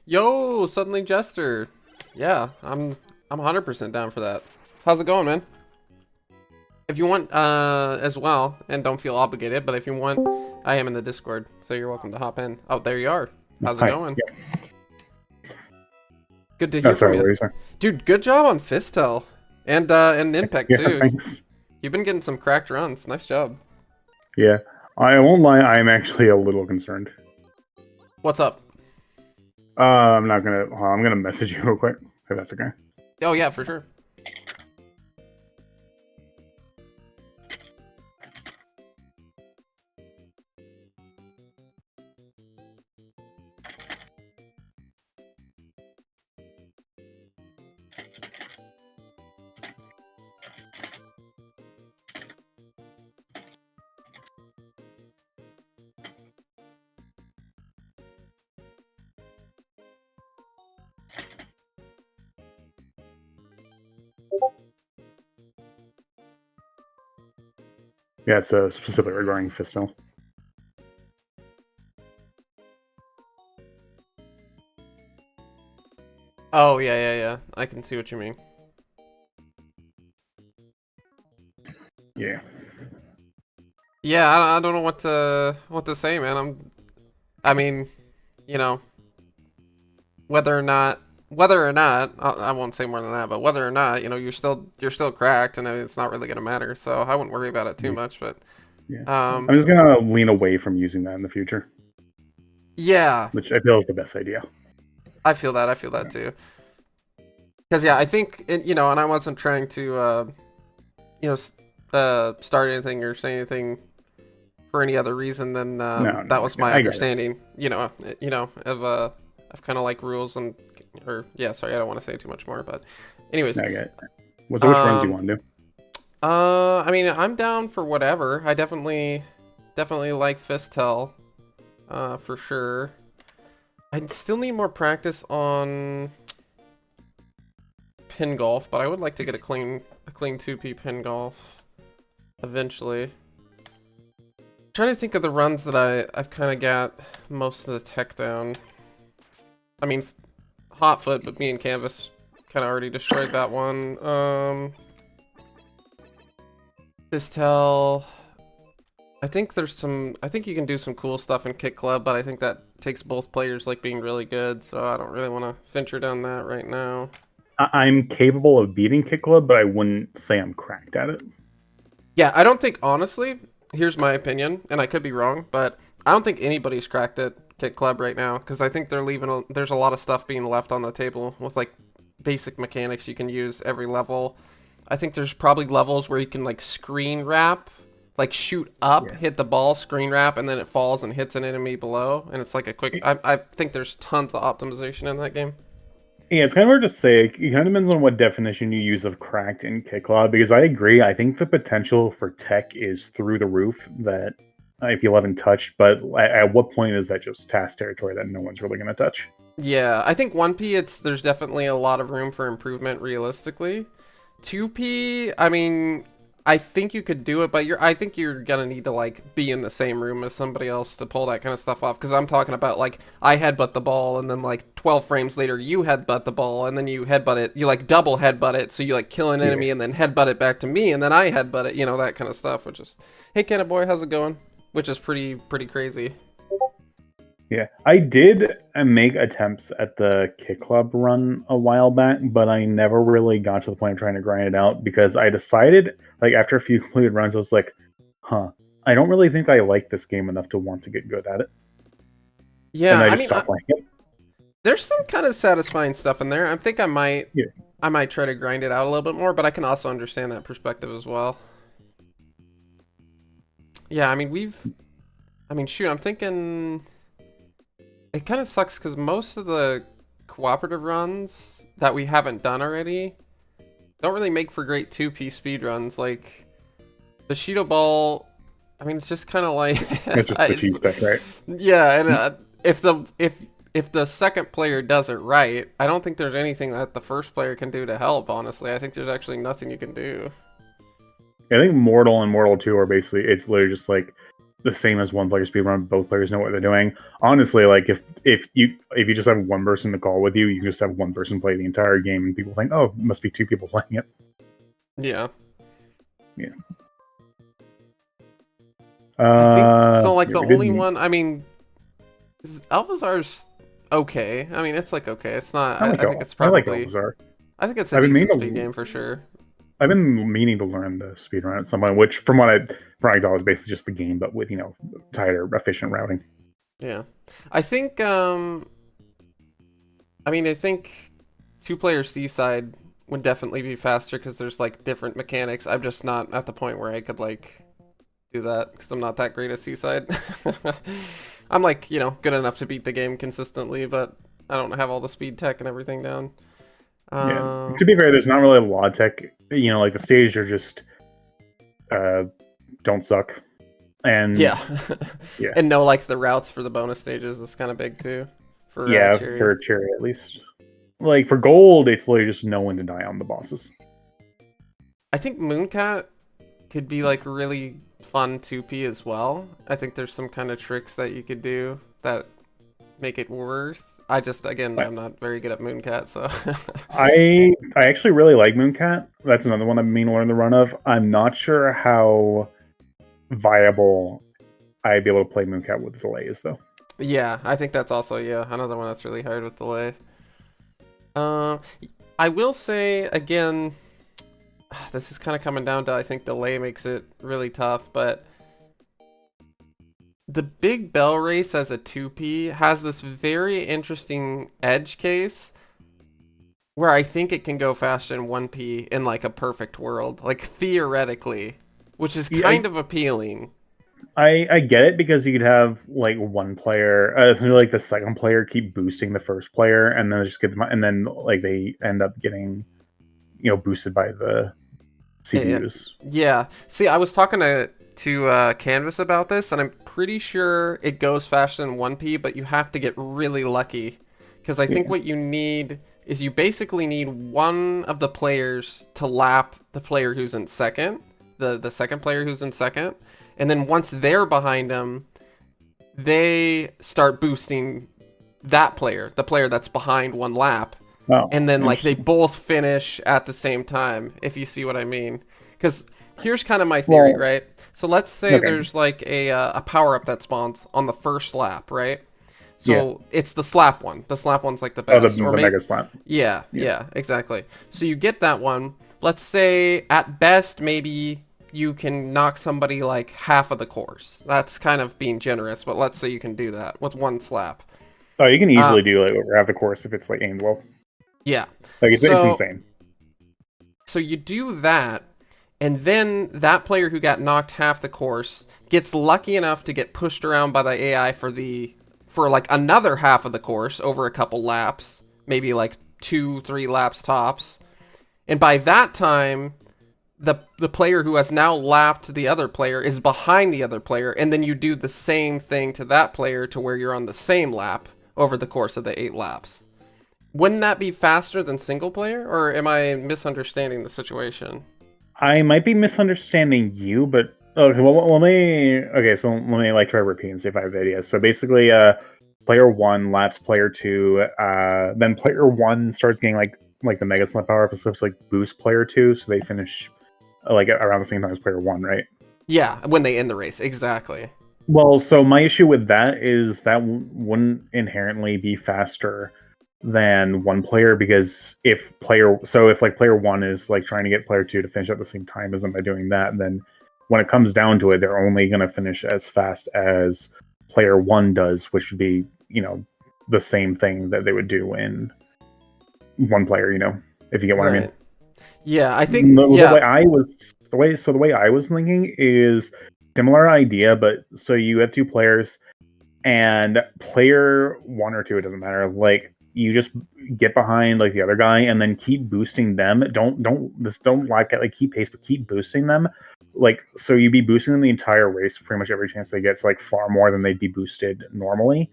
Yo, suddenly Jester. Yeah, I'm 100% down for that. How's it going, man? If you want as well, and don't feel obligated, but if you want, I am in the Discord, so you're welcome to hop in. Oh, there you are. How's it Hi. going? Yeah. Good to Oh, hear from sorry, what you. are you saying? Dude, good job on Fistel. And Impact Yeah, too. thanks. You've been getting some cracked runs. Nice job. Yeah, I won't lie, I'm actually a little concerned. What's up? I'm not gonna. I'm gonna message you real quick if that's okay. Oh yeah, for sure. Yeah, it's specifically regarding Fistel. Oh yeah. I can see what you mean. Yeah. Yeah, I don't know what to say, man. I mean, you know, whether or not I won't say more than that, but whether or not, you're still cracked, and it's not really gonna matter. So I wouldn't worry about it too Yeah. much. But Yeah. um, I'm just gonna lean away from using that in the future, yeah, which I feel is the best idea. I feel that too. Because yeah, I think and I wasn't trying to you know start anything or say anything for any other reason than No, that no, was my I get it. understanding. Of kind of like rules or yeah. Sorry, I don't want to say too much more, but anyways. I get it. So which runs do you Um, want to do? I mean, I'm down for whatever. I definitely like Fistel, for sure. I still need more practice on pin golf, but I would like to get a clean 2P pin golf eventually. Trying to think of the runs that I've kind of got most of the tech down. I mean, Hotfoot, but me and Canvas kind of already destroyed that one. Fistel. I think you can do some cool stuff in Kick Club, but I think that takes both players like being really good, so I don't really want to venture down that right now. I'm capable of beating Kick Club, but I wouldn't say I'm cracked at it. Yeah, I don't think, honestly, here's my opinion, and I could be wrong, but I don't think anybody's cracked at Kick Club right now, because I think there's a lot of stuff being left on the table with like basic mechanics you can use every level. I think there's probably levels where you can like screen wrap, like shoot up, Yeah. hit the ball, screen wrap, and then it falls and hits an enemy below, and it's like a quick. I think there's tons of optimization in that game. Yeah, it's kind of hard to say. It kind of depends on what definition you use of cracked in Kick Club, because I agree. I think the potential for tech is through the roof that people haven't touched, but at what point is that just task territory that no one's really going to touch? Yeah, I think 1P there's definitely a lot of room for improvement realistically. 2P, I mean, I think you could do it, but I think you're gonna need to like be in the same room as somebody else to pull that kind of stuff off. Because I'm talking about like I headbutt the ball, and then like 12 frames later you headbutt the ball, and then you headbutt it. You like double headbutt it, so you like kill an Yeah. enemy and then headbutt it back to me, and then I headbutt it. That kind of stuff. Which is, hey, Canna boy, how's it going? Which is pretty crazy. Yeah, I did make attempts at the Kick Club run a while back, but I never really got to the point of trying to grind it out because I decided, like, after a few completed runs, I was like, huh, I don't really think I like this game enough to want to get good at it. And Yeah, I I just mean, stopped playing it. there's some kind of satisfying stuff in there. I think Yeah. I might try to grind it out a little bit more, but I can also understand that perspective as well. Yeah, I mean, shoot, I'm thinking it kind of sucks because most of the cooperative runs that we haven't done already don't really make for great 2P speed runs. Like the Cheeto Ball, I mean, it's just kind of like, It's just the cheese deck, right? yeah, and if the second player does it right, I don't think there's anything that the first player can do to help. Honestly, I think there's actually nothing you can do. I think Mortal and Mortal 2 are basically, it's literally just like, the same as one player speedrun. Both players know what they're doing. Honestly, like if you just have one person to call with you, you can just have one person play the entire game, and people think, oh, it must be two people playing it. Yeah. Yeah. I think so. Like Yeah, the we did only meet. one. I mean, Alvazar's okay. I mean, it's like okay. It's not. I like I think it's I like probably. Elvazar. I think it's a I've been meaning decent speed to game for sure. I've been meaning to learn the speedrun at some point, which from what I thought was basically just the game, but with tighter, efficient routing. Yeah. I think. I mean, I think two-player Seaside would definitely be faster because there's like different mechanics. I'm just not at the point where I could like do that because I'm not that great at Seaside. I'm like, good enough to beat the game consistently, but I don't have all the speed tech and everything down. Yeah. To be fair, there's not really a lot of tech. Like the stages are just don't suck. And Yeah. yeah. And no, like the routes for the bonus stages is kind of big too. For Yeah, Cherry. for Cherry at least. Like for gold, it's literally just know when to die on the bosses. I think Mooncat could be like really fun 2P as well. I think there's some kind of tricks that you could do that make it worse. Again, I'm not very good at Mooncat, so. I actually really like Mooncat. That's another one I'm meaning to learn the run of. I'm not sure how viable I'd be able to play Mooncat with delays though. Yeah, I think that's also another one that's really hard with delay. Uh, I will say again, this is kind of coming down to I think delay makes it really tough, but the Big Bell Race as a 2P has this very interesting edge case where I think it can go faster in 1P in like a perfect world, like theoretically, which is kind of appealing. I get it because you could have like one player, like the second player, keep boosting the first player, and then just get them, and then like they end up getting, boosted by the CPUs. Yeah. See, I was talking to Canvas about this, and I'm pretty sure it goes faster than 1P, but you have to get really lucky. Because I think what you need is you basically need one of the players to lap the player who's in second, the second player who's in second, and then once they're behind them, they start boosting that player, the player that's behind one lap. Oh, And then like they both finish at the same time, if you see what I mean. Because here's kind of my theory, right? So let's say there's like a power up that spawns on the first lap, right? So it's the slap one. The slap one's like the best. the mega slap. Yeah, exactly. So you get that one. Let's say at best maybe you can knock somebody like half of the course. That's kind of being generous, but let's say you can do that with one slap. Oh, you can easily do like over half the course if it's like aimed well. Yeah. Like it's insane. So you do that, and then that player who got knocked half the course gets lucky enough to get pushed around by the AI for like another half of the course over a couple laps, maybe like 2-3 laps tops. And by that time, the player who has now lapped the other player is behind the other player, and then you do the same thing to that player to where you're on the same lap over the course of the 8 laps. Wouldn't that be faster than single player, or am I misunderstanding the situation? I might be misunderstanding you, but okay. Well, let me like try to repeat and see if I have ideas. So basically, player one laps player two. Then player one starts getting like the mega slap power up, so it's like boost player two, so they finish like around the same time as player one, right? Yeah, when they end the race, exactly. Well, so my issue with that is that wouldn't inherently be faster than one player, because if player one is like trying to get player two to finish at the same time as them by doing that, then when it comes down to it, they're only going to finish as fast as player one does, which would be the same thing that they would do in one player, if you get what I mean. Yeah, I think the way I was thinking is similar idea, but so you have two players, and player one or two, it doesn't matter, like you just get behind like the other guy and then keep boosting them. Don't keep pace, but keep boosting them. Like, so you'd be boosting them the entire race, pretty much every chance they get. It's like far more than they'd be boosted normally.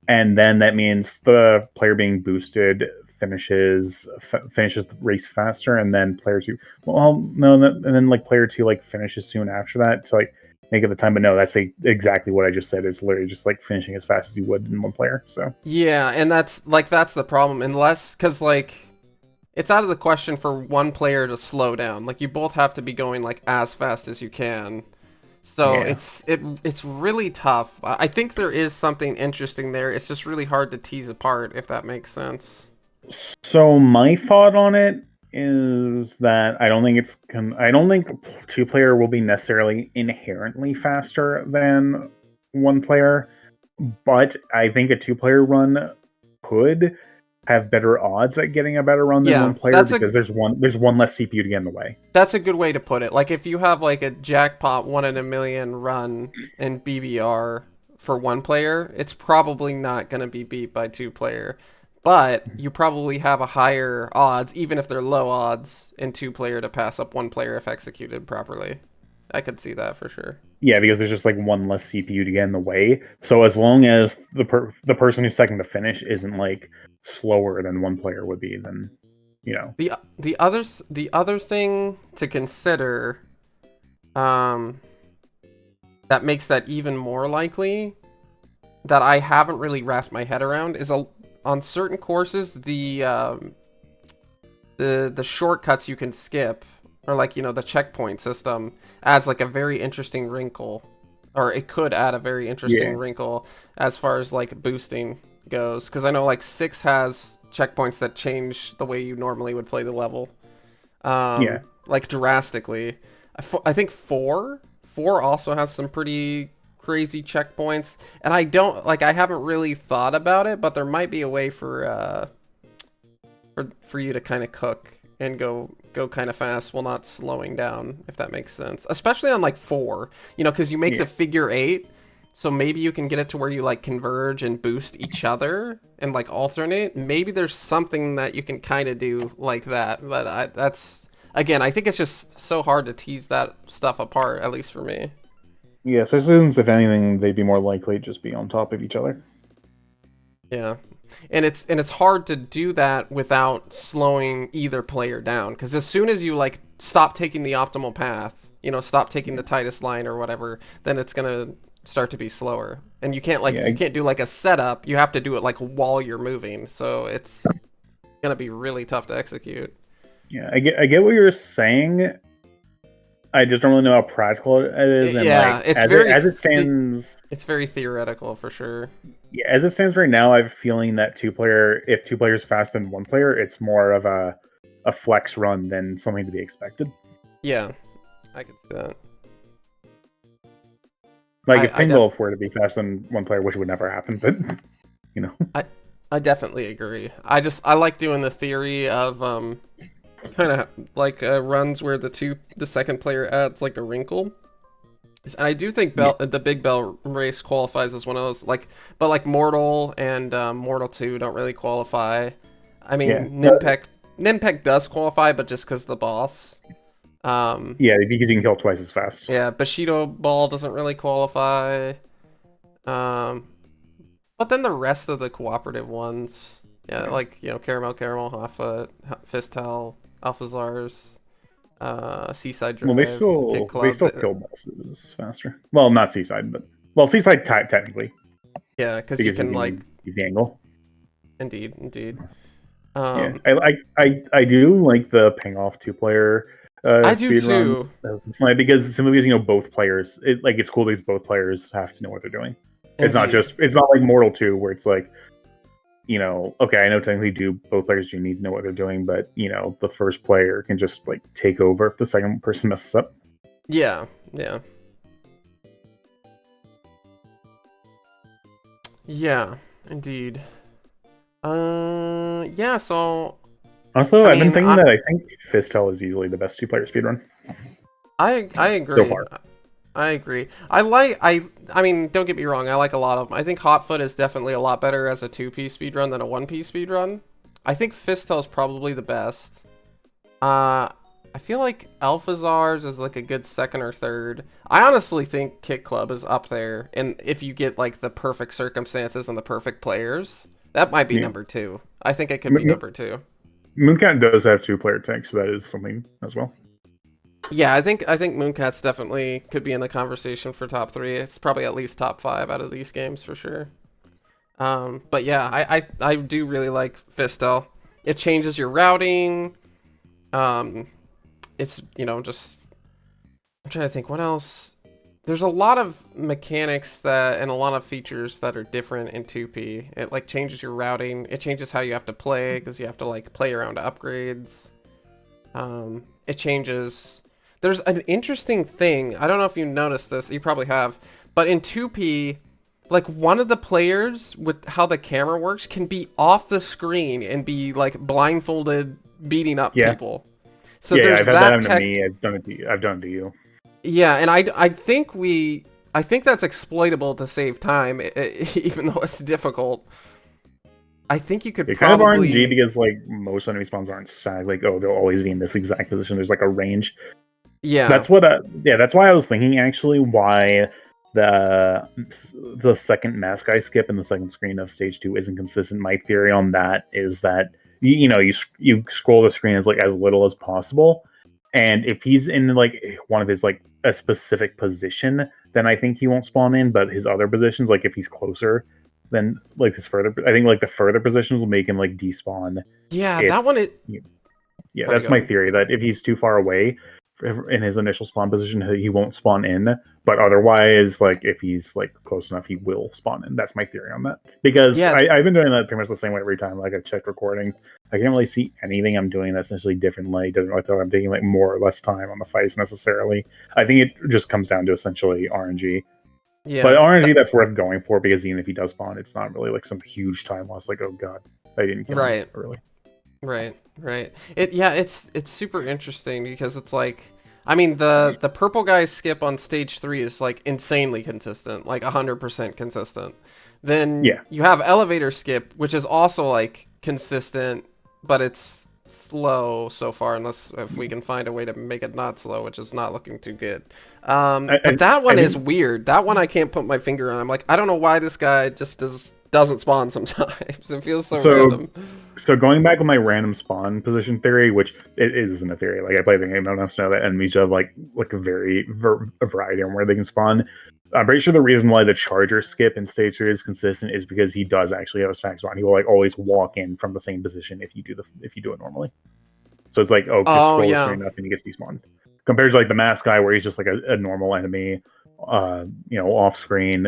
And then that means the player being boosted finishes the race faster, and then player two, and then like player two like finishes soon after that. So like make at the time. But no, that's exactly what I just said. It's literally just like finishing as fast as you would in one player. So Yeah, and that's the problem. Unless, because like it's out of the question for one player to slow down. Like you both have to be going like as fast as you can. So yeah. it's really tough. I think there is something interesting there. It's just really hard to tease apart, if that makes sense. So my thought on it is that I don't think two player will be necessarily inherently faster than one player, but I think a two player run could have better odds at getting a better run than one Yeah, player because there's one less CPU to get in the way. that's a good way to put it. Like if you have like a jackpot 1 in a million run in BBR for one player, it's probably not going to be beat by two player. But you probably have a higher odds, even if they're low odds, in two player to pass up one player if executed properly. I could see that for sure. Yeah, because there's just like one less CPU to get in the way. So as long as the person who's second to finish isn't like slower than one player would be, then you know. The other thing to consider, um, that makes that even more likely, that I haven't really wrapped my head around, is on certain courses the shortcuts you can skip, or like, you know, the checkpoint system adds like a very interesting wrinkle, or it could add a very interesting Yeah. wrinkle as far as like boosting goes, because I know like 6 has checkpoints that change the way you normally would play the level, Yeah. like drastically. I think 4 also has some pretty crazy checkpoints, and I haven't really thought about it, but there might be a way for you to kind of cook and go kind of fast while not slowing down, if that makes sense. Especially on like 4, you know, because you make the figure 8, so maybe you can get it to where you like converge and boost each other and like alternate. Maybe there's something that you can kind of do like that, but that's again, I think it's just so hard to tease that stuff apart, at least for me. Yeah, especially since if anything, they'd be more likely to just be on top of each other. Yeah. And it's hard to do that without slowing either player down, because as soon as you like stop taking the optimal path, you know, stop taking the tightest line or whatever, then it's gonna start to be slower. And you can't like Yeah, you can't do like a setup. You have to do it like while you're moving. So it's gonna be really tough to execute. yeah, I get what you're saying. I just don't really know how practical it is, and Yeah, like as it stands, it's very theoretical for sure. yeah, as it stands right now, I have a feeling that if two players faster than one player, it's more of a flex run than something to be expected. Yeah, I can see that. Like if I def Pingwolf were to be faster than one player, which would never happen, but you know. I definitely agree. I like doing the theory of kind of like runs where the second player adds like a wrinkle. And I do think the Big Bell race qualifies as one of those, like, but like Mortal and Mortal 2 don't really qualify. I mean, Yeah. Nimpec does qualify, but just because the boss. Yeah, because you can kill twice as fast. Yeah, Bushido Ball doesn't really qualify. But then the rest of the cooperative ones, yeah, like, you know, Caramel, Hotfoot, Fistel, Alphazars, Seaside Drive, Well, Kid they Club. still kill bosses faster. Well, not Seaside, but Seaside technically. Yeah, because you can like use the angle. Indeed. Yeah, I do like the ping off two player I do speed too. run. Like, because simply because you know both players, it's cool because both players have to know what they're doing. It's not like Mortal 2 where it's like, you know, okay, I know technically both players do need to know what they're doing, but you know, the first player can just like take over if the second person messes up. Yeah. Yeah, indeed. Yeah, so Also, I've been thinking I that I think Fistel is easily the best two-player speedrun. I agree. So far. I agree. I mean, don't get me wrong, I like a lot of them. I think Hotfoot is definitely a lot better as a 2-piece speedrun than a 1-piece speedrun. I think Fistel is probably the best. I feel like Alphazars is like a good second or third. I honestly think Kit Club is up there, and if you get like the perfect circumstances and the perfect players, that might be number 2. I think it could be number 2. Mooncat does have two-player tanks, so that is something as well. Yeah, I think Mooncats definitely could be in the conversation for top 3. It's probably at least top 5 out of these games for sure. But yeah, I do really like Fistel. It changes your routing. Um, it's, just I'm trying to think what else. There's a lot of mechanics that and a lot of features that are different in 2P. It like changes your routing. It changes how you have to play because you have to like play around upgrades. It changes. There's an interesting thing. I don't know if you noticed this. You probably have, but in 2P, like one of the players with how the camera works can be off the screen and be like blindfolded beating up Yeah. people. So Yeah, there's I've had that that happen to tech. me. I've done it to you. I've done it to you. Yeah, and I think that's exploitable to save time, even though it's difficult. I think you could It kind of RNG probably, because like most enemy spawns aren't stacked. Like, oh, they'll always be in this exact position. There's like a range. yeah, That's what. Yeah, that's why I was thinking actually why the the second mask I skip in the second screen of stage 2 isn't consistent. My theory on that is that you scroll the screen as little as possible, and if he's in like one of his like a specific position, then I think he won't spawn in. But his other positions, like if he's closer, then like his further, I think like the further positions will make him like despawn. yeah, that one If it. Yeah, Sorry, that's go my ahead. theory. That if he's too far away in his initial spawn position, he won't spawn in. But otherwise, like if he's like close enough, he will spawn in. That's my theory on that. Because Yeah, I've been doing that pretty much the same way every time. Like I've checked recordings, I can't really see anything I'm doing that's necessarily different. Like it doesn't like that I'm taking like more or less time on the fights necessarily. I think it just comes down to essentially RNG. But yeah, RNG that's worth going for because even if he does spawn, it's not really like some huge time loss. Like oh god, I didn't kill him right. early. Right. It's super interesting because it's like, I mean, the purple guy skip on stage 3 is like insanely consistent, like 100% consistent. Then Yeah. you have elevator skip, which is also like consistent, but it's slow so far, unless if we can find a way to make it not slow, which is not looking too good. I, I, But that I one is think weird. That one I can't put my finger on. I'm like, I don't know why this guy just doesn't spawn sometimes. It feels so so. random. So going back on my random spawn position theory, which it isn't a theory, like I play the game enough to know that enemies have like a variety on where they can spawn. I'm pretty sure the reason why the charger skip in stage 3 is consistent is because he does actually have a stack spawn. He will like always walk in from the same position if you do it normally. So it's like oh just Oh scroll the yeah. screen up and he gets despawned. Compared to like the mask guy where he's just like a normal enemy, off screen.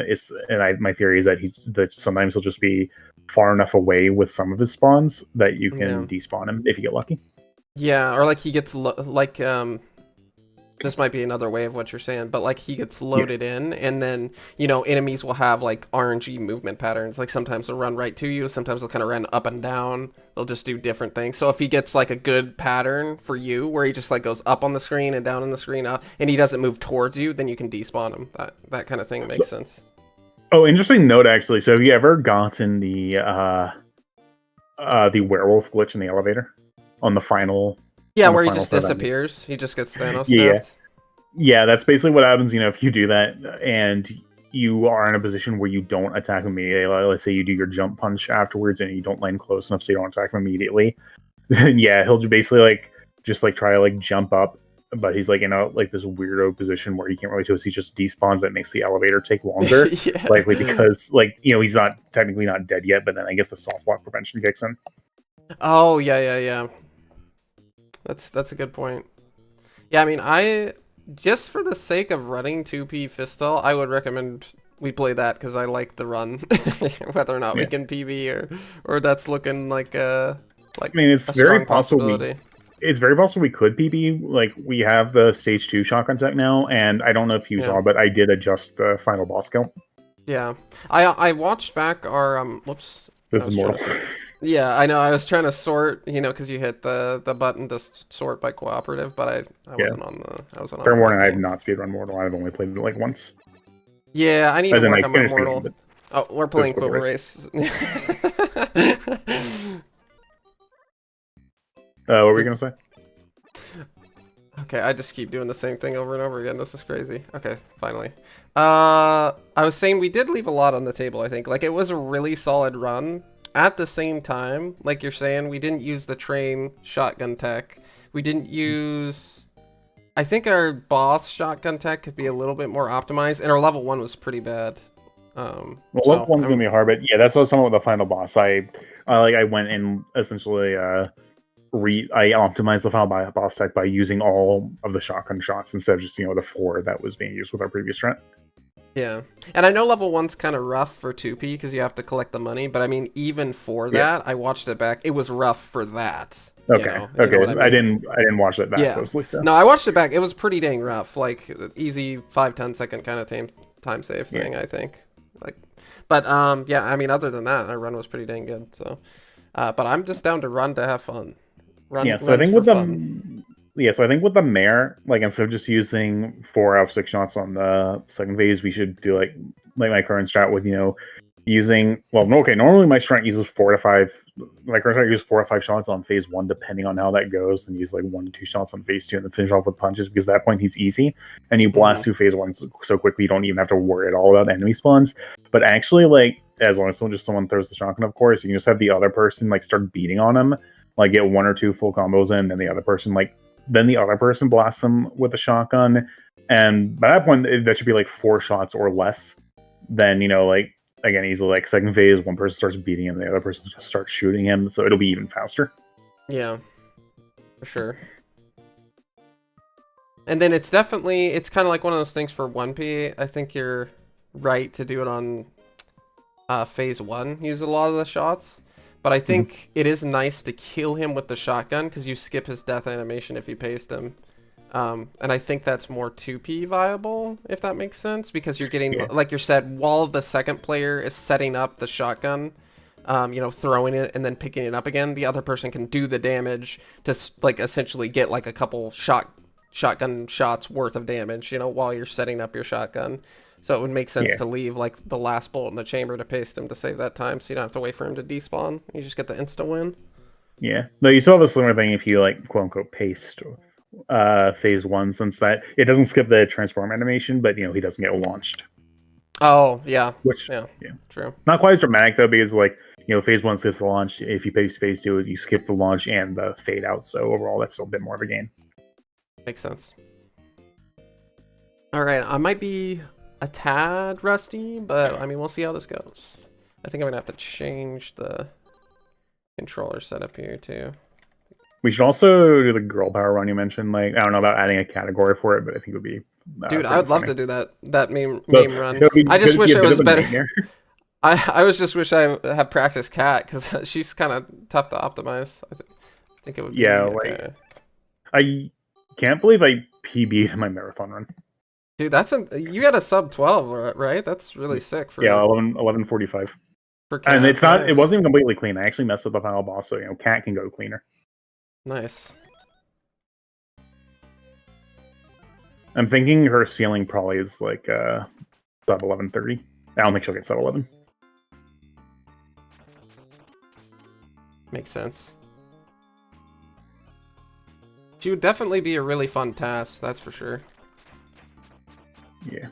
My theory is that sometimes he'll just be far enough away with some of his spawns that you Yeah. can despawn him if you get lucky. Yeah, or like he gets like this might be another way of what you're saying, but like he gets Yeah. loaded in and then, enemies will have like RNG movement patterns. Like sometimes they'll run right to you, sometimes they'll kind of run up and down. They'll just do different things. So if he gets like a good pattern for you where he just like goes up on the screen and down on the screen up and he doesn't move towards you, then you can despawn him. That kind of thing So, makes sense. oh, interesting note actually. So have you ever gotten the werewolf glitch in the elevator on the final Yeah, on the where he final just third enemy? disappears. He just gets Thanos Yeah, snapped. yeah. That's basically what happens. If you do that and you are in a position where you don't attack him immediately, let's say you do your jump punch afterwards and you don't land close enough so you don't attack him immediately, then yeah, he'll basically just try to jump up, but he's like in a this weirdo position where he can't really do it. He just despawns. That makes the elevator take longer, likely Yeah. because he's not technically not dead yet, but then I guess the soft lock prevention kicks in. Oh, yeah. That's a good point. Yeah, I mean, just for the sake of running 2P Fistel, I would recommend we play that because I like the run. Whether or not we Yeah, can PB or that's looking like a I mean a strong possibility. it's very possible we could PB. Like we have the stage 2 shotgun tech now, and I don't know if you Yeah. saw, but I did adjust the final boss count. Yeah. I watched back our whoops. I This is was trying mortal. to Yeah, I know. I was trying to sort, because you hit the button to sort by cooperative, but I Yeah, wasn't on the fair right warning. I have game. not speedrun mortal. I've only played it once. Yeah, I need to As in, work I on my finished the game, Mortal. but Oh, we're this is playing Quick Quiver Race. Race. What were you gonna say? Okay, I just keep doing the same thing over and over again. This is crazy. Okay, finally. I was saying we did leave a lot on the table, I think. Like, it was a really solid run. At the same time, like you're saying, we didn't use the train shotgun tech. We didn't use I think our boss shotgun tech could be a little bit more optimized, and our level 1 was pretty bad. Well, level So one's gonna be hard, but yeah, that's what I was talking about with the final boss. I went and essentially I optimized the final boss tech by using all of the shotgun shots instead of just the 4 that was being used with our previous strat. yeah, and I know level 1's kind of rough for 2P because you have to collect the money, but I mean, even for Yeah. that, I watched it back. It was rough for that. Okay. You know what I mean? I didn't watch it that Yeah. closely, so No, I watched it back. It was pretty dang rough. Like easy 5-10 second kind of time save thing, yeah. I think. Like, but yeah. I mean, other than that, our run was pretty dang good. So, but I'm just down to run to have fun. Yeah, so I Runs think for with fun. the mayor, like instead of just using 4 out of 6 shots on the second phase, we should do like my current strat with using normally my strat uses 4 to 5. My current strat uses 4 to 5 shots on phase 1, depending on how that goes, and use like 1 to 2 shots on phase 2, and then finish off with punches because at that point he's easy, and you blast through phase 1 so quickly you don't even have to worry at all about enemy spawns. But actually, like as long as someone throws the shotgun, of course, you can just have the other person like start beating on him, like get 1 or 2 full combos in, and the other person blasts him with a shotgun, and by that point that should be like 4 shots or less. Then like again, easily like second phase, one person starts beating him, the other person just starts shooting him, so it'll be even faster. Yeah, for sure. And then it's kind of like one of those things for 1P. I think you're right to do it on phase 1. Use a lot of the shots. But I think it is nice to kill him with the shotgun because you skip his death animation if you paste him. And I think that's more 2P viable, if that makes sense, because you're getting, like you said, while the second player is setting up the shotgun, throwing it and then picking it up again, the other person can do the damage to like essentially get like a couple shotgun shots worth of damage, while you're setting up your shotgun. So it would make sense to leave like the last bolt in the chamber to paste him to save that time, so you don't have to wait for him to despawn. You just get the insta win. Yeah, though you still have a similar thing if you like quote unquote paste phase 1, since that it doesn't skip the transform animation, but he doesn't get launched. Oh yeah, which yeah, true. Not quite as dramatic though, because like phase 1 skips the launch. If you paste phase 2, you skip the launch and the fade out. So overall, that's still a bit more of a gain. Makes sense. All right, I might be a tad rusty, but I mean, we'll see how this goes. I think I'm gonna have to change the controller setup here too. We should also do the girl power run you mentioned. Like, I don't know about adding a category for it, but I think it would be dude, I would love to do that meme run. Be, I just wish it was better. Nightmare. I was just wish I have practiced Cat because she's kind of tough to optimize. I think it would be okay. Like I can't believe I PB'd my marathon run. Dude, you got a sub 12, right? That's really sick for 11:45. For Cat, and it's not. nice. It wasn't even completely clean. I actually messed up the final boss, so Cat can go cleaner. Nice. I'm thinking her ceiling probably is like sub 11:30. I don't think she'll get sub 11. Makes sense. She would definitely be a really fun task, that's for sure. Yeah.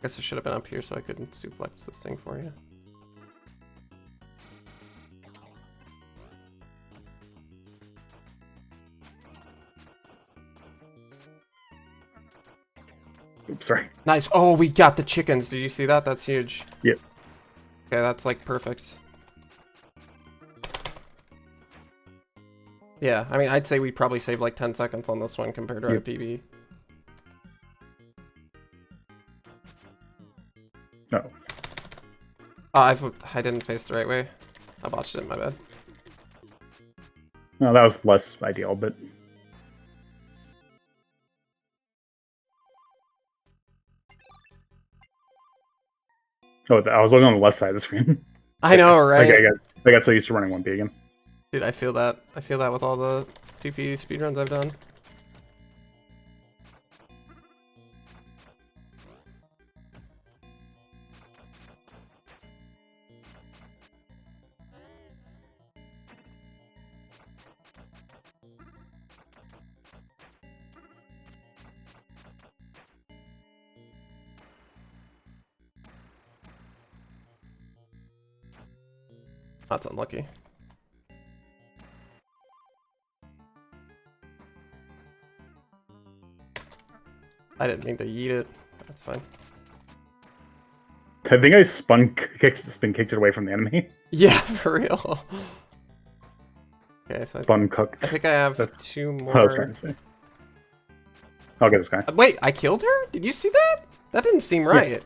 Guess I should have been up here so I couldn't suplex this thing for you. Oops, sorry. Nice. Oh, we got the chickens. Did you see that? That's huge. Yep. Okay, that's like perfect. Yeah, I mean, I'd say we probably saved like 10 seconds on this one compared to our PB. Oh. I didn't face the right way. I botched it, my bad. No, that was less ideal, but... Oh, I was looking on the left side of the screen. I know, right? I got so used to running 1P again. Dude, I feel that. I feel that with all the 2P speedruns I've done. That's unlucky. I didn't mean to yeet it. That's fine. I think I spin kicked it away from the enemy. Yeah, for real. Okay, so Spun cooked. I think I have That's 2 more. what I was trying to say. I'll get this guy. Wait, I killed her? Did you see that? That didn't seem right. Yeah.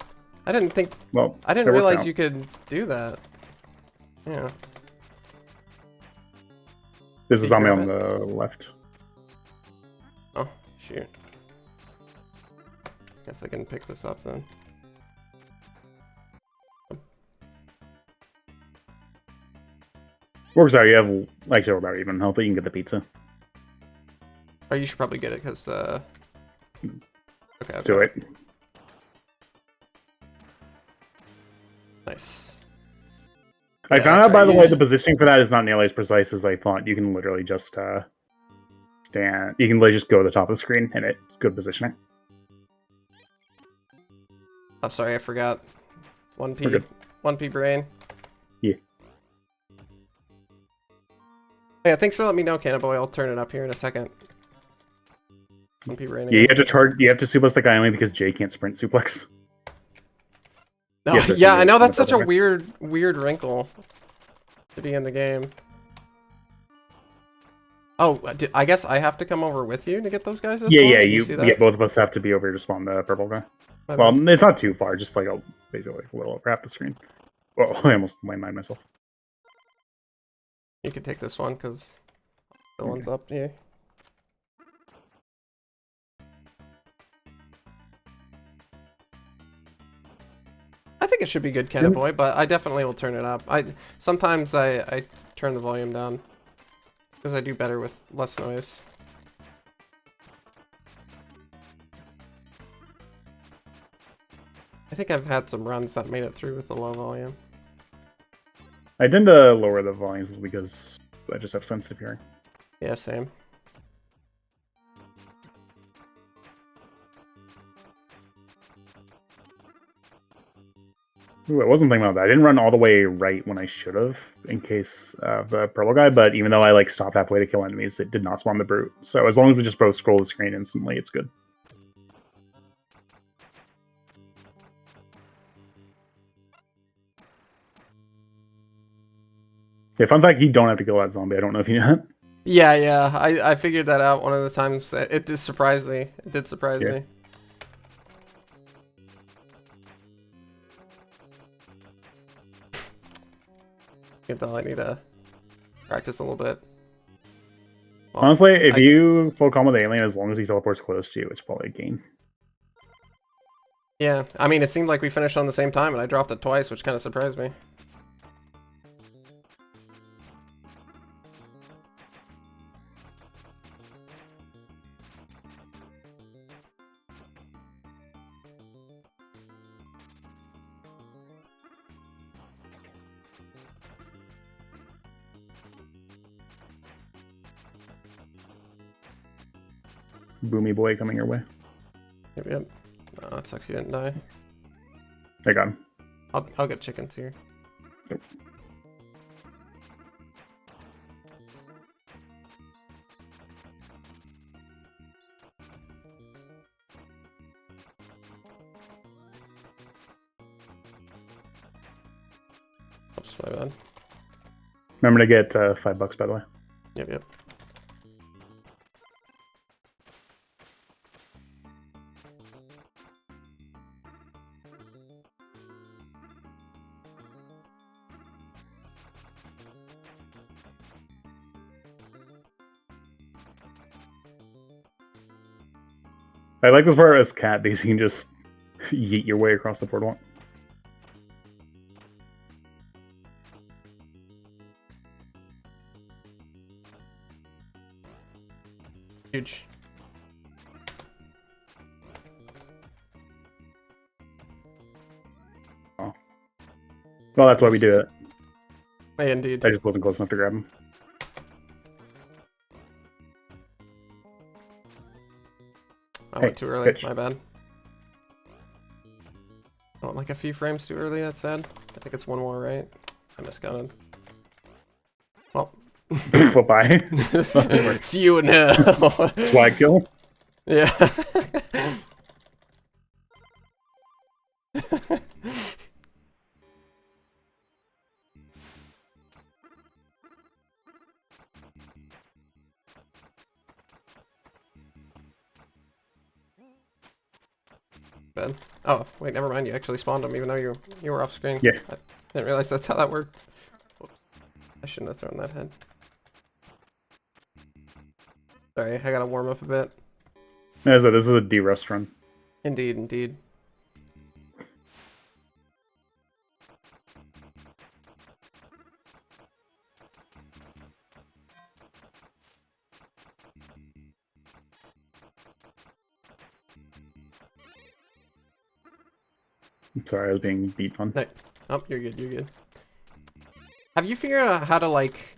I didn't think. Well, I didn't realize you could do that. Yeah. There's a zombie on the left. Oh, shoot. Guess I can pick this up then. Works out. You have like so about even health. You can get the pizza. Oh, you should probably get it because. Okay. Do it. Nice. I Yeah, found out, right. by the way, the positioning for that is not nearly as precise as I thought. You can literally just stand. You can literally just go to the top of the screen, and it's good positioning. Oh, sorry, I forgot. 1P. 1P brain. Yeah. Yeah, thanks for letting me know, Cannaboy. I'll turn it up here in a second. 1P brain again. Yeah, you have to charge. You have to suplex the guy only because Jay can't sprint suplex. Oh, yeah, I know that's such a weird wrinkle to be in the game. Oh, I guess I have to come over with you to get those guys. Yeah, yeah, both of us have to be over here to spawn the purple guy. Well, it's not too far, just like basically a little over half the screen. Well, I almost might mind myself. You can take this one because the one's up here. I think it should be good, Cannaboy, but I definitely will turn it up. Sometimes I turn the volume down because I do better with less noise. I think I've had some runs that made it through with the low volume. I tend to lower the volumes because I just have sensitive hearing. Yeah, same. Ooh, I wasn't thinking about that. I didn't run all the way right when I should have, in case of the purple guy, but even though I like stopped halfway to kill enemies, it did not spawn the brute. So as long as we just both scroll the screen instantly, it's good. Yeah, fun fact, you don't have to kill that zombie. I don't know if you know that. Yeah, I figured that out one of the times. It did surprise me. It did surprise me. You can tell I need to practice a little bit. Well, honestly, if you full combo the alien, as long as he teleports close to you, it's probably a gain. Yeah, I mean, it seemed like we finished on the same time, and I dropped it twice, which kind of surprised me. Boomy boy coming your way. Yep. Oh, it sucks he didn't die. I got him. I'll get chickens here. Yep. Oops, my bad. Remember to get $5, by the way. Yep. I like this part as cat because you can just yeet your way across the portal. Huge. Oh. Well, that's why we do it. Hey, indeed. I just wasn't close enough to grab him. I went too early, my bad. I went like a few frames too early, that's sad. I think it's one more, right? I miscounted. Well. Bye-bye. See you in hell. Swag kill? Yeah. Ben. Oh, wait, never mind. You actually spawned them even though you were off screen. Yeah. I didn't realize that's how that worked. Whoops. I shouldn't have thrown that head. Sorry, I gotta warm up a bit. This is a D-rust run. Indeed, indeed. I'm sorry, I was being beat on. No. Oh, you're good, you're good. Have you figured out how to like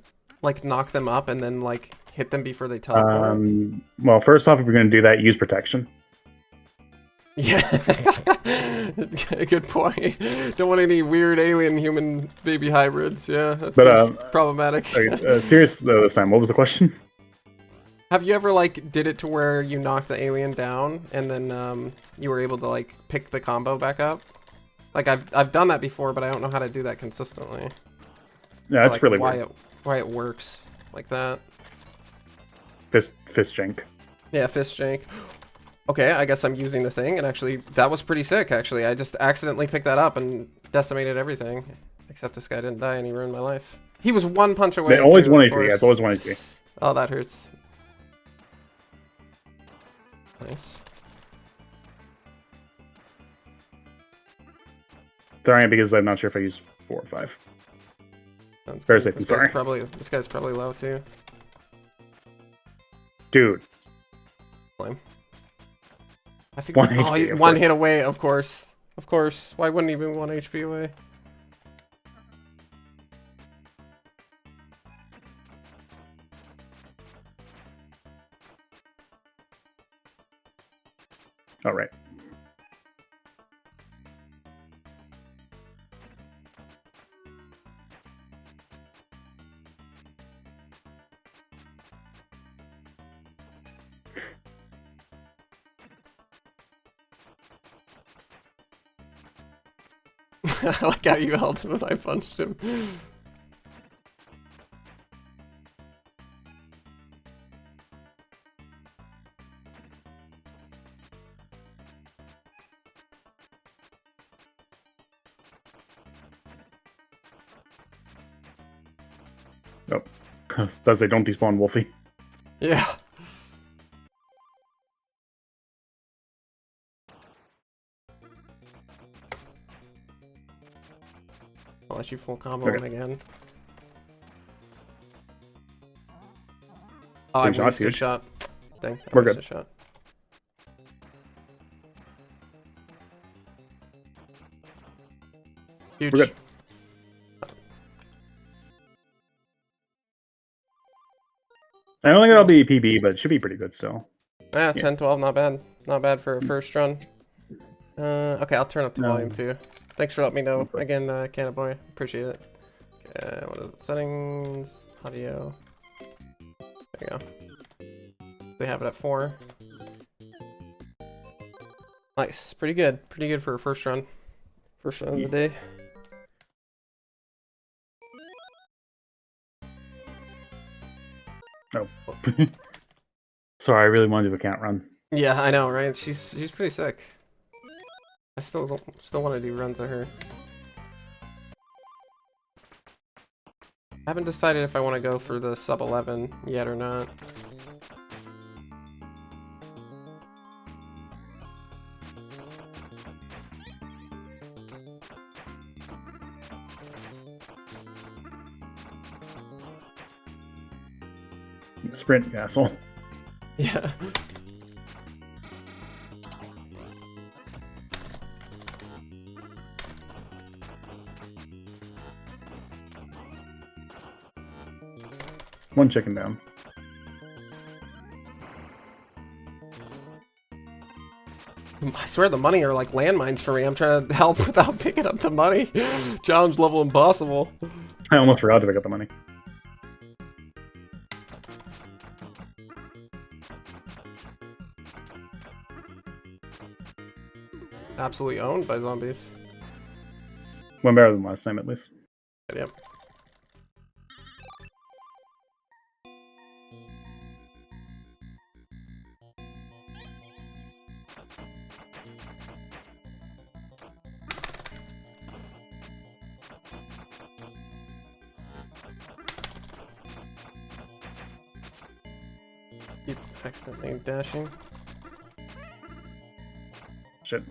knock them up and then like hit them before they teleport? Well, first off, if you're going to do that, use protection. Yeah. Good point. Don't want any weird alien human baby hybrids. Yeah, that seems problematic. Okay, serious though this time, what was the question? Have you ever like did it to where you knocked the alien down and then you were able to like pick the combo back up? Like I've done that before, but I don't know how to do that consistently. Yeah, that's like, really why weird. Why it works like that. Fist jank. Yeah, fist jank. Okay, I guess I'm using the thing, and actually, that was pretty sick, actually. I just accidentally picked that up and decimated everything. Except this guy didn't die, and he ruined my life. He was one punch away, Always too, 1 of HP, yeah, it's course. always 1 HP. Oh, that hurts. Nice. Sorry, because I'm not sure if I use 4 or 5. Sounds Very good. safety, sorry. This guy's probably low, too. Dude. Flame. I figured, 1 HP, oh, one hit away, of course. Of course. Why wouldn't he be 1 HP away? All right. I like how you held him when I punched him. Nope. Does they don't despawn Wolfie? Yeah. I'll let you full combo him again. Oh, I missed a shot. Dang, I missed a shot. Huge. We're good. I don't think it'll be PB, but it should be pretty good still. Yeah, 10-12, not bad. Not bad for a first run. Okay, I'll turn up the volume too. Thanks for letting me know again, Cannaboy. Appreciate it. Okay, what is it? Settings, audio. There you go. They have it at 4. Nice, pretty good. Pretty good for a first run. First run of the day. Oh. Sorry, I really wanted to do a count run. Yeah, I know, right? She's pretty sick. I still want to do runs of her. I haven't decided if I want to go for the sub 11 yet or not. Sprint, you asshole. Yeah. One chicken down. I swear the money are like landmines for me. I'm trying to help without picking up the money. Challenge level impossible. I almost forgot to pick up the money. absolutely owned by zombies. One better than last time, at least. Yep. Keep accidentally dashing. Shit.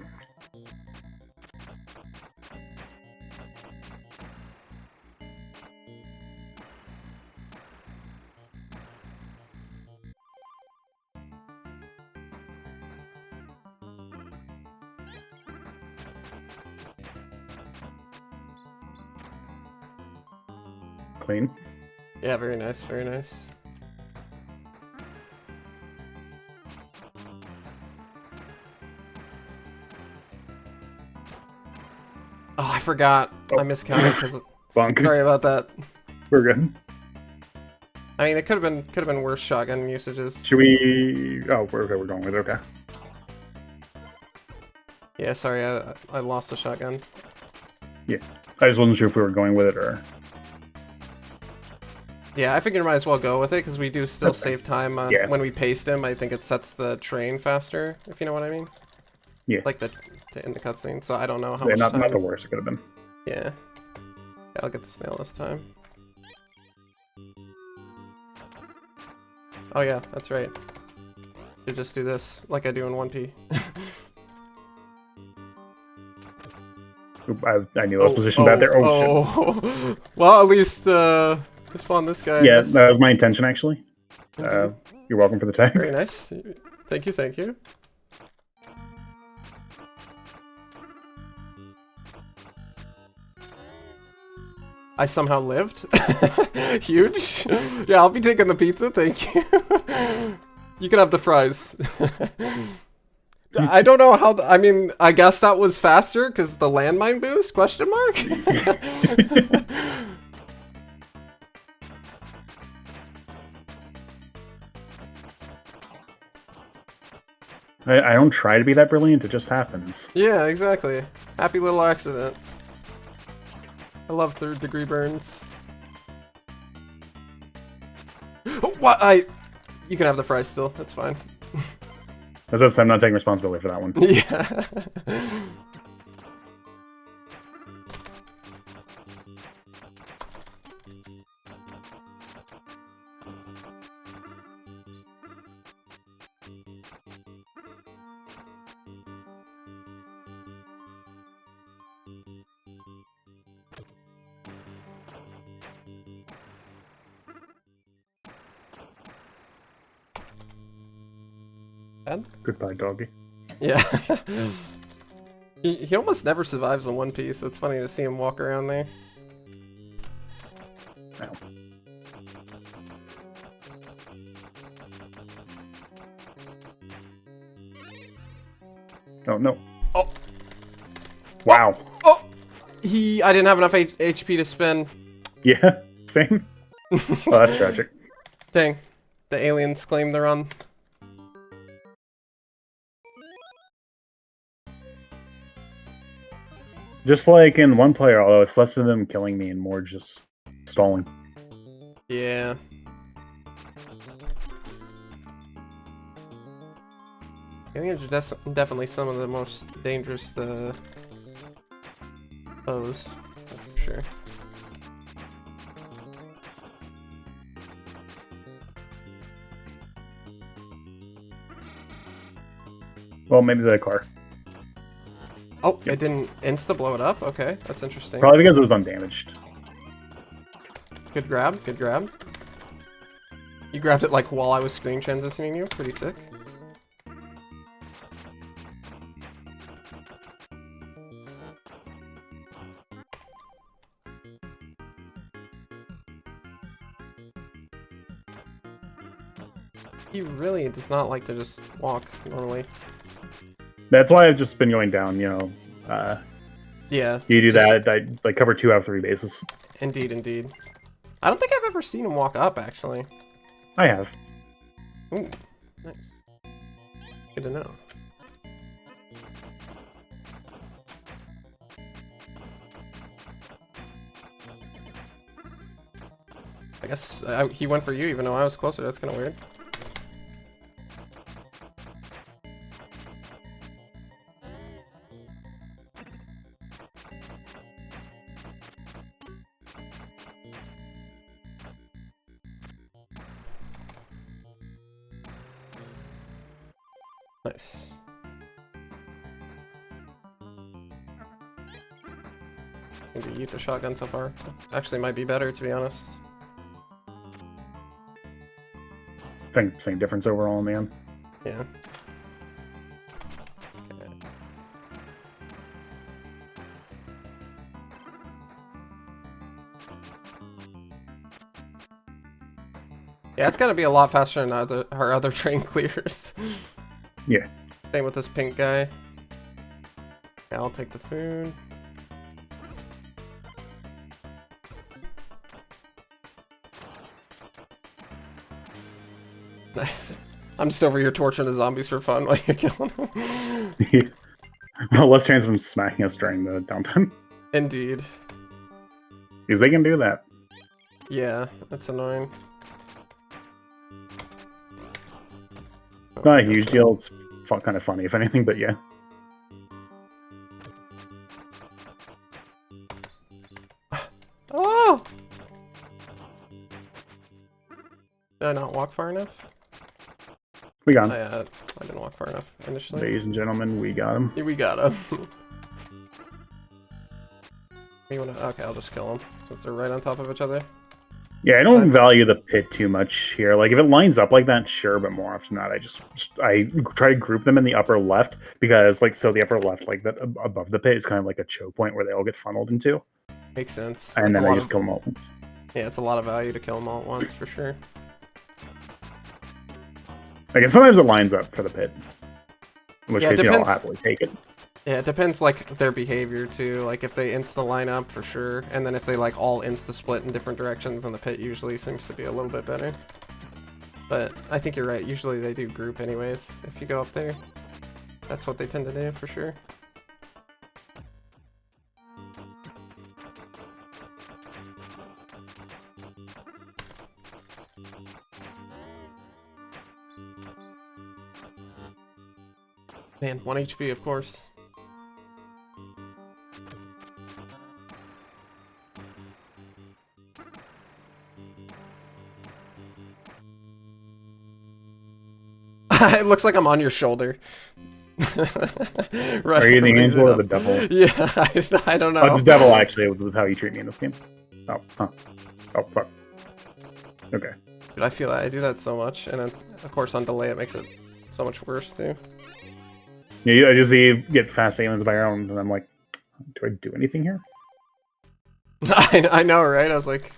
Clean. Yeah, very nice, very nice. Oh, I forgot. Oh. I miscounted because. Bunk. Sorry about that. We're good. I mean, it could have been worse shotgun usages. Should we? Oh, we're going with it. Okay. Yeah, sorry, I lost the shotgun. Yeah, I just wasn't sure if we were going with it or. Yeah, I figured I might as well go with it because we do still Okay. save time Yeah. when we paste him. I think it sets the train faster, if you know what I mean. Yeah. Like in the cutscene. So I don't know how Yeah, much not time. the worst it could have been. Yeah. Yeah, I'll get the snail this time. Oh yeah, that's right. You just do this like I do in 1P. Oop, I knew I was positioned bad there. Oh shit. Well, at least spawn this guy. I Yeah, guess. that was my intention actually. Indeed. You're welcome for the tag. Very nice. Thank you, thank you. I somehow lived. Huge. Yeah, I'll be taking the pizza, thank you. You can have the fries. I don't know how, I mean, I guess that was faster because the landmine boost, question mark? I don't try to be that brilliant, it just happens. Yeah, exactly. Happy little accident. I love third-degree burns. Oh, what? You can have the fries still, that's fine. But this I'm not taking responsibility for that one. Yeah. Bad? Goodbye, doggy. Yeah. He almost never survives in one piece, so it's funny to see him walk around there. Ow. Oh, no. Oh. Wow. Oh! I didn't have enough HP to spin. Yeah, same. Oh, that's tragic. Dang. The aliens claim they're on. Just like in one player, although it's less of them killing me and more just stalling. Yeah. I think it's definitely some of the most dangerous foes, that's for sure. Well, maybe the car. Oh, Yep. it didn't insta blow it up? Okay, that's interesting. Probably because it was undamaged. Good grab, good grab. You grabbed it like while I was screen transitioning you, pretty sick. He really does not like to just walk normally. That's why I've just been going down, you know. Yeah. You do just- that, I like cover 2 out of 3 bases. Indeed, indeed. I don't think I've ever seen him walk up, actually. I have. Ooh, nice. Good to know. I guess he went for you even though I was closer. That's kind of weird. Nice. Maybe eat the shotgun so far. Actually, might be better to be honest. I think same difference overall in the end. Yeah. Okay. Yeah, it's gotta be a lot faster than our other train clears. Yeah. Same with this pink guy. Yeah, I'll take the food. Nice. I'm just over here torturing the zombies for fun while you're killing them. Yeah. Well, less chance of them smacking us during the downtime. Indeed. Because they can do that. Yeah, that's annoying. Not a huge deal. It's kind of funny, if anything, but yeah. Oh! Did I not walk far enough? We got him. I didn't walk far enough initially. Ladies and gentlemen, we got him. Yeah, we got him. Okay, I'll just kill them since they're right on top of each other. Yeah, I don't value the pit too much here. Like, if it lines up like that, sure, but more often than not, I try to group them in the upper left because, like, so the upper left, like, that above the pit is kind of like a choke point where they all get funneled into. Makes sense. And then I just kill them all at once. Yeah, it's a lot of value to kill them all at once, for sure. Like, sometimes it lines up for the pit. In which Yeah, case, you know, I'll happily take it. Yeah, it depends, like, their behavior, too. Like, if they insta-line up, for sure. And then if they, like, all insta-split in different directions, then the pit usually seems to be a little bit better. But I think you're right. Usually they do group anyways, if you go up there. That's what they tend to do, for sure. Man, 1 HP, of course. It looks like I'm on your shoulder. Right. Are you the angel or the devil? Yeah, I don't know. Oh, the devil, actually, with how you treat me in this game. Oh, huh. Oh, fuck. Okay. Dude, I feel that. I do that so much. And then, of course, on delay, it makes it so much worse, too. Yeah, I just see you get fast aimings by your own, and I'm like, do I do anything here? I know, right? I was like,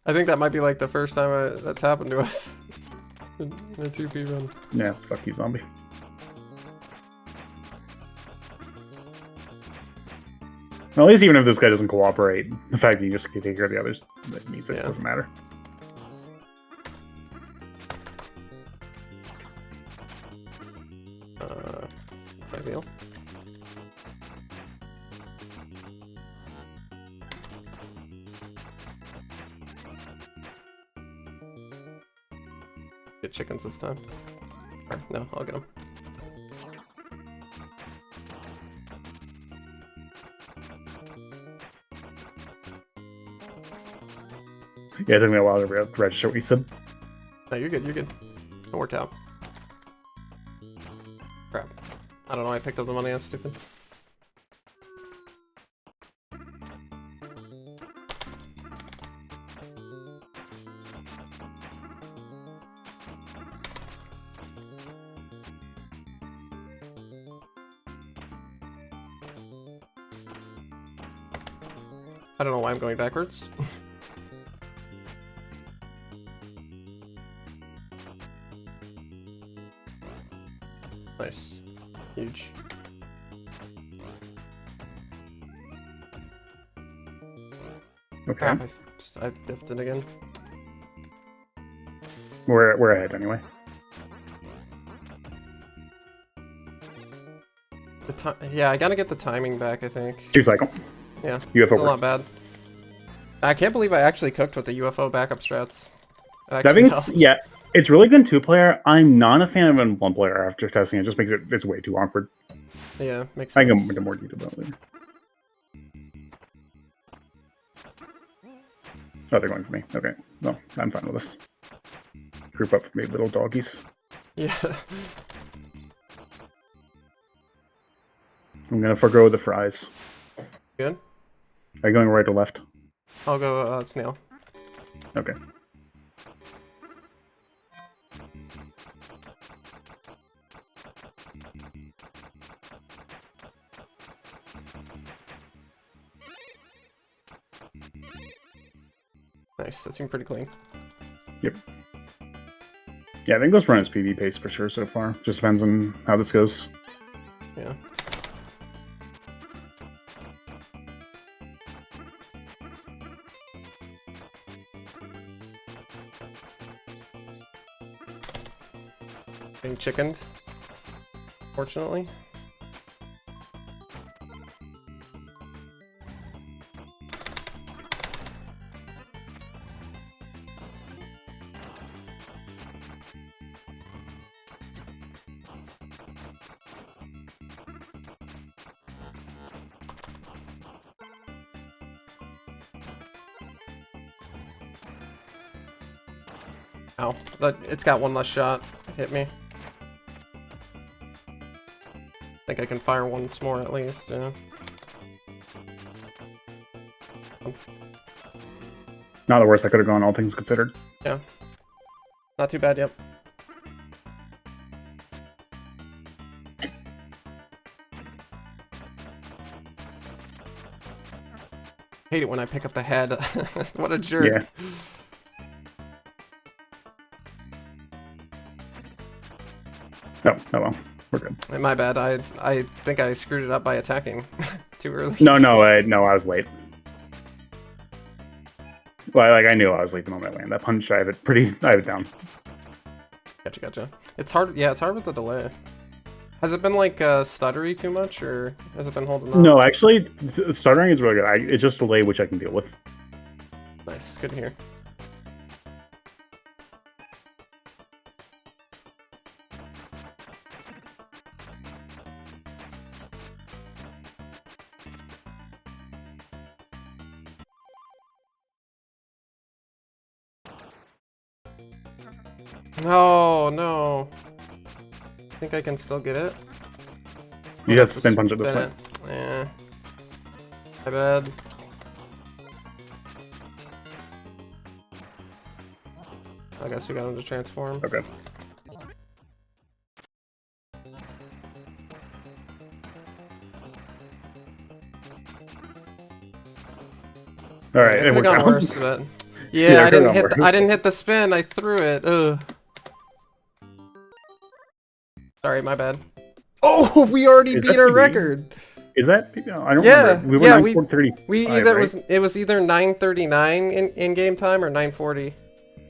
I think that might be like the first time that's happened to us. In a 2P run. Yeah, fuck you, zombie. Well, at least even if this guy doesn't cooperate, the fact that you just can take care of the others, that means it doesn't matter. Ideal. Get chickens this time. Or, no, I'll get them. Yeah, it took me a while to register what you said. No, you're good, you're good. It worked out. Crap. I don't know, I picked up the money, that's stupid. I don't know why I'm going backwards. Nice. Huge. Okay. Crap, I biffed it again. We're ahead anyway. Yeah, I gotta get the timing back, I think. 2 cycle. Yeah, UFO still not bad. I can't believe I actually cooked with the UFO backup strats. It That actually means, helps. yeah, it's really good in 2-player. I'm not a fan of it in 1-player after testing it. Just makes it's way too awkward. Yeah, makes I sense. can go into more detail about it later. Oh, they're going for me. Okay. No, I'm fine with this. Group up for me, little doggies. Yeah. I'm gonna forgo the fries. Good. Are you going right or left? I'll go snail. Okay. Nice, that seemed pretty clean. Yep. Yeah, I think this run is PvP pace for sure so far. Just depends on how this goes. Yeah. Getting chickened, fortunately. Ow, it's got one less shot. Hit me. I think I can fire once more at least, yeah. Not the worst I could have gone, all things considered. Yeah. Not too bad, yep. Hate it when I pick up the head. What a jerk. Yeah. Oh well. We're good. My bad. I think I screwed it up by attacking too early. No, I was late. Well, like I knew I was late the moment I landed that punch. I have it down. Gotcha. It's hard. Yeah, it's hard with the delay. Has it been like stuttery too much, or has it been holding up? No, actually, stuttering is really good. It's just delay, which I can deal with. Nice. Good to hear. Oh no. I think I can still get it. You have to spin punch it this way. Yeah. My bad. I guess we got him to transform. Okay. All right, It it could have worked gone out. worse, but yeah, it I could've gone worse. didn't hit the spin. I threw it. Ugh. Sorry, my bad. Oh, we already beat our record. Is that? I don't remember. We were yeah, 9:35. we either right? it was either 9:39 in game time or 9:40.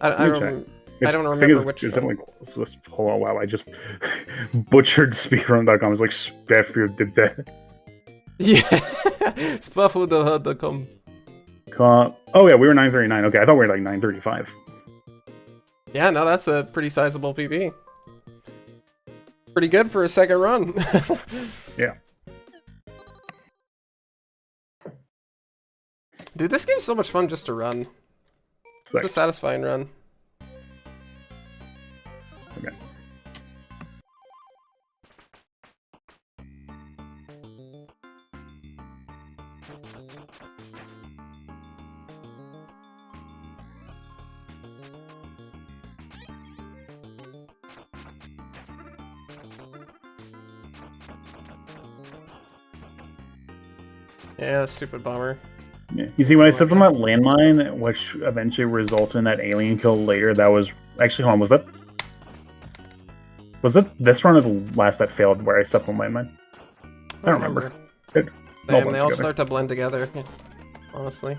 I don't remember which. It's definitely close. Hold on, wow! I just butchered speedrun.com. It's like Spafford did that. Yeah, Spafford.com. Oh yeah, we were 9:39. Okay, I thought we were like 9:35. Yeah, no, that's a pretty sizable PB. Pretty good for a second run. Yeah. Dude, this game's so much fun just to run. It's a satisfying run. Okay. Yeah, stupid bomber. Yeah. You see, when I stepped on that landmine, which eventually resulted in that alien kill later, that was actually, hold on, was that this run or the last that failed where I stepped on landmine? I don't remember. They all start to blend together, yeah, honestly.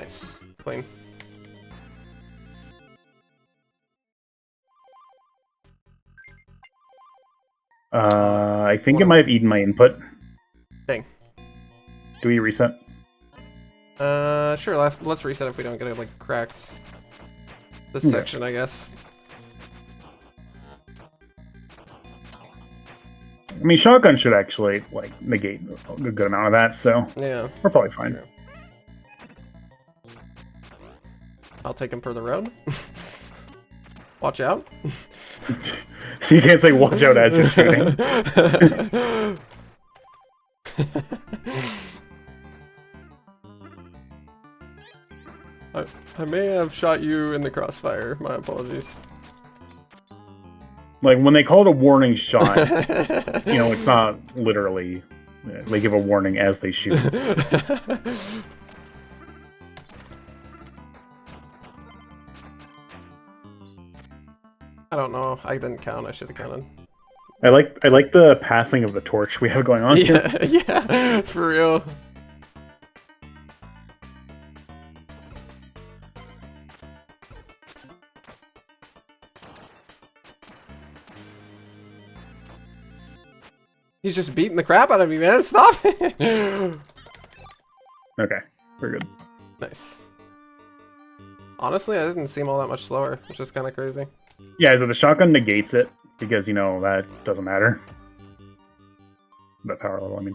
Nice. Clean. I think it might have eaten my input. Dang. Do we reset? Sure, let's reset if we don't get it, like, cracks this Okay. section, I guess. I mean, shotgun should actually, like, negate a good amount of that, so Yeah. we're probably fine. True. I'll take him for the road. Watch out. You can't say watch out as you're shooting. I may have shot you in the crossfire. My apologies. Like, when they call it a warning shot, you know, it's not literally... They give a warning as they shoot. I don't know. I didn't count. I should have counted. I like the passing of the torch we have going on here. Yeah, for real. He's just beating the crap out of me, man. Stop it. Okay, we're good. Nice. Honestly, I didn't seem all that much slower, which is kind of crazy. Yeah, so the shotgun negates it, because, you know, that doesn't matter. That power level, I mean.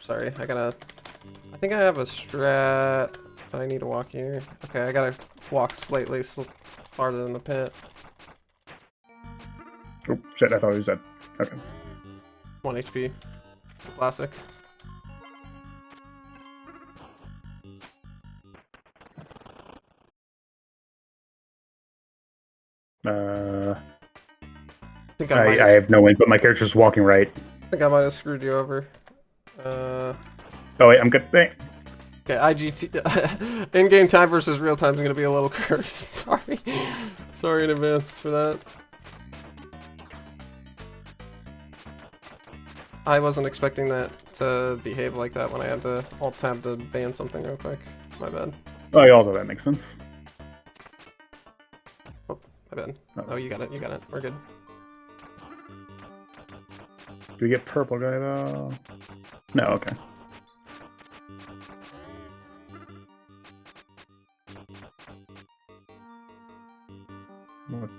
Sorry, I think I have a strat that I need to walk here. Okay, I gotta walk slightly farther than the pit. Oh, shit, I thought he was dead. Okay. 1 HP. Classic. I think I have no input. My character's walking right. think I might have screwed you over. Oh wait, I'm good. Hey. Okay, IGT in-game time versus real time is gonna be a little cursed. Sorry, sorry in advance for that. I wasn't expecting that to behave like that when I had to alt tab to ban something real quick. My bad. Oh, yeah, although that makes sense. Oh, my bad. Oh, you got it. You got it. We're good. Do we get purple guy though? No, okay. What?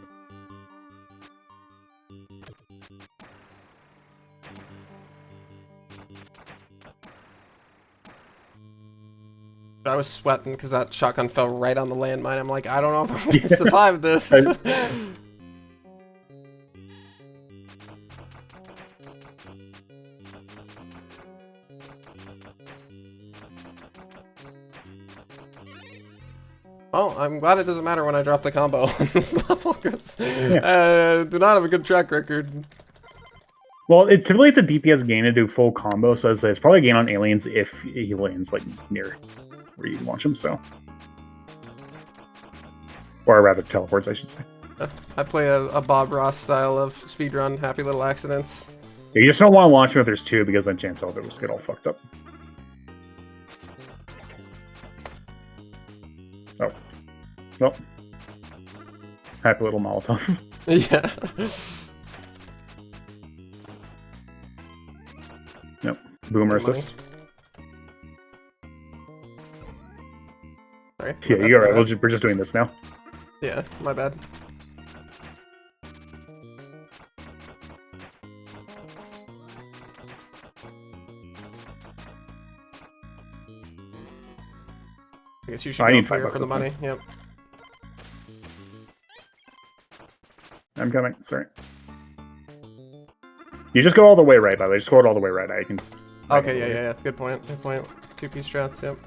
I was sweating because that shotgun fell right on the landmine. I'm like, I don't know if I'm gonna survive this. Oh, I'm glad it doesn't matter when I drop the combo on this level because do not have a good track record. Well, typically it's a DPS gain to do full combo, so it's probably a gain on aliens if he lands like near where you launch him. So, or rather teleports, I should say. I play a Bob Ross style of speedrun, happy little accidents. Yeah, you just don't want to launch him if there's two, because then chance will just get all fucked up. Oh. Well. Happy little Molotov. Yeah. Yep. Boomer assist. Sorry. Yeah, you're right. We're just doing this now. Yeah, my bad. I guess you should go up here for the money. Yep. I'm coming. Sorry. You just go all the way right, by the way. Just go all the way right. I can. Okay, yeah. Good point. Good point. 2-piece strats, yep.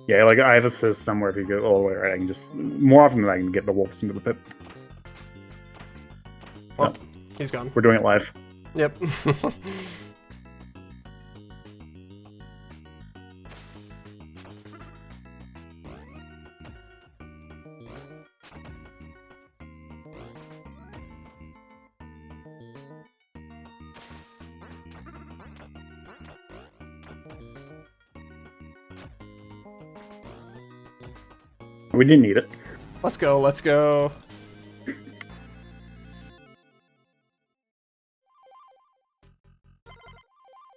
Yeah, like I have assist somewhere. If you go all the way right, I can just more often than I can get the wolves into the pit. Well, no. He's gone. We're doing it live. Yep. We didn't need it. Let's go, let's go.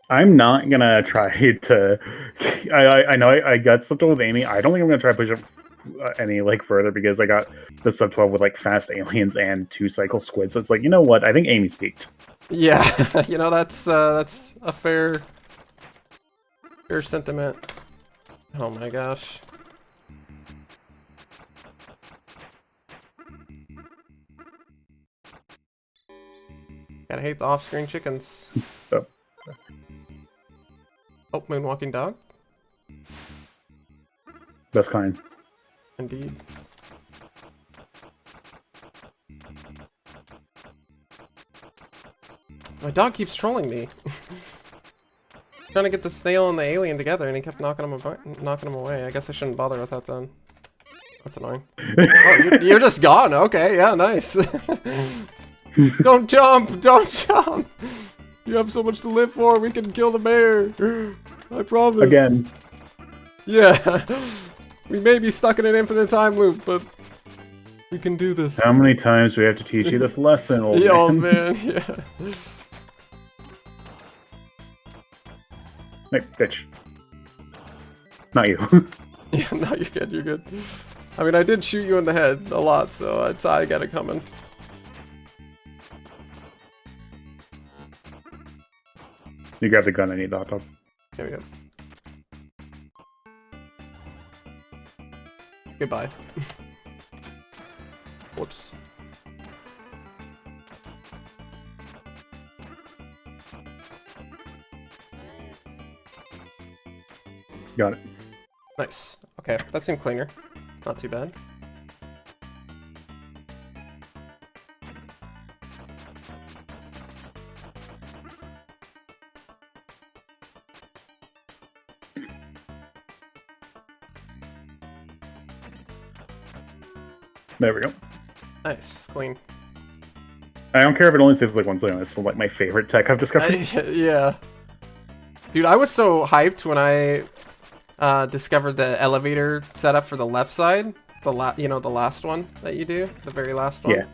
I'm not gonna try to. I know I got sub 12 with Amy. I don't think I'm gonna try to push it any like further because I got the sub 12 with like fast aliens and 2 cycle squids. So it's like, you know what? I think Amy's peaked. Yeah, you know, that's a fair sentiment. Oh my gosh. Gotta hate the off-screen chickens. Oh, moonwalking dog? Best kind. Indeed. My dog keeps trolling me. Trying to get the snail and the alien together, and he kept knocking them away. I guess I shouldn't bother with that then. That's annoying. Oh, you're just gone. Okay, yeah, nice. Don't jump! Don't jump! You have so much to live for. We can kill the mayor. I promise. Again. Yeah. We may be stuck in an infinite time loop, but we can do this. How many times do we have to teach you this lesson, old man? Old man, yeah. Hey, bitch. Not you. Yeah, no, you're good, you're good. I mean, I did shoot you in the head a lot, so I got it coming. You grab the gun, I need the hot dog. Here we go. Goodbye. Whoops. Got it. Nice. Okay, that seemed cleaner. Not too bad. There we go. Nice. Clean. I don't care if it only saves like 1 second. It's still like my favorite tech I've discovered. Yeah. Dude, I was so hyped when I discovered the elevator setup for the left side. The last one that you do. The very last one. Yeah.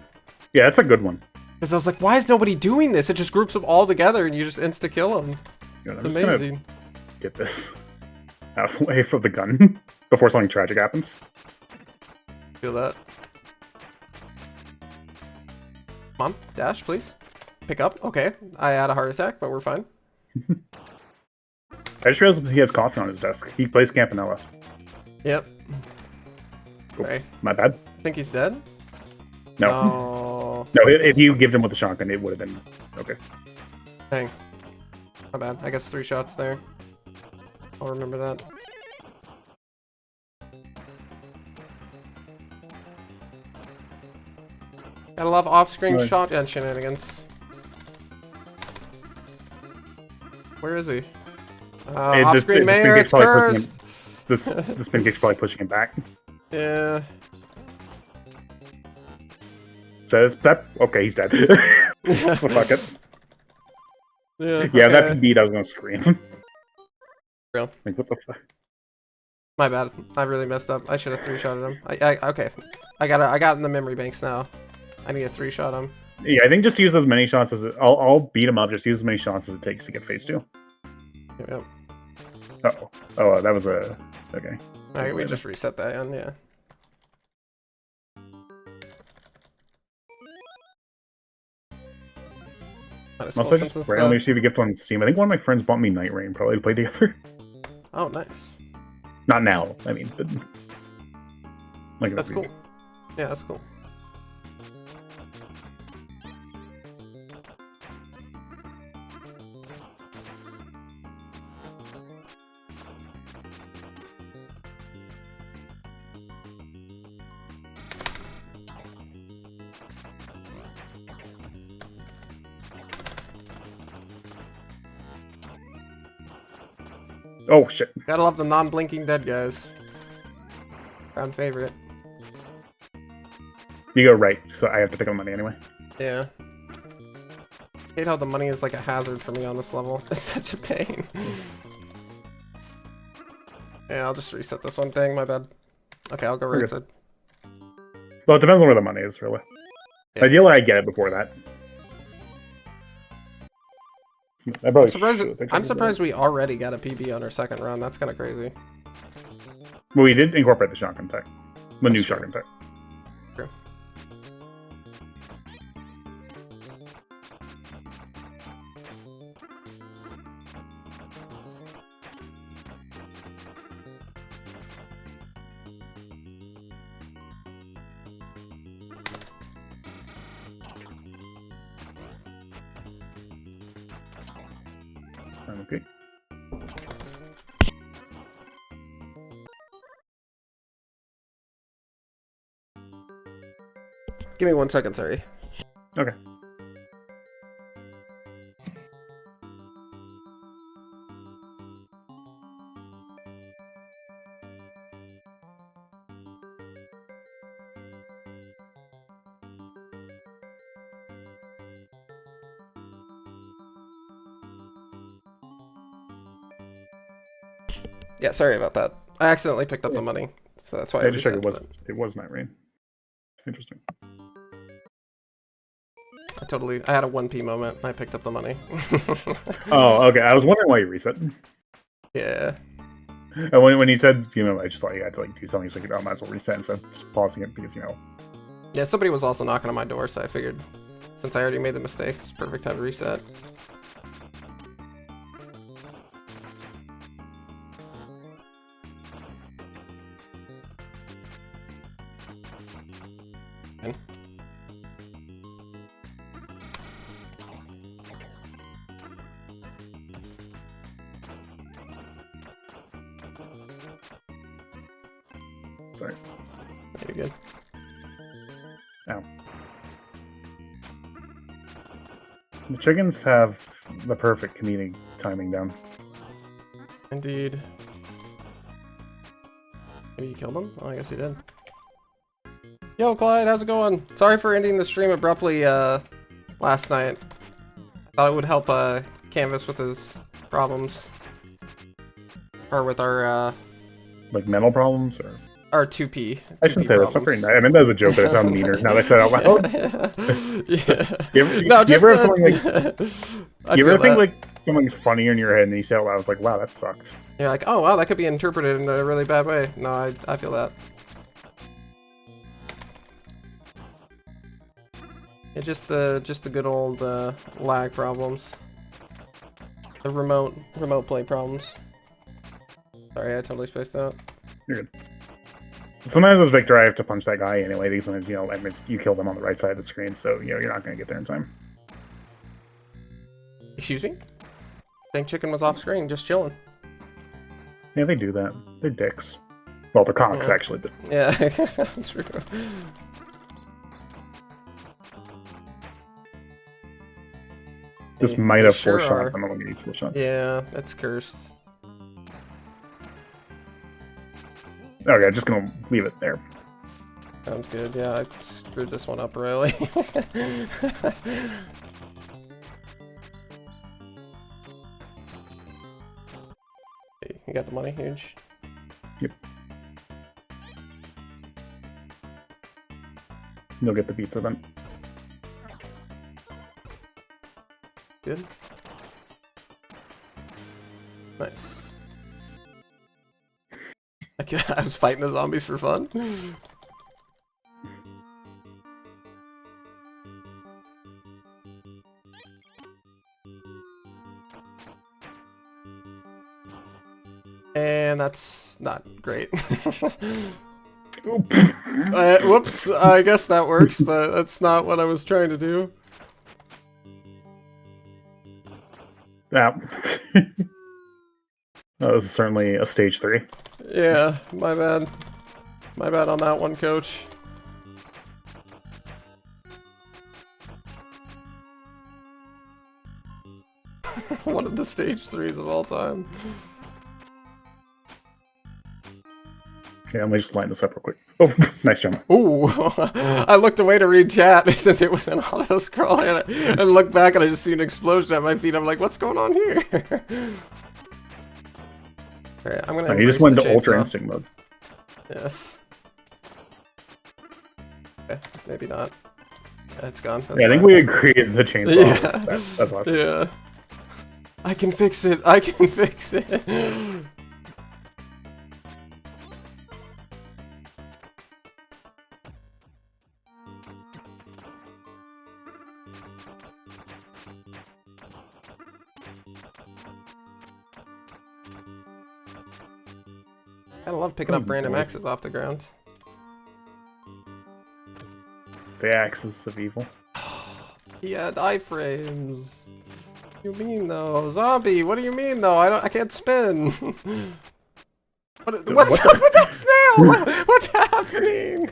Yeah, that's a good one. Because I was like, why is nobody doing this? It just groups them all together and you just insta-kill them. God, It's amazing. Get this out of the way from the gun before something tragic happens. Feel that. Come on, dash, please. Pick up. Okay, I had a heart attack, but we're fine. I just realized he has coffee on his desk. He plays Campanella. Yep. Cool. Okay. My bad. I think he's dead. No. Oh. No, if you give him with the shotgun, it would have been okay. Dang. My bad. I guess 3 shots there. I'll remember that. Gotta love off-screen shotgun shenanigans. Where is he? Off-screen mayor, it's cursed! The spin kick's probably pushing him back. Yeah. Says that. Okay, he's dead. Well, fuck it. Yeah, yeah, okay. that beat, I was gonna scream. Real. Like, what the fuck? My bad. I really messed up. I should have 3-shotted him. Okay. I got in the memory banks now. I need to 3-shot him. Yeah, I think just use as many shots as I'll beat him up. Just use as many shots as it takes to get phase 2. Yep. Uh-oh. Oh, that was a... Okay. Alright, we just reset that end, yeah. Also, just randomly receive a gift on Steam. I think one of my friends bought me Night Rain, probably to play together. Oh, nice. Not now, I mean, but... Like, that's cool. Yeah, that's cool. Oh, shit. Gotta love the non-blinking dead guys. Crowd favorite. You go right, so I have to pick up money anyway. Yeah. Hate how the money is like a hazard for me on this level. It's such a pain. Yeah, I'll just reset this one thing, my bad. Okay, I'll go right side. Well, it depends on where the money is, really. Yeah. Ideally, I get it before that. I probably I'm surprised we already got a PB on our second run. That's kind of crazy. Well, we did incorporate the shotgun tech. The new That's true. shotgun tech. True. Okay. Give me 1 second, sorry. Okay. Yeah, sorry about that. I accidentally picked up the money, so that's why I just checked reset it was Night Rain. Interesting. I had a 1p moment and I picked up the money. Oh, okay. I was wondering why you reset. Yeah. And when you said, I just thought you had to like do something, so I might as well reset instead of just pausing it because, Yeah, somebody was also knocking on my door, so I figured since I already made the mistake, it's perfect time to reset. Sorry. You're good. Ow. The chickens have the perfect comedic timing down. Indeed. Maybe you killed him? Oh, I guess you did. Yo, Clyde, how's it going? Sorry for ending the stream abruptly last night. I thought it would help Canvas with his problems. Or with our Like mental problems, or our 2P. I shouldn't say that's not very nice. I meant that as a joke, but it sounded meaner now that I said it out loud. Yeah. You ever have something like you ever think that. like something's funnier in your head and you say it out loud? I was like, wow, that sucked. You're like, oh wow, that could be interpreted in a really bad way. No, I feel that. Yeah, just the good old lag problems. The remote play problems. Sorry, I totally spaced out. You're good. Sometimes as Victor, I have to punch that guy anyway, because sometimes, you kill them on the right side of the screen, so, you're not going to get there in time. Excuse me? Think Chicken was off screen, just chilling. Yeah, they do that. They're dicks. Well, they're cocks, actually. But... Yeah, true. This might have sure 4 shots. I'm not going to use 4 shots. Yeah, that's cursed. Okay, I'm just going to leave it there. Sounds good. Yeah, I screwed this one up royally. Hey, you got the money, huge? Yep. You'll get the pizza then. Good. Nice. I was fighting the zombies for fun. And that's not great. Whoops, I guess that works, but that's not what I was trying to do. Yeah. That was certainly a stage 3. Yeah, my bad. My bad on that one, coach. One of the stage 3s of all time. Okay, let me just line this up real quick. Oh, nice jump. Ooh, I looked away to read chat since it was an auto scroll, and looked back and I just see an explosion at my feet. I'm like, what's going on here? Alright, I'm gonna. You just went into Ultra Instinct mode. Yes. Okay, maybe not. Yeah, it's gone. That's Yeah, I think fine. we agreed the chainsaw was that's less. Yeah. I can fix it. I can fix it. I love picking up random axes off the ground. The axis of evil. He had iframes. What do you mean though? Zombie, what do you mean though? I can't spin. What's up with that snail? What's happening?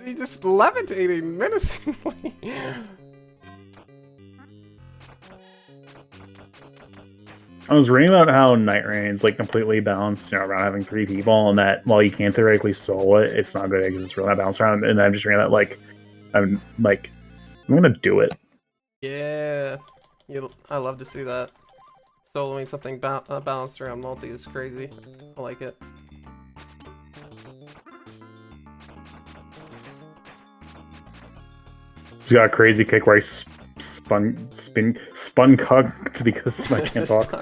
He just levitating menacingly. I was reading about how Night Rain's like completely balanced, around having 3 people, and that while you can theoretically solo it, it's not good because it's really not balanced around. And I'm just reading that I'm gonna do it. Yeah, I love to see that. Soloing something balanced around multi is crazy. I like it. He's got a crazy kick where I spun cucked because I can't talk.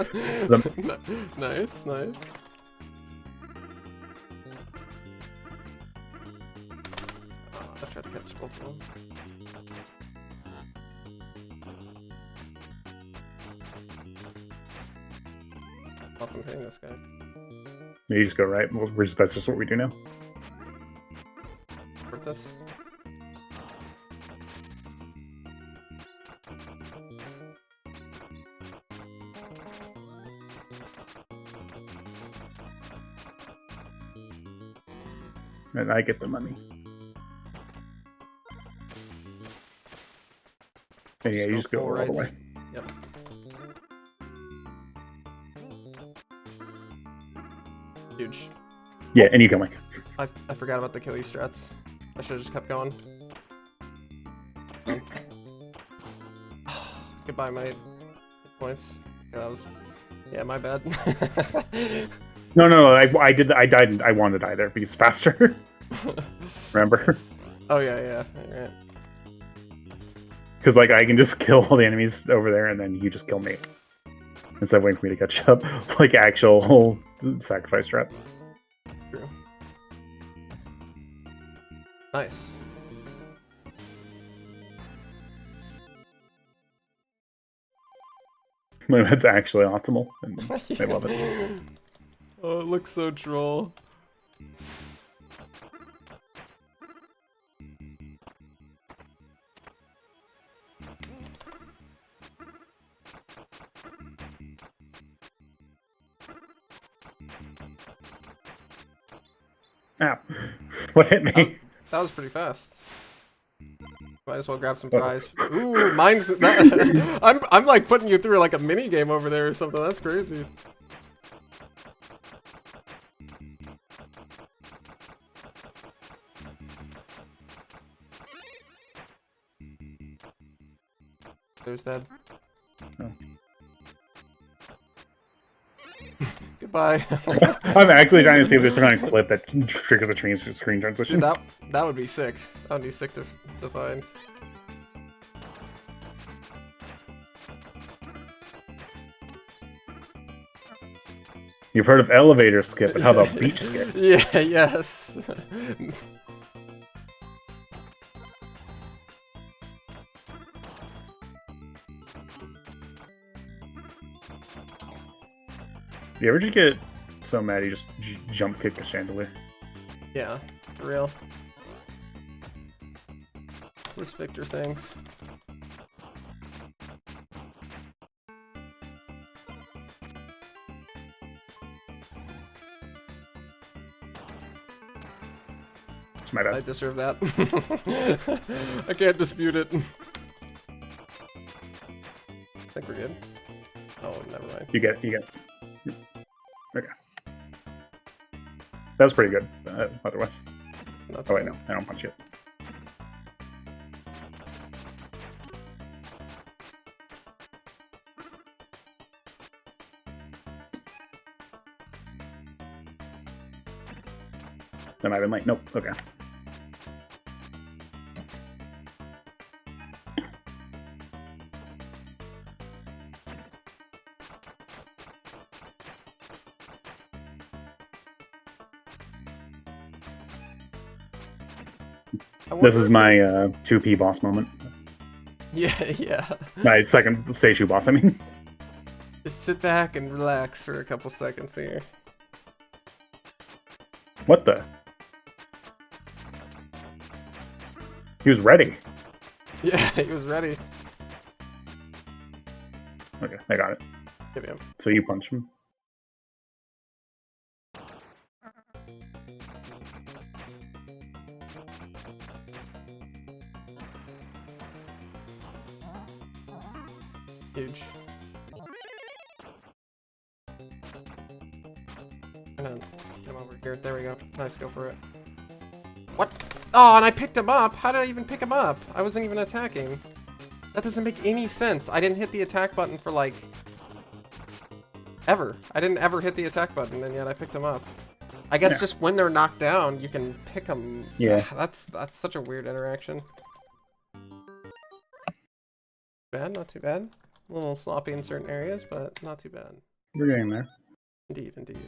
Nice, nice. Oh, I tried to catch both of them. Off I'm hitting this guy. You just go right. That's just what we do now. Hurt this. And I get the money. And yeah, you just go all the way. Yep. Huge. Yeah, and you kill me. I forgot about the kill you strats. I should have just kept going. Goodbye, mate. Hit points. Yeah, that was... Yeah, my bad. No, I died. I wanted to die there because faster. Remember? Oh yeah, alright. Because I can just kill all the enemies over there, and then you just kill me instead of waiting for me to catch up, like actual sacrifice strat. True. Nice. That's actually optimal. And I love it. Oh, it looks so troll. Ow. What hit me? Oh, that was pretty fast. Might as well grab some fries. Ooh, mine's that, I'm like putting you through like a mini game over there or something. That's crazy. There's dead. Oh. Goodbye. I'm actually trying to see if there's some kind of clip that triggers the screen transition. Dude, that would be sick. That would be sick to find. You've heard of elevator skip, but how about beach skip? Yeah, yes. You ever just get so mad you just jump kick the chandelier? Yeah, for real. Where's Victor things? It's my bad. I deserve that. I can't dispute it. I think we're good. Oh, never mind. You get it. Okay. That was pretty good, otherwise. Oh wait, no, I don't punch yet. That might have been late. Nope. Okay. This is my 2P boss moment. Yeah, yeah. My second Seishu boss, I mean. Just sit back and relax for a couple seconds here. What the? He was ready. Yeah, he was ready. Okay, I got it. Hit him. So you punch him. Huge. And then get him over here. There we go. Nice, go for it. What? Oh, and I picked him up. How did I even pick him up? I wasn't even attacking. That doesn't make any sense. I didn't hit the attack button for like ever. I didn't ever hit the attack button, and yet I picked him up. I guess just when they're knocked down, you can pick them. Yeah. That's such a weird interaction. Bad, not too bad. A little sloppy in certain areas, but not too bad. We're getting there. Indeed, indeed.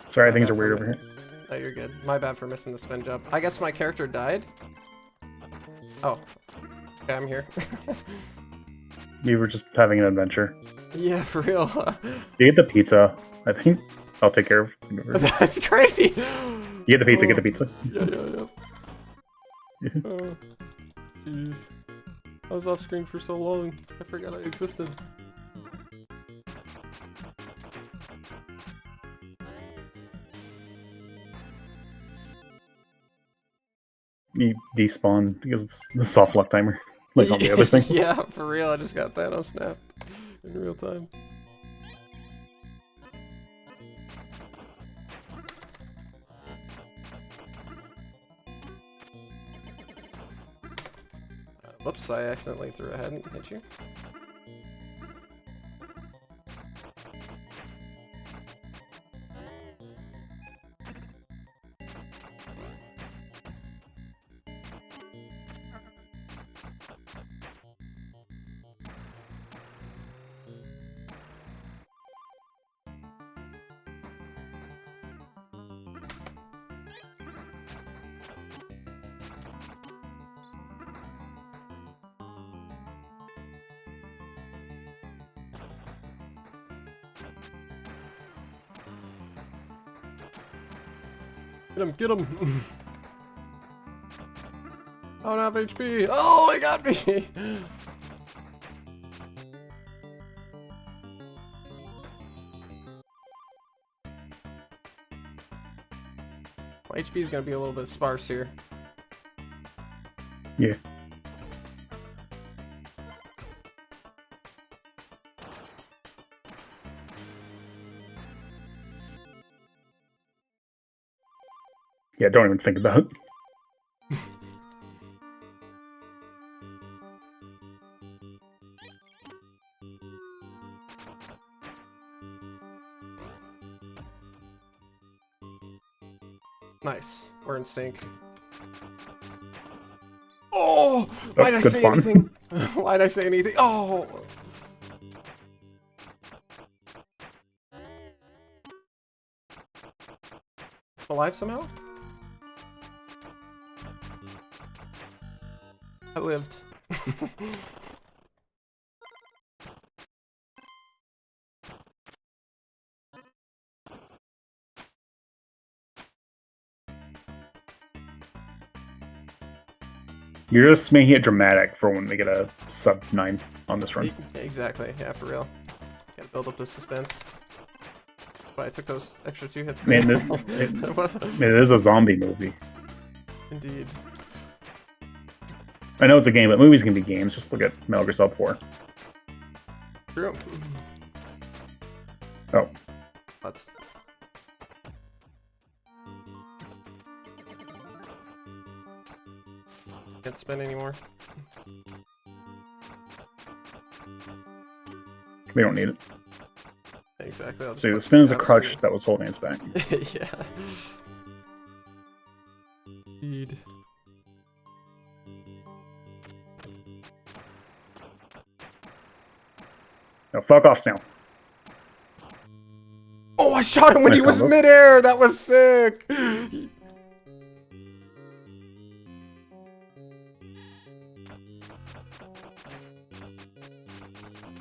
Sorry, things are weird over here. Oh, you're good. My bad for missing the spin jump. I guess my character died? Oh. Okay, I'm here. We were just having an adventure. Yeah, for real. You get the pizza, I think. I'll take care of it. That's crazy! You get the pizza, get the pizza. Yeah. Oh, jeez. I was off screen for so long. I forgot I existed. You despawn because it's the soft luck timer. Like all the other things. Yeah, for real. I just got Thanos snapped in real time. Whoops, I accidentally threw a head and hit you. Get him! I don't have HP! Oh, he got me! My HP is gonna be a little bit sparse here. Yeah. Yeah, don't even think about it. Nice. We're in sync. Oh! Why'd I say anything? Why'd I say anything? Oh! Alive somehow? I lived. You're just making it dramatic for when we get a sub 9 on this run. Exactly, yeah, for real. Gotta build up the suspense. But I took those extra 2 hits. Man, it is a zombie movie. Indeed. I know it's a game, but movies can be games. Just look at Metal Gear Solid 4. True. Oh. Let's... Can't spin anymore. We don't need it. Exactly. I'll just See, the put spin is a stats crutch here. that was holding us back. Yeah. Indeed. No, fuck off, Snail. Oh, I shot him when Nice he was combo. midair! That was sick!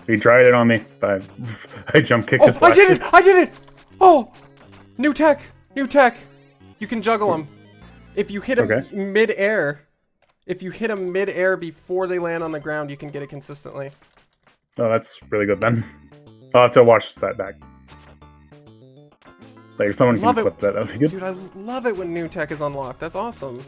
He tried it on me, but I jump kicked his Oh, I blaster. did it! I did it! Oh! New tech! New tech! You can juggle them. If you hit them Okay. mid-air, if you hit them mid-air before they land on the ground, you can get it consistently. Oh, that's really good then. I'll have to watch that back. Like, if someone can Love it. clip that, that'd be good. Dude, I love it when new tech is unlocked. That's awesome.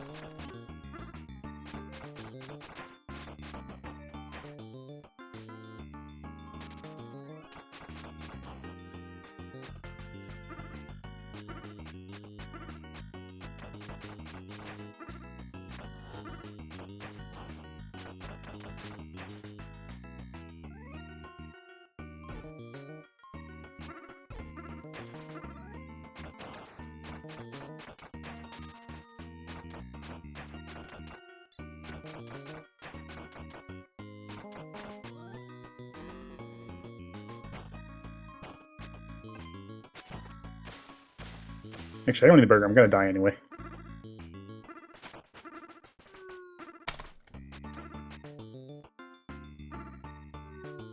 Actually, I don't need the burger. I'm gonna die anyway.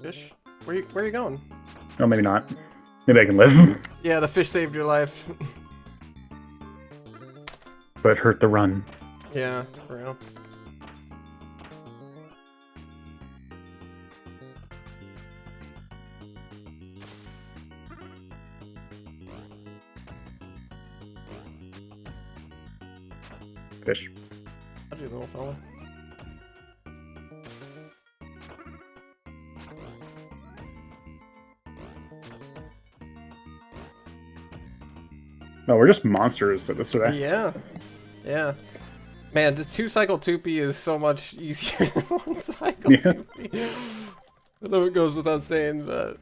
Fish? Where are you going? Oh, maybe not. Maybe I can live. Yeah, the fish saved your life. But it hurt the run. Yeah, for real. Fish. How'd you, little fella? No, we're just monsters at this today. Yeah. Yeah. Man, the 2-cycle 2P is so much easier than 1-cycle Yeah. 2P. I know it goes without saying, but...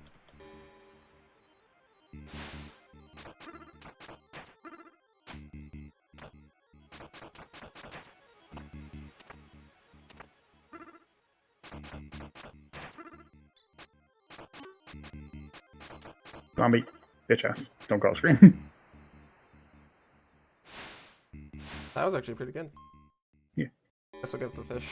Zombie. Bitch ass. Don't call screen. That was actually pretty good. Yeah. Guess I'll get the fish.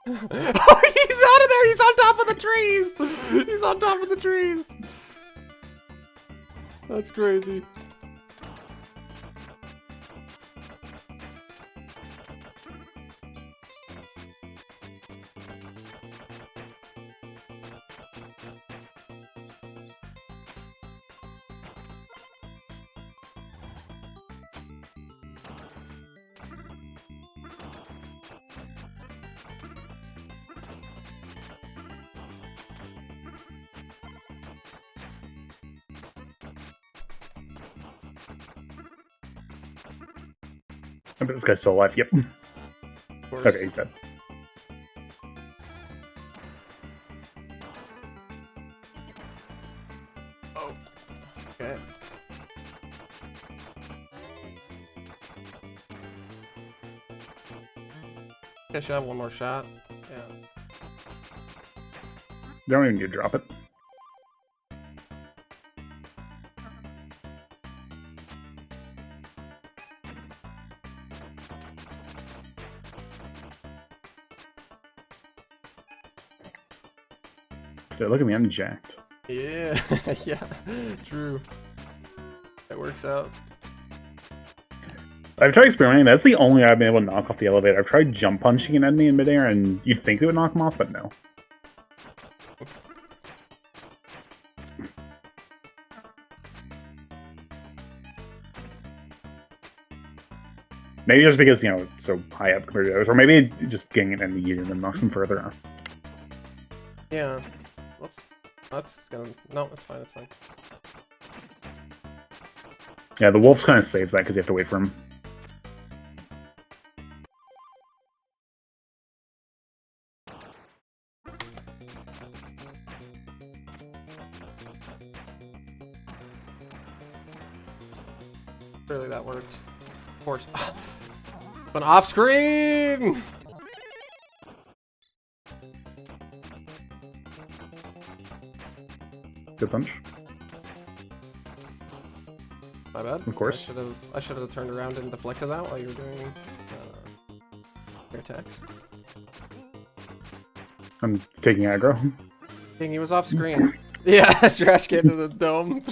Oh, he's out of there! He's on top of the trees! He's on top of the trees! That's crazy. I bet this guy's still alive. Yep. Of course. Okay, he's dead. Oh. Okay. I should have one more shot. Yeah. They don't even need to drop it. Dude, look at me, I'm jacked. Yeah, yeah, true. That works out. I've tried experimenting. That's the only way I've been able to knock off the elevator. I've tried jump punching an enemy in midair, and you'd think it would knock them off, but no. Maybe just because, you know, it's so high up compared to others, or maybe just getting an enemy eater and then knocks them further up. Yeah. Whoops. That's gonna... No, it's fine, it's fine. Yeah, the wolf kind of saves that because you have to wait for him. Really, that worked. Of course. But off screen! Good punch. My bad. Of course. I should have turned around and deflected that while you were doing your attacks. I'm taking aggro. Dang, he was off screen. Yeah, trash can to the dome.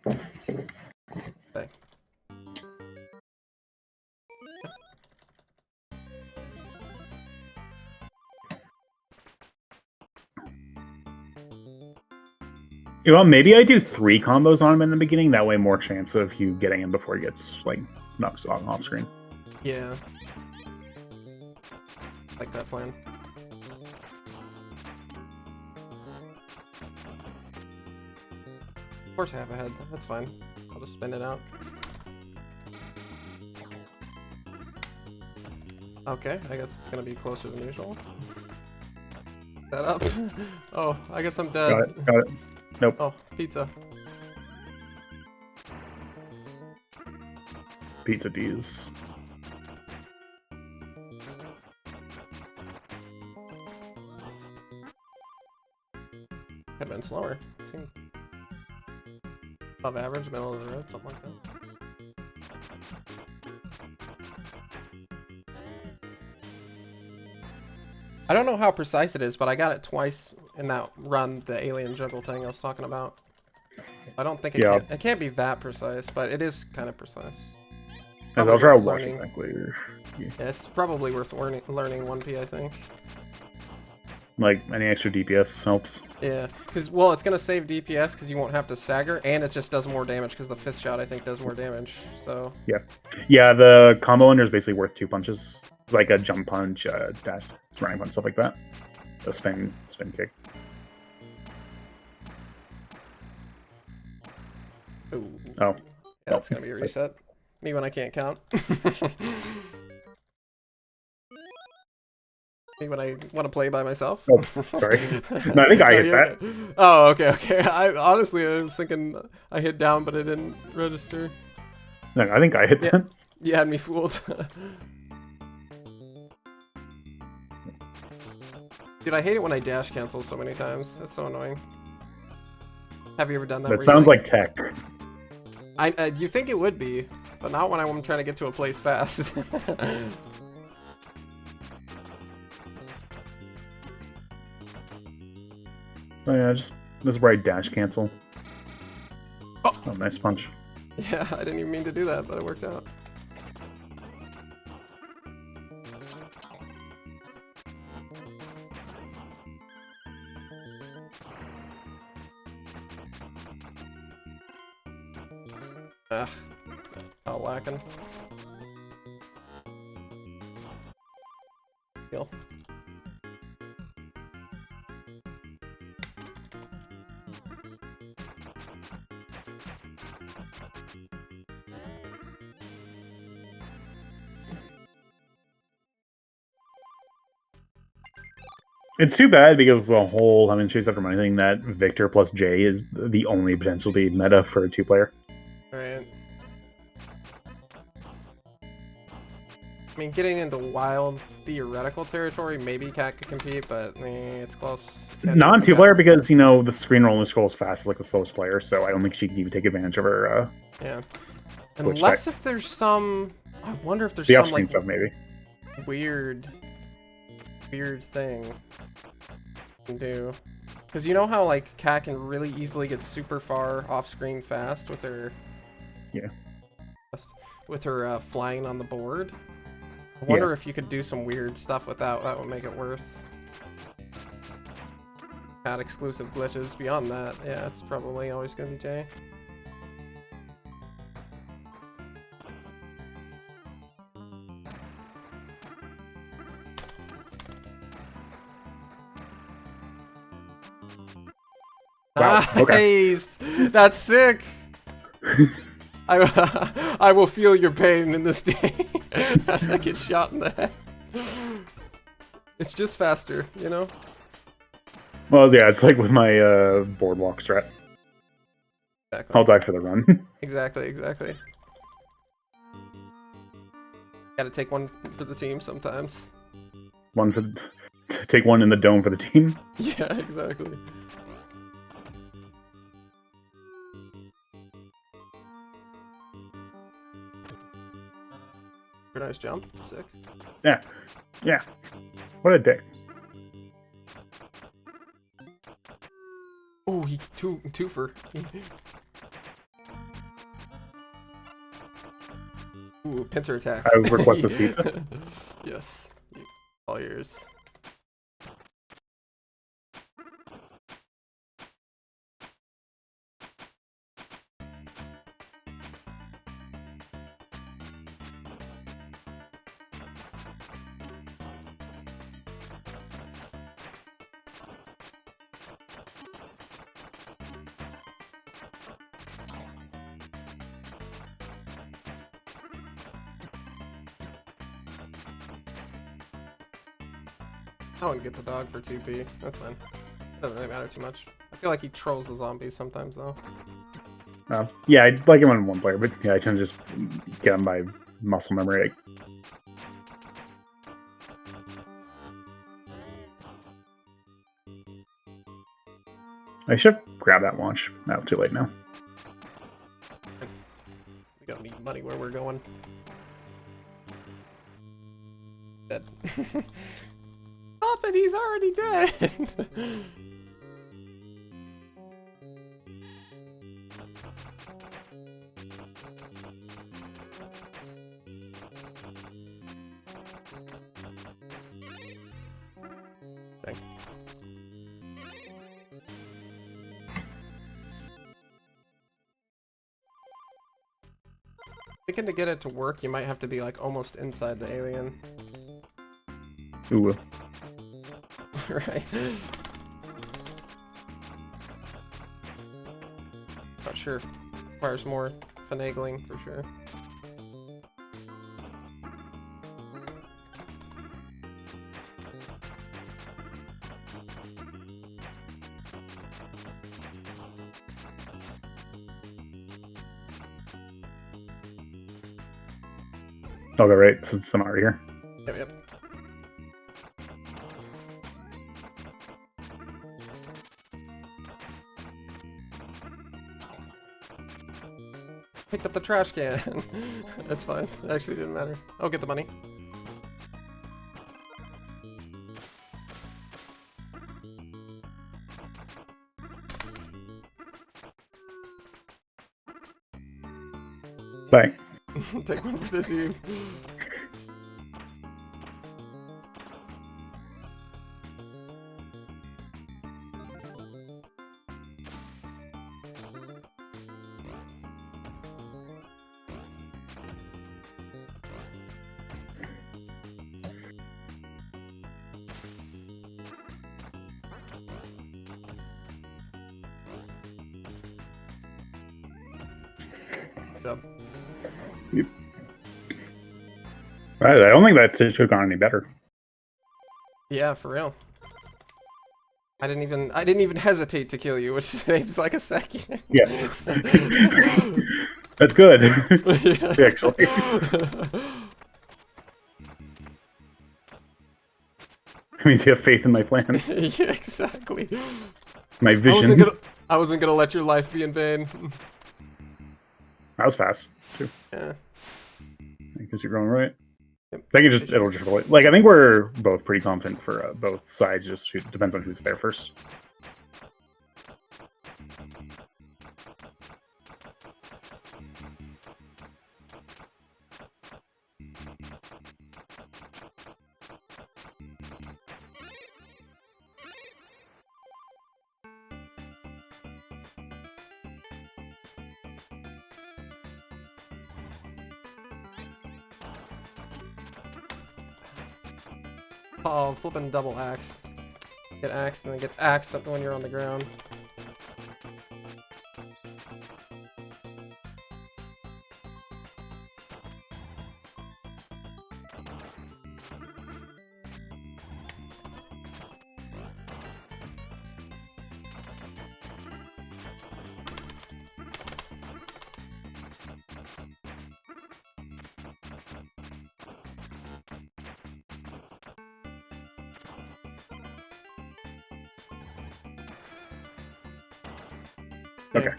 Okay. You know, maybe I do 3 combos on him in the beginning. That way, more chance of you getting him before he gets like knocked off screen. Yeah. Like that plan. Of course I have a head. That's fine. I'll just spin it out. Okay, I guess it's gonna be closer than usual. Set up. Oh, I guess I'm dead. Got it. Got it. Nope. Oh, pizza. Pizza D's. Could have been slower. Seemed above average, middle of the road, something like that. I don't know how precise it is, but I got it twice in that run, the alien juggle thing I was talking about. I don't think it can't be that precise, but it is kind of precise. I'll try to watch it back later. Yeah, it's probably worth learning 1P, I think. Like, any extra DPS helps. Yeah, because, well, it's going to save DPS because you won't have to stagger, and it just does more damage because the 5th shot, I think, does more damage, so... Yeah. Yeah, the combo ender is basically worth 2 punches. It's like a jump punch, dash, running punch, stuff like that. The spin kick. Ooh. Oh. Yeah, that's going to be a reset. Me when I can't count. Me when I want to play by myself. Oh, sorry. No, I think I hit that. Okay. Oh, okay. I was thinking I hit down, but it didn't register. No, I think I hit that. You had me fooled. Dude, I hate it when I dash cancel so many times. That's so annoying. Have you ever done that? That sounds like tech. You think it would be, but not when I'm trying to get to a place fast. Oh yeah, this is where I dash cancel. Oh, nice punch. Yeah, I didn't even mean to do that, but it worked out. Ugh, all lacking. Kill. It's too bad because the whole chase after money thing that Victor plus J is the only potential to be meta for a 2-player. Right. I mean, getting into wild theoretical territory, maybe Cat could compete, but it's close. Not 2-player because, you know, the screen roll only scrolls fast as like the slowest player, so I don't think she can even take advantage of her. Yeah. Unless if there's some, I wonder if there's the some like stuff maybe weird thing. can do. Because you know how, like, Kat can really easily get super far off-screen fast with her... Yeah. With her flying on the board? I wonder if you could do some weird stuff with that. That would make it worth... Kat exclusive glitches. Beyond that, yeah, it's probably always going to be Jay. Wow, okay. Nice! That's sick! I will feel your pain in this day as I get shot in the head. It's just faster, you know? Well, yeah, it's like with my boardwalk strat. Exactly. I'll die for the run. Exactly. Gotta take one for the team sometimes. Take one in the dome for the team. Yeah, exactly. Nice jump. Sick. Yeah. What a dick. Oh, he twofer. Ooh, pincer attack. I request this pizza. Yes. All yours. I wouldn't get the dog for 2p. That's fine. Doesn't really matter too much. I feel like he trolls the zombies sometimes, though. Yeah, I like him on one player, but yeah, I tend to just get him by muscle memory. I should grab that launch. No, too late now. We don't need money where we're going. Dead. Stop it, he's already dead! Dang. Thinking to get it to work, you might have to be like almost inside the alien. Ooh. Right. Not sure. Requires more finagling for sure. Okay, right. So it's already here. Yep. Picked up the trash can. That's fine. It actually didn't matter. I'll get the money. Bye. Take one for the team. Job. Yep. Right, I don't think that should have gone any better. Yeah, for real. I didn't even hesitate to kill you, which saves like a second. Yeah. That's good. Yeah. Actually. It means you have faith in my plan. Yeah, exactly. My vision. I wasn't gonna let your life be in vain. That was fast, too. Yeah. Because you're going right. Yep. I think it'll just roll it. Like, I think we're both pretty confident for both sides. Just depends on who's there first. Oh, flipping double axed. Get axed and then get axed up when you're on the ground. Okay.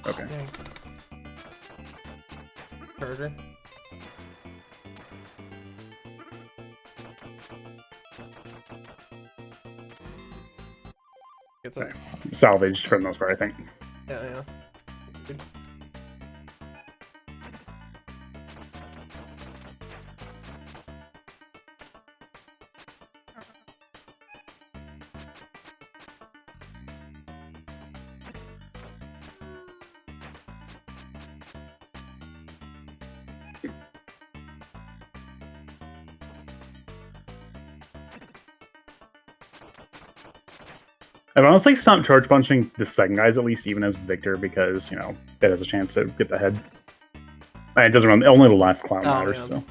Oh, Okay. dang. Charger. Gets it. Salvaged for the most part, I think. Yeah, yeah. Good. I've honestly stopped charge punching the second guys, at least, even as Victor, because, you know, that has a chance to get the head. And it doesn't run, only the last clown matters, yeah. so.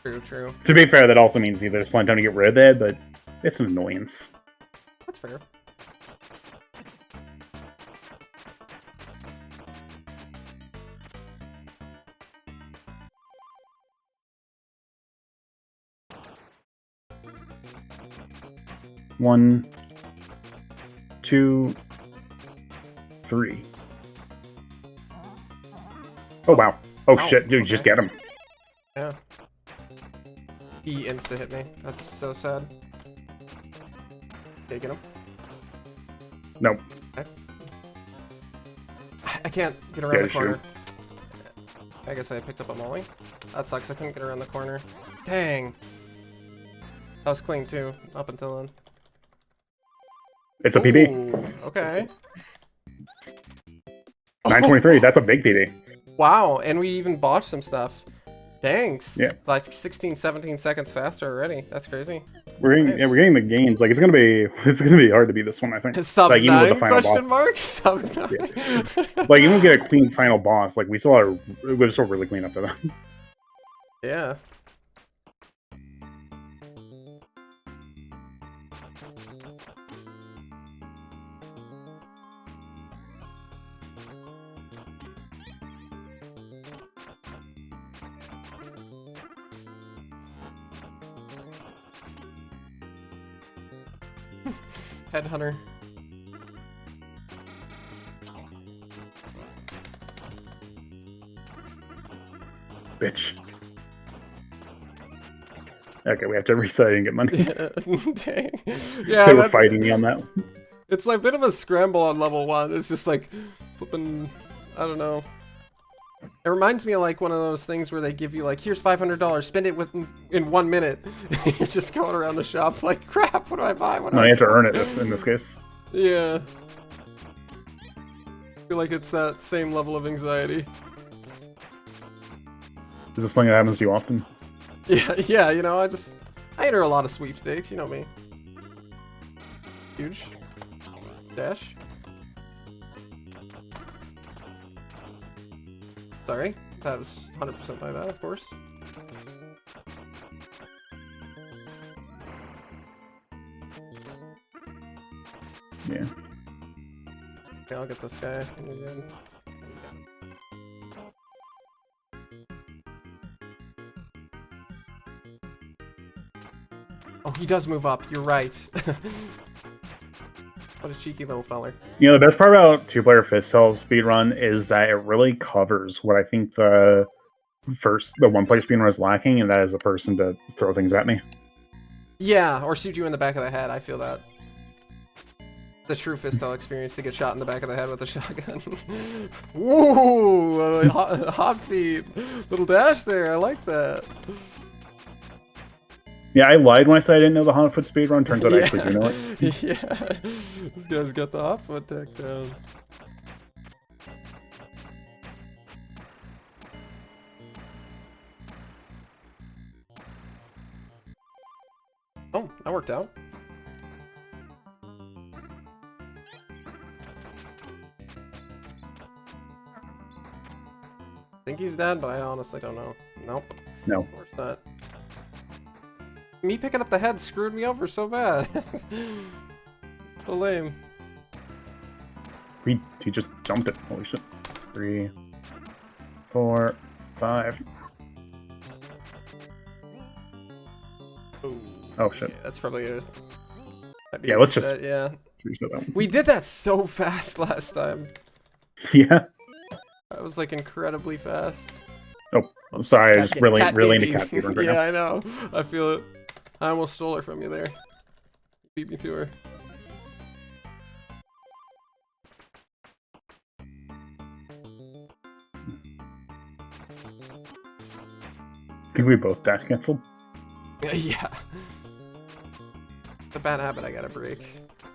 True, true. To be fair, that also means there's plenty of time to get rid of that, but it's an annoyance. That's fair. One, two, three. Oh, wow. Oh, Ow, shit. Dude, okay. just get him. Yeah. He insta-hit me. That's so sad. Okay, get him. Nope. Okay. I can't get around the corner. I guess I picked up a molly. That sucks. I couldn't get around the corner. Dang. That was clean too, up until then. It's a PB. Ooh, okay. 923. That's a big PB. Wow, and we even botched some stuff. Thanks. Yeah. Like 16, 17 seconds faster already. That's crazy. We're getting, Nice. yeah, we're getting the gains. Like, it's gonna be hard to beat this one, I think. Sub like, even 9 with the final question boss. mark? Sub 9. Yeah. Like, even if we get a clean final boss, like, we're still really clean up to that. Yeah. Headhunter. Bitch. Okay, we have to reset and get money. Dang. Yeah, They were fighting me on that. It's like a bit of a scramble on level 1. It's just like flipping, I don't know. It reminds me of like one of those things where they give you like, here's $500, spend it in 1 minute. You're just going around the shop like, crap, what do I buy? No, you have to earn it in this case. Yeah. I feel like it's that same level of anxiety. Is this something that happens to you often? Yeah, you know, I enter a lot of sweepstakes, you know me. Huge. Dash. Sorry, that was 100% my bad, of course. Yeah. Okay, I'll get this guy. You're good. Oh, he does move up. You're right. What a cheeky little feller. You know, the best part about two-player fist-held speedrun is that it really covers what I think the one-player speedrun is lacking, and that is a person to throw things at me. Yeah, or shoot you in the back of the head. I feel that. The true fist-held experience to get shot in the back of the head with a shotgun. Ooh, hot feet. Little dash there. I like that. Yeah, I lied when I said I didn't know the hot foot speedrun. Turns out I actually do know it. Yeah, this guy's got the hot foot tech down. Oh, that worked out. I think he's dead, but I honestly don't know. Nope. No. Of course not. Me picking up the head screwed me over so bad. So lame. He just jumped it. Holy shit. 3, 4, 5. Ooh. Oh shit. Yeah, that's probably it. Yeah, let's just Yeah. reset that one. We did that so fast last time. Yeah. That was like incredibly fast. Oh, sorry, I was really into cat fever right Yeah, now. I know. I feel it. I almost stole her from you there. Beat me to her. I think we both dash canceled. Yeah. It's a bad habit I gotta break.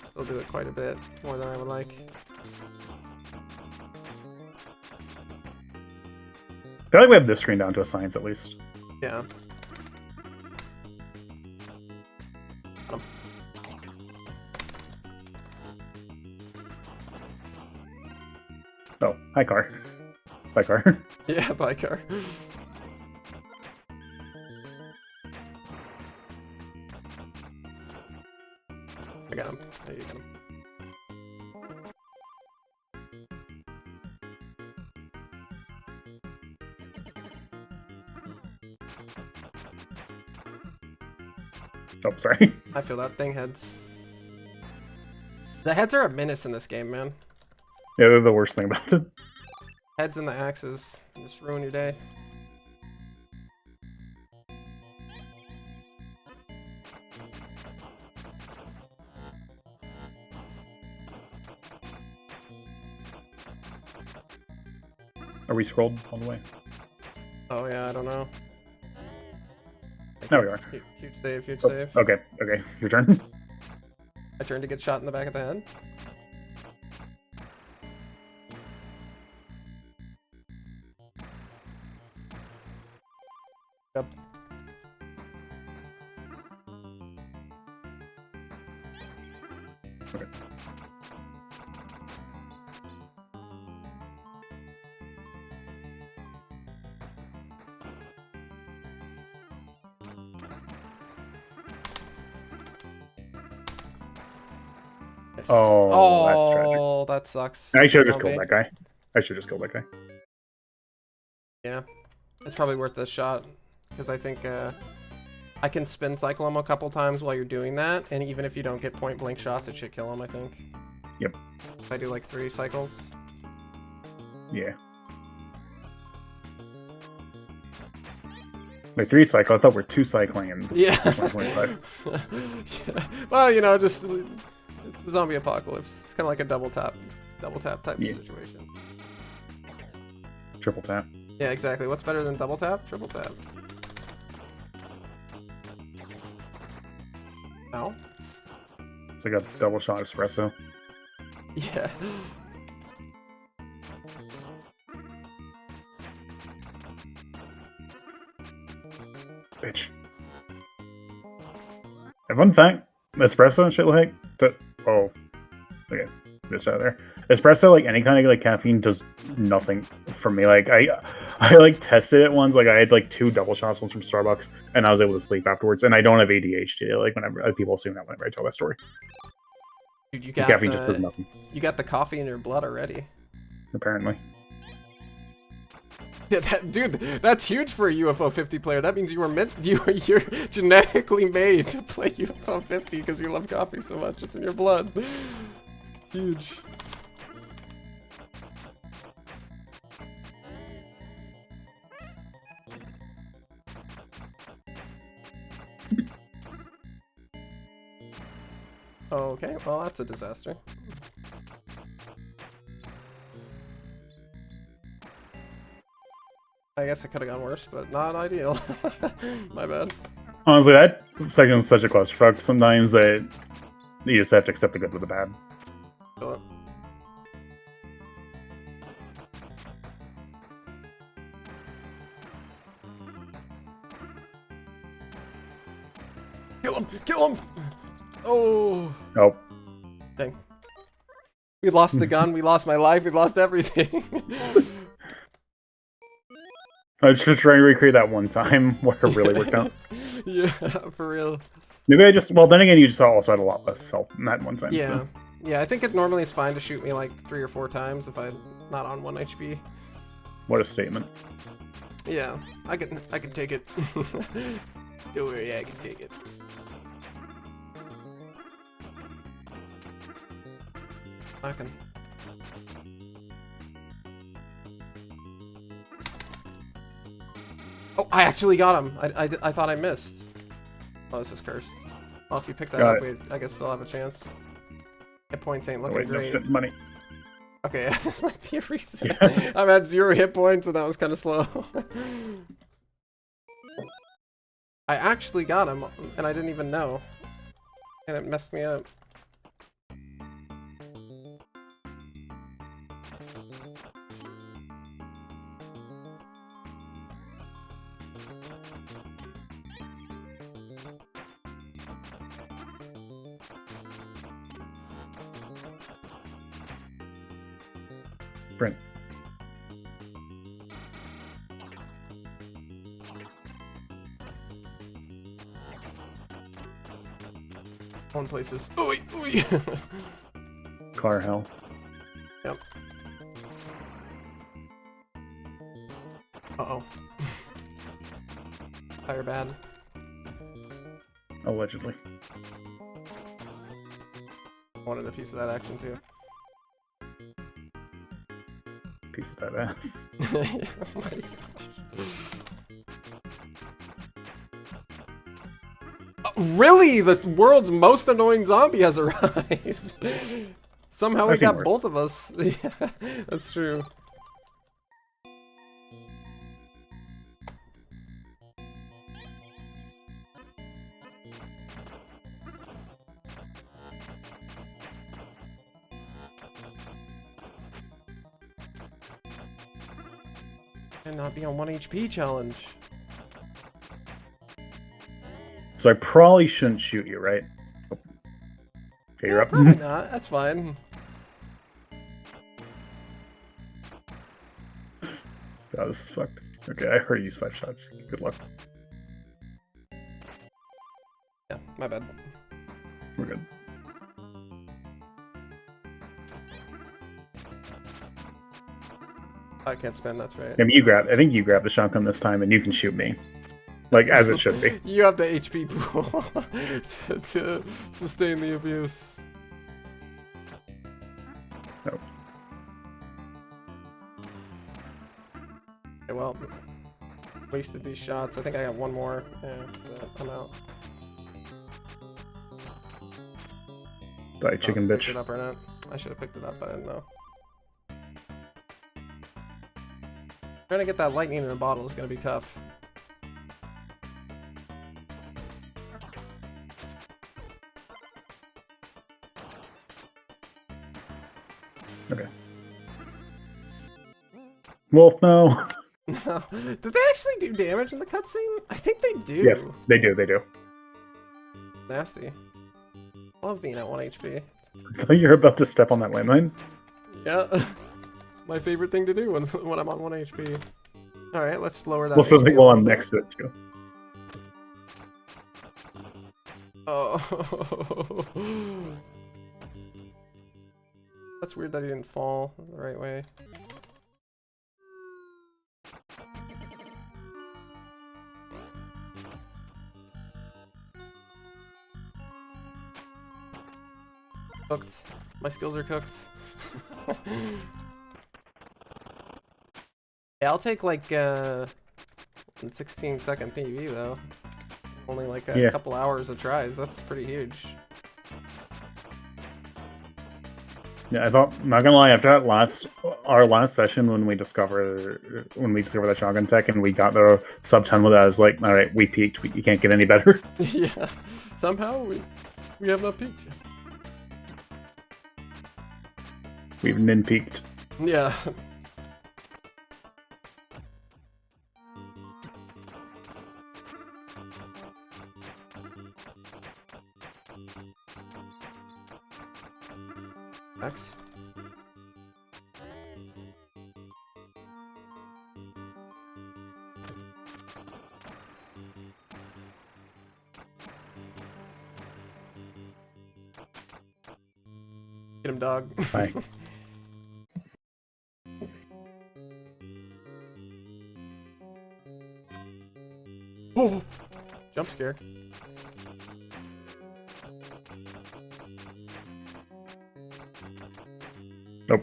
Still do it quite a bit, more than I would like. I feel like we have this screen down to a science at least. Yeah. Oh, hi car. Bye car. Yeah, bye car. I got him. There you go. Oh, sorry. I feel that thing heads. The heads are a menace in this game, man. Yeah, they're the worst thing about it. Heads and the axes just ruin your day. Are we scrolled all the way? Oh yeah, I don't know. There we are. Huge save, huge Oh, save. okay, your turn. I turn to get shot in the back of the head. Yep. Okay. Nice. Oh, that's tragic. Oh, that sucks. I should have just Zombie. killed that guy. I should just killed that guy. Yeah, it's probably worth this shot because I think I can spin cycle him a couple times while you're doing that, and even if you don't get point blank shots, it should kill him. I think. Yep. If I do like 3 cycles. Yeah. Like 3 cycle. I thought we're 2 cycling in Yeah. 2025. Yeah. Well, you know, just it's the zombie apocalypse. It's kind of like a double tap type Yeah. of situation. Triple tap. Yeah, exactly. What's better than double tap? Triple tap. Ow. It's like a double shot espresso. Yeah. Bitch. And fun fact, espresso and shit like that. Oh, okay, this out there. Espresso, like any kind of like caffeine, does nothing for me. Like I like tested it once. Like I had like 2 double shots once from Starbucks, and I was able to sleep afterwards. And I don't have ADHD. Like whenever people assume that whenever I tell that story, Dude, you caffeine just does nothing. You got the coffee in your blood already. Apparently. Yeah, dude, that's huge for a UFO 50 player. That means you're genetically made to play UFO 50 because you love coffee so much. It's in your blood. Huge. Okay, well that's a disaster. I guess it could have gone worse, but not ideal. My bad. Honestly, that section's such a clusterfuck. Sometimes you just have to accept the good with the bad. Kill it. Kill him! Kill him! Oh! Nope. Dang. We lost the gun, we lost my life, we lost everything. I was just trying to recreate that one time where it really worked out. Yeah, for real. Maybe I just, well, then again, you just also had a lot less health in that one time. Yeah. So. Yeah, I think normally it's fine to shoot me like 3 or 4 times if I'm not on 1 HP. What a statement. Yeah, I can take it. Don't worry, I can take it. I can. Oh, I actually got him. I thought I missed. Oh, this is cursed. Well, if you pick that up, I guess still have a chance. Hit points ain't looking great. No shit, money. Okay, this might be a reset. Yeah. I'm at 0 hit points, and that was kind of slow. I actually got him, and I didn't even know. And it messed me up. Sprint. One places. Ooh, ooh. Car hell. Yep. Uh-oh. Tire bad. Allegedly. Wanted a piece of that action too. Piece of that ass. Oh my gosh. Really? The world's most annoying zombie has arrived. Somehow we got both of us. Yeah, that's true. And not be on 1 HP challenge. So I probably shouldn't shoot you, right? Oh. Okay, you're up. Probably not. That's fine. God, this is fucked. Okay, I heard you use 5 shots. Good luck. Yeah, my bad. We're good. I can't spin, that's right. I mean, I think you grab the shotgun this time, and you can shoot me. Like, as it should be. You have the HP pool to sustain the abuse. No. Okay, well, wasted these shots. I think I got one more. Yeah, that's it. I'm out. Die, chicken bitch. Picked it up or not? I should have picked it up, but I didn't know. Trying to get that lightning in a bottle is going to be tough. Okay. Wolf, no. Did they actually do damage in the cutscene? I think they do. Yes, they do, they do. Nasty. Love being at 1 HP. I thought you were about to step on that landmine. Yeah. My favorite thing to do when I'm on 1 HP. Alright, let's lower that. Well, so HP well, I'm next to it too. Oh. That's weird that he didn't fall the right way. Cooked. My skills are cooked. Yeah, I'll take like 16-second PV though. Only like a couple hours of tries. That's pretty huge. Yeah, I thought, not gonna lie, after that our last session when we discovered that shotgun tech and we got the sub 10 with that, I was like, all right, we peaked. You can't get any better. Yeah, somehow we have not peaked yet. We've nin peaked. Yeah. X. Get him, dog. Bye. Oh, jump scare. Nope.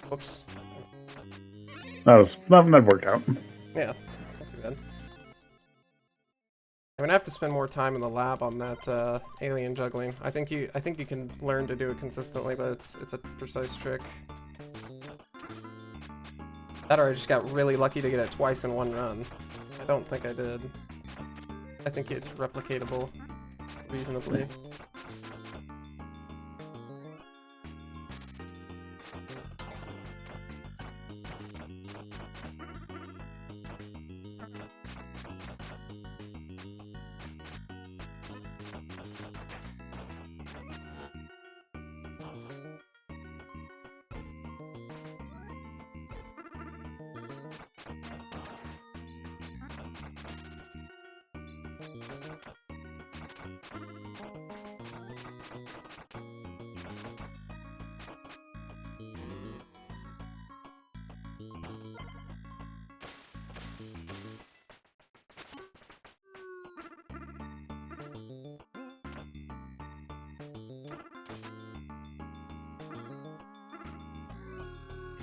Whoops. That worked out. Yeah, not too bad. I'm gonna have to spend more time in the lab on that alien juggling. I think you can learn to do it consistently, but it's a precise trick. That or I just got really lucky to get it twice in one run. I don't think I did. I think it's replicatable reasonably.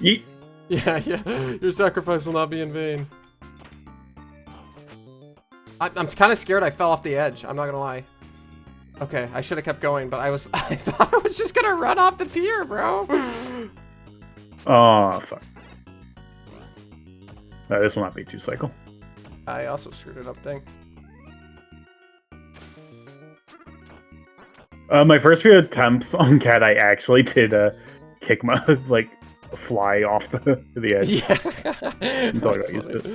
Yeet. Yeah, your sacrifice will not be in vain. I'm kind of scared I fell off the edge, I'm not gonna lie. Okay, I should have kept going, but I thought I was just gonna run off the pier, bro. Oh, fuck. This will not be 2-cycle. I also screwed it up, dang. My first few attempts on Cat, I actually did kick my, like, fly off the edge. Yeah. Until I got used to it.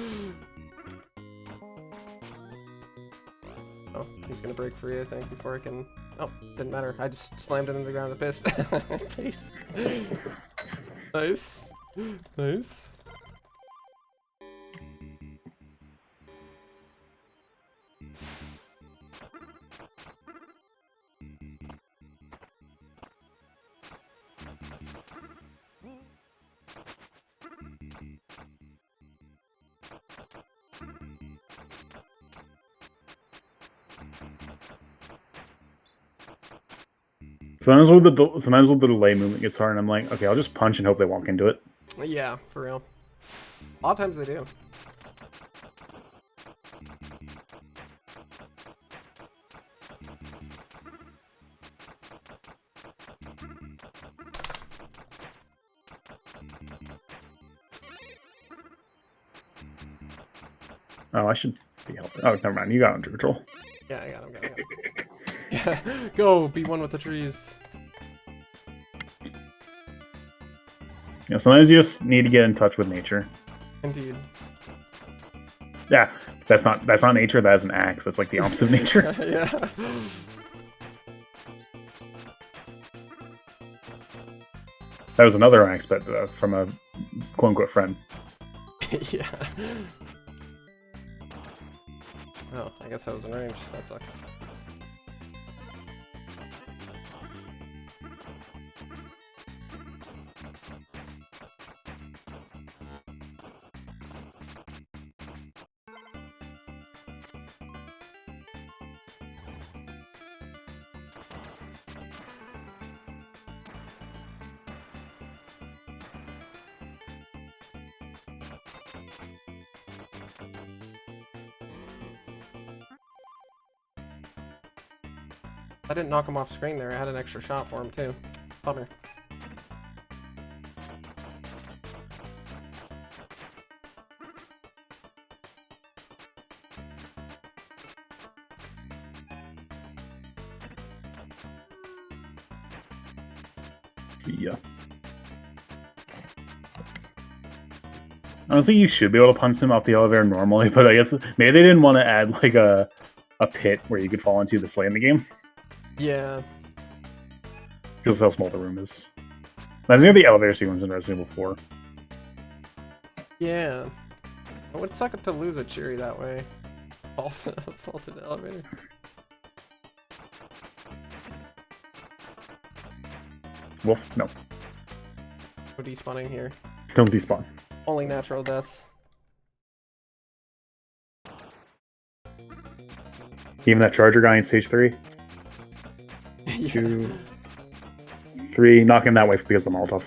Oh, he's gonna break free, I think, before I can... Oh, didn't matter. I just slammed it into the ground with a fist. Peace. Nice. Nice. Sometimes with the delay movement gets hard, and I'm like, okay, I'll just punch and hope they walk into it. Yeah, for real. A lot of times they do. Oh, I should be helping. Oh, never mind. You got under control. Yeah, I got him. Yeah, go be one with the trees. Yeah, sometimes you just need to get in touch with nature. Indeed. Yeah, that's not nature. That is an axe. That's like the opposite of nature. Yeah. That was another axe, but from a quote-unquote friend. Yeah. Oh, I guess I was in range. That sucks. I didn't knock him off screen there. I had an extra shot for him too. Bummer. See ya. Honestly, you should be able to punch them off the elevator normally, but I guess maybe they didn't want to add like a pit where you could fall into this late in the game. Yeah. Because how small the room is. That's near the elevator sequence in Resident Evil 4. Yeah. It would suck to lose a Cheery that way. Fall to the elevator. Wolf? No. No despawning here. Don't despawn. Only natural deaths. Even that charger guy in stage 3? Yeah. 2, 3. Knock him that way because of the Molotov.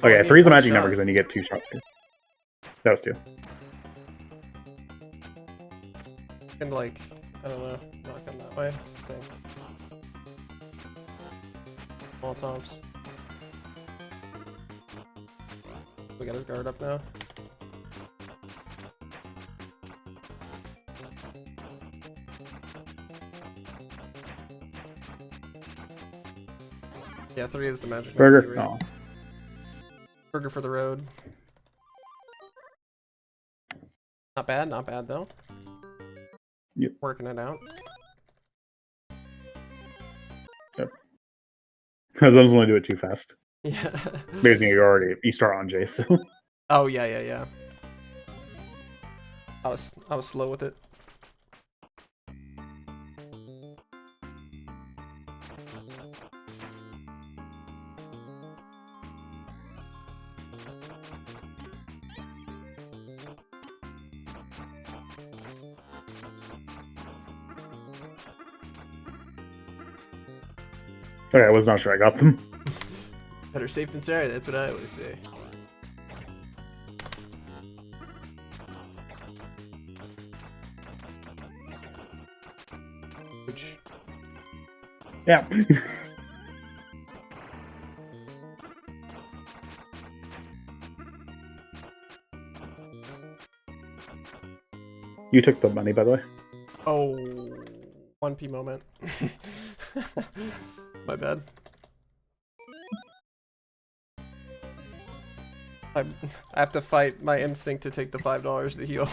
Okay, 3 is the magic number because then you get 2 shots. That was 2. And like, I don't know, knock him that way. Okay. Molotovs. We got his guard up now. Yeah, 3 is the magic number. Burger? Right? Oh. Burger for the road. Not bad though. Yep. Working it out. Yep. Because I was going to do it too fast. Yeah. Basically, you start on J, so. Oh yeah. I was slow with it. Okay, I was not sure I got them. Better safe than sorry, that's what I always say. Which... Yeah. You took the money, by the way. Oh, 1p moment. My bad. I have to fight my instinct to take the $5 to heal.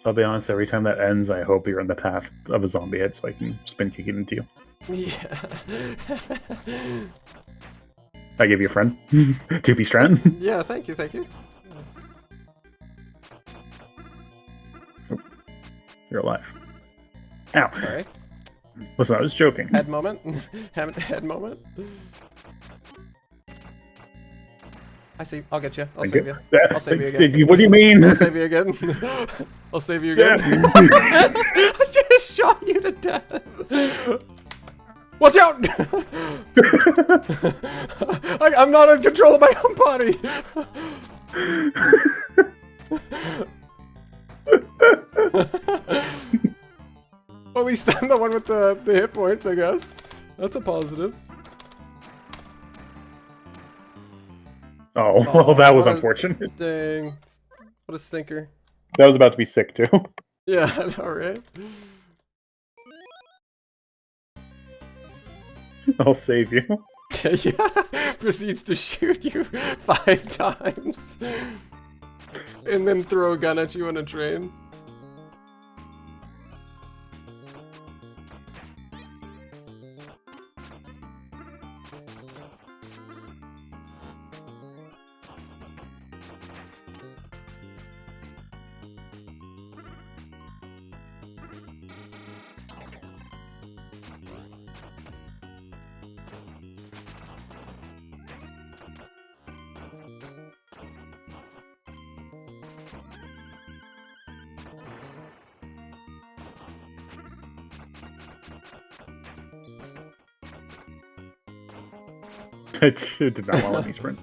I'll be honest, every time that ends, I hope you're in the path of a zombie hit so I can spin kick it into you. Yeah. I give you a friend. 2P strand. Yeah, thank you. Oh, you're alive. Ow. Alright. Listen, I was joking. Head moment. Head moment. I see. I'll get you. I'll save you. I'll save you again. What do you mean? I'll save you again. I'll save you again. Yeah. I just shot you to death. Watch out! I'm not in control of my own body. Well, at least I'm the one with the hit points, I guess. That's a positive. Oh, well, that was unfortunate. Dang. What a stinker. That was about to be sick too. Yeah, I know, right? I'll save you. Yeah, proceeds to shoot you 5 times. And then throw a gun at you on a train. It did not want to let me sprint.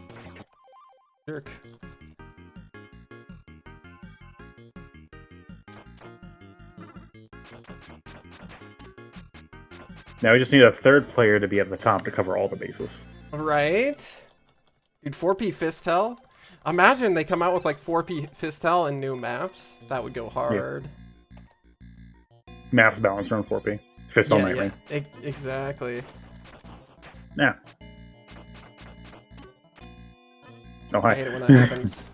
Jerk. Now we just need a third player to be at the top to cover all the bases. Right? Dude, 4P Fistel? Imagine they come out with like 4P Fistel and new maps. That would go hard. Maps balanced around 4P. Fist all night, right? Exactly. Yeah. Oh, hi. I hate it when that happens.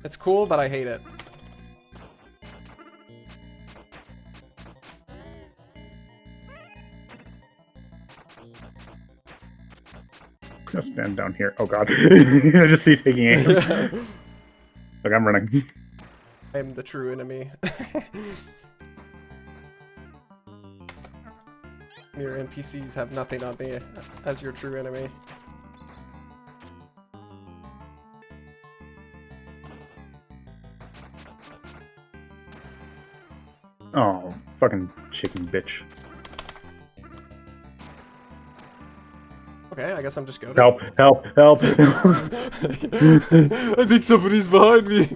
It's cool, but I hate it. Just stand down here. Oh god. I just see taking aim. Look, I'm running. I'm the true enemy. Your NPCs have nothing on me as your true enemy. Oh, fucking chicken bitch. Okay, I guess I'm just going. Help, help, help. I think somebody's behind me.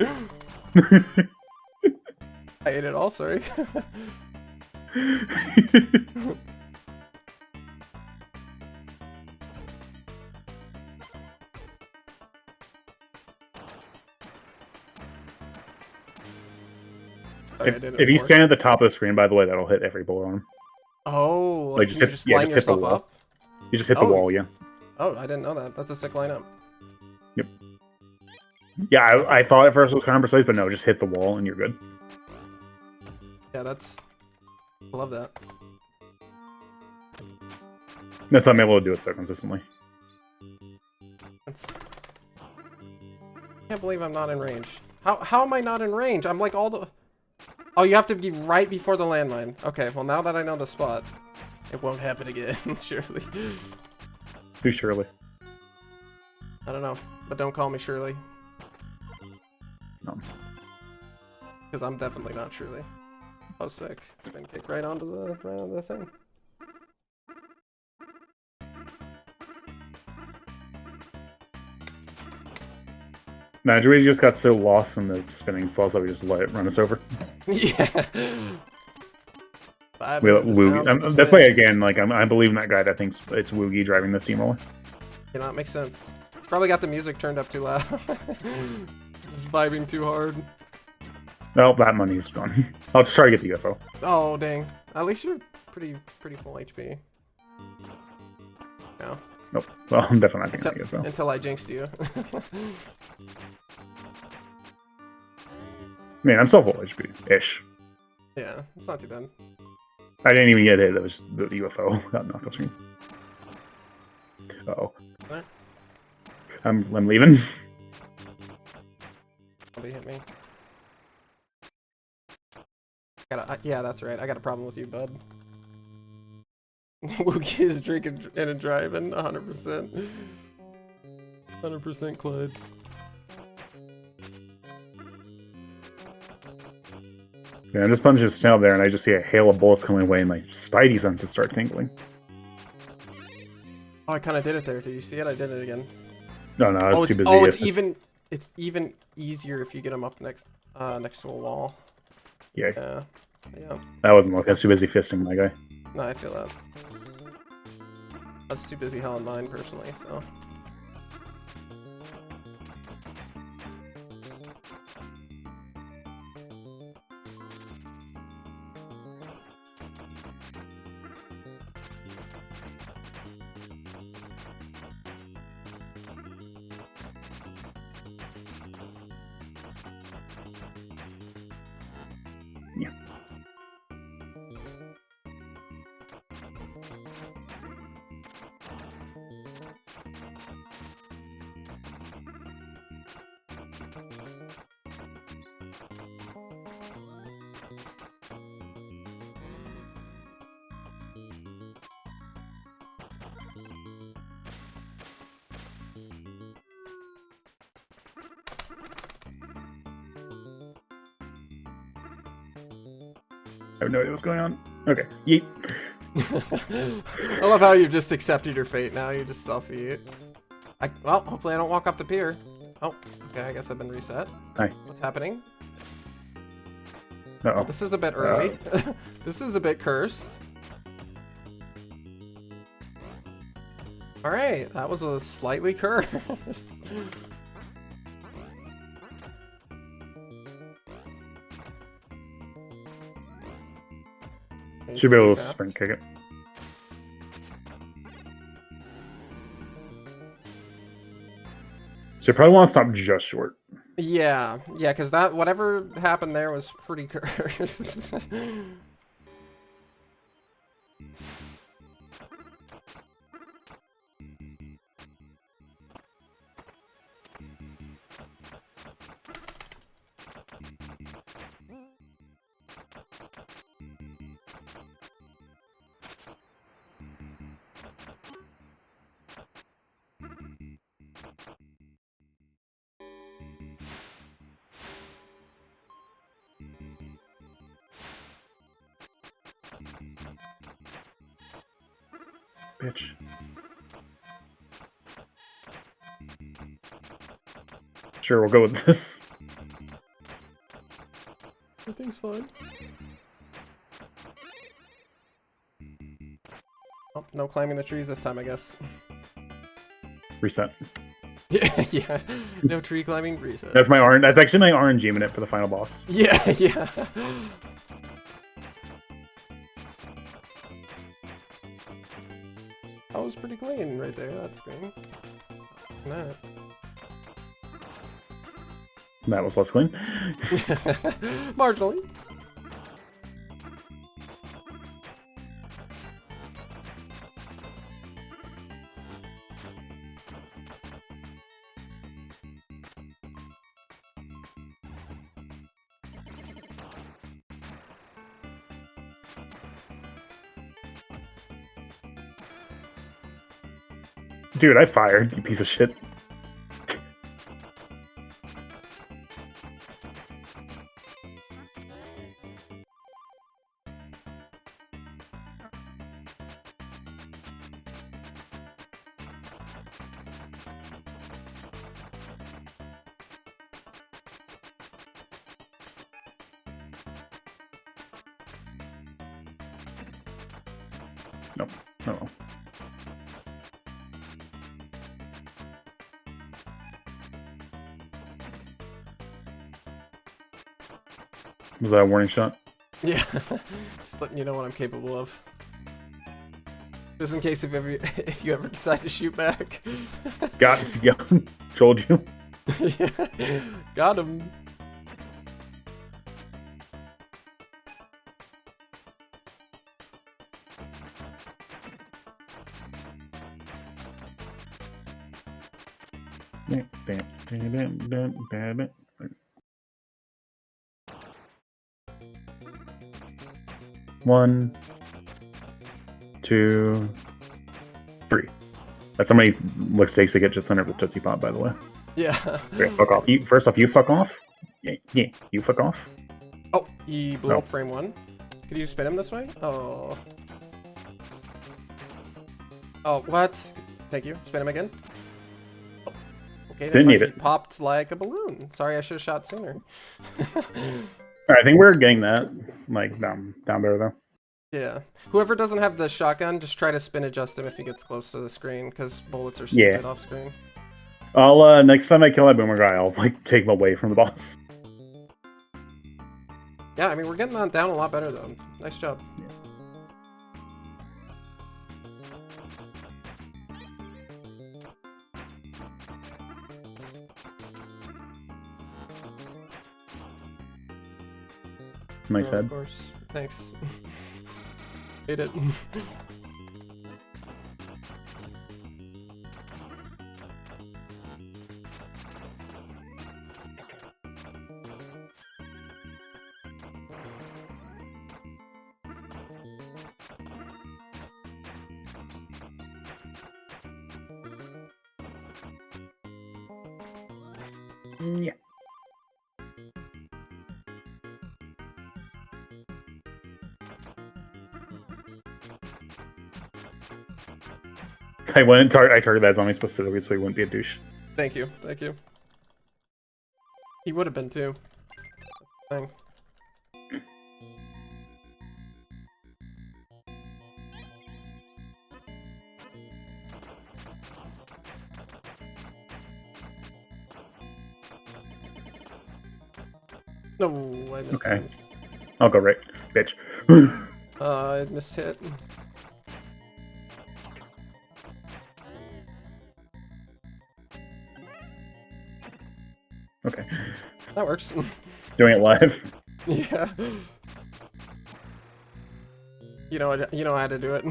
I ate it all, sorry. If you stand at the top of the screen, by the way, that'll hit every bullet on him. Oh, like just hit, just line just hit the yourself wall. up? You just hit the wall, yeah. Oh, I didn't know that. That's a sick lineup. Yep. Yeah, I thought at first it was kind of precise, but no, just hit the wall and you're good. Yeah, that's... I love that. That's how I'm able to do it so consistently. I can't believe I'm not in range. How am I not in range? I'm like all the... Oh, you have to be right before the landmine. Okay, well now that I know the spot, it won't happen again, surely. Who's Shirley? I don't know, but don't call me Shirley. No. Because I'm definitely not Shirley. Oh, sick. Spin kick right onto the thing. Nah, we just got so lost in the spinning slots that we just let it run us over. Yeah. That's why, again, like I believe in that guy that thinks it's Woogie driving the steamroller. You know, it makes sense. He's probably got the music turned up too loud. Just vibing too hard. Well, that money's gone. I'll just try to get the UFO. Oh, dang. At least you're pretty full HP. No. Nope. Well, I'm definitely not getting the UFO. Until I jinxed you. Man, I'm still full HP-ish. Yeah, it's not too bad. I didn't even get hit. That was the UFO. Got knocked off screen. Uh-oh. What? I'm leaving. Somebody hit me. Yeah, that's right. I got a problem with you, bud. Wookie is drinking and driving 100%. 100% Clyde. Yeah, I'm just punching his tail there, and I just see a hail of bullets coming away, and my spidey senses start tingling. Oh, I kind of did it there. Did you see it? I did it again. No, I was too busy. Oh, it's even easier if you get him up next to a wall. Yeah. Yeah. I wasn't looking. I was too busy fisting my guy. No, I feel that. I was too busy hauling mine personally, so. I have no idea what's going on. Okay, yeet. I love how you've just accepted your fate now. You just selfie. Well, hopefully I don't walk off the pier. Oh, okay, I guess I've been reset. Hi. What's happening? Uh-oh. Oh, this is a bit early. This is a bit cursed. Alright, that was a slightly cursed. Should be able to sprint kick it. So you probably want to stop just short. Yeah, because that whatever happened there was pretty cursed. Bitch. Sure, we'll go with this. Everything's fine. Oh, no climbing the trees this time, I guess. Reset. Yeah. No tree climbing reset. That's my RNG. That's actually my RNG minute for the final boss. Yeah. That was pretty clean right there. That's green. That. That was less clean. Marginally. Dude, I fired, you piece of shit. Nope. Uh-oh. Was that a warning shot? Yeah. Just letting you know what I'm capable of. Just in case if you ever decide to shoot back. Got told you. Yeah. Got him. One, two, three. That's how many mistakes they get just under the Tootsie Pop, by the way. Yeah. Okay, fuck off. First off, you fuck off. Yeah, you fuck off. Oh, he blew up frame one. Could you spin him this way? Oh. Oh, what? Thank you. Spin him again. Oh. Okay, Didn't need it. Popped like a balloon. Sorry, I should have shot sooner. I think we're getting that. Like, down there, though. Yeah. Whoever doesn't have the shotgun, just try to spin adjust him if he gets close to the screen, because bullets are stupid off screen. I'll, next time I kill that boomer guy, I'll, like, take him away from the boss. Yeah, I mean, we're getting that down a lot better, though. Nice job. Yeah. Nice head. Of course. Thanks. Hate it. Yeah. I targeted that zombie specifically so he wouldn't be a douche. Thank you. Thank you. He would have been too. Thing. No, I missed Okay. it. I'll go right, bitch. I missed hit. Okay. That works. Doing it live. Yeah. You know how to do it.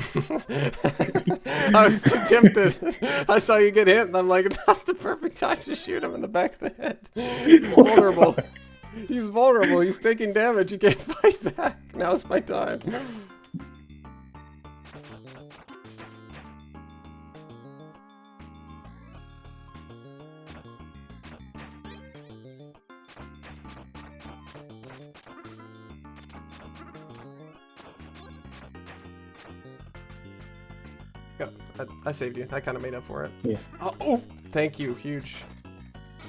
I was too tempted. I saw you get hit, and I'm like, that's the perfect time to shoot him in the back of the head. He's vulnerable. He's vulnerable. He's taking damage. You can't fight back. Now's my time. Go. I saved you. I kind of made up for it. Yeah. Oh, thank you. Huge.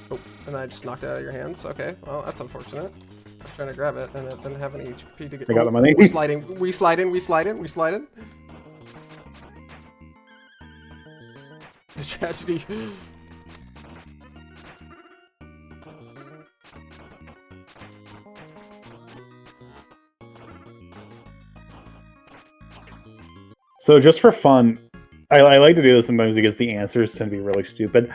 Oh, and I just knocked it out of your hands. Okay, well, that's unfortunate. I was trying to grab it, and it didn't have any HP to get. I got the money. We slide in. We slide in. We slide in. We slide in. The tragedy. So just for fun, I like to do this sometimes because the answers tend to be really stupid.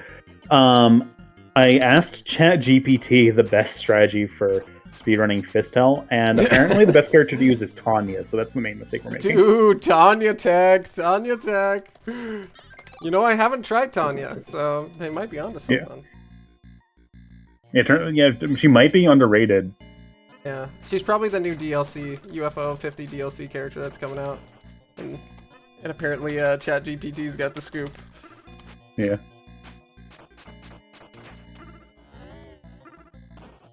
I asked ChatGPT the best strategy for speedrunning Fistel, and apparently the best character to use is Tanya, so that's the main mistake we're making. Dude, Tanya tech. Tanya tech. You know, I haven't tried Tanya, so they might be onto something. Yeah, she might be underrated. Yeah, she's probably the new DLC, UFO 50 DLC character that's coming out. And apparently ChatGPT's got the scoop. Yeah.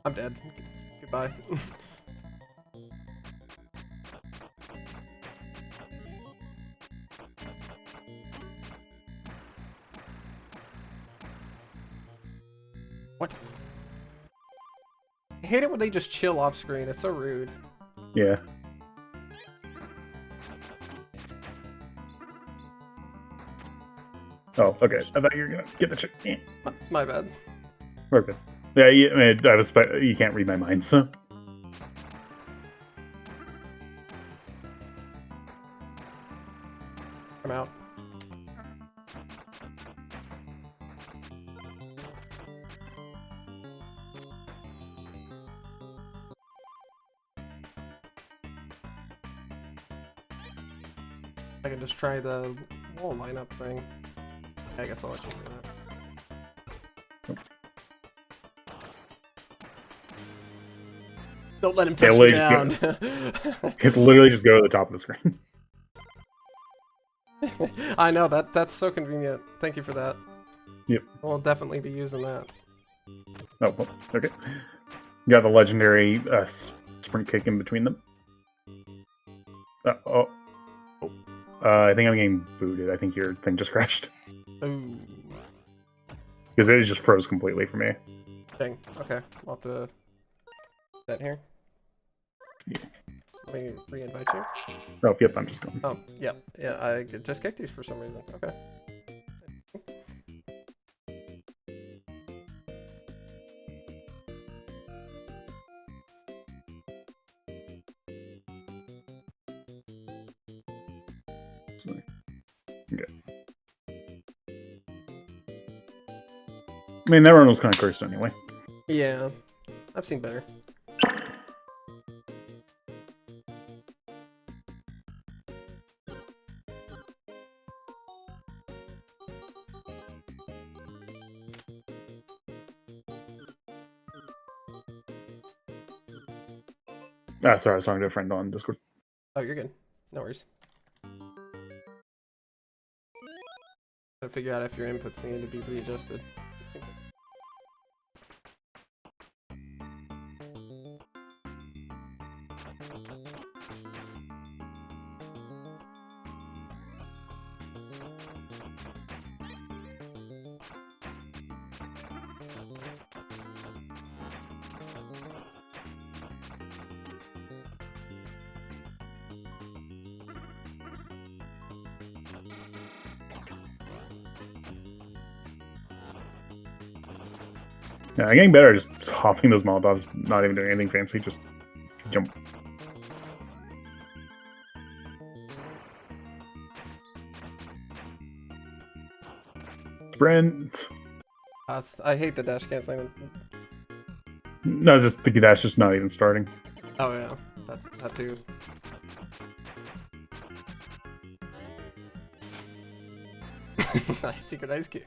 I'm dead. Goodbye. What? I hate it when they just chill off screen. It's so rude. Yeah. Oh, okay. I thought you were gonna get the chick. Yeah. My bad. We're good. Yeah, you can't read my mind, so. I'm out. I can just try the wall lineup thing. I guess I'll let you do that. Don't let him touch you down. It's literally just go to the top of the screen. I know, that's so convenient. Thank you for that. Yep. We'll definitely be using that. Oh, well, okay. You got the legendary sprint kick in between them. I think I'm getting booted. I think your thing just crashed. Ooh. Because it just froze completely for me. Dang. Okay. I'll have to that here. Yeah. Let me re-invite you. Oh, yep, I'm just going. Oh, yep. Yeah, I just kicked you for some reason. Okay. Okay. I mean, that run was kind of cursed anyway. Yeah. I've seen better. Sorry, I was talking to a friend on Discord. Oh, you're good. No worries. Gotta figure out if your inputs need to be readjusted. Yeah, I'm getting better at just hopping those Molotovs, not even doing anything fancy, just jump. Sprint. I hate the dash canceling. No, it's just the dash just not even starting. Oh yeah, that's that too. Nice secret ice cube.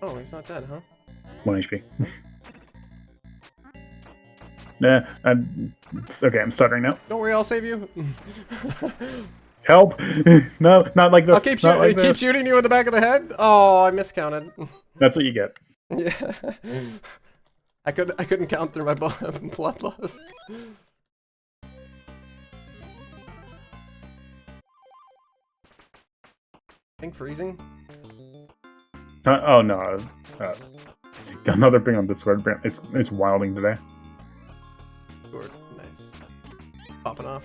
Oh, he's not dead, huh? 1 HP. Nah, okay, I'm stuttering now. Don't worry, I'll save you. Help! No, not like this. I'll keep shooting. Keep shooting you in the back of the head. Oh, I miscounted. That's what you get. Yeah. I couldn't count through my blood loss. Think freezing. Oh no. Got another thing on Discord. It's wilding today. Good, nice. Popping off.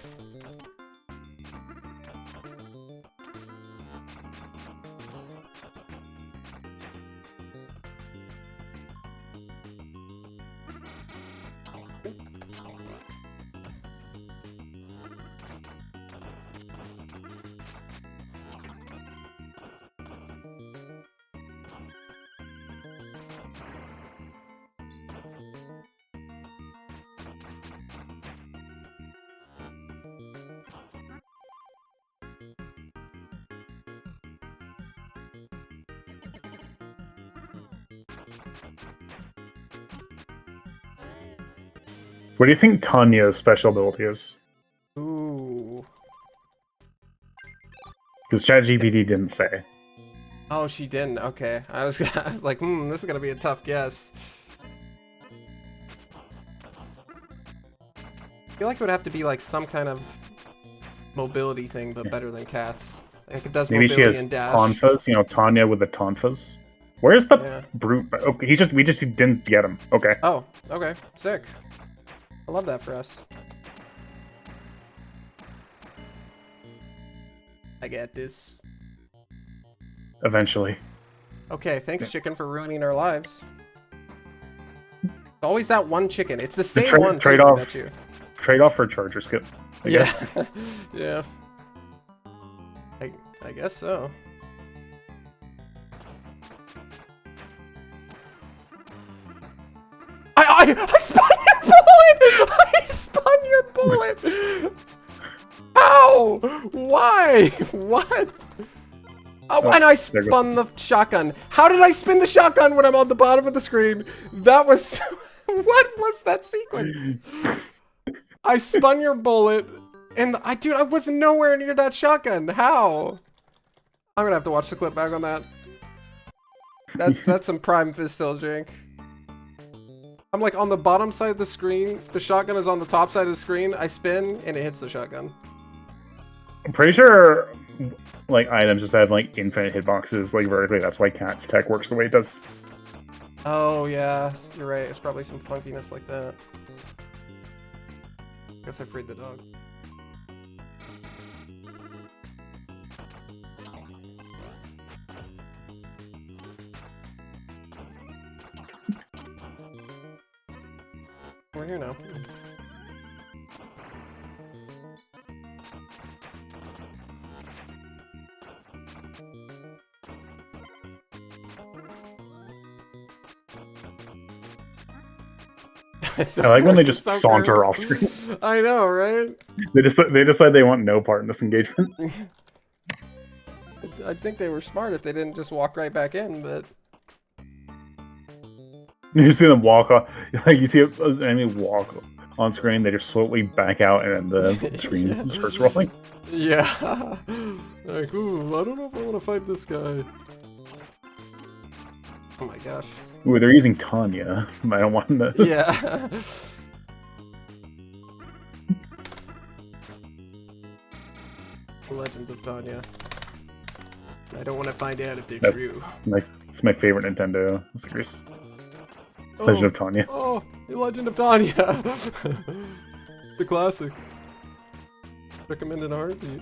What do you think Tanya's special ability is? Ooh. Because ChatGPT didn't say. Oh, she didn't. Okay. I was like, this is gonna be a tough guess. I feel like it would have to be like some kind of mobility thing, but better than cats. Like it does Maybe mobility she has and dash. tonfas, Tanya with the tonfas. Where's the brute? Okay, we just didn't get him. Okay. Oh, okay. Sick. I love that for us. I get this. Eventually. Okay, thanks, chicken, for ruining our lives. It's always that one chicken. It's the same one. Trade off. Trade off for charger skip. Yeah. Yeah. I guess so. I spun your bullet! I spun your bullet! How? Why? What? Oh, and I spun the shotgun. How did I spin the shotgun when I'm on the bottom of the screen? That was... What was that sequence? I spun your bullet, and dude, I was nowhere near that shotgun. How? I'm gonna have to watch the clip back on that. That's some prime Fistil jank. I'm like on the bottom side of the screen. The shotgun is on the top side of the screen. I spin, and it hits the shotgun. I'm pretty sure, like, items just have, like, infinite hitboxes, like, vertically. That's why Cat's tech works the way it does. Oh, yeah. You're right. It's probably some funkiness like that. Guess I freed the dog. We're here now. I like when they just saunter off screen. I know, right? They decide they want no part in this engagement. I think they were smart if they didn't just walk right back in, but... You see them walk off, like you see an enemy walk on screen, they just slowly back out and then the screen Yeah. starts rolling. Yeah. Like, ooh, I don't know if I want to fight this guy. Oh my gosh. Ooh, they're using Tanya. I don't want to... Yeah. Legends of Tanya. I don't want to find out if they're That's true. It's my favorite Nintendo series. Oh, Legend of Tanya. Oh, the Legend of Tanya. It's a classic. Recommend in a heartbeat.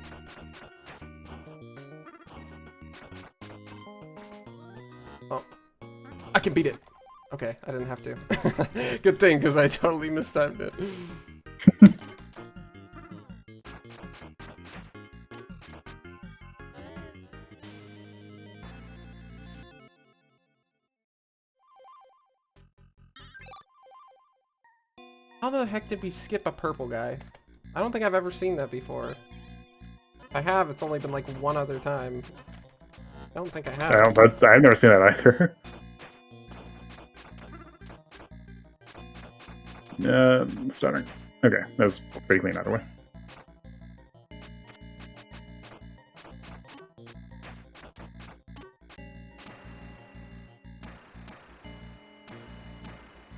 Oh, I can beat it. Okay, I didn't have to. Good thing, because I totally mistimed it. How the heck did we skip a purple guy? I don't think I've ever seen that before. If I have, it's only been like one other time. I don't think I have. I've never seen that either. Stunning. Okay, that was pretty clean either way.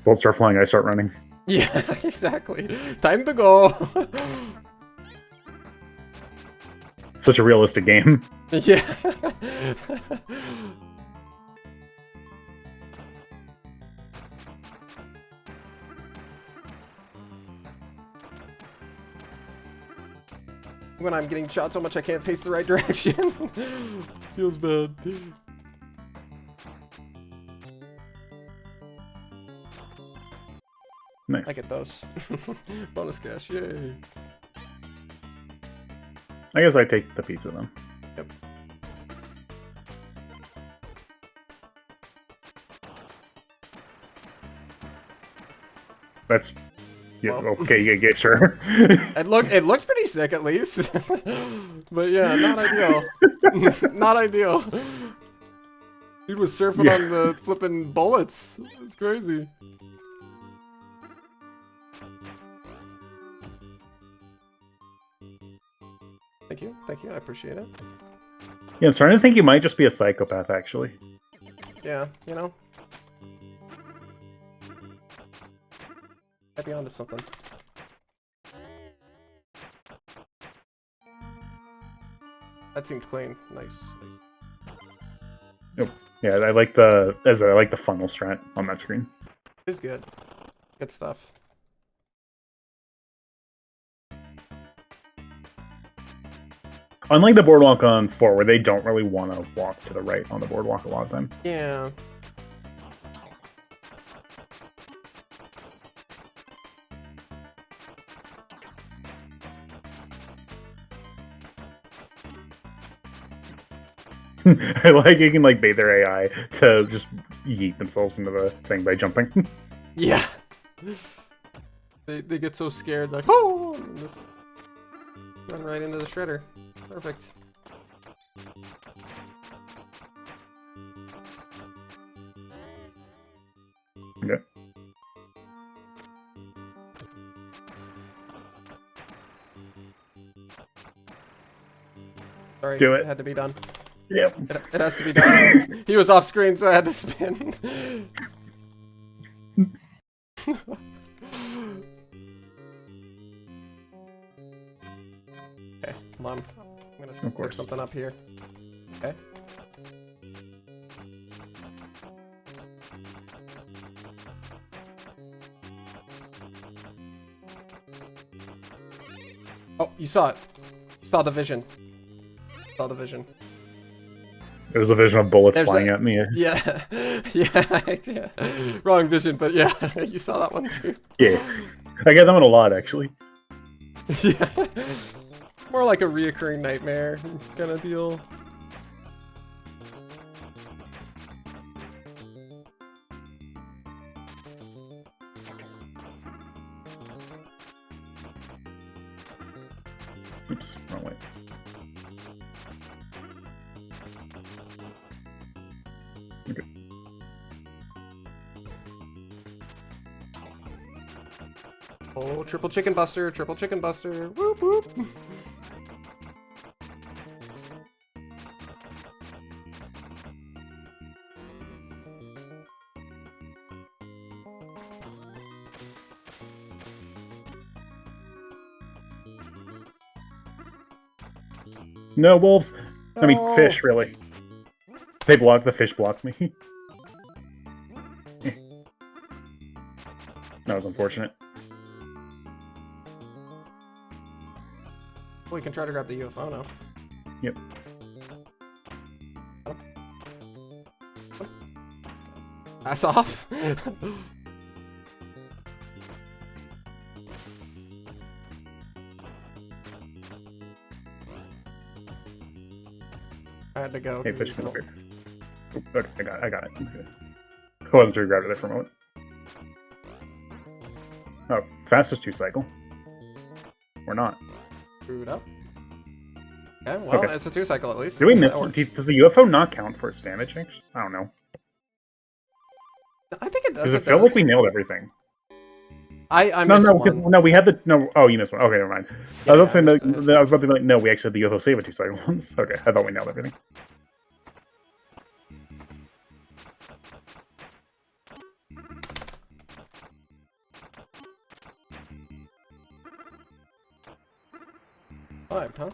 Bolts start flying, I start running. Yeah, exactly. Time to go. Such a realistic game. Yeah. When I'm getting shot so much I can't face the right direction. Feels bad. Nice. I get those. Bonus cash, yay. I guess I take the pizza then. Yep. That's yeah, Well. okay, yeah, sure. It looked pretty sick at least. But yeah, not ideal. Not ideal. Dude was surfing on the flipping bullets. It's crazy. Thank you, I appreciate it. Yeah, I'm starting to think you might just be a psychopath, actually. Yeah, you know. Might be onto something. That seemed clean. Nice. Yep. Yeah, I like the funnel strat on that screen. It's good. Good stuff. Unlike the boardwalk on 4, where they don't really want to walk to the right on the boardwalk a lot of time. Yeah. I like you can like bait their AI to just yeet themselves into the thing by jumping. Yeah. They get so scared, like, oh, and just run right into the shredder. Perfect. Yeah. Sorry, Do it. It had to be done. Yep. It has to be done. He was off screen, so I had to spin. Okay, come on. I'm gonna pick something up here. Okay. Oh, you saw it. You saw the vision. Saw the vision. It was a vision of bullets flying at me. Yeah. Yeah. Wrong vision, but yeah, you saw that one too. Yeah. I get that one a lot, actually. Yeah. More like a reoccurring nightmare kind of deal. Oops, wrong way. Okay. Oh, triple chicken buster, triple chicken buster. Whoop whoop. No, wolves! I mean, No. fish, really. The fish blocked me. That was unfortunate. We can try to grab the UFO now. Yep. Pass off. I had to go. Hey, fish, come up here. Okay, I got it. Okay. I wasn't sure you grabbed it there for a moment. Oh, fastest 2 cycle. We're not. Screwed up. Okay, well, Okay. it's a 2 cycle at least. Did we miss That one? works. Does the UFO not count for its damage? I don't know. I think it does. Does it feel like we nailed everything? I missed one. No, we had the no. Oh, you missed one. Okay, never mind. Yeah, I was saying missed that, it. I was about to be like, no, we actually had the UFO save at 2 cycle once. Okay, I thought we nailed everything. Survived, huh?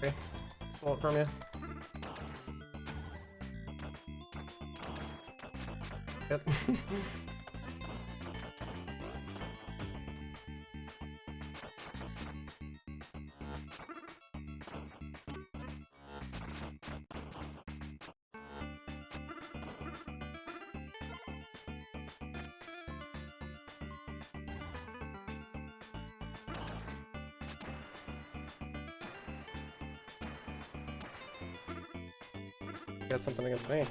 Okay, stole it from you. Yep. Got something against me.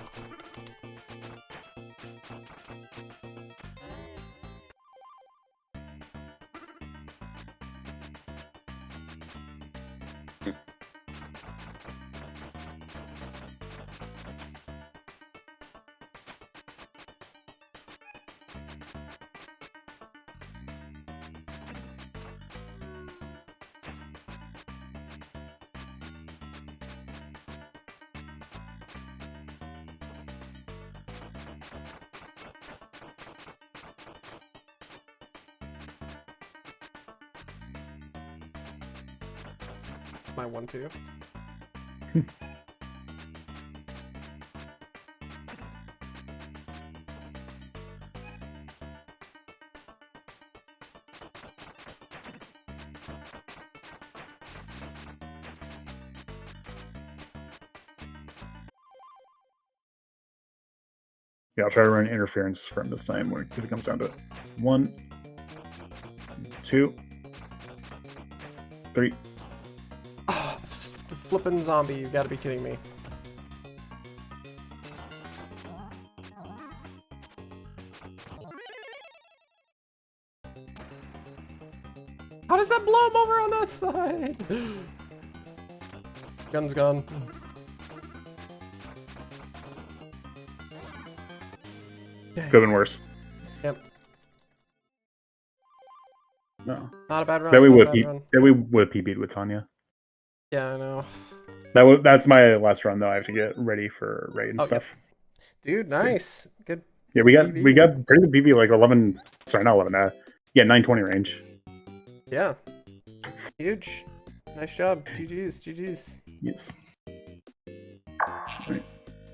My 1-2. Yeah, I'll try to run interference from this time if it comes down to it. 1, 2, 3. Oh, the flippin' zombie, you gotta be kidding me. How does that blow him over on that side? Gun's gone. Could have been worse. Yep. No. Not a bad run. Then we not a would bad be run. then we would PB'd with Tanya. Yeah, I know. That's my last run though. I have to get ready for raid and Okay. stuff. Dude, nice. Good. Yeah, we got PB. pretty good PB, like 11. Sorry, not 11. Yeah, 920 range. Yeah. Huge. Nice job. GG's. GG's. Yes. Right.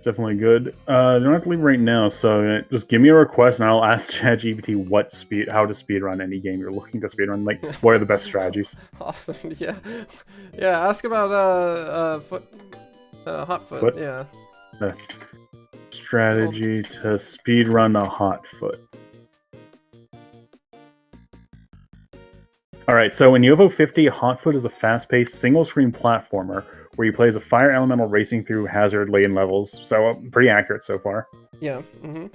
Definitely good. You don't have to leave right now, so just give me a request and I'll ask ChatGPT how to speedrun any game you're looking to speedrun. Like, what are the best strategies? Awesome. Yeah. Yeah. Ask about hot foot. Foot? Yeah. Strategy to speedrun a hot foot. All right. right, so in UFO 50, Hotfoot is a fast-paced single-screen platformer where you play as a fire elemental racing through hazard-laden levels. So pretty accurate so far. Yeah. Mm-hmm.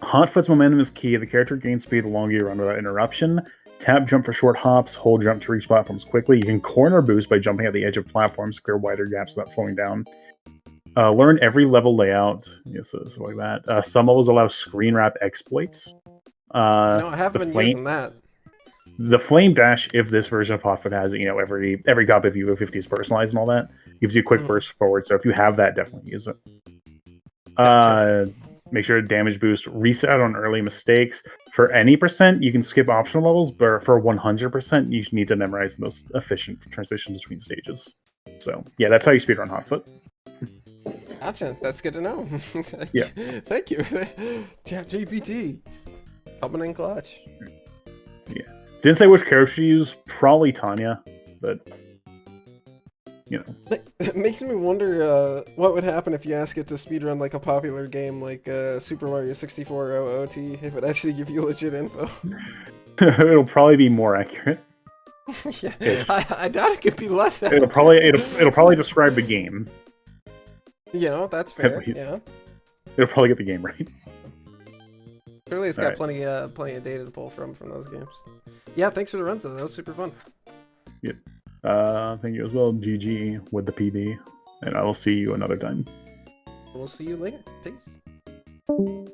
Hotfoot's momentum is key. The character gains speed the longer you run without interruption. Tap jump for short hops, hold jump to reach platforms quickly. You can corner boost by jumping at the edge of platforms to clear wider gaps without slowing down. Learn every level layout. Yes, so like that. Some levels allow screen wrap exploits. I haven't been using that. The flame dash, if this version of Hotfoot has it, every copy of UFO 50 is personalized and all that, gives you a quick burst forward. So if you have that, definitely use it. Gotcha. Make sure to damage boost, reset on early mistakes. For any percent, you can skip optional levels, but for 100%, you need to memorize the most efficient transitions between stages. So yeah, that's how you speedrun Hotfoot. Gotcha. That's good to know. Yeah. Thank you. ChatGPT. Coming in clutch. Yeah. Didn't say which character to use. Probably Tanya, but It makes me wonder what would happen if you ask it to speedrun like a popular game like Super Mario 64 OOT, if it actually give you legit info. It'll probably be more accurate. Yeah, I doubt it could be less accurate. It'll probably describe the game. That's fair. Yeah. It'll probably get the game right. Surely it's got plenty of data to pull from those games. Yeah, thanks for the runs though. That was super fun. Yep. Thank you as well, GG with the PB, and I will see you another time. We'll see you later. Peace. Dude,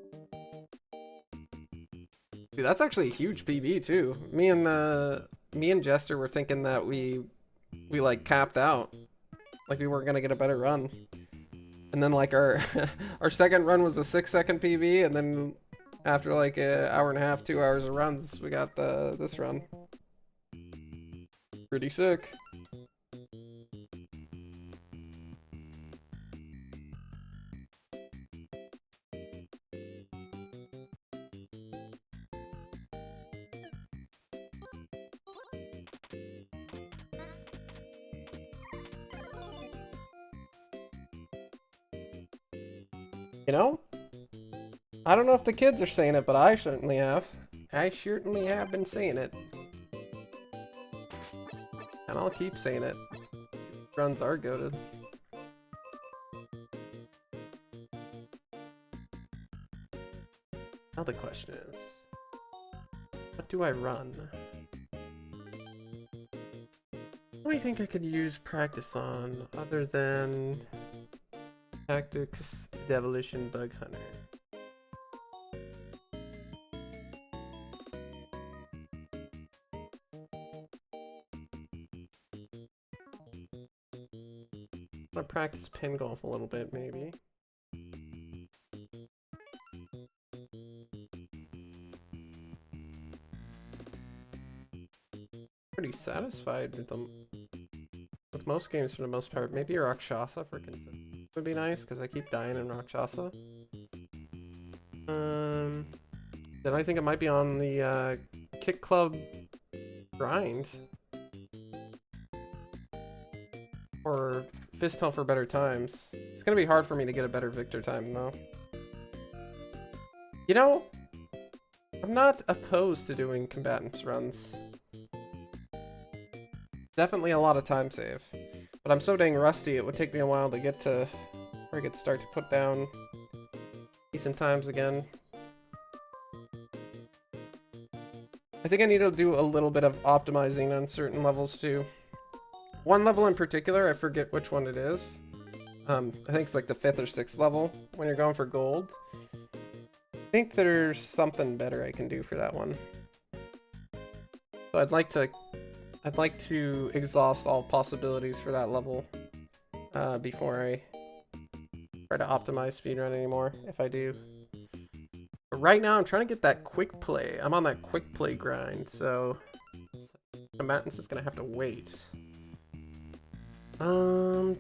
that's actually a huge PB too. Me and Jester were thinking that we like capped out, like we weren't gonna get a better run, and then like our our second run was a 6-second PB, and then after like an hour and a half, 2 hours of runs, we got this run. Pretty sick. I don't know if the kids are saying it, but I certainly have. I certainly have been saying it. And I'll keep saying it. Runs are goated. Now the question is, what do I run? What do you think I could use practice on other than Tactics Devilish Bug Hunter? I'm gonna practice pin golf a little bit, maybe. Pretty satisfied with them. With most games for the most part. Maybe Rakshasa for consent would be nice, because I keep dying in Rakshasa. Then I think it might be on the Kick Club grind. Or Fist Hill for better times. It's gonna be hard for me to get a better victor time though. I'm not opposed to doing combatants runs. Definitely a lot of time save. But I'm so dang rusty, it would take me a while to get to where I could start to put down decent times again. I think I need to do a little bit of optimizing on certain levels too. One level in particular, I forget which one it is. I think it's like the 5th or 6th level when you're going for gold. I think there's something better I can do for that one. So I'd like to exhaust all possibilities for that level before I try to optimize speedrun anymore, if I do. But right now I'm trying to get that quick play. I'm on that quick play grind, so combatants is gonna have to wait. So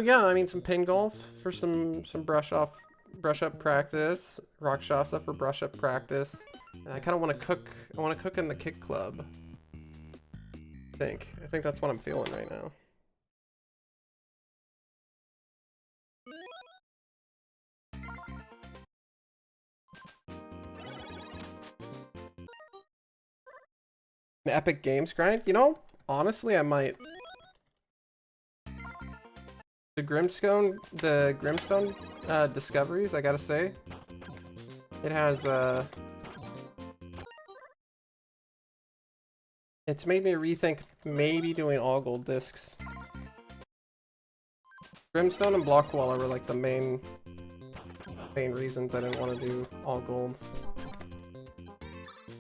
yeah, I mean some pin golf for some brush up practice, Rakshasa for brush up practice. And I kind of want to cook. I want to cook in the Kick Club. I think that's what I'm feeling right now. An Epic Games grind? You know, honestly, I might. The Grimstone discoveries, I gotta say. It has, it's made me rethink maybe doing all gold discs. Grimstone and Block Waller were like the main reasons I didn't want to do all gold.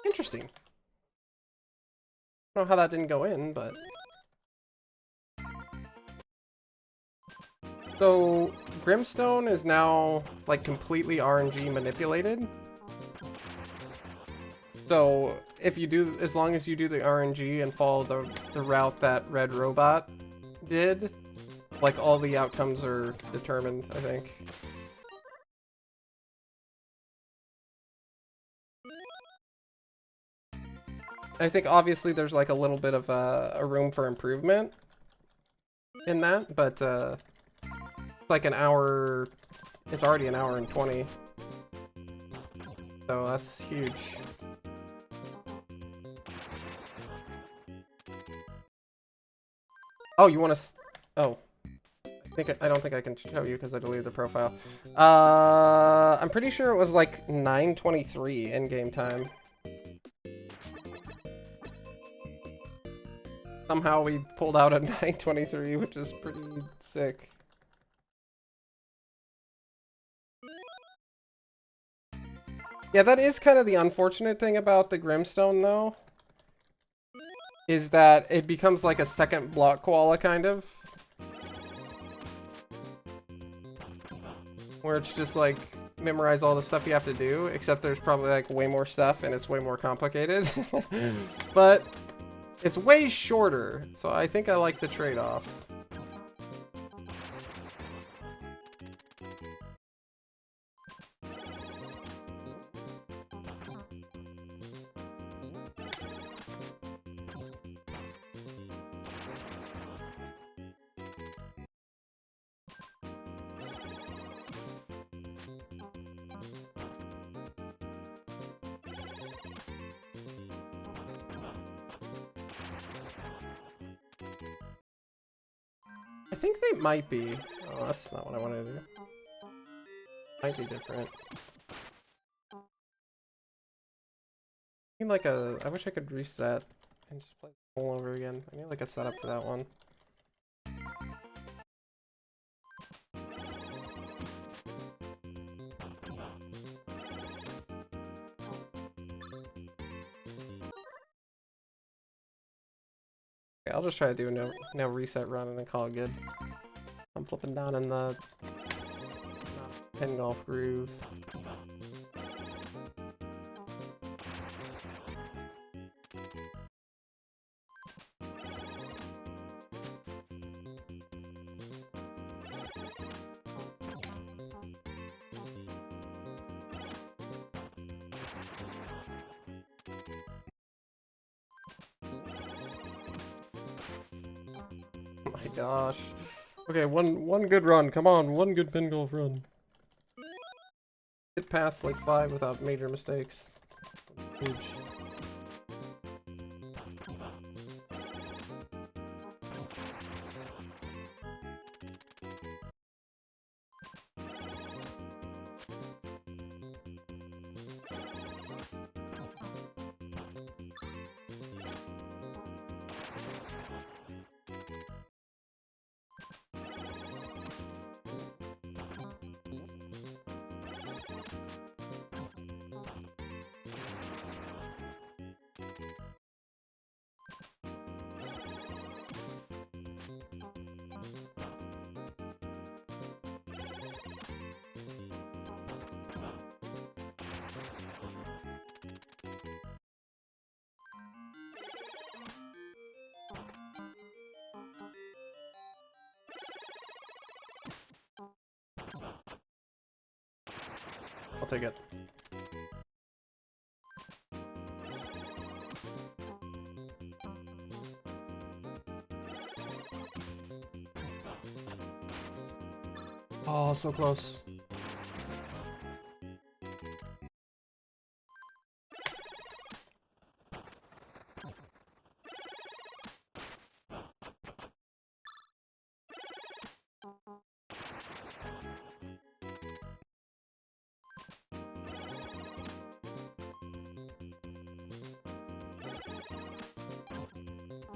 Interesting. I don't know how that didn't go in, but... So, Grimstone is now, like, completely RNG manipulated. So, if you do, as long as you do the RNG and follow the route that Red Robot did, like, all the outcomes are determined, I think. I think obviously there's like a little bit of a room for improvement in that, but it's like an hour, it's already an hour and 20. So that's huge. Oh, you want to, oh. I don't think I can show you because I deleted the profile. I'm pretty sure it was like 9:23 in game time. Somehow we pulled out at 9:23, which is pretty sick. Yeah, that is kind of the unfortunate thing about the Grimstone, though. Is that it becomes like a second block koala, kind of. Where it's just like, memorize all the stuff you have to do, except there's probably like way more stuff and it's way more complicated. But it's way shorter, so I think I like the trade-off. I think they might be. Oh, that's not what I wanted to do. Might be different. I need like a... I wish I could reset and just play all over again. I need like a setup for that one. Okay, I'll just try to do no reset run and then call it good. I'm flipping down in the pin golf groove. Oh my gosh. Okay, one good run. Come on, one good pin golf run. Get past like 5 without major mistakes. Huge. I'll take it. Oh, so close.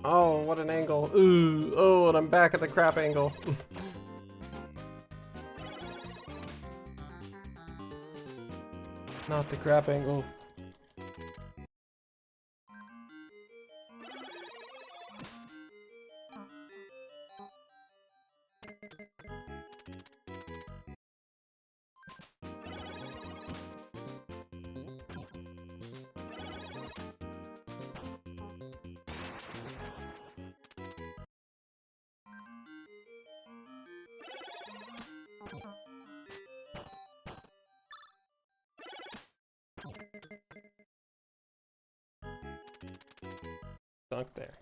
Oh, what an angle. Ooh, oh, and I'm back at the crap angle. Not the crap angle. Dunk there.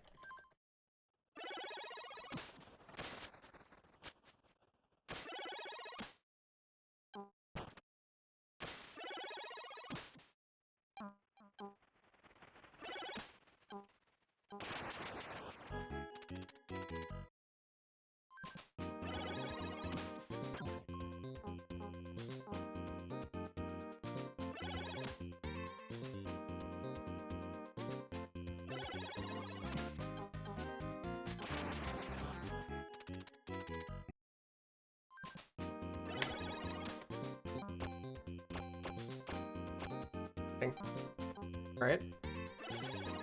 Alright.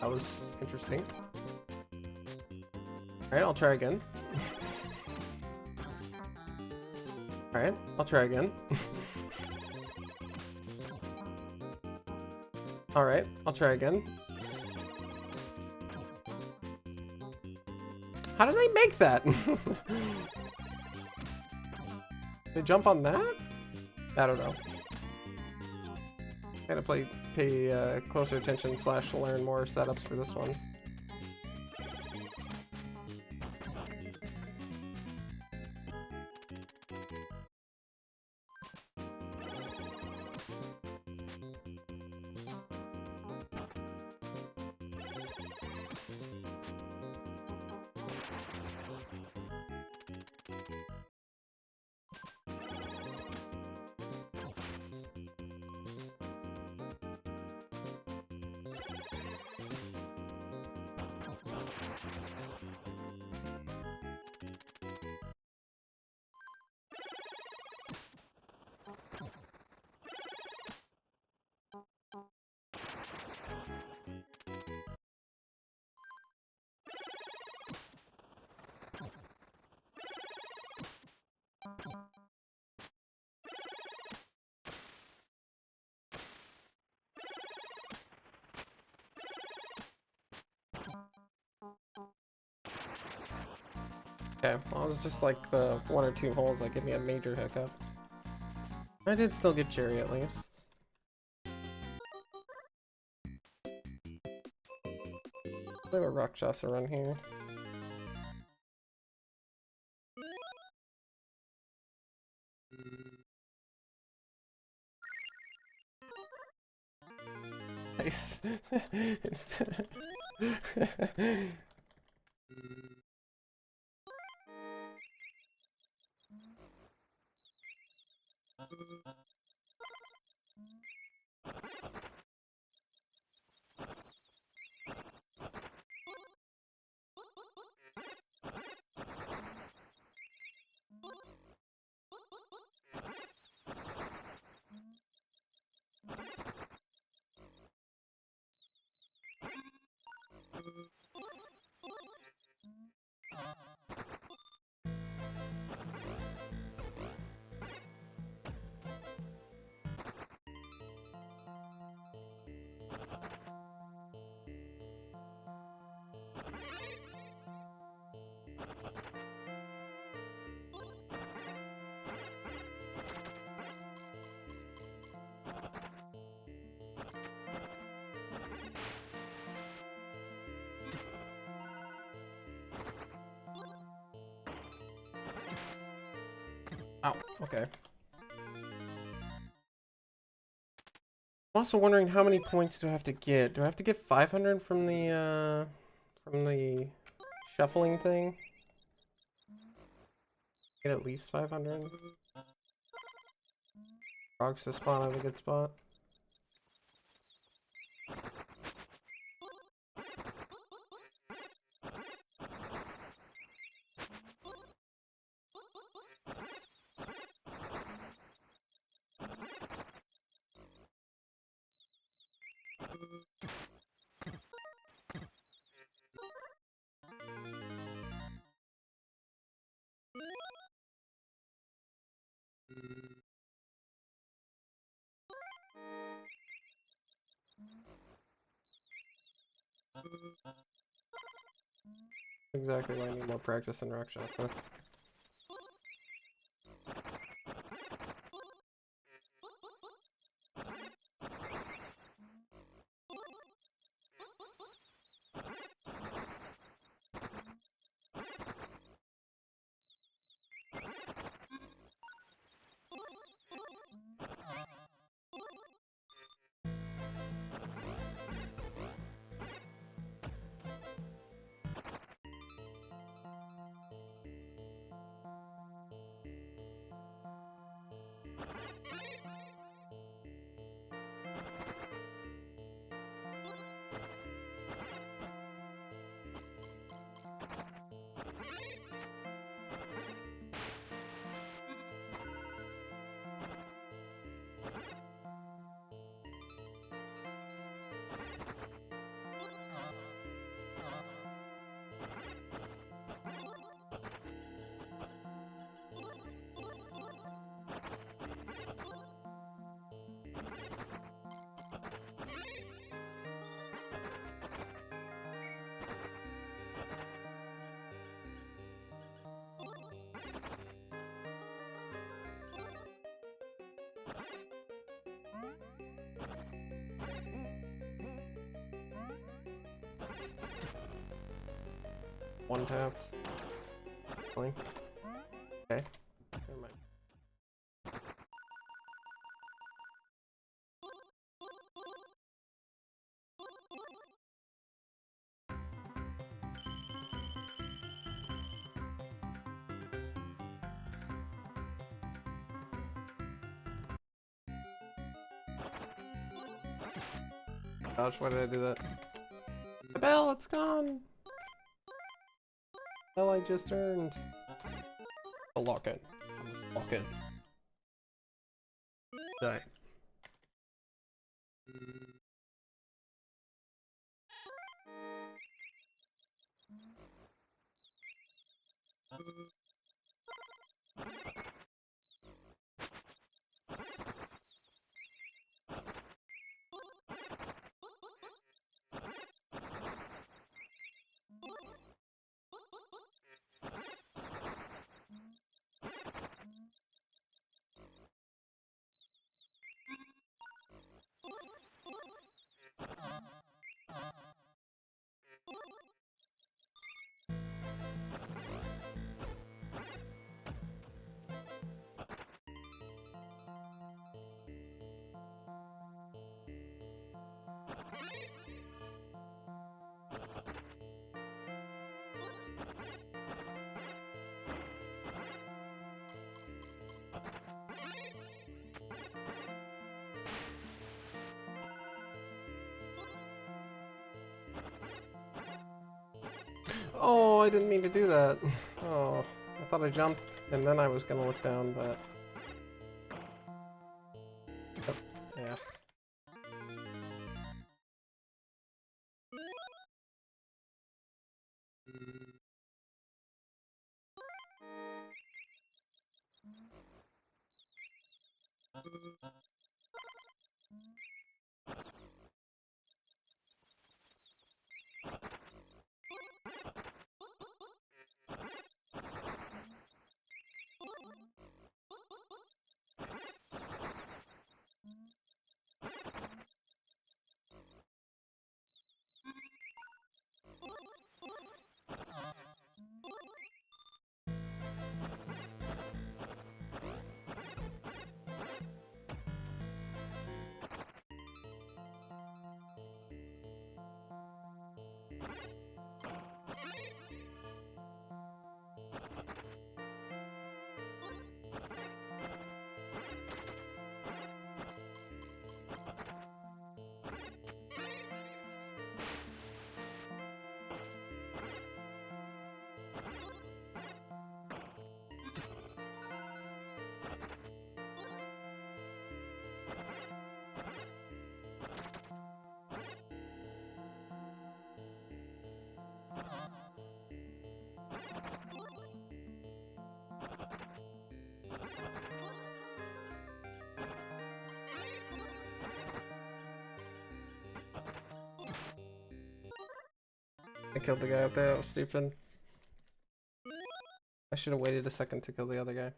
That was interesting. Alright, I'll try again. Alright, I'll try again. Alright, I'll try again. How did I make that? Did they jump on that? I don't know. Gotta pay closer attention / learn more setups for this one. Okay, well, it was just like the 1 or 2 holes that give me a major hiccup. I did still get Jerry at least. We have a Rakshasa run here. Nice. Oh, okay. I'm also wondering how many points do I have to get? Do I have to get 500 from the shuffling thing? Get at least 500? Frogs to spawn at a good spot. Exactly why I need more practice in Rakshasa. One taps. Fine. Okay. Never mind. Gosh, why did I do that? The bell, it's gone! Bell I just earned. A lock in. Lock in. Die. Oh, I didn't mean to do that. Oh, I thought I jumped and then I was gonna look down, but... Oh, yeah. I killed the guy up there. That was stupid. I should have waited a second to kill the other guy.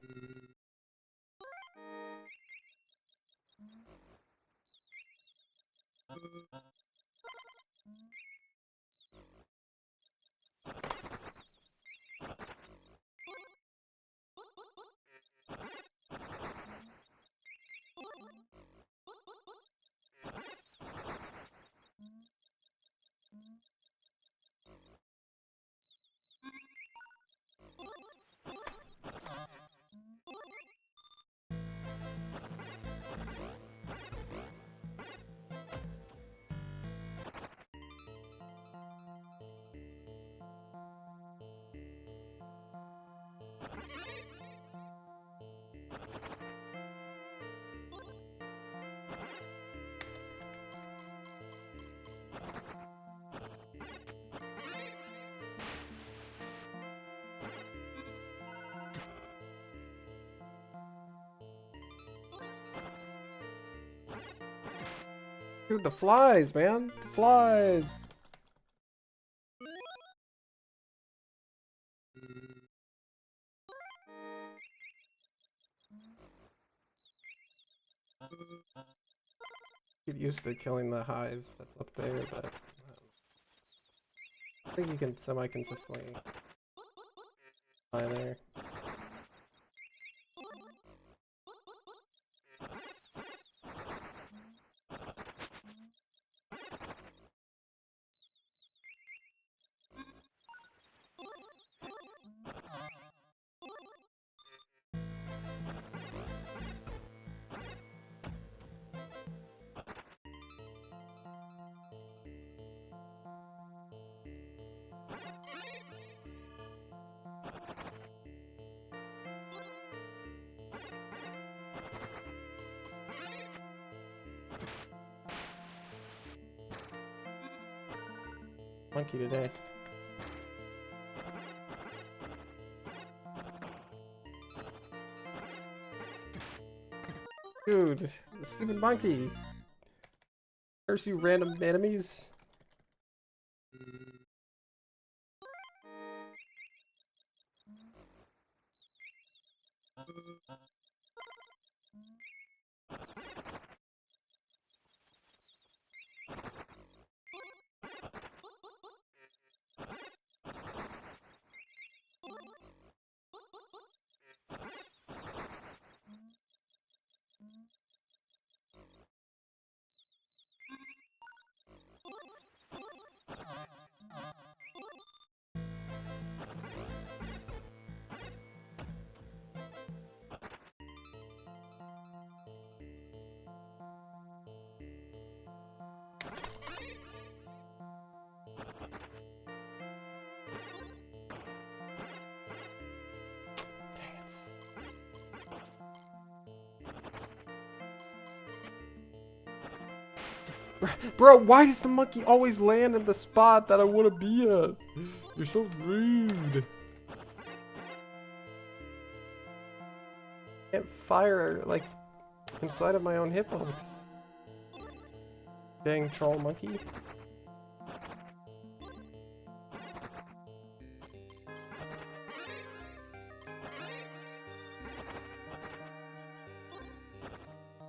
Dude, the flies, man. The flies. Get used to killing the hive that's up there, but I think you can semi-consistently fly there. Monkey today. Dude, the stupid monkey. Curse you random enemies. Bro, why does the monkey always land in the spot that I want to be at? You're so rude. Can't fire, like, inside of my own hitbox. Dang troll monkey.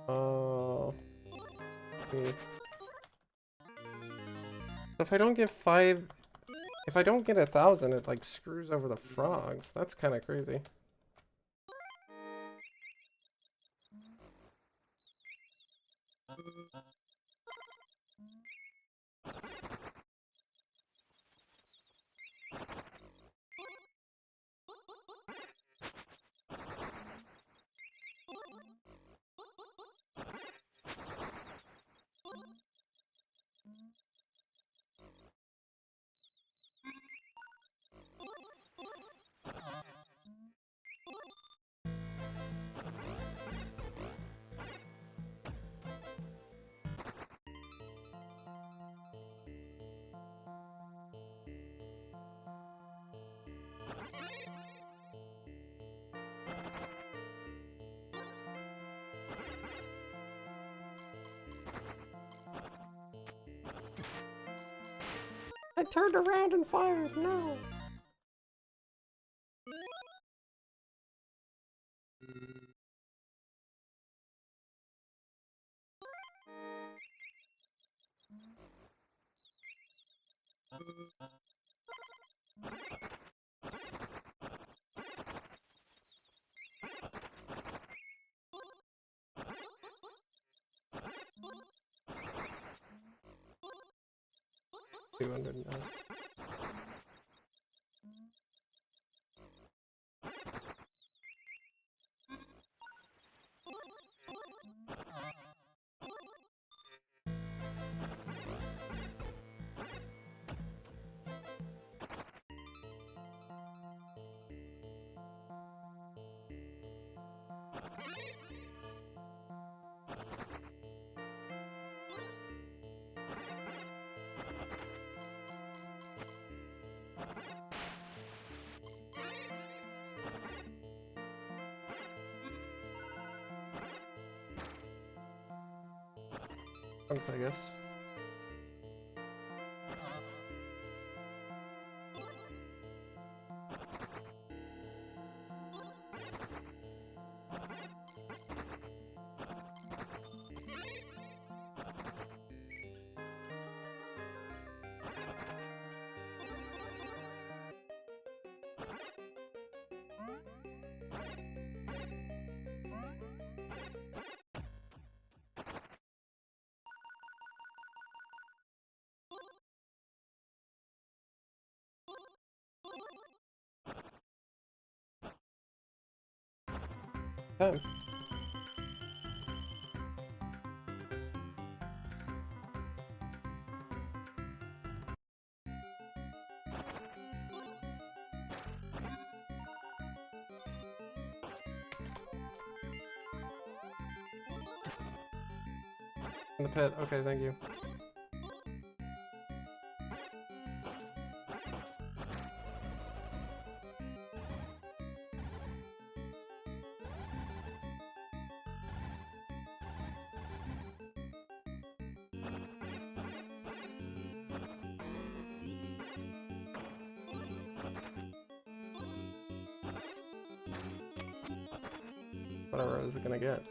Oh. Okay. If I don't get if I don't get 1,000, it like screws over the frogs. That's kind of crazy. turned around and fired. No. $200. Thanks, I guess. Oh. In the pit. Okay, thank you. Whatever is it gonna get?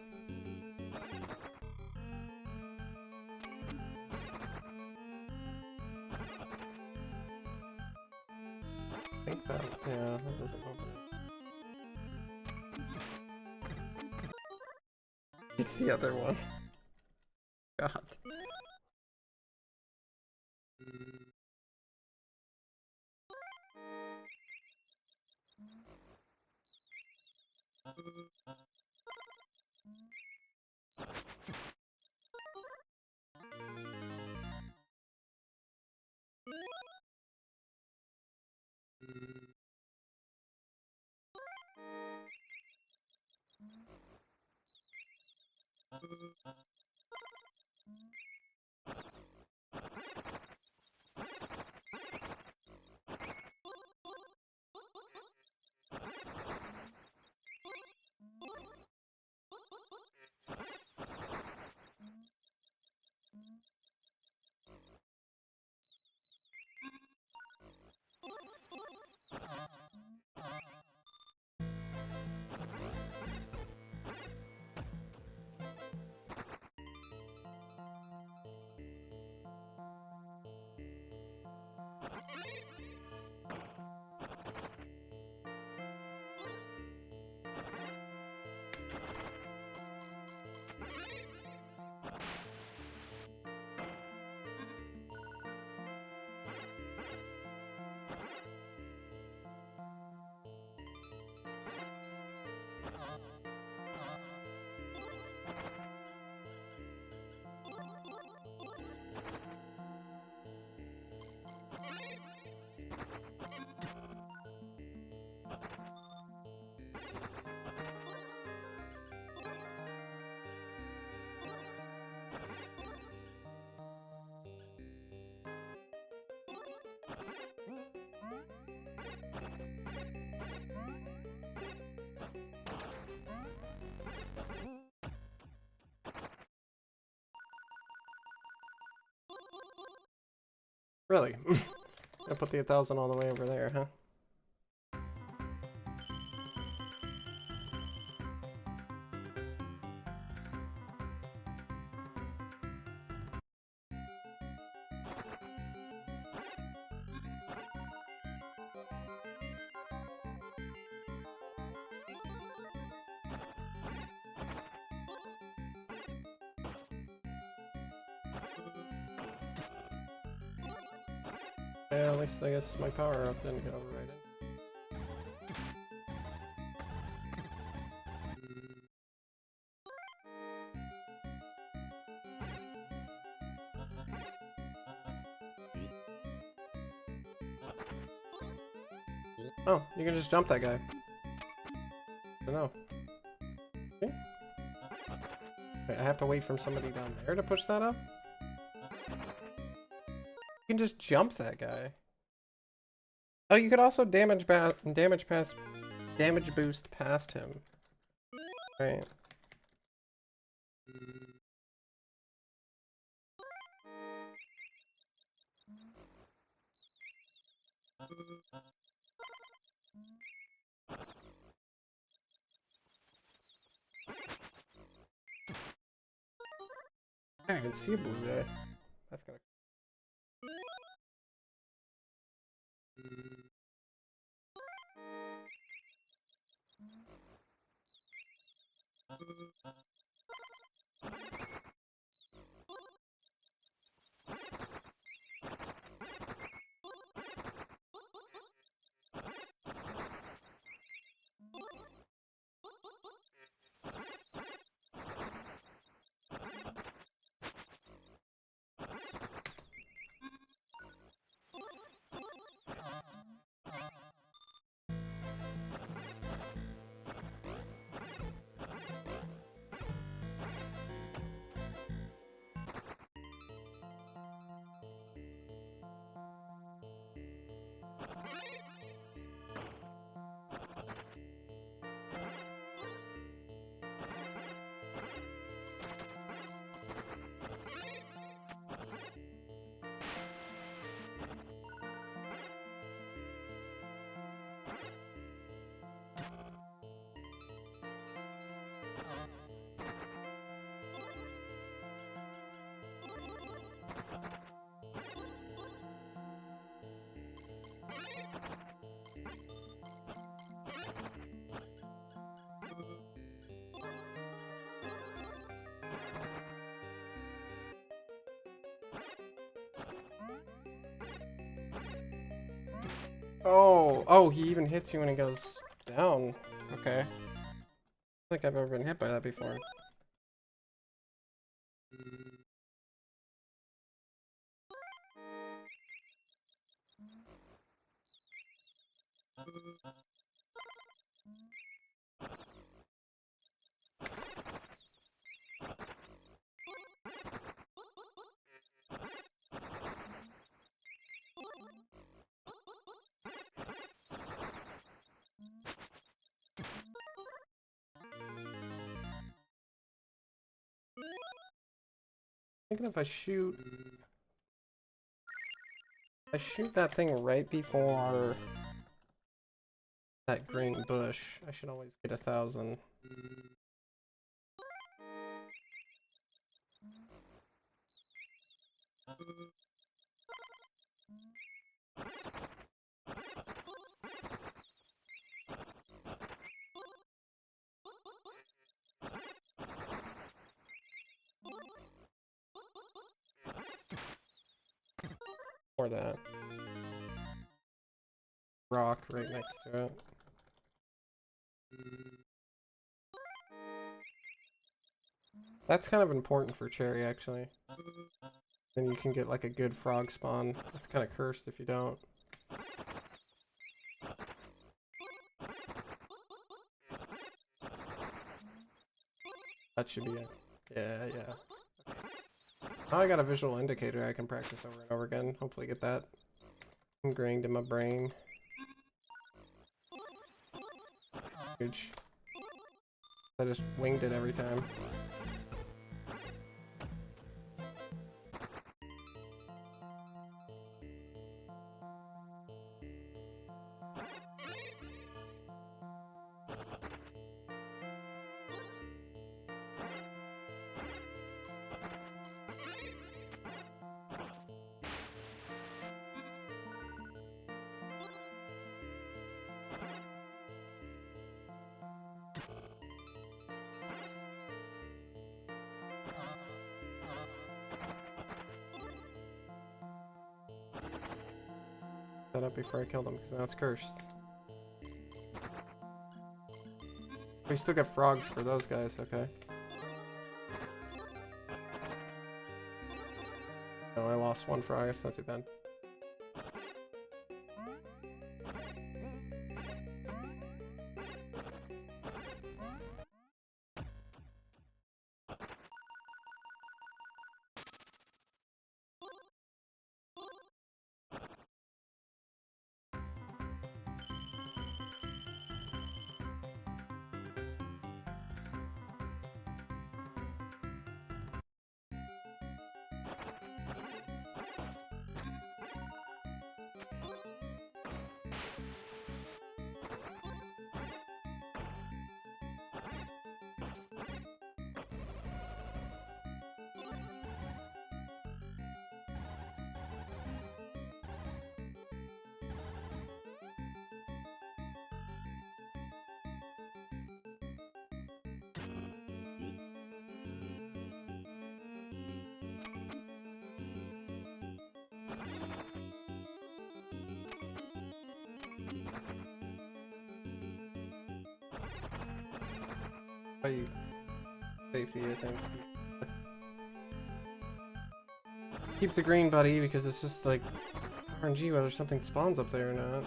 I think that, yeah, that doesn't open it. It's the other one. God. Really? I put the 1,000 all the way over there, huh? Yeah, at least I guess my power up didn't get overridden. Oh, you can just jump that guy. I don't know. Okay. Wait, I have to wait for somebody down there to push that up? You can just jump that guy. Oh, you could also damage boost past him. Right. I can see a blue guy. That's gonna. Oh, he even hits you when he goes down. Okay. I don't think I've ever been hit by that before. Thinking if I shoot that thing right before that green bush, I should always get 1,000. Or that rock right next to it. That's kind of important for Cherry, actually. Then you can get like a good frog spawn. It's kind of cursed if you don't. That should be it. Yeah, yeah. Now I got a visual indicator I can practice over and over again. Hopefully get that ingrained in my brain. Huge. I just winged it every time. That up before I killed him, because now it's cursed. We still get frogs for those guys, okay. Oh, I lost one frog, it's not too bad. Safety, I think. Keep the green, buddy, because it's just like RNG whether something spawns up there or not.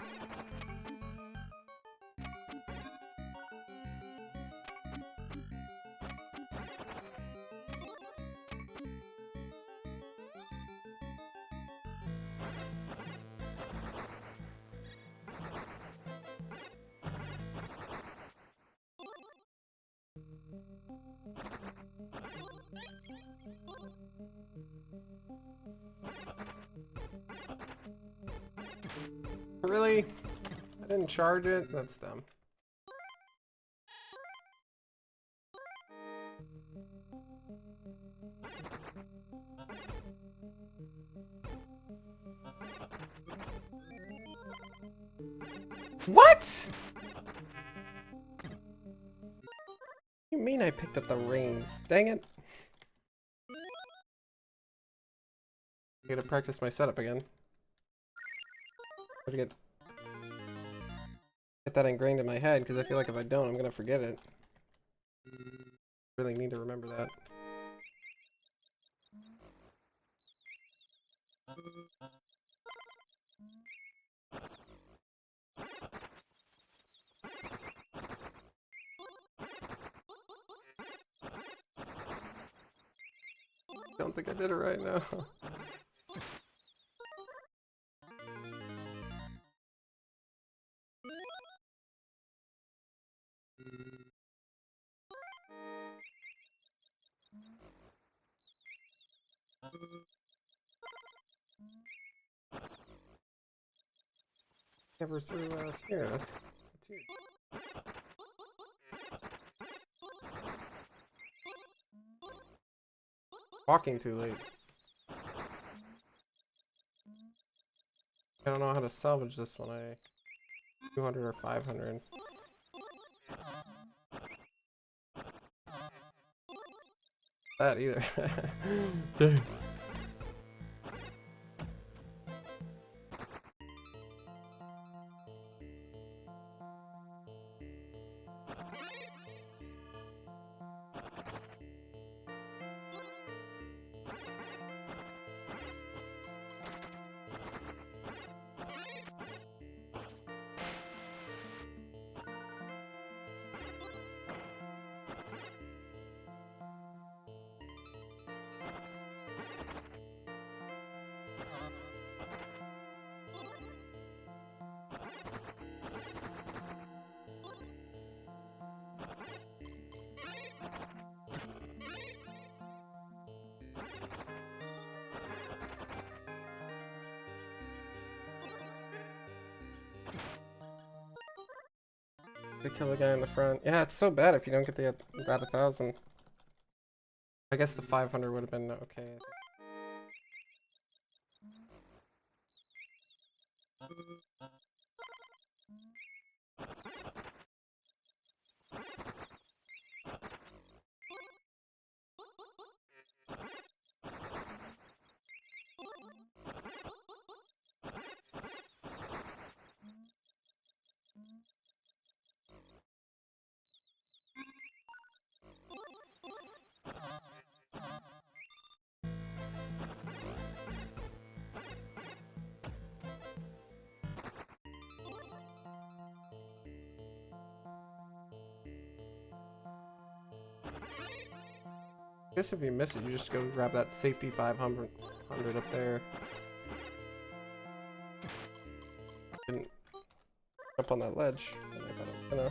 Really? I didn't charge it? That's dumb. What? You mean I picked up the rings? Dang it. I gotta practice my setup again. Gotta get that ingrained in my head, because I feel like if I don't, I'm gonna forget it. Really need to remember that. Don't think I did it right now. Never threw here. That's huge. Walking too late. I don't know how to salvage this one. 200 or 500. That either. Dang. They kill the guy in the front. Yeah, it's so bad if you don't get that 1,000. I guess the 500 would have been okay. I guess if you miss it, you just go grab that safety 500 up there. Didn't jump on that ledge. And I thought I was gonna.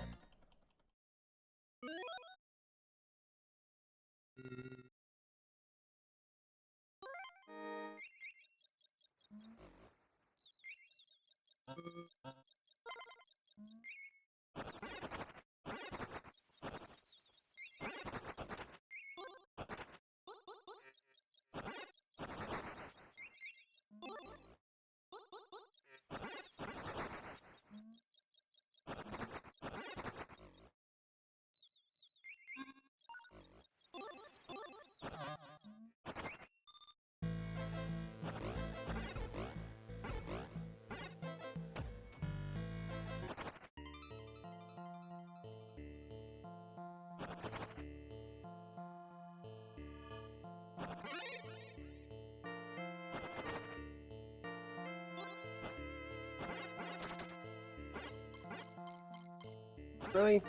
Really?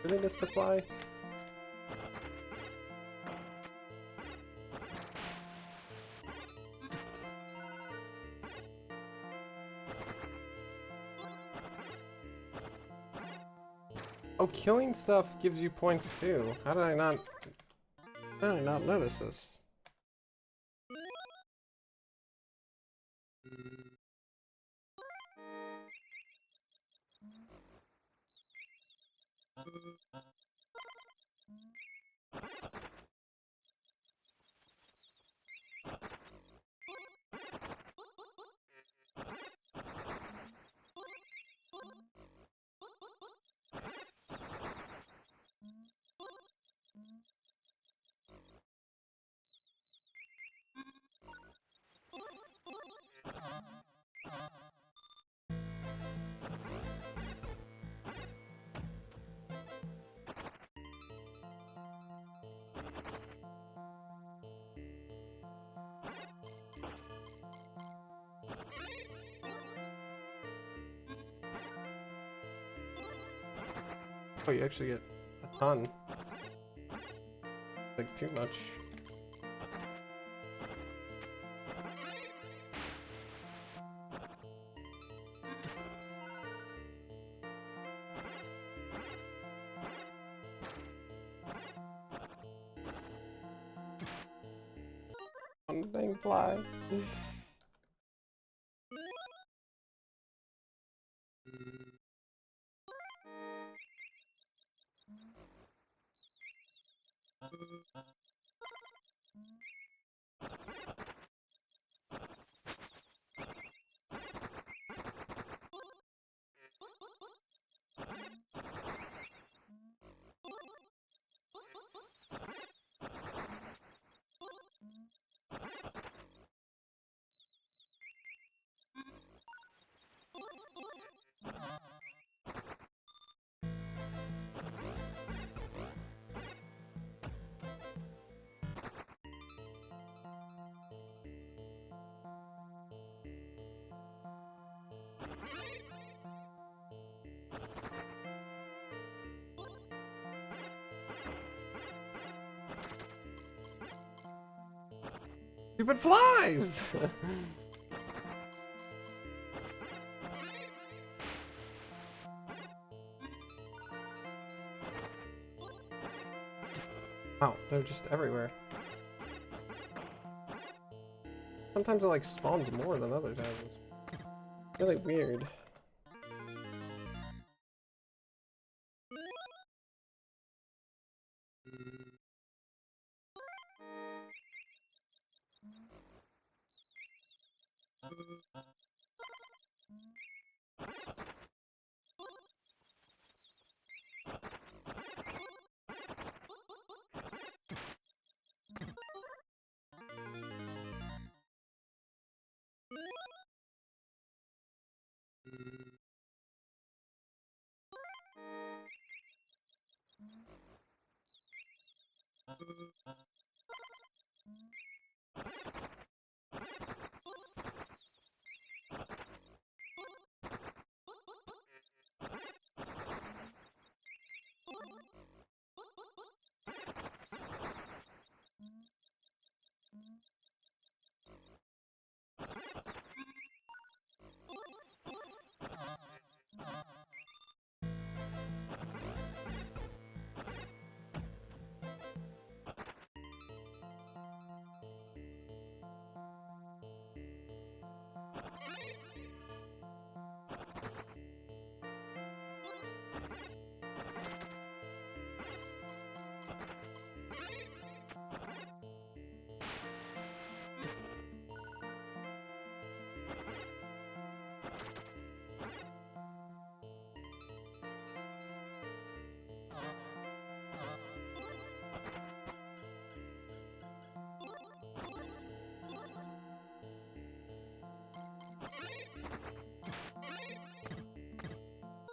Really missed the fly? Oh, killing stuff gives you points too. How did I not notice this? Oh, you actually get a ton. Like, too much. One dang fly. Stupid flies! Wow, they're just everywhere. Sometimes it like spawns more than other times. It's really weird.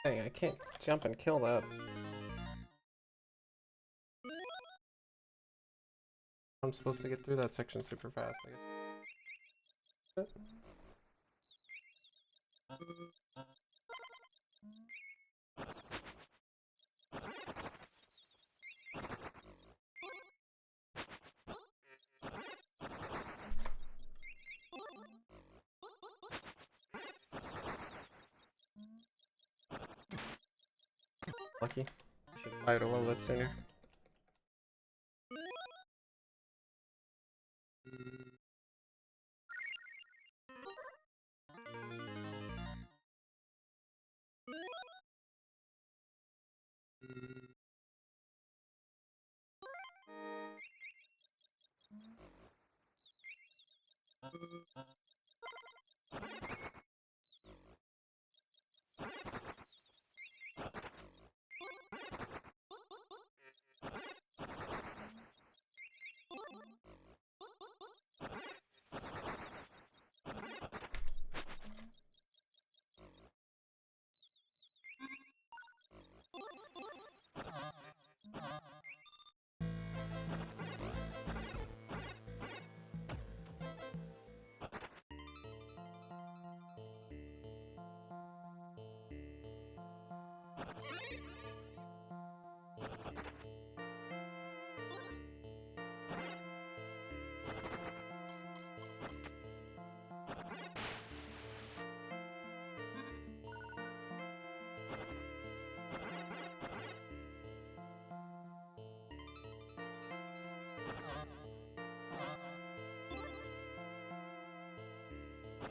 Dang, I can't jump and kill that. I'm supposed to get through that section super fast, I guess. Lucky. I should buy it a little bit sooner.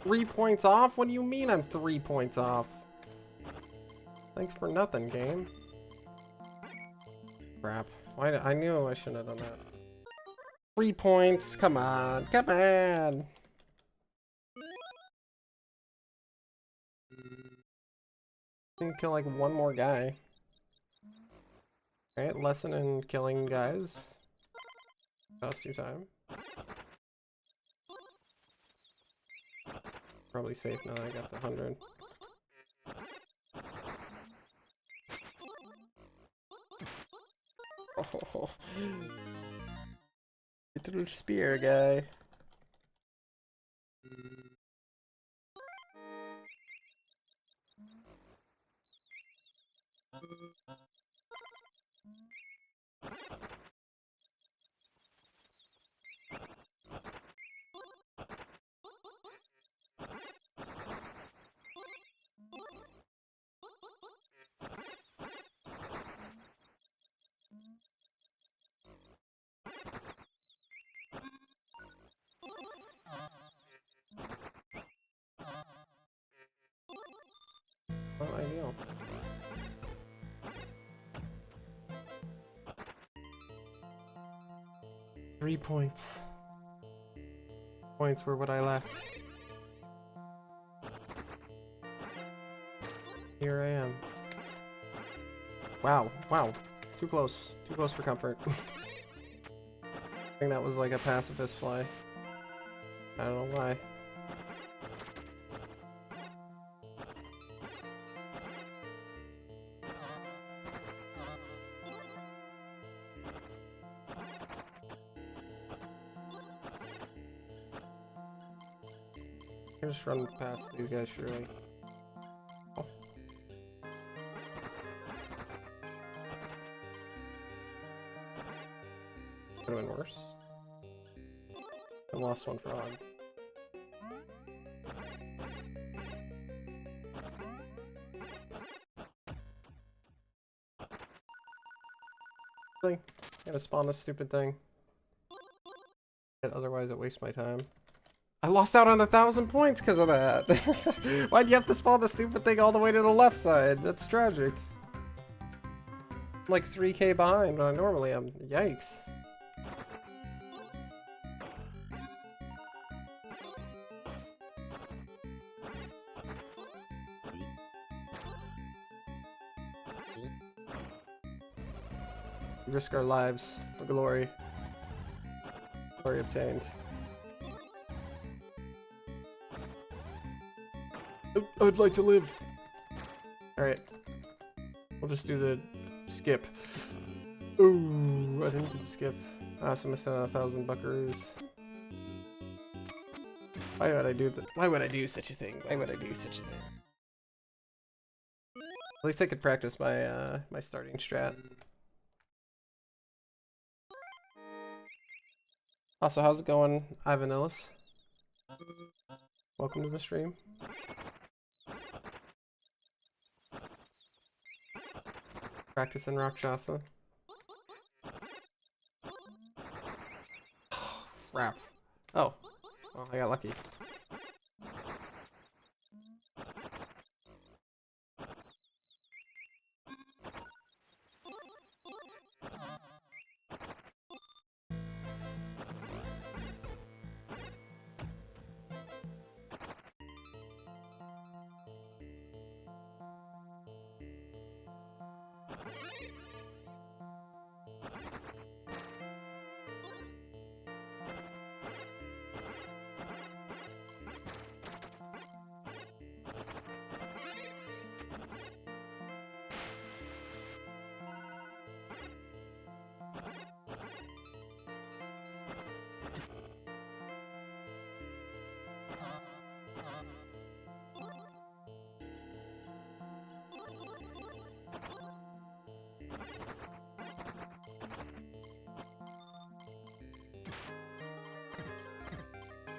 Three points off? What do you mean I'm 3 points off? Thanks for nothing, game. Crap. Why? I knew I shouldn't have done that. 3 points. Come on. Come on. I can kill like one more guy. Alright, lesson in killing guys. Cost you time. Probably safe now that I got the 100. Oh, little spear guy. Not ideal. Three points. Points were what I left. Here I am. Wow, wow. Too close. Too close for comfort. I think that was like a pacifist fly. I don't know why. I can just run past these guys surely. Oh. Could have been worse. I lost one for odd. Gotta spawn this stupid thing. Otherwise it wastes my time. I lost out on 1,000 points because of that. Why'd you have to spawn the stupid thing all the way to the left side? That's tragic. I'm like 3k behind when I normally am. Yikes. We risk our lives for glory. Glory obtained. I'd like to live. Alright. We'll just do the skip. Ooh, I didn't do the skip. I also missed out on 1,000 buckaroos. Why would I do that? Why would I do such a thing? Why would I do such a thing? At least I could practice my my starting strat. Also, how's it going, Ivan Ellis? Welcome to the stream. Practicing Rakshasa. Crap. Oh. Well, I got lucky.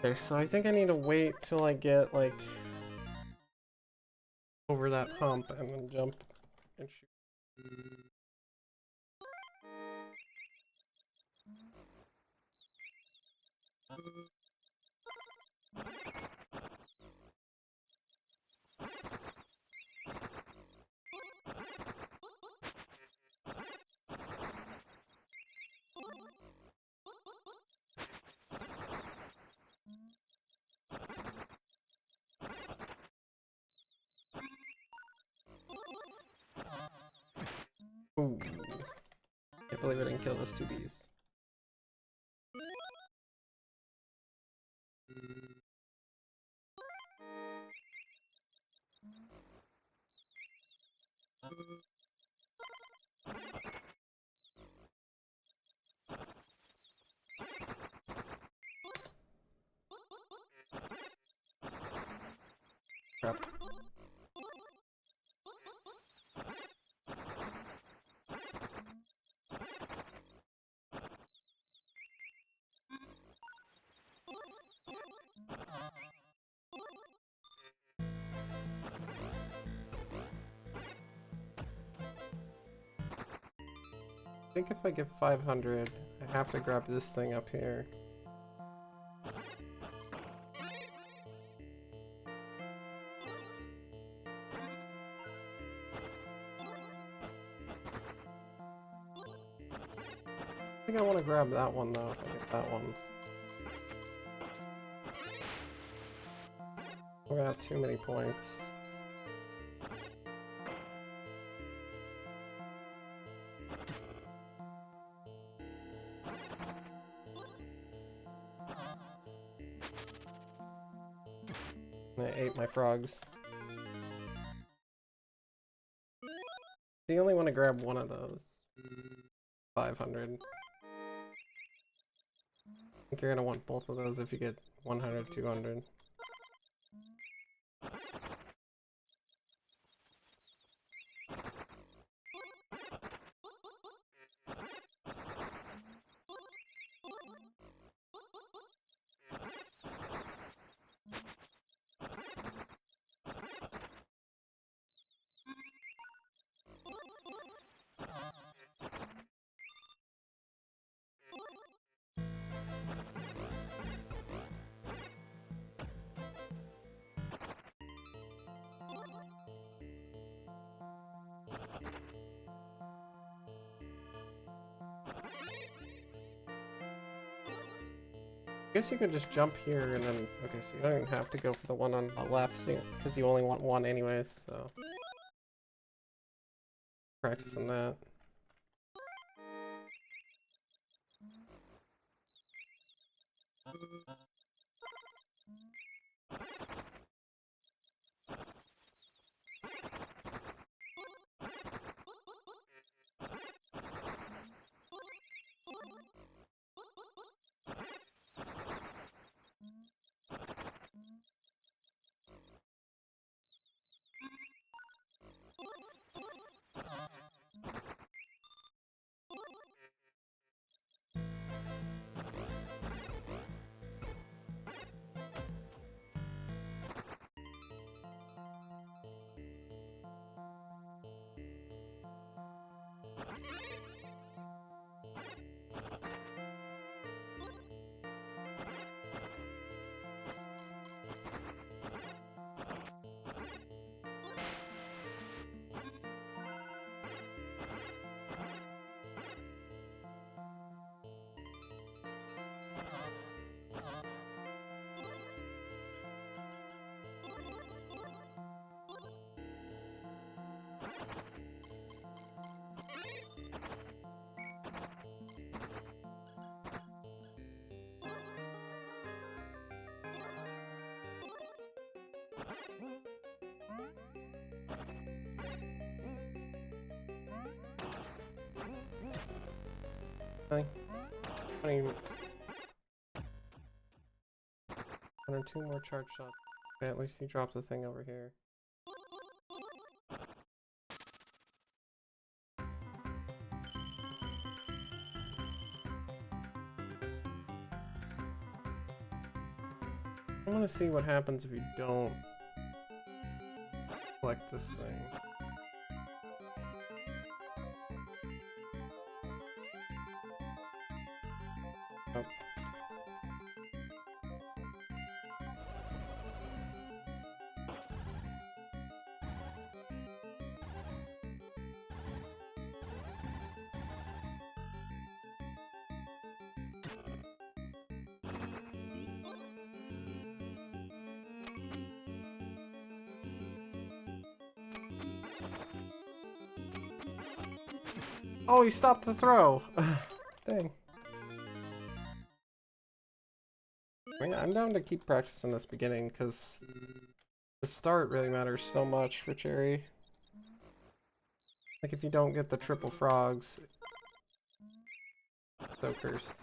Okay, so I think I need to wait till I get, like, over that hump and then jump and shoot. Ooh. Can't believe I didn't kill those two bees. Crap. I think if I get 500, I have to grab this thing up here. I think I want to grab that one though, if I get that one. We're gonna have too many points. I ate my frogs. So you only want to grab one of those. 500. I think you're gonna want both of those if you get 100, 200. I guess you could just jump here and then, okay, so you don't even have to go for the one on the left, because you only want one anyways, so. Practicing that. Really? 20... 102 more charge shots. Okay, at least he drops a thing over here. I want to see what happens if you don't collect this thing. Oh. Oh, he stopped the throw! Dang. I mean, I'm down to keep practicing this beginning, because the start really matters so much for Cherry. Like, if you don't get the triple frogs, so cursed.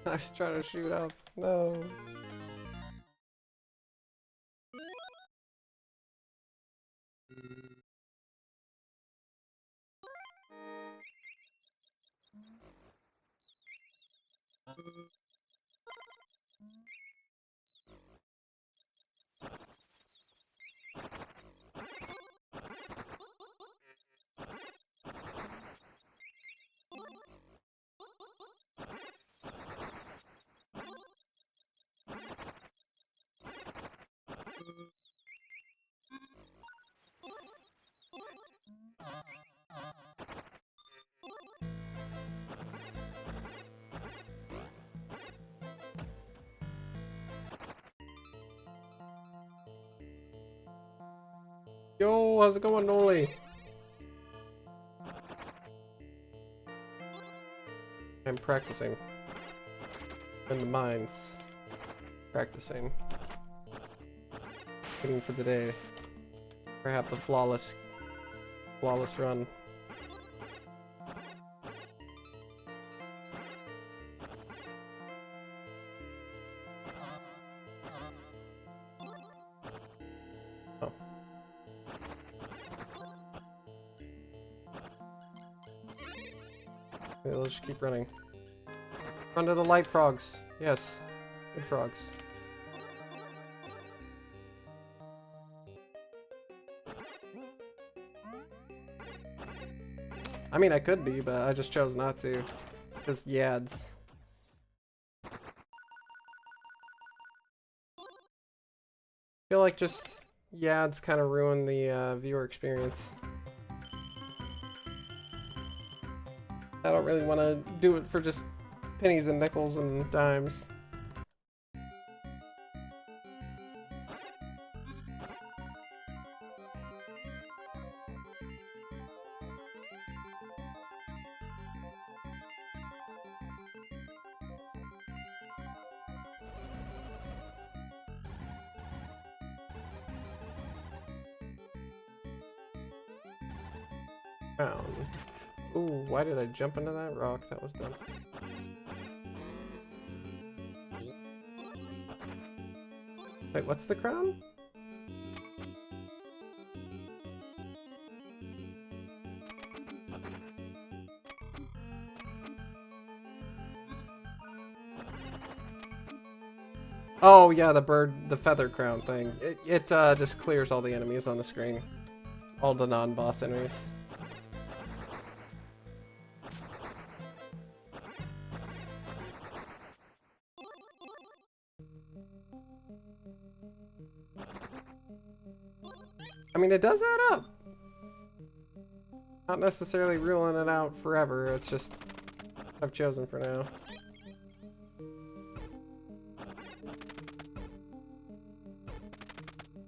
I was trying to shoot up. No. Yo, how's it going, Noli? I'm practicing. In the mines. Practicing. Waiting for the day. Perhaps the flawless run. Oh. Okay, let's just keep running. Run to the light frogs. Yes. Good frogs. I mean, I could be, but I just chose not to. Because yads. I feel like just yads kind of ruin the viewer experience. I don't really want to do it for just pennies and nickels and dimes. Crown. Ooh, why did I jump into that rock? That was dumb. Wait, what's the crown? Oh yeah, the feather crown thing. It just clears all the enemies on the screen. All the non-boss enemies. I mean, it does add up. Not necessarily ruling it out forever, it's just I've chosen for now.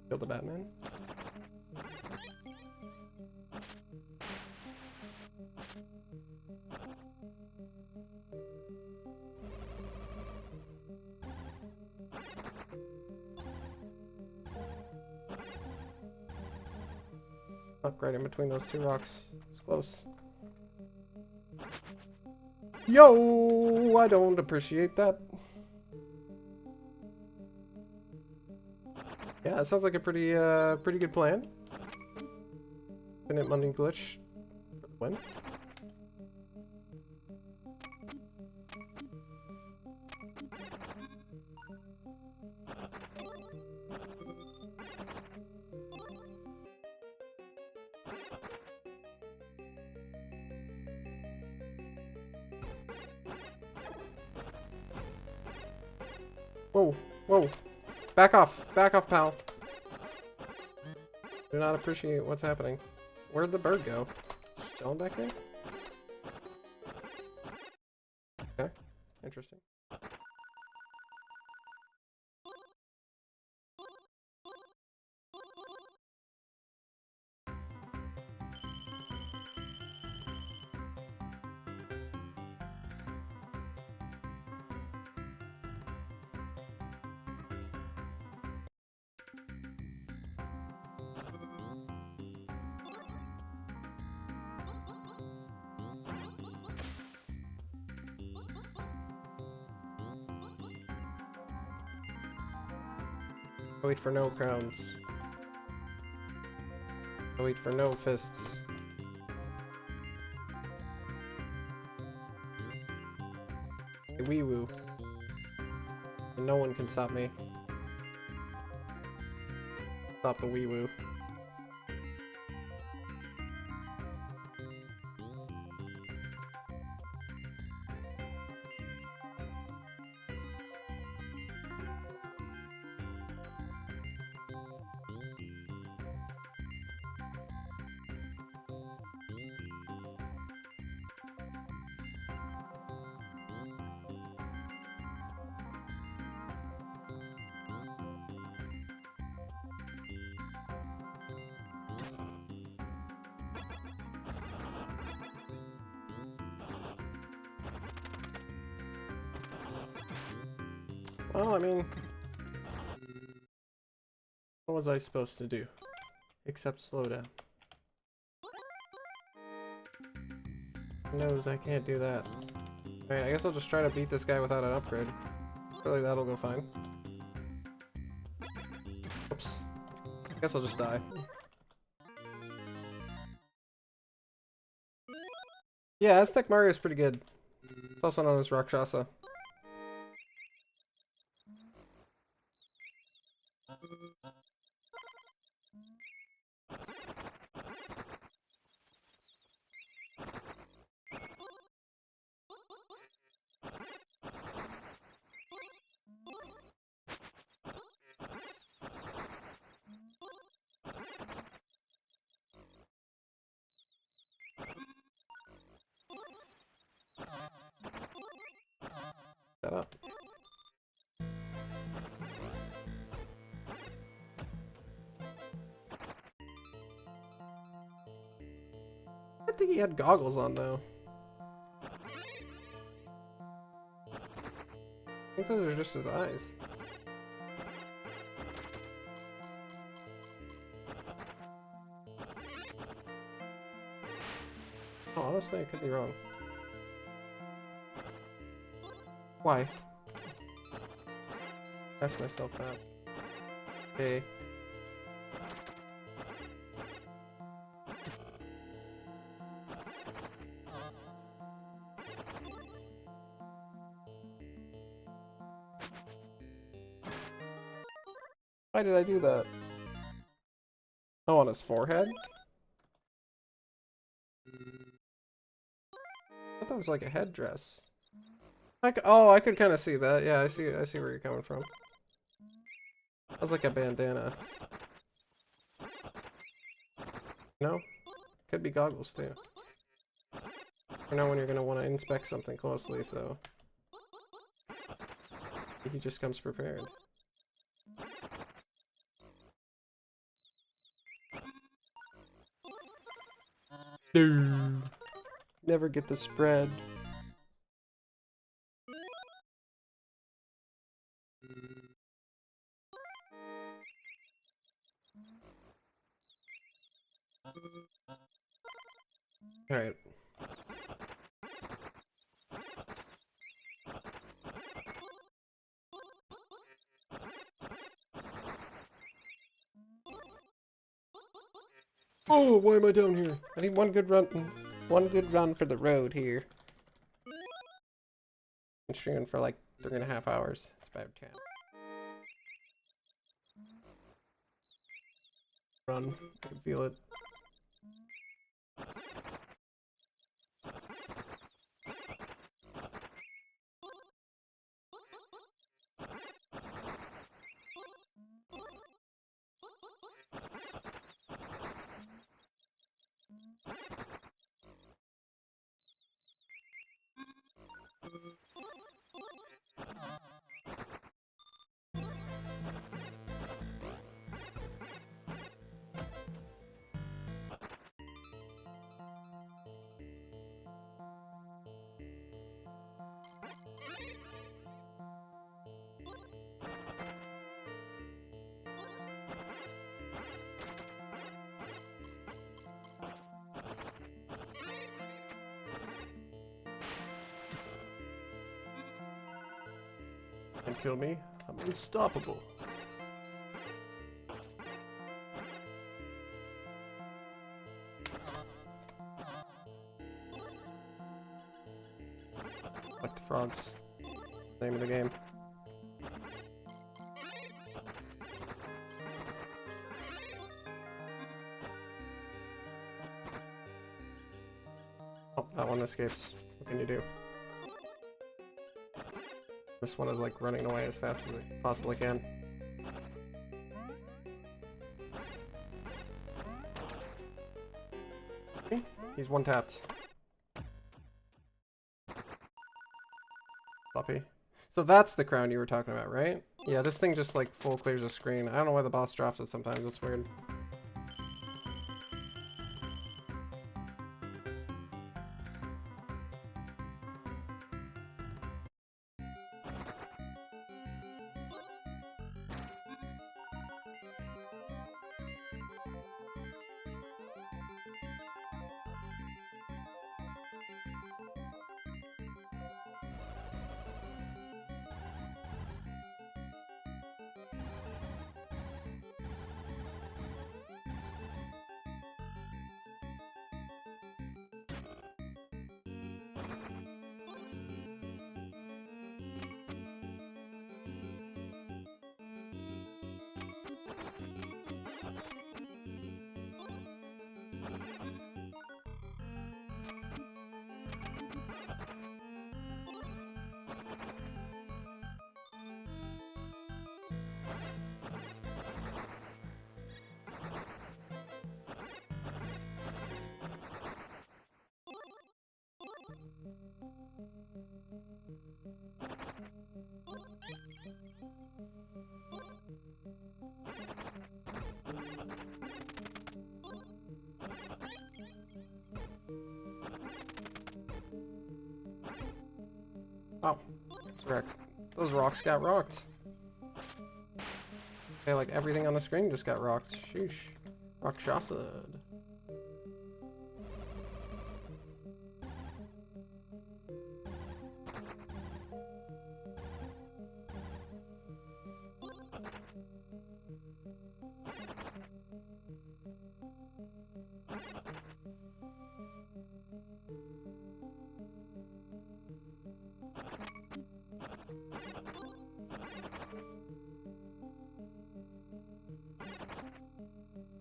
Kill the Batman. Stuck right in between those two rocks. It's close. Yo, I don't appreciate that. Yeah, it sounds like a pretty good plan. Infinite money glitch for the win. Whoa, whoa. Back off, pal. Do not appreciate what's happening. Where'd the bird go? Just chilling back there? Okay, interesting. I wait for no crowns. I wait for no fists. A wee woo. And no one can stop me. Stop the wee woo. Well, I mean, what was I supposed to do? Except slow down. Knows I can't do that. Alright, I guess I'll just try to beat this guy without an upgrade. Surely that'll go fine. Oops. I guess I'll just die. Yeah, Aztec Mario is pretty good. It's also known as Rakshasa. Shut up. I think he had goggles on though. I think those are just his eyes. Oh, honestly, I could be wrong. Why? Ask myself that. Okay. Why did I do that? Oh, on his forehead? I thought that was like a headdress. Oh, I could kind of see that. Yeah, I see where you're coming from. That was like a bandana. No? Could be goggles too. You know when you're gonna want to inspect something closely, so he just comes prepared. Never get the spread. Alright. Oh, why am I down here? I need one good run for the road here. I'm streaming for like 3.5 hours. It's about 10. Run. I can feel it. Can't kill me. I'm unstoppable. Like the frogs. Name of the game. Oh, that one escapes. What can you do? This one is like running away as fast as it possibly can. Okay, he's one tapped. Puppy. So that's the crown you were talking about, right? Yeah, this thing just like full clears the screen. I don't know why the boss drops it sometimes, it's weird. Oh, it's wrecked. Those rocks got rocked. Okay, like everything on the screen just got rocked. Sheesh. Rakshasa.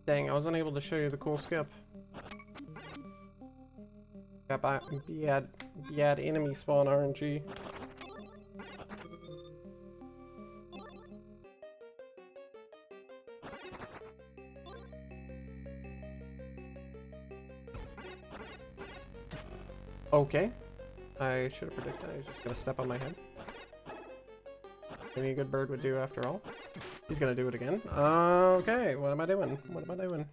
Dang, I was unable to show you the cool skip. Got by bad enemy spawn RNG. Okay. I should have predicted I was just gonna step on my head. Any good bird would do after all. He's gonna do it again. Okay, what am I doing? What am I doing?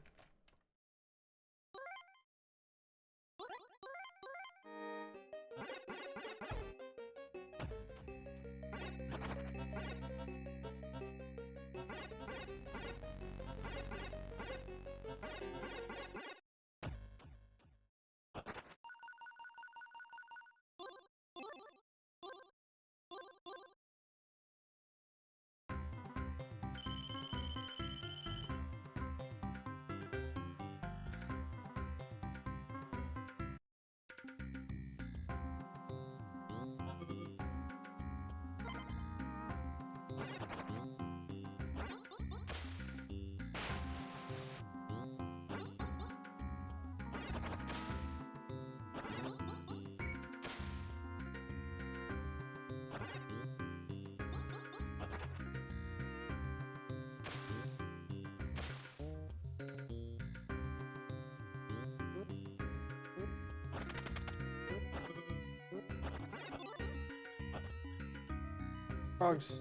Frogs.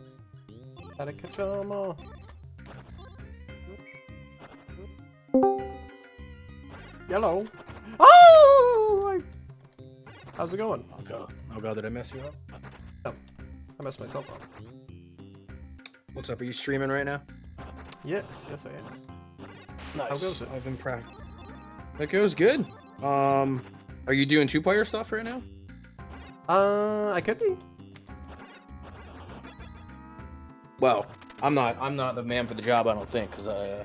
Gotta catch 'em all. Yellow. Oh! How's it going? I'll go. Did I mess you up? No. I messed myself up. What's up? Are you streaming right now? Yes, yes I am. Nice. How goes it? I've been practicing. It goes good. Are you doing 2-player stuff right now? I could be. Well, I'm not the man for the job. I don't think, because I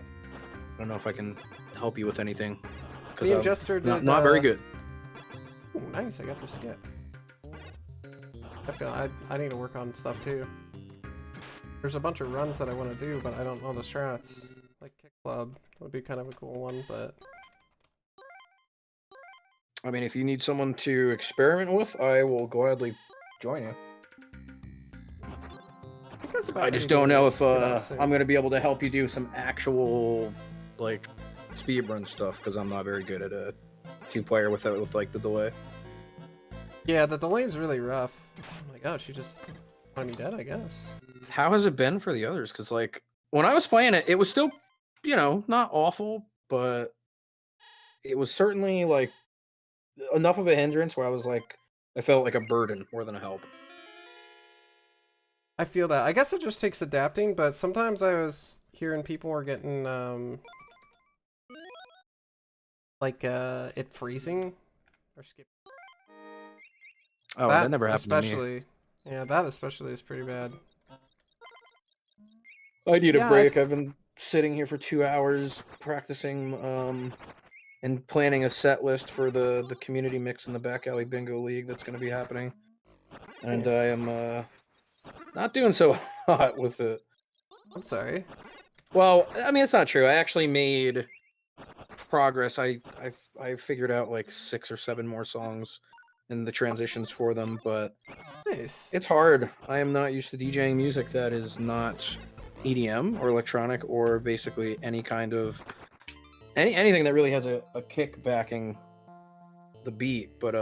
don't know if I can help you with anything. Because Me and I'm Jester did, not very good. Ooh, nice. I got the skip. I feel I need to work on stuff too. There's a bunch of runs that I want to do, but I don't know the strats. Like Kick Club would be kind of a cool one, but I mean, if you need someone to experiment with, I will gladly join you. I just don't know if I'm going to be able to help you do some actual, like, speedrun stuff, because I'm not very good at a 2-player with like, the delay. Yeah, the delay is really rough. Oh my gosh, you just want me dead, I guess. How has it been for the others? Because, like, when I was playing it, it was still, you know, not awful, but it was certainly, like, enough of a hindrance where I was, like, I felt like a burden more than a help. I feel that. I guess it just takes adapting, but sometimes I was hearing people were getting, like, it freezing or skip. Oh, that never happened to me. Especially, yeah, that especially is pretty bad. I need a break. I've been sitting here for 2 hours practicing, and planning a set list for the community mix in the Back Alley Bingo League that's going to be happening. And I am, not doing so hot with it. I'm sorry. Well, I mean, it's not true. I actually made progress. I figured out like 6 or 7 more songs and the transitions for them, but Nice. it's hard. I am not used to DJing music that is not EDM or electronic or basically any kind of anything that really has a kick backing the beat. But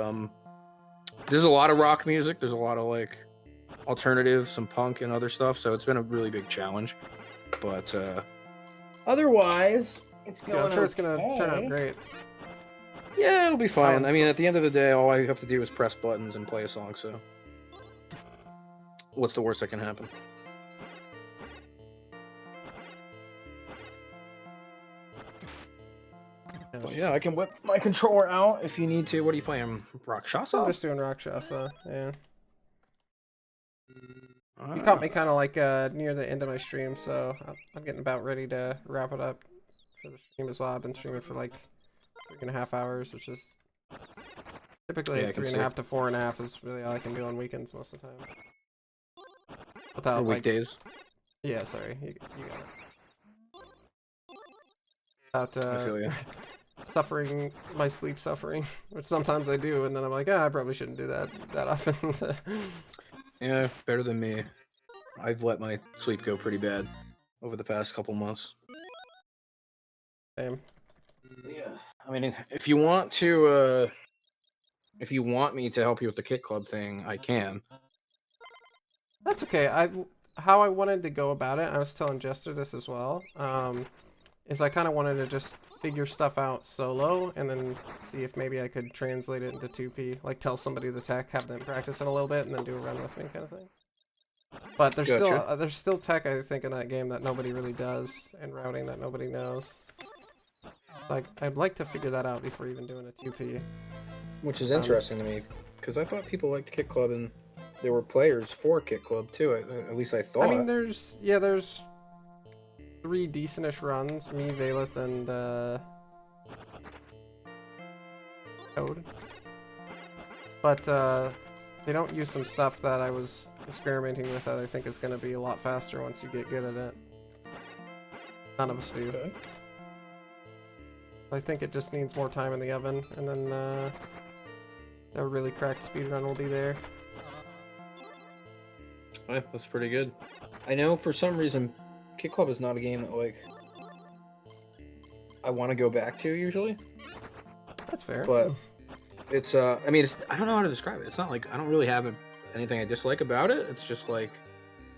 there's a lot of rock music. There's a lot of like alternative, some punk and other stuff. So it's been a really big challenge. But otherwise, it's going. Yeah, I'm sure it's gonna turn out great. Yeah, it'll be fine. I mean, at the end of the day, all I have to do is press buttons and play a song. So what's the worst that can happen? But yeah, I can whip my controller out if you need to. What are you playing? Rakshasa? I'm just doing Rakshasa, yeah. You caught me kind of like near the end of my stream, so I'm getting about ready to wrap it up for the stream as well. I've been streaming for like 3.5 hours, which is typically 3.5 to 4.5 is really all I can do on weekends most of the time. Without weekdays? Like, yeah, sorry, you got it. About I feel you. suffering my sleep suffering, which sometimes I do, and then I'm like, I probably shouldn't do that often. Yeah, better than me. I've let my sleep go pretty bad over the past couple months. Same. Yeah, I mean, if you want to, if you want me to help you with the Kit Club thing, I can. That's okay. How I wanted to go about it, I was telling Jester this as well, is I kind of wanted to just figure stuff out solo and then see if maybe I could translate it into 2P. Like tell somebody the tech, have them practice it a little bit, and then do a run with me kind of thing. But there's still tech, I think, in that game that nobody really does, and routing that nobody knows. Like, I'd like to figure that out before even doing a 2P. Which is interesting to me, because I thought people liked Kit Club and there were players for Kit Club too. At least I thought. I mean, there's 3 decentish runs. Me, Valeth, and Code. But they don't use some stuff that I was experimenting with that I think is going to be a lot faster once you get good at it. None of us do. Okay. I think it just needs more time in the oven, and then a really cracked speedrun will be there. Yeah, that's pretty good. I know for some reason, Kit Club is not a game that like I want to go back to usually. That's fair. But it's I mean, I don't know how to describe it. It's not like I don't really have anything I dislike about it. It's just like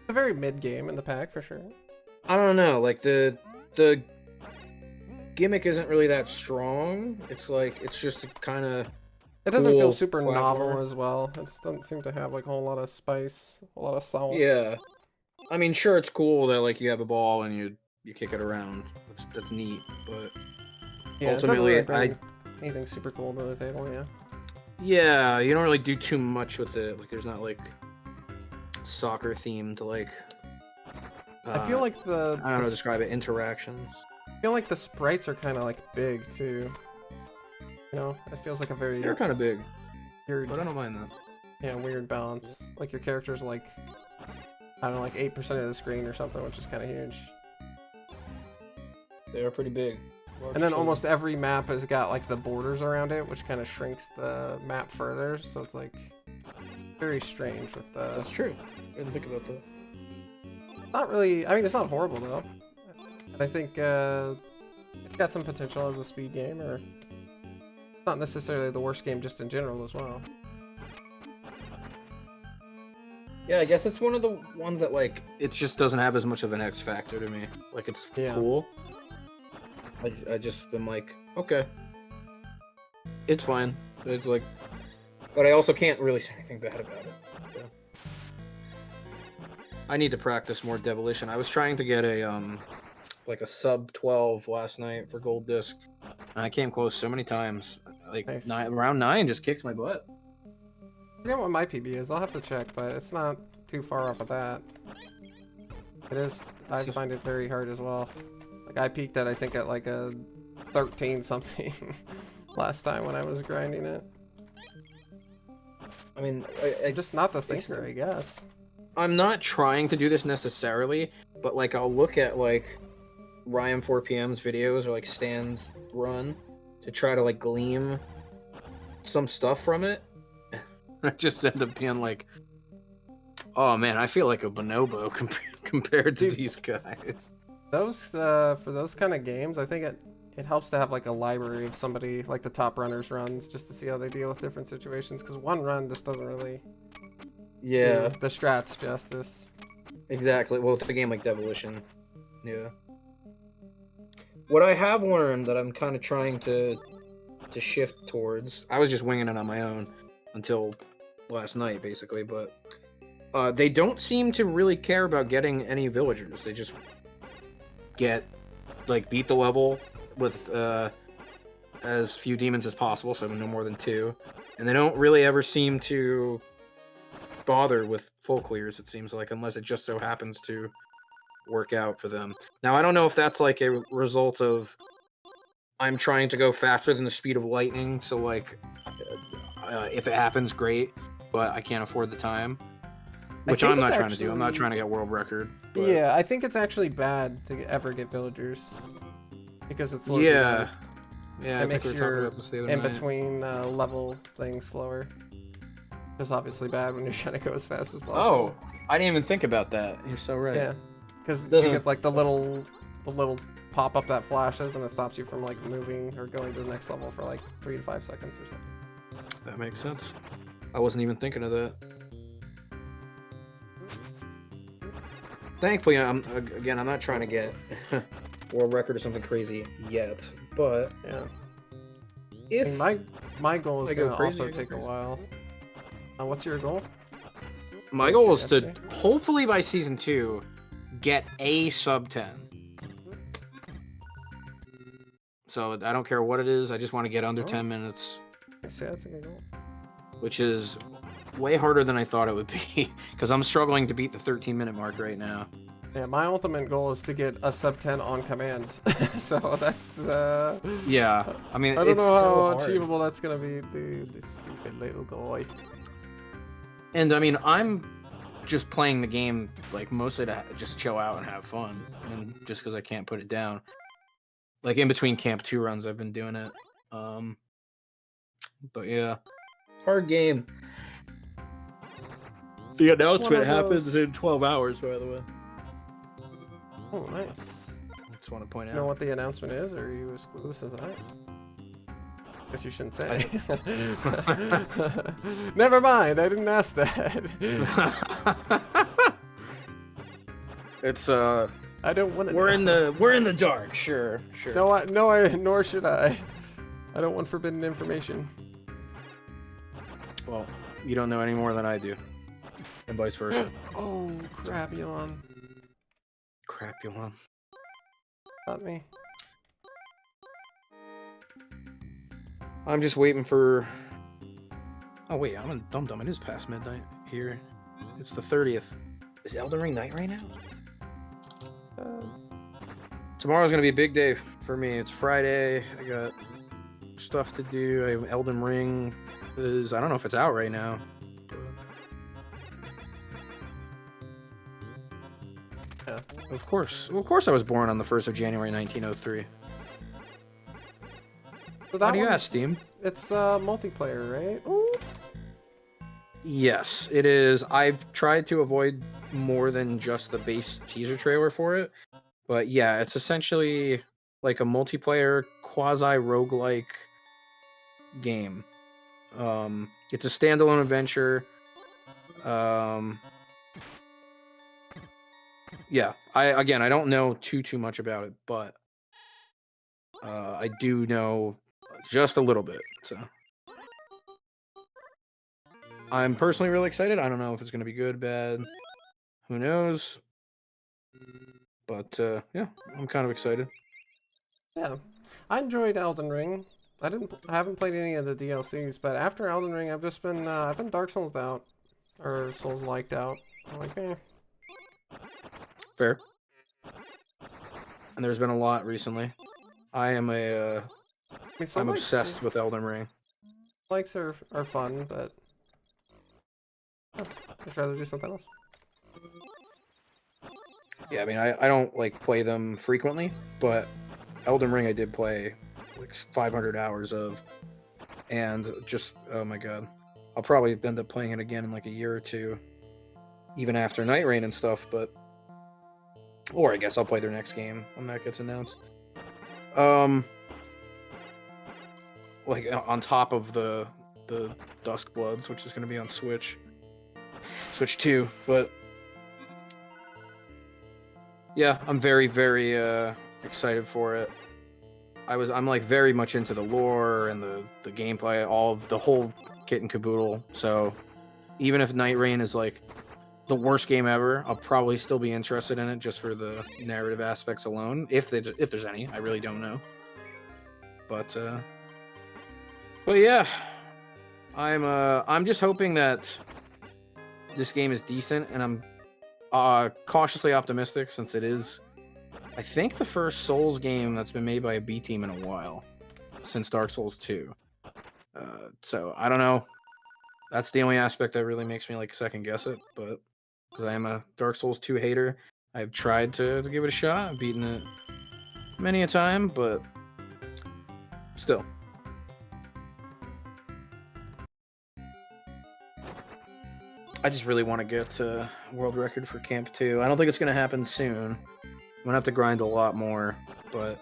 a very mid game in the pack for sure. I don't know, like the gimmick isn't really that strong. It's like it's just a kind of it doesn't feel cool super platformer. novel as well. It just doesn't seem to have like a whole lot of spice, a lot of sauce. Yeah, I mean, sure, it's cool that like you have a ball and you kick it around. That's neat, but yeah, ultimately, it doesn't really bring anything super cool to the table. Yeah, you don't really do too much with it. Like, there's not like soccer themed like. I feel like I don't know how to describe it. Interactions. I feel like the sprites are kind of like big too. You know, it feels like a very They're kind of big, weird, but I don't mind that. yeah, weird balance. Like your character's like, I don't know, like 8% of the screen or something, which is kind of huge. They are pretty big. And then almost every map has got like the borders around it, which kind of shrinks the map further. So it's like very strange with the. That's true. I didn't think about that. Not really. I mean, it's not horrible though. And I think it's got some potential as a speed game, or not necessarily the worst game just in general as well. Yeah, I guess it's one of the ones that like it just doesn't have as much of an X factor to me. Like it's cool. I just been like, okay, it's fine. It's like, but I also can't really say anything bad about it. So. I need to practice more Devilition. I was trying to get a like a sub 12 last night for gold disc, and I came close so many times. Like Nice. round 9 just kicks my butt. I forget what my PB is. I'll have to check, but it's not too far off of that. It is. I find it very hard as well. Like I peaked at I think at like a 13 something last time when I was grinding it. I mean, I'm just not the thinker, I guess. I'm not trying to do this necessarily, but like I'll look at like Ryan 4PM's videos or like Stan's run to try to like glean some stuff from it. I just end up being like, oh man, I feel like a bonobo compared to these guys. Those for those kind of games, I think it helps to have like a library of somebody like the top runners runs just to see how they deal with different situations, because one run just doesn't really do the strats justice. Exactly. Well, it's a game like Devilition. Yeah. What I have learned that I'm kind of trying to shift towards, I was just winging it on my own until last night, basically, but they don't seem to really care about getting any villagers. They just beat the level with as few demons as possible, so no more than 2, and they don't really ever seem to bother with full clears, it seems like, unless it just so happens to work out for them. Now, I don't know if that's like a result of I'm trying to go faster than the speed of lightning, so like if it happens, great, but I can't afford the time. Which I'm not trying to do. I'm not trying to get world record. But... Yeah, I think it's actually bad to ever get villagers. because it slows you down. Yeah, It I think makes we were talking your about this the other in night. between level things slower. It's obviously bad when you're trying to go as fast as possible. Oh, I didn't even think about that. You're so right. Yeah, because you Doesn't- get like the little pop-up that flashes and it stops you from like moving or going to the next level for like 3 to 5 seconds or something. That makes sense. I wasn't even thinking of that. Thankfully, I'm not trying to get world record or something crazy yet, but Yeah. if I mean, my goal is I go gonna crazy, also I go take a crazy. while. What's your goal? my goal is to Yesterday? hopefully by season 2 get a sub 10. So I don't care what it is. I just want to get under 10 minutes, I say that's a good goal. which is way harder than I thought it would be because I'm struggling to beat the 13-minute mark right now. Yeah, my ultimate goal is to get a sub 10 on command. So that's Yeah, I mean, I don't it's know so how hard. achievable that's gonna be, dude. This stupid little boy. And I mean, I'm just playing the game like mostly to just chill out and have fun, and just because I can't put it down. Like in between Camp 2 runs, I've been doing it. But yeah, hard game. The announcement of happens those- in 12 hours, by the way. Oh, nice. I just want to point You know out. what the announcement is, or are you as clueless as I am? Guess you shouldn't say. Never mind, I didn't ask that. It's I don't want to. we're in the dark. Sure. Nor should I. I don't want forbidden information. Well, you don't know any more than I do, and vice versa. Oh, Crabulon. Crapulon. Not me. I'm just waiting for. Oh wait, I'm a dum-dum. It is past midnight here. It's the 30th. Is Elden Ring night right now? Tomorrow's gonna be a big day for me. It's Friday. I got stuff to do. I have Elden Ring. I don't know if it's out right now. Yeah. Of course, I was born on the 1st of January 1903. So How do you one- ask, Steam? It's multiplayer, right? Ooh. Yes, it is. I've tried to avoid more than just the base teaser trailer for it. But yeah, it's essentially like a multiplayer quasi-roguelike game. It's a standalone adventure. Yeah, I don't know too much about it, but I do know just a little bit. So I'm personally really excited. I don't know if it's going to be good, bad. Who knows? But yeah, I'm kind of excited. Yeah, I enjoyed Elden Ring. I haven't played any of the DLCs, but after Elden Ring, I've just been I've been Dark Souls out, or Souls liked out. I'm like, eh. Fair. And there's been a lot recently. I am I mean, some I'm likes- obsessed with Elden Ring. Likes are fun, but I'd rather do something else. Yeah, I mean, I don't like play them frequently, but Elden Ring I did play like 500 hours of, and just oh my god, I'll probably end up playing it again in like a year or two, even after Night Rain and stuff. But or I guess I'll play their next game when that gets announced. Like on top of the Dusk Bloods, which is going to be on Switch 2, but. Yeah, I'm very, very excited for it. I'm like very much into the lore and the gameplay, all of the whole kit and caboodle. So even if Night Rain is like the worst game ever, I'll probably still be interested in it just for the narrative aspects alone, if there's any. I really don't know. But yeah, I'm just hoping that this game is decent, and I'm cautiously optimistic since it is, I think, the first Souls game that's been made by a B team in a while, since Dark Souls 2. So I don't know. That's the only aspect that really makes me like second guess it, but because I am a Dark Souls 2 hater, I've tried to give it a shot. I've beaten it many a time, but still. I just really want to get to world record for Camp 2. I don't think it's going to happen soon. I'm going to have to grind a lot more, but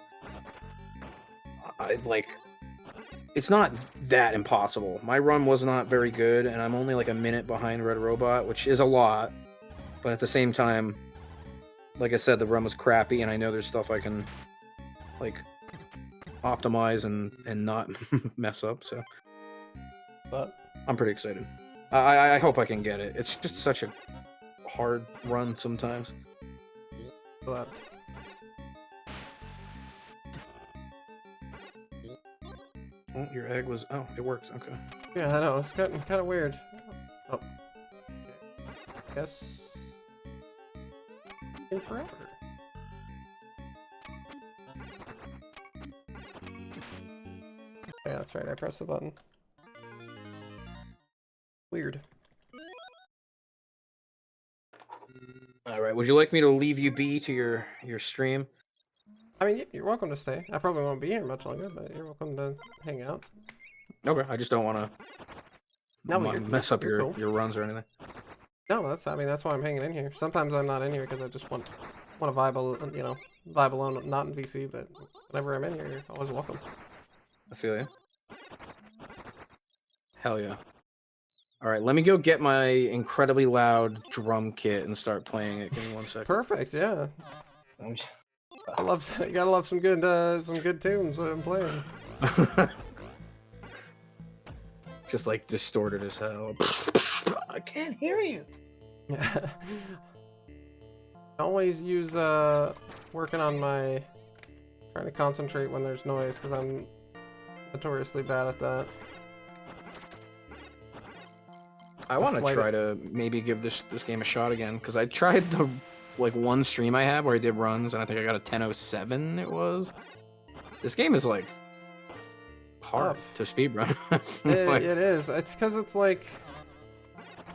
it's not that impossible. My run was not very good, and I'm only like a minute behind Red Robot, which is a lot. But at the same time, like I said, the run was crappy, and I know there's stuff I can like optimize and not mess up. So, But I'm pretty excited. I hope I can get it. It's just such a hard run sometimes. but Oh, your egg was... Oh, it worked. Okay. yeah, I know, it's getting kind of weird. Oh. Okay. Guess... in forever. Yeah, that's right, I pressed the button. Weird. Alright, would you like me to leave you be to your stream? I mean, you're welcome to stay. I probably won't be here much longer, but you're welcome to hang out. Okay, I just don't want to No, mess up you're your cool. your runs or anything. No, I mean, that's why I'm hanging in here. Sometimes I'm not in here because I just want to vibe, you know, vibe alone, not in VC, but whenever I'm in here, you're always welcome. I feel you. Hell yeah. Alright, let me go get my incredibly loud drum kit and start playing it. Give me 1 second. Perfect, yeah. You gotta love some good tunes when I'm playing. Just like distorted as hell. I can't hear you. Yeah. I always use working on my trying to concentrate when there's noise because I'm notoriously bad at that. I want to try to maybe give this game a shot again because I tried the like one stream I had where I did runs and I think I got a 10:07. It was. This game is like hard to speedrun. It is. It's because it's like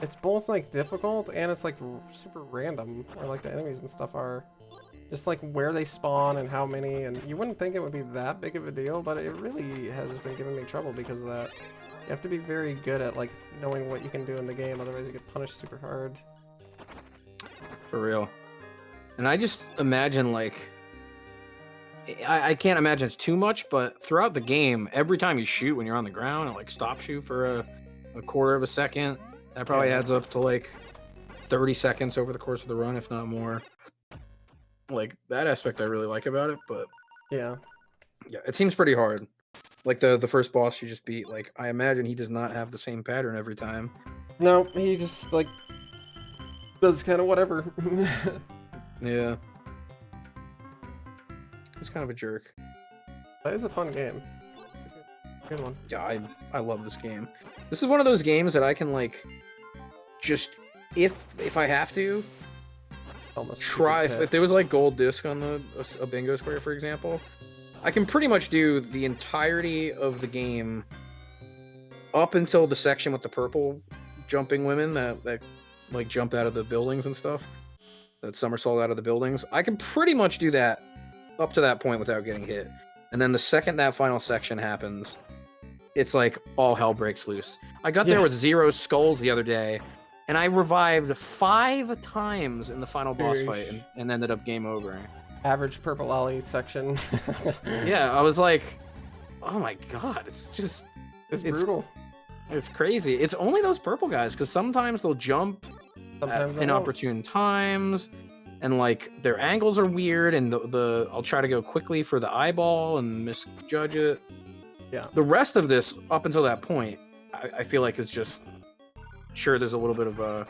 it's both like difficult and it's like super random. Or like the enemies and stuff are just like where they spawn and how many. And you wouldn't think it would be that big of a deal, but it really has been giving me trouble because of that. You have to be very good at like knowing what you can do in the game, otherwise you get punished super hard. For real. And I just imagine like I can't imagine it's too much, but throughout the game, every time you shoot when you're on the ground, it like stops you for a quarter of a second. That probably adds up to like 30 seconds over the course of the run, if not more. Like that aspect I really like about it, but yeah, it seems pretty hard. Like the first boss you just beat, like I imagine he does not have the same pattern every time. No, he just like does kind of whatever. Yeah. He's kind of a jerk. That is a fun game. Good one. Yeah, I love this game. This is one of those games that I can like just if I have to try if there was like gold disc on a bingo square, for example, I can pretty much do the entirety of the game up until the section with the purple jumping women that like jump out of the buildings and stuff, that somersault out of the buildings. I can pretty much do that up to that point without getting hit. And then the second that final section happens, it's like all hell breaks loose. I got there with 0 skulls the other day, and I revived 5 times in the final boss fight and ended up game over. Average purple alley section. Yeah, I was like, oh my god, it's just... It's brutal. It's crazy. It's only those purple guys, because sometimes they'll jump at inopportune times, and like their angles are weird, and I'll try to go quickly for the eyeball and misjudge it. Yeah. The rest of this, up until that point, I feel like is just... Sure, there's a little bit of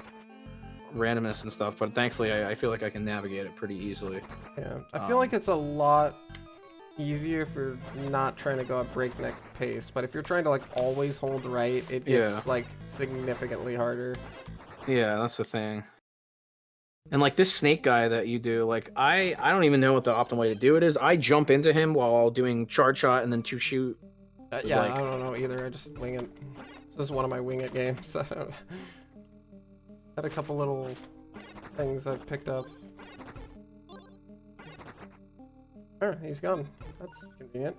randomness and stuff, but thankfully I feel like I can navigate it pretty easily. Yeah, I feel like it's a lot easier if you're not trying to go at breakneck pace, but if you're trying to like always hold right, it gets like significantly harder. Yeah, that's the thing. And like this snake guy that you do, like I don't even know what the optimal way to do it is. I jump into him while doing charge shot and then 2 shoot. Yeah, like... I don't know either. I just wing it. This is one of my wing it games. Got a couple little things I've picked up. Oh, he's gone. That's convenient.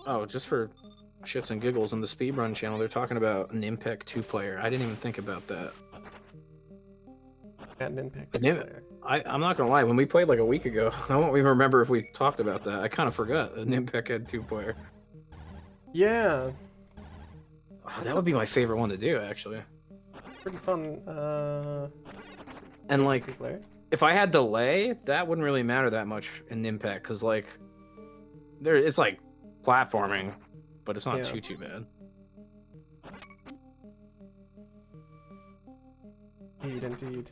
Oh, just for shits and giggles, on the Speedrun channel, they're talking about an Nimpec 2-player. I didn't even think about that. Got an impact. I'm not gonna lie, when we played like a week ago, I don't even remember if we talked about that. I kind of forgot that Nimpec had 2-player. Yeah. Oh, that would be my favorite one to do, actually. Pretty fun. And like, Two-player. if I had delay, that wouldn't really matter that much in Nimpec, because like, it's like platforming, but it's not too bad. Indeed.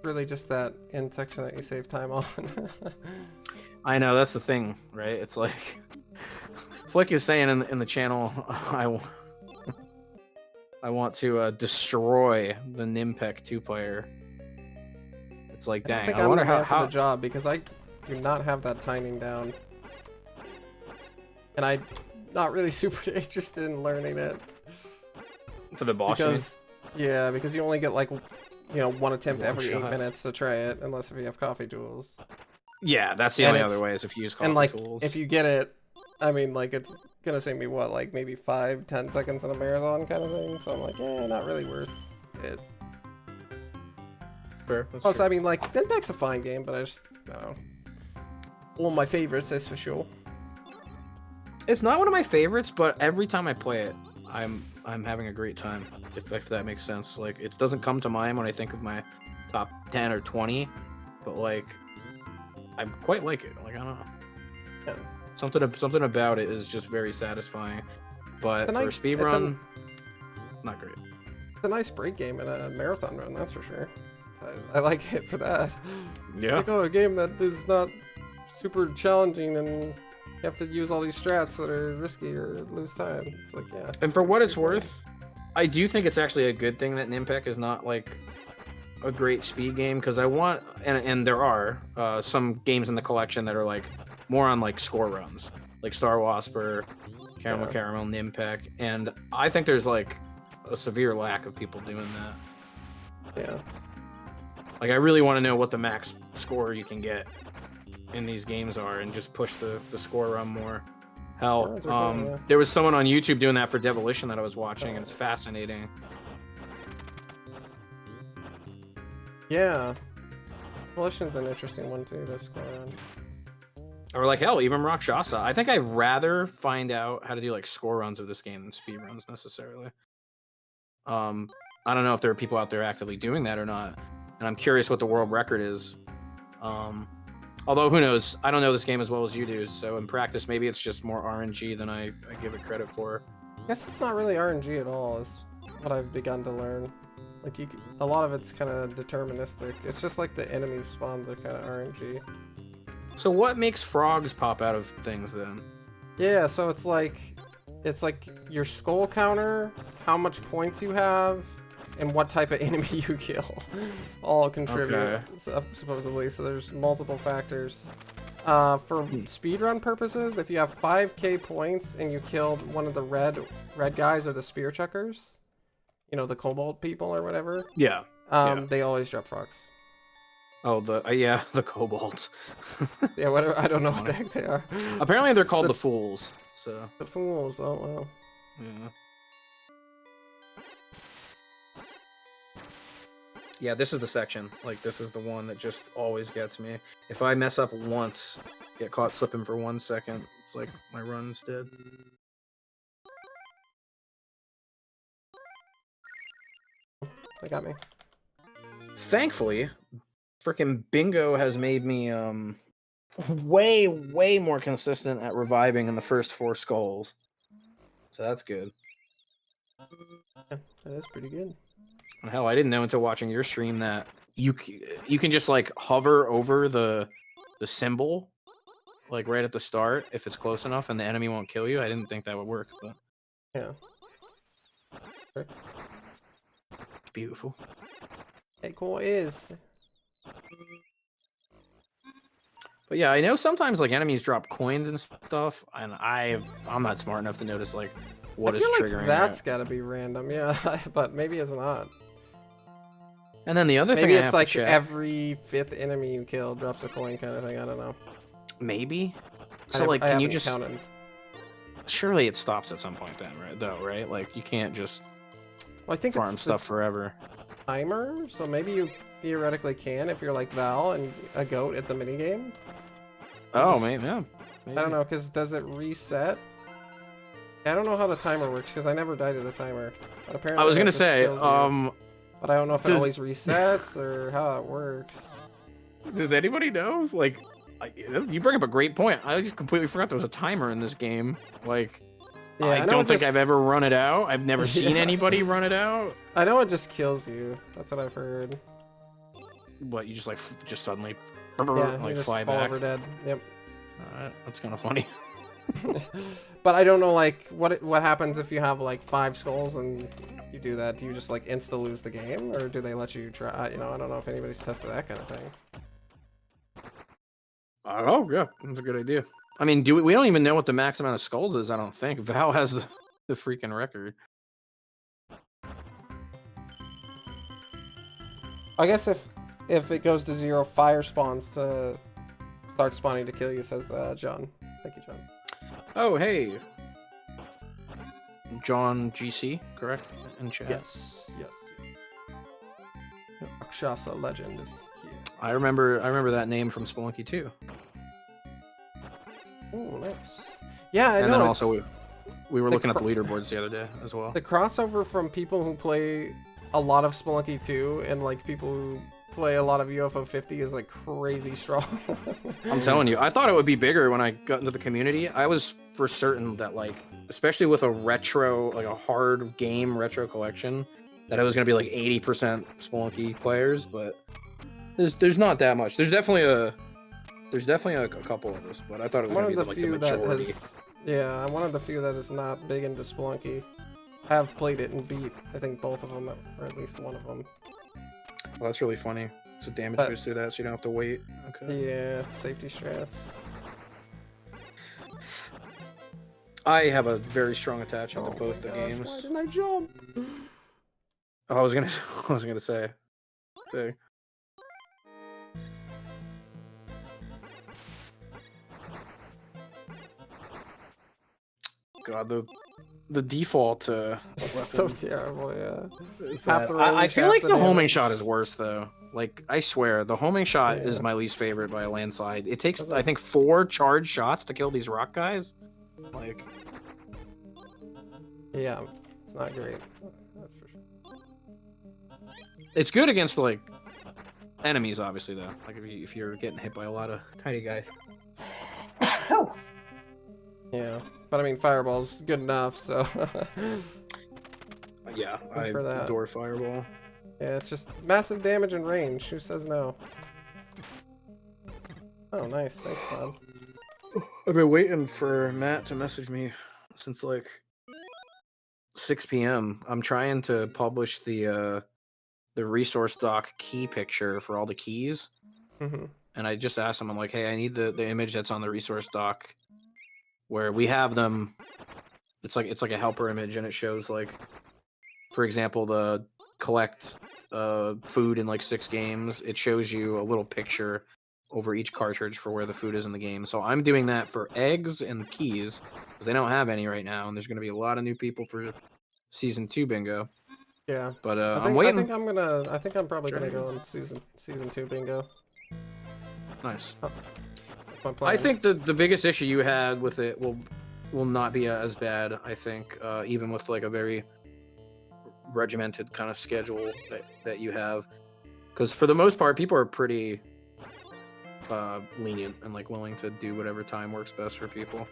Really just that end section that you save time on. I know, that's the thing, right? It's like Flick is saying in the channel, I want to destroy the Nimpec 2-player. It's like, dang, I wonder how the job, because I do not have that timing down, and I'm not really super interested in learning it. For the boss, because you only get like, one attempt every 8 minutes to try it, unless if you have coffee tools. Yeah, that's the only other way is if you use coffee tools. If you get it, I mean, like, it's gonna save me what, like maybe 5-10 seconds in a marathon kind of thing. So I'm like, not really worth it. Fair. Plus, I mean, like, Nimpec's a fine game, but I just, I don't know. One of my favorites, is for sure. It's not one of my favorites, but every time I play it, I'm having a great time. If that makes sense. Like, it doesn't come to mind when I think of my top 10 or 20, but like, I quite like it. Like, I don't know. Yeah. Something about it is just very satisfying. But for a speedrun, not great. It's a nice break game and a marathon run, that's for sure. I like it for that. Yeah. Like, a game that is not super challenging and you have to use all these strats that are risky or lose time. It's like, yeah. And for what it's worth, I do think it's actually a good thing that Nimpec is not like a great speed game, because I want, and there are some games in the collection that are like more on like score runs, like Star Wasper, Caramel, Nimpec, and I think there's like a severe lack of people doing that. Yeah. Like, I really want to know what the max score you can get in these games are, and just push the score run more. Hell, there was someone on YouTube doing that for Demolition that I was watching, and it's fascinating. Yeah. Demolition's an interesting one too to score on. Or like, hell, even Rakshasa. I think I'd rather find out how to do like score runs of this game than speed runs necessarily. I don't know if there are people out there actively doing that or not, and I'm curious what the world record is. Although, who knows? I don't know this game as well as you do, so in practice, maybe it's just more RNG than I give it credit for. I guess it's not really RNG at all, is what I've begun to learn. Like, a lot of it's kind of deterministic. It's just like the enemy spawns are kind of RNG. So what makes frogs pop out of things then? Yeah, so it's like your skull counter, how much points you have, and what type of enemy you kill. All contribute, supposedly, so there's multiple factors. For speedrun purposes, if you have 5k points and you killed one of the red guys or the spear chuckers, the cobalt people or whatever, they always drop frogs. Oh, the kobolds. Yeah, whatever. I don't know what the heck they are. Apparently, they're called the fools. So the fools. Oh well. Yeah. Yeah, this is the section. Like, this is the one that just always gets me. If I mess up once, get caught slipping for 1 second, it's like my run's dead. They got me. Thankfully, freaking bingo has made me way more consistent at reviving in the first 4 skulls. So that's good. Yeah, that is pretty good. Hell, I didn't know until watching your stream that you can just like hover over the symbol, like right at the start, if it's close enough, and the enemy won't kill you. I didn't think that would work, but yeah, it's beautiful. Hey, cool is. But yeah, I know sometimes like enemies drop coins and stuff, and I'm not smart enough to notice like what is triggering. That's got to be random, yeah, but maybe it's not. And then the other Maybe thing I it's have like to check, every 5th enemy you kill drops a coin kind of thing. I don't know. maybe. So I like, can you haven't just? counted. Surely it stops at some point then, right? Though, right? Like you can't just Well, I think farm it's stuff forever. the timer, so maybe you theoretically can if you're like Val and a goat at the minigame. Oh, just- maybe, yeah. I don't know, because does it reset? I don't know how the timer works, because I never died to the timer. But apparently I was it gonna just say, kills you. But I don't know if it does- always resets or how it works. does anybody know? Like, you bring up a great point. I just completely forgot there was a timer in this game. Like, Yeah, I know don't it think just- I've ever run it out. I've never seen Yeah. anybody run it out. I know it just kills you. That's what I've heard. What, you just like just suddenly Yeah, you like just fly fall back? over dead. Yep. Alright, that's kind of funny. But I don't know, like, what happens if you have like 5 skulls and you do that? Do you just like insta lose the game, or do they let you try? You know, I don't know if anybody's tested that kind of thing. Oh yeah, that's a good idea. I mean, we don't even know what the max amount of skulls is. I don't think Val has the freaking record. I guess if it goes to 0, fire spawns to start spawning to kill you, says John. Thank you, John. Oh hey, John GC, correct in chat. Yes, yes. Rakshasa legend is here. I remember that name from Spelunky 2. Oh, nice. Yeah, I And know. then also we were the looking at the leaderboards the other day as well. The crossover from people who play a lot of Spelunky 2 and like people who play a lot of UFO 50 is like crazy strong. I'm telling you, I thought it would be bigger when I got into the community. I was for certain that, like, especially with a retro, like a hard game retro collection, that it was gonna be like 80% Spelunky players, but there's not that much. There's definitely a couple of us, but I thought it was One gonna of be the like the few that majority. has, yeah, I'm one of the few that is not big into Spelunky. Have played it and beat, I think, both of them, or at least one of them. Well, that's really funny. It's a damage But- boost through that, so you don't have to wait. Okay. Yeah, safety strats. I have a very strong attachment to both the Why games. didn't I jump? Oh, I was gonna say. Okay. God, the default So weapon terrible, yeah. is half bad. the I range, feel half like the the homing damage. shot is worse though. Like, I swear, the homing shot is Yeah. my least favorite by a landslide. It takes, Does it? I think, 4 charged shots to kill these rock guys. Like, Yeah, it's not great. That's for sure. it's good against like enemies, obviously though. Like if you're getting hit by a lot of tiny guys. Yeah, but I mean, Fireball's good enough, so... Yeah, Good I for that. adore Fireball. Yeah, it's just massive damage and range. Who says no? Oh, nice. Thanks, Bob. I've been waiting for Matt to message me since like 6 p.m. I'm trying to publish the resource doc key picture for all the keys, Mm-hmm. and I just asked him, I'm like, hey, I need the image that's on the resource doc where we have them. It's like a helper image, and it shows, like, for example, the collect food in like 6 games. It shows you a little picture over each cartridge for where the food is in the game. So I'm doing that for eggs and keys because they don't have any right now, and there's going to be a lot of new people for season 2 bingo. Yeah. But I I'm waiting. think I'm probably gonna go on season 2 bingo. Nice. That's my plan. I think the biggest issue you had with it will not be as bad. I think even with like a very regimented kind of schedule that you have, because for the most part people are pretty lenient and like willing to do whatever time works best for people.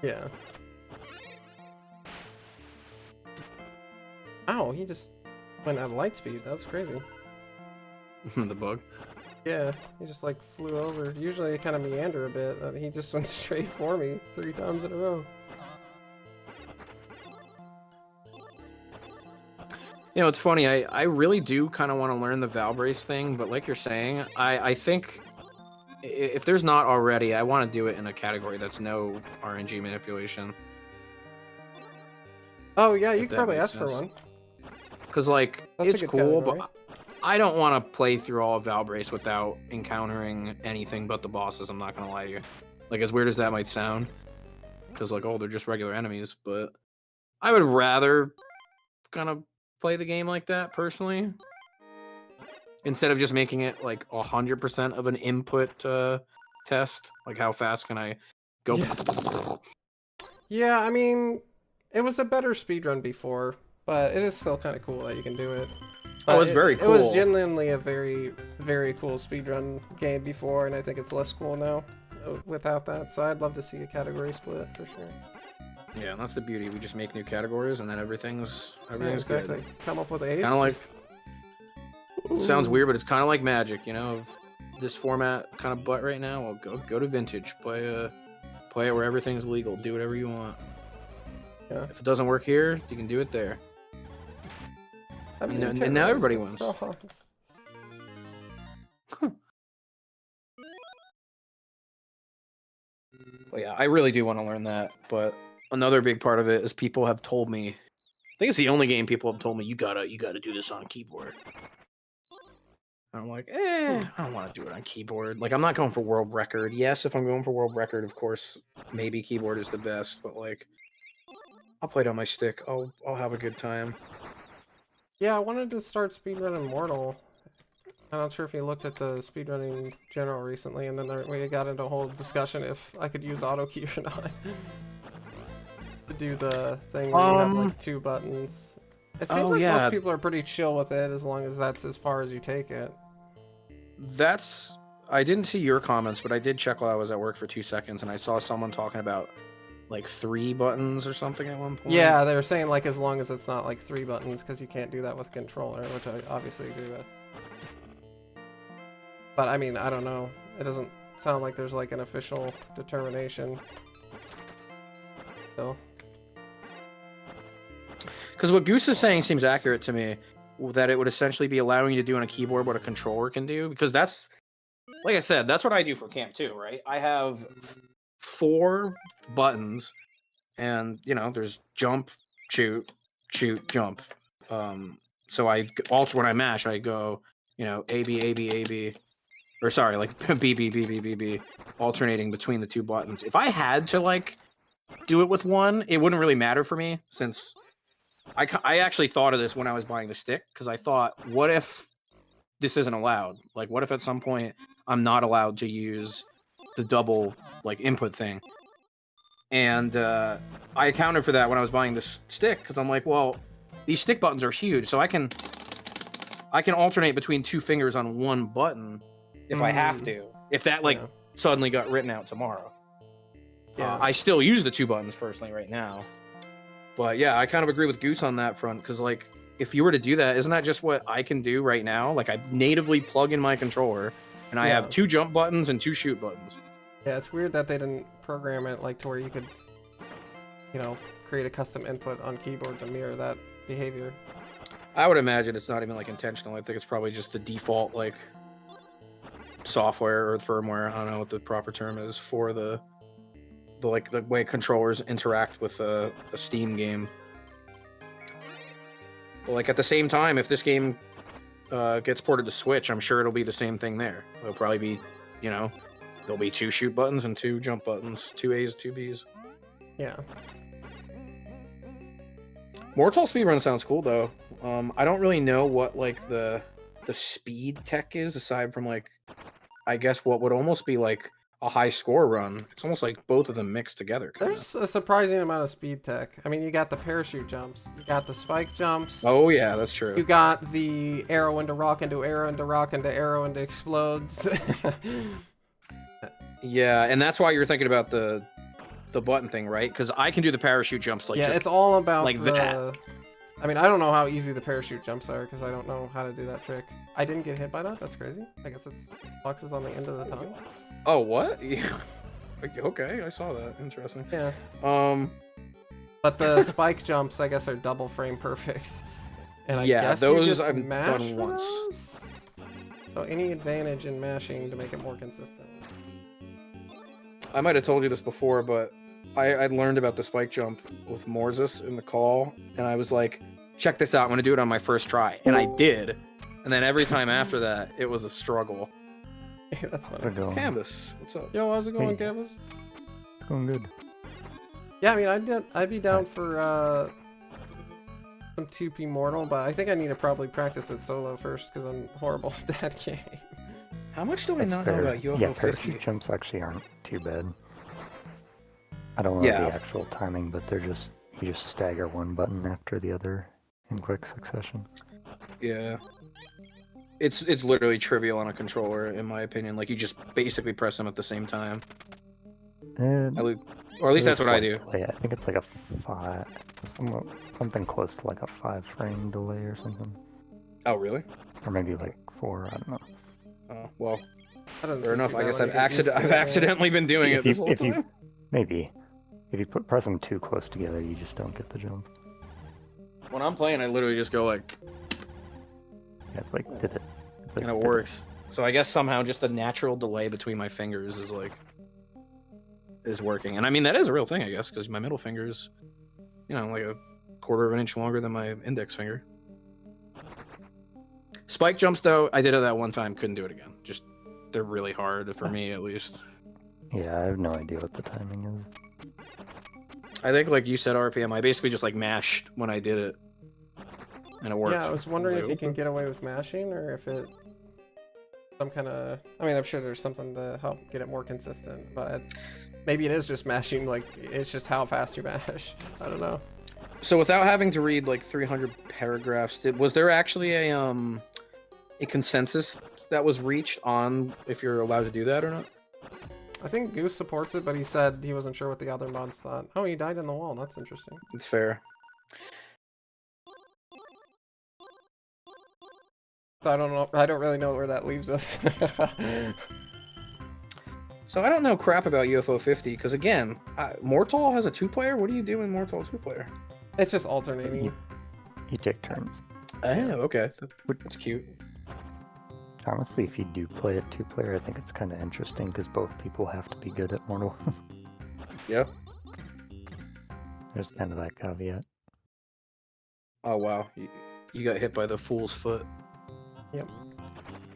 Yeah. Ow, he just went at light speed. That's crazy. The bug. Yeah, he just like flew over. Usually I kind of meander a bit. He just went straight for me 3 times in a row. You know, it's funny. I really do kind of want to learn the Valve Race thing, but like you're saying, I think if there's not already, I want to do it in a category that's no RNG manipulation. Oh yeah, you If could that probably makes ask for sense. one. Because, like, That's a it's good cool, category. but I don't want to play through all of Valbrace without encountering anything but the bosses. I'm not gonna lie to you. Like, as weird as that might sound, because like, oh, they're just regular enemies, but I would rather kind of play the game like that personally, instead of just making it like 100% of an input test. Like, how fast can I go? Yeah, I mean, it was a better speedrun before, but it is still kind of cool that you can do it. Oh, it's very cool. It was genuinely a very, very cool speedrun game before, and I think it's less cool now without that. So I'd love to see a category split for sure. Yeah, that's the beauty. We just make new categories, and then everything's exactly. good. Come up with ace. Kind of like. It sounds weird, but it's kind of like Magic, you know. This format kind of butt right now. Well, go to Vintage, play it where everything's legal. Do whatever you want. Yeah. If it doesn't work here, you can do it there. And now everybody wins. Huh. Well, yeah, I really do want to learn that, but another big part of it is people have told me. I think it's the only game people have told me you gotta do this on a keyboard. And I'm like, I don't want to do it on keyboard. Like, I'm not going for world record. Yes, if I'm going for world record, of course, maybe keyboard is the best. But like, I'll play it on my stick. I'll have a good time. Yeah, I wanted to start speedrunning Mortal. I'm not sure if you looked at the speedrunning general recently, and then we got into a whole discussion if I could use auto key or not to do the thing where you have like 2 buttons. It seems like most people are pretty chill with it as long as that's as far as you take it. I didn't see your comments, but I did check while I was at work for 2 seconds, and I saw someone talking about like 3 buttons or something at one point. Yeah, they were saying like as long as it's not like 3 buttons, because you can't do that with a controller, which I obviously agree with. But I mean, I don't know. It doesn't sound like there's like an official determination. So. Because what Goose is saying seems accurate to me, that it would essentially be allowing you to do on a keyboard what a controller can do. Because that's, like I said, that's what I do for Camp 2, right? I have 4 buttons, and, you know, there's jump, shoot, jump. So I alter when I mash, I go, you know, A, B, A, B, A, B. Or sorry, like B, B, B, B, B, B, alternating between the 2 buttons. If I had to, like, do it with one, it wouldn't really matter for me, since I actually thought of this when I was buying the stick, because I thought, what if this isn't allowed? Like, what if at some point I'm not allowed to use the double, like, input thing? And I accounted for that when I was buying this stick, because I'm like, well, these stick buttons are huge, so I can alternate between 2 fingers on 1 button if I have to. If that, like, suddenly got written out tomorrow. Yeah. I still use the 2 buttons personally right now. But yeah, I kind of agree with Goose on that front, because like, if you were to do that, isn't that just what I can do right now? Like, I natively plug in my controller, and I have 2 jump buttons and 2 shoot buttons. Yeah, it's weird that they didn't program it like to where you could, you know, create a custom input on keyboard to mirror that behavior. I would imagine it's not even like intentional. I think it's probably just the default like software or firmware. I don't know what the proper term is for the way controllers interact with a Steam game. But like, at the same time, if this game gets ported to Switch, I'm sure it'll be the same thing there. It'll probably be, you know, there'll be 2 shoot buttons and 2 jump buttons, 2 A's, 2 B's. Yeah. Mortal Speedrun sounds cool though. I don't really know what like the speed tech is, aside from like, I guess what would almost be like a high score run. It's almost like both of them mixed together. There's a surprising amount of speed tech. I mean, you got the parachute jumps, you got the spike jumps. Oh yeah, that's true. You got the arrow into rock into arrow into rock into arrow into explodes. Yeah, and that's why you're thinking about the button thing, right? Because I can do the parachute jumps like it's all about like that. I mean, I don't know how easy the parachute jumps are because I don't know how to do that trick. I didn't get hit by that. That's crazy. I guess it's boxes on the end of the tongue. Oh, what? Okay, I saw that. Interesting. Yeah. But the spike jumps, I guess, are double frame perfect. And I guess those I've done once. Those? So any advantage in mashing to make it more consistent? I might have told you this before, but I learned about the spike jump with Morzus in the call, and I was like, check this out, I'm going to do it on my first try. And I did. And then every time after that, it was a struggle. That's How's funny. it going? Canvas, what's up? Yo, how's it going, Hey. Canvas? It's going good. Yeah, I mean, I'd be down for some 2P Mortal, but I think I need to probably practice it solo first because I'm horrible at that game. How much do I That's not fair. know about UFO Yeah, 50? parachute jumps actually aren't too bad. I don't know Yeah. the actual timing, but they're just you just stagger one button after the other in quick succession. Yeah. It's literally trivial on a controller, in my opinion. Like, you just basically press them at the same time. And Or at least there's that's a what I slight do. delay. I think it's like a something close to like a 5-frame delay or something, Oh, really? or maybe like 4. I don't know. Oh, well, I don't fair see enough. too I bad guess when I've you get used to it, accidentally been doing it this whole time. Maybe if you press them too close together, you just don't get the jump. When I'm playing, I literally just go like, Yeah, it's like did it. It's like, and it did works. So I guess somehow just the natural delay between my fingers is like, is working. And I mean, that is a real thing, I guess, because my middle finger is, you know, like a quarter of an inch longer than my index finger. Spike jumps, though, I did it that one time, couldn't do it again. Just, they're really hard, for me at least. Yeah, I have no idea what the timing is. I think, like you said, RPM, I basically just like mashed when I did it. And it worked. Yeah, I was wondering if you like, can get away with mashing or if it some kind of. I mean, I'm sure there's something to help get it more consistent, but maybe it is just mashing. Like it's just how fast you mash. I don't know. So without having to read like 300 paragraphs, was there actually a consensus that was reached on if you're allowed to do that or not? I think Goose supports it, but he said he wasn't sure what the other mods thought. Oh, he died in the wall. That's interesting. It's fair. I don't know. I don't really know where that leaves us. So I don't know crap about UFO 50 because again, Mortal has a 2-player. What do you do in Mortal 2-player? It's just alternating. You take turns. Oh, okay, that's cute. Honestly, if you do play it 2-player, I think it's kind of interesting because both people have to be good at Mortal. Yeah. There's kind of that caveat. Oh wow, you got hit by the fool's foot. Yep.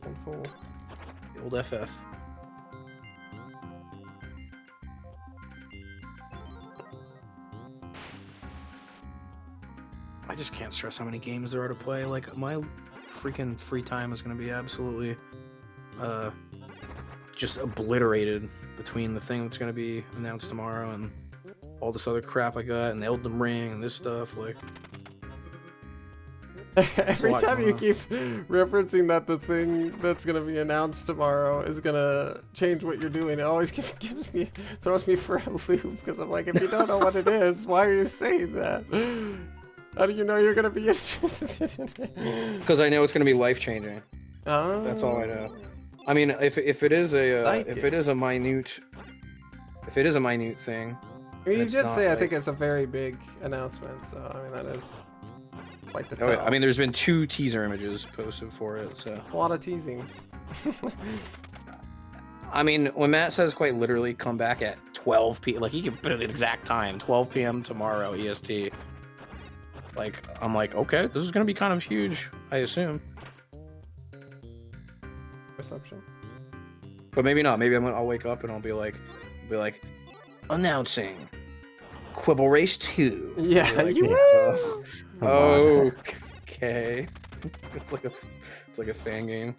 I'm full. The old FF. I just can't stress how many games there are to play. Like, my freaking free time is going to be absolutely just obliterated between the thing that's going to be announced tomorrow and all this other crap I got and the Elden Ring and this stuff. Like, Every lot time going you on. keep referencing that the thing that's gonna be announced tomorrow is gonna change what you're doing, it always throws me for a loop because I'm like, if you don't know what it is, why are you saying that? How do you know you're gonna be interested in it? because I know it's going to be life changing. Oh. That's all I know. I mean, if it is a Like if it. it is a minute thing, I mean, you it's did not say I like- think it's a very big announcement, so I mean that is quite the oh, yeah, tell. I mean, there's been 2 teaser images posted for it, so. a lot of teasing. I mean, when Matt says quite literally come back at 12 p.m., like he can put it at exact time, 12 p.m. tomorrow EST. Like, I'm like, okay, this is gonna be kind of huge, I assume, Perception. but maybe not. Maybe I'll wake up and I'll be like, announcing Quibble Race 2. Yeah, Be like, you oh, okay. It's like a fan game.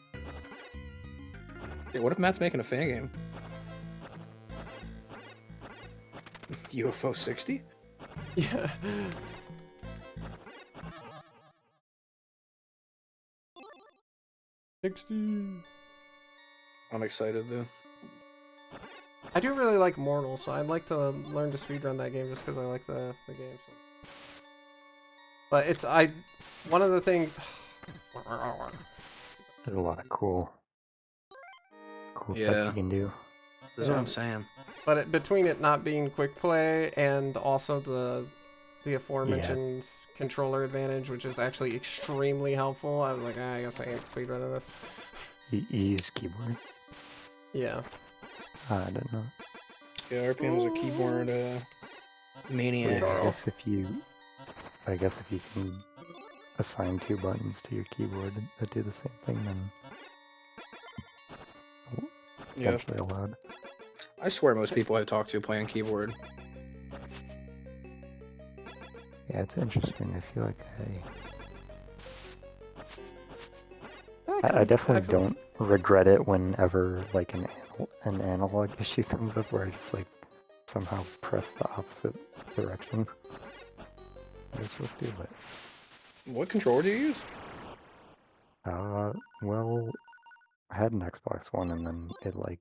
Hey, what if Matt's making a fan game? UFO 60? Yeah. $60. I'm excited though. I do really like Mortal, so I'd like to learn to speedrun that game just because I like the game. So. But it's one of the things. There's a lot of cool stuff Yeah. you can do. This is what I'm saying. But between it not being quick play and also the aforementioned controller advantage, which is actually extremely helpful, I was like, I guess I ain't speedrunning this. You use keyboard. Yeah. I don't know. Yeah, RPM is a keyboard maniac. I guess if you can assign 2 buttons to your keyboard that do the same thing, then Yeah. eventually allowed. I swear most people I talk to play on keyboard. Yeah, it's interesting. I feel like I definitely don't regret it whenever like an analog issue comes up where I just like somehow press the opposite direction. You're supposed to, but What controller do you use? well, I had an Xbox One and then it like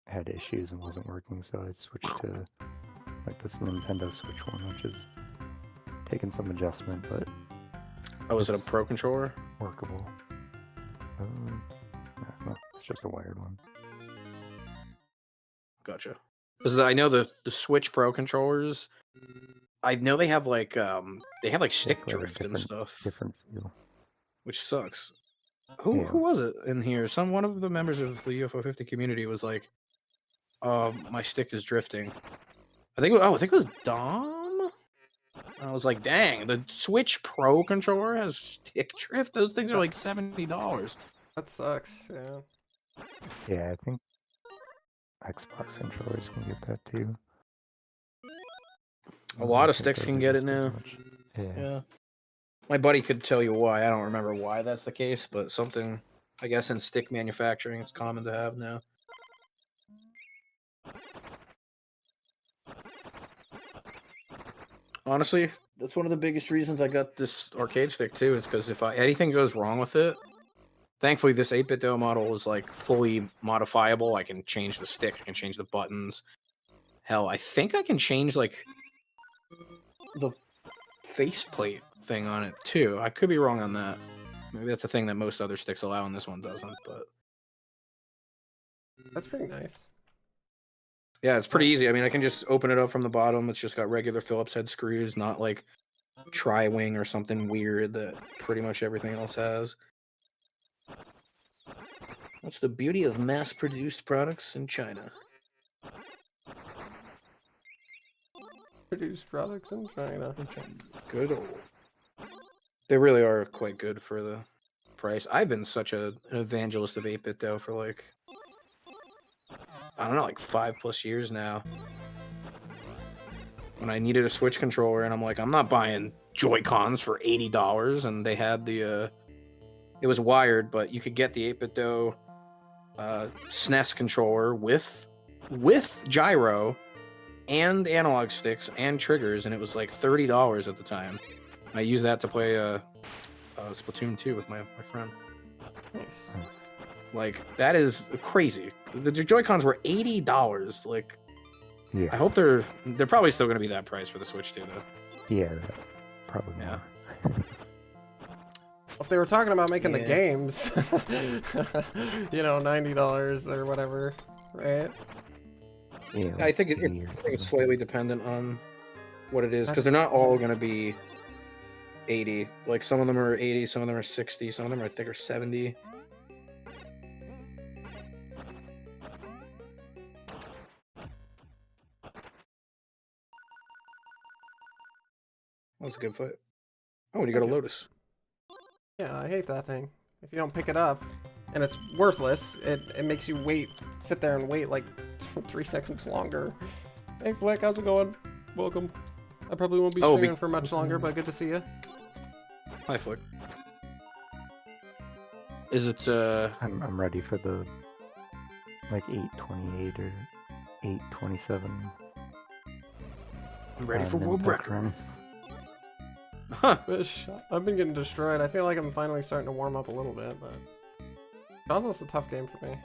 had issues and wasn't working, so I switched to like this Nintendo Switch one, which is taking some adjustment, but Oh, is it a it's Pro controller? workable. No, it's just a wired one. Gotcha. Because I know the Switch Pro controllers. I know they have like stick Definitely drift and stuff, Different feel. which sucks. Who was it in here? One of the members of the UFO 50 community was like, my stick is drifting. I think it was Dom. I was like, dang, the Switch Pro controller has stick drift. Those things are like $70. That sucks. Yeah. Yeah, I think Xbox controllers can get that too. A lot I of think sticks those can are get it just as now. much. Yeah. Yeah. My buddy could tell you why. I don't remember why that's the case, but something, I guess, in stick manufacturing, it's common to have now. Honestly, that's one of the biggest reasons I got this arcade stick too, is because if anything goes wrong with it, thankfully this 8-bit DO model is like fully modifiable. I can change the stick, I can change the buttons. Hell, I think I can change like the faceplate thing on it too. I could be wrong on that. Maybe that's a thing that most other sticks allow and this one doesn't, but That's pretty nice. yeah, it's pretty easy. I mean, I can just open it up from the bottom. It's just got regular Phillips head screws, not like tri-wing or something weird that pretty much everything else has. That's the beauty of mass-produced products in China. Produced products in China. Good old. They really are quite good for the price. I've been such an evangelist of 8-bit though for like, I don't know, like 5+ years now. When I needed a Switch controller, and I'm like, I'm not buying Joy-Cons for $80, and they had the, it was wired, but you could get the 8-bit DO SNES controller with gyro and analog sticks and triggers, and it was like $30 at the time. I used that to play Splatoon 2 with my friend. Nice. Like, that is crazy. The Joy-Cons were $80. Like, Yeah. I hope they're probably still going to be that price for the Switch too, though. Yeah, probably Yeah. more. If they were talking about making the Yeah. games, you know, $90 or whatever, right? Yeah, I think like 80 or it's something. slightly dependent on what it is, because they're not all going to be 80. Like, some of them are 80, some of them are 60, some of them I think are 70. That was a good fight. Oh, and you got a Thank you. Lotus. Yeah, I hate that thing. If you don't pick it up, and it's worthless, it makes you sit there and wait like 3 seconds longer. Hey Flick, how's it going? Welcome. I probably won't be Oh, streaming for much longer, but good to see you. Hi, Flick. Is it, I'm ready for the like 828 or 827. I'm ready for world Nimpec record. run. Huh. Wish I've been getting destroyed. I feel like I'm finally starting to warm up a little bit, but Cosmos is a tough game for me.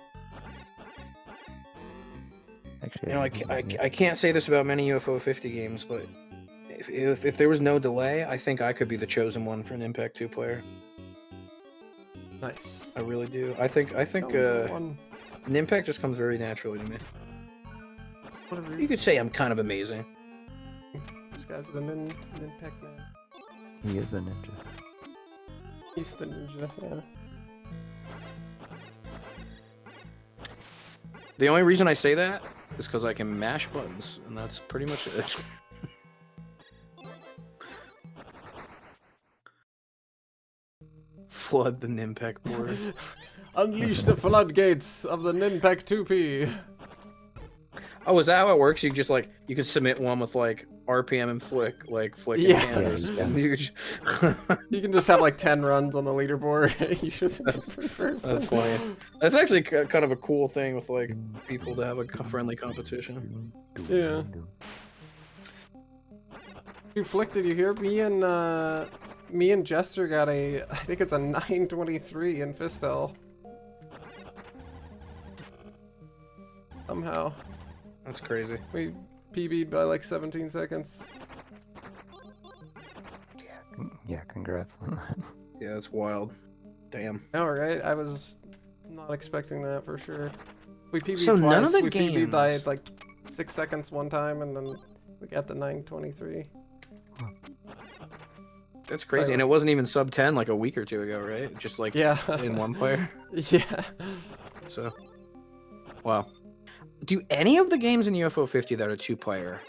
Actually, You know, haven't beaten it. I can't say this about many UFO 50 games, but if there was no delay, I think I could be the chosen one for an Impact 2 player. Nice. I really do. I think One, an Impact just comes very naturally to me. whatever. You could say I'm kind of amazing. This guy's the Ninpeck man. He is a ninja. He's the ninja, yeah. The only reason I say that is because I can mash buttons, and that's pretty much it. Flood the Nimpec board. Unleash the floodgates of the Ninpec 2P. Oh, is that how it works? You just like you can submit one with like RPM and flick, like flick Yeah. and cameras. Yeah, And you just... You can just have like 10 runs on the leaderboard. You should just be first. That's funny. That's actually kind of a cool thing with like people to have a friendly competition. Yeah. Dude, Flick, did you hear? Me and Jester got I think it's a 923 in Fistel. Somehow. That's crazy. We PB'd by like 17 seconds. Yeah, congrats on that. Yeah, that's wild. Damn. Alright, I was not expecting that for sure. We PB'd So twice. none of the we PB'd by games- like 6 seconds one time, and then we got the 923. That's crazy. And it wasn't even sub 10 like a week or two ago, right? Just like Yeah. in one player. Yeah. So, wow. Do any of the games in UFO 50 that are 2-player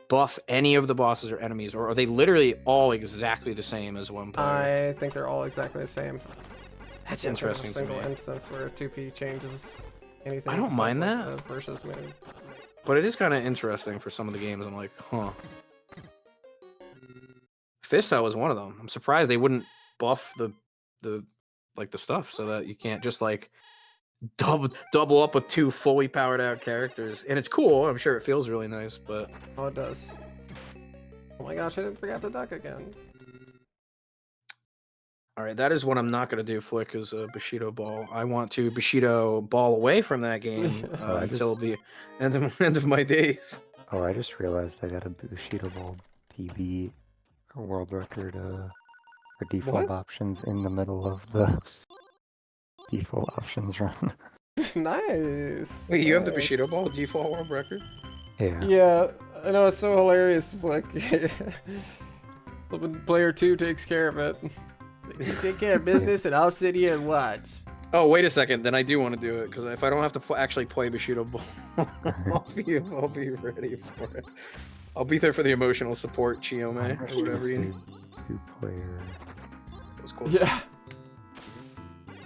buff any of the bosses or enemies, or are they literally all exactly the same as 1-player? I think they're all exactly the same. That's There's a interesting to single me. instance where 2P changes anything. I don't besides, mind like, that. the versus mode. But it is kind of interesting for some of the games. I'm like, huh. Fistile was one of them. I'm surprised they wouldn't buff the stuff so that you can't just like double up with 2 fully powered out characters. And it's cool. I'm sure it feels really nice, but Oh, it does. Oh my gosh, I didn't forget to duck again. all right, that is what I'm not going to do. Flick is a Bushido ball. I want to Bushido ball away from that game until the end of my days. Oh, I just realized I got a Bushido Ball PB world record for default What? options in the middle of the default options run. Nice. Wait, you have the nice. Bushido ball default world record? Yeah. Yeah, I know, it's so hilarious. Like, when player 2 takes care of it. You take care of business, and I'll sit here and watch. Oh, wait a second. Then I do want to do it because if I don't have to actually play Bushido ball, I'll be ready for it. I'll be there for the emotional support, Chiome, or whatever you need. 2-player. That was close. Yeah.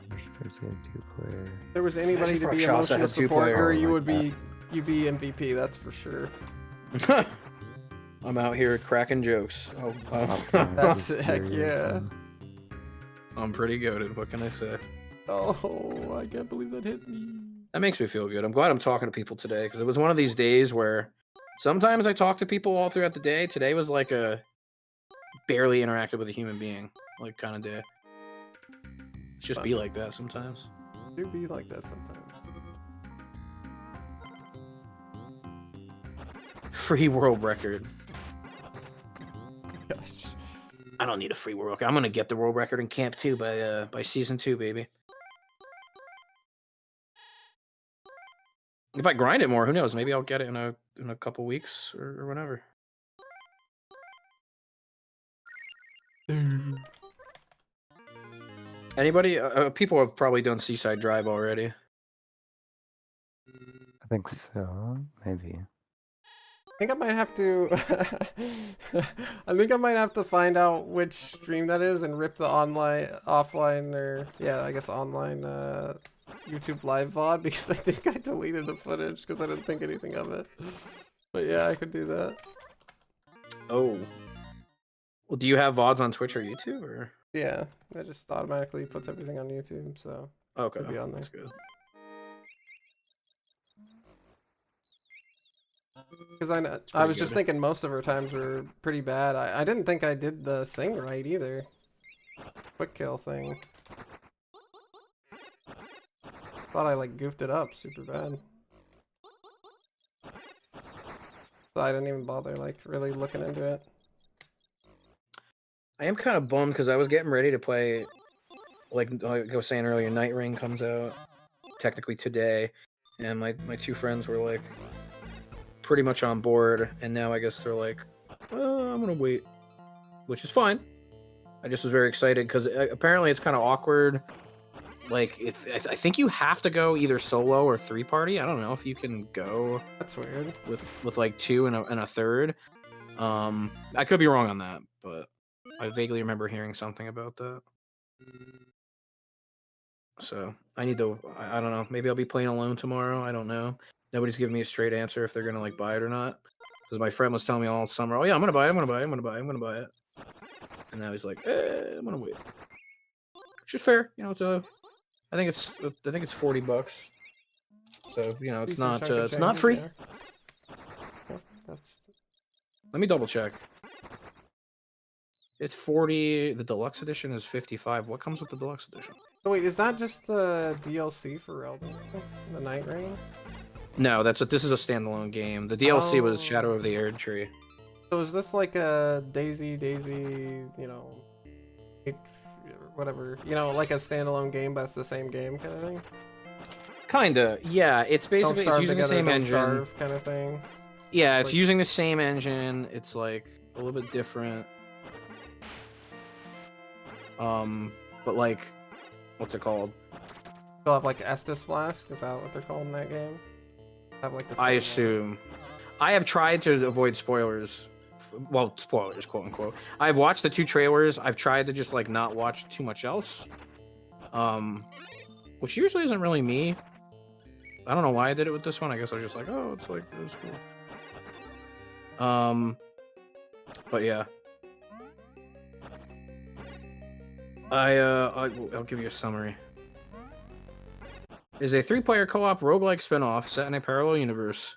Restricted 2-player. If there was anybody Imagine to be if Rakshasa emotional had support, 2-player. you Oh, would like be you'd be MVP. That's for sure. I'm out here cracking jokes. That's heck yeah. I'm pretty goated. What can I say? Oh, I can't believe that hit me. That makes me feel good. I'm glad I'm talking to people today because it was one of these days where sometimes I talk to people all throughout the day. Today was like a barely interacted with a human being like kind of day. It's just be like that sometimes. Do be like that sometimes. Free world record. Gosh. I don't need a free world record. I'm gonna get the world record in Camp 2 by season 2, baby. If I grind it more, who knows? Maybe I'll get it in a couple weeks or whatever. Anybody? People have probably done Seaside Drive already. I think so. Maybe. I think I might have to. I think I might have to find out which stream that is and rip the offline, or yeah, I guess online YouTube live VOD, because I think I deleted the footage because I didn't think anything of it. But yeah, I could do that. Oh. Well, do you have VODs on Twitch or YouTube, or? Yeah, it just automatically puts everything on YouTube, so Okay, it'll be on there. that's good. Because I pretty was just good. thinking most of her times were pretty bad. I didn't think I did the thing right either. Quick kill thing. Thought I like goofed it up super bad. So I didn't even bother like really looking into it. I am kind of bummed because I was getting ready to play, like I was saying earlier, Night Ring comes out technically today, and my 2 friends were like pretty much on board, and now I guess they're like, I'm gonna wait, which is fine. I just was very excited because apparently it's kind of awkward. Like I think you have to go either solo or 3-party. I don't know if you can go That's weird. with like 2 and a third. I could be wrong on that, but I vaguely remember hearing something about that. So I need to. I don't know. Maybe I'll be playing alone tomorrow. I don't know. Nobody's giving me a straight answer if they're gonna like buy it or not. Because my friend was telling me all summer, "Oh yeah, I'm gonna buy it. I'm gonna buy it. I'm gonna buy it. I'm gonna buy it." And now he's like, "I'm gonna wait," which is fair. You know, it's a. I think it's $40. So you know, it's Decent not chunk of it's not change, free. yeah. Yep, that's Let me double check. It's 40. The deluxe edition is 55. What comes with the deluxe edition? So wait, is that just the DLC for Elden Ring? The Night Ring? No, this is a standalone game. The DLC was Oh. Shadow of the Erd Tree. So is this like a Daisy, you know, whatever, you know, like a standalone game, but it's the same game kind of thing? Kinda, yeah. It's basically it's using the same engine. Starve kind of thing. Yeah, it's Like- using the same engine. It's like a little bit different. But like, what's it called? They'll have like Estus Flask. Is that what they're called in that game? Have like the I same assume. I have tried to avoid spoilers. Well, spoilers, quote unquote. I've watched the 2 trailers. I've tried to just like not watch too much else. Which usually isn't really me. I don't know why I did it with this one. I guess I was just like, oh, it's like it was cool. But yeah. I'll give you a summary. It is a 3-player co-op roguelike spin-off set in a parallel universe.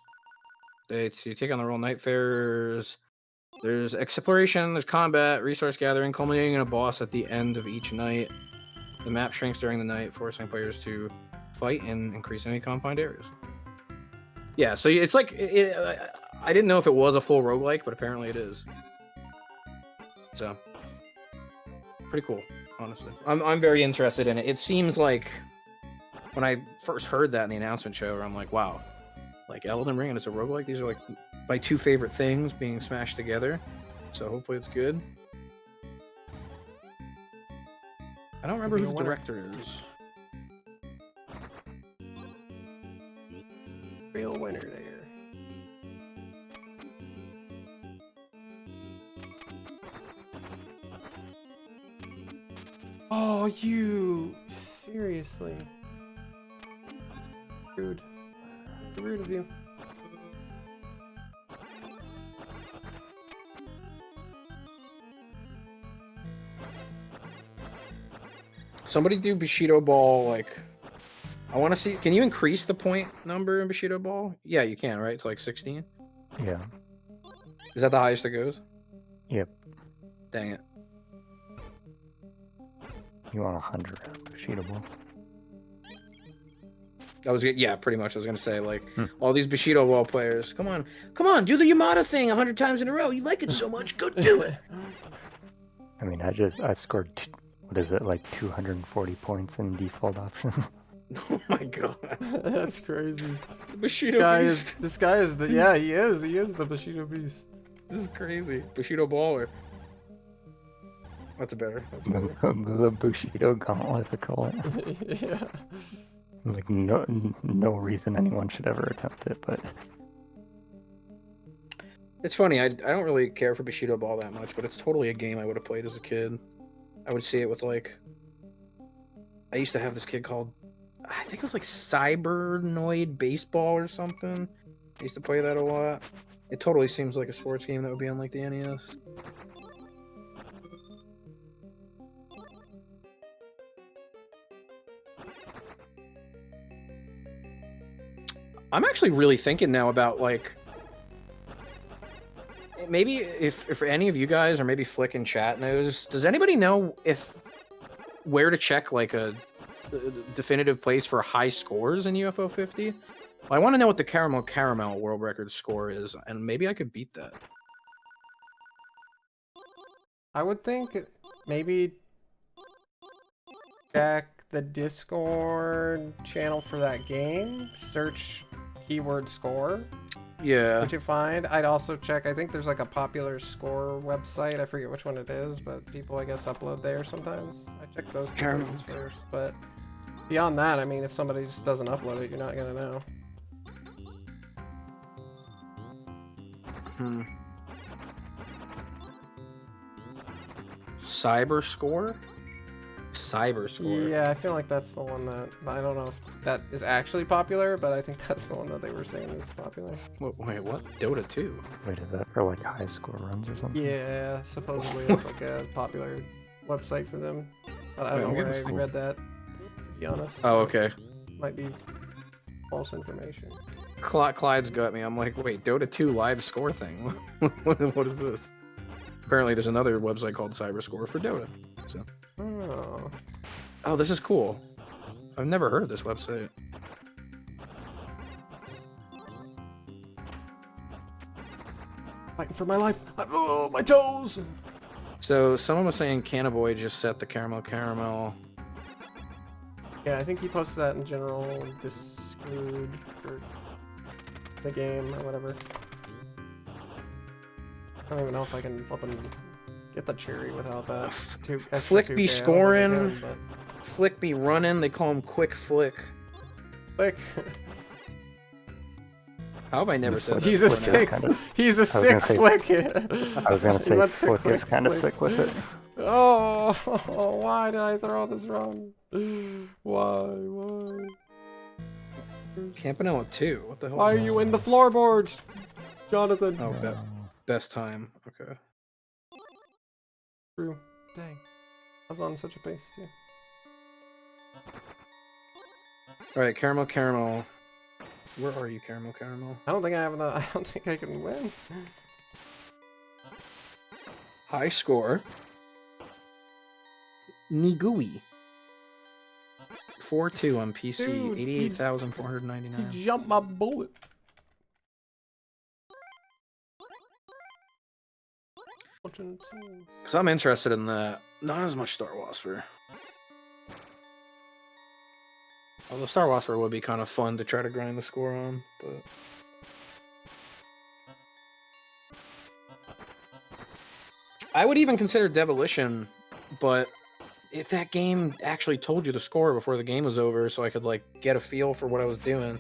You take on the role Nightfarers. There's exploration, there's combat, resource gathering, culminating in a boss at the end of each night. The map shrinks during the night, forcing players to fight in increasingly confined areas. Yeah, so it's like I didn't know if it was a full roguelike, but apparently it is. So pretty cool, honestly. I'm very interested in it. It seems like when I first heard that in the announcement show, I'm like, wow, like Elden Ring and it's a roguelike. These are like my 2 favorite things being smashed together. So hopefully it's good. I don't remember who the director is. Real winner there. Oh, you seriously? Rude. Rude of you. Somebody do Bushido Ball, like... I want to see... Can you increase the point number in Bushido Ball? Yeah, you can, right? To like 16? Yeah. Is that the highest it goes? Yep. Dang it. You want 100 Bushido Ball. Yeah, pretty much. I was gonna say, like, all these Bushido Ball players, come on, do the Yamada thing 100 times in a row. You like it so much, go do it. I mean, I scored, what is it, like 240 points in default options. Oh my god. That's crazy. The Bushido Beast. This guy is the yeah, he is the Bushido Beast. This is crazy. Bushido Baller. That's better. The Bushido Gauntlet, I call it. Yeah. Like, no reason anyone should ever attempt it, but... It's funny, I don't really care for Bushido Ball that much, but it's totally a game I would have played as a kid. I would see it with, like... I used to have this kid called... I think it was like Cybernoid Baseball or something. I used to play that a lot. It totally seems like a sports game that would be on, like, the NES. I'm actually really thinking now about, like, maybe if any of you guys or maybe Flick in chat knows, does anybody know where to check like a definitive place for high scores in UFO 50? Well, I want to know what the Caramel world record score is, and maybe I could beat that. I would think maybe check the Discord channel for that game, search keyword score. Yeah. What you find? I'd also check, I think there's like a popular score website, I forget which one it is, but people I guess upload there sometimes. I check those two places first, but beyond that, I mean, if somebody just doesn't upload it, you're not gonna know. Cyber score? Cyber Score. Yeah, I feel like that's the one that, I don't know if that is actually popular, but I think that's the one that they were saying is popular. Wait, what? Dota 2? Wait, is that for like high score runs or something? Yeah, supposedly it's like a popular website for them. But I Wait, don't I'm know where getting I read that, to be honest. Oh, okay. Might be false information. Clyde's got me. I'm like, wait, Dota 2 live score thing? What is this? Apparently, there's another website called Cyberscore for Dota. So, oh, this is cool. I've never heard of this website. Fighting for my life. Oh, my toes! So, someone was saying Cannaboy just set the caramel. Yeah, I think he posted that in general Discord for the game or whatever. I don't even know if I can flip and get the cherry without that. Flick be scoring, Flick be running. They call him Quick Flick. Flick. How have I never said that? He's a sick. He's a sick Flick. I was gonna say Flick is kind of sick with it. Oh, why did I throw this wrong? Why? Campanella 2. What the hell? Why are you in the floorboards, Jonathan? Oh, best time. Okay. True. Dang. I was on such a pace too. Alright, Caramel. Where are you, Caramel? I don't think I have enough. I don't think I can win. High score. Nigui. 4-2 on PC. Dude, 88,499. He jumped my bullet. Because I'm interested in that. Not as much Star Wasper. Although Star Wasper would be kind of fun to try to grind the score on, but... I would even consider Demolition, but if that game actually told you the score before the game was over so I could, like, get a feel for what I was doing.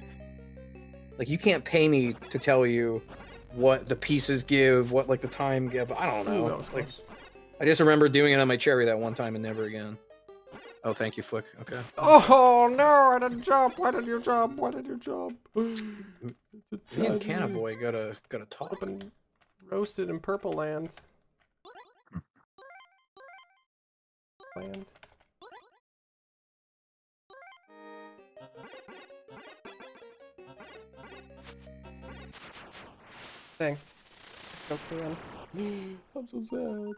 Like, you can't pay me to tell you what the pieces give, what, like, the time give. I don't know. Ooh, that was like, close. I just remember doing it on my cherry that one time and never again. Oh, thank you, Flick. Okay. Oh, no, I didn't jump. Why did you jump? Me and Cannaboy gotta talk. Up and roasted in Purple Land. Dang. Okay. I'm so sad.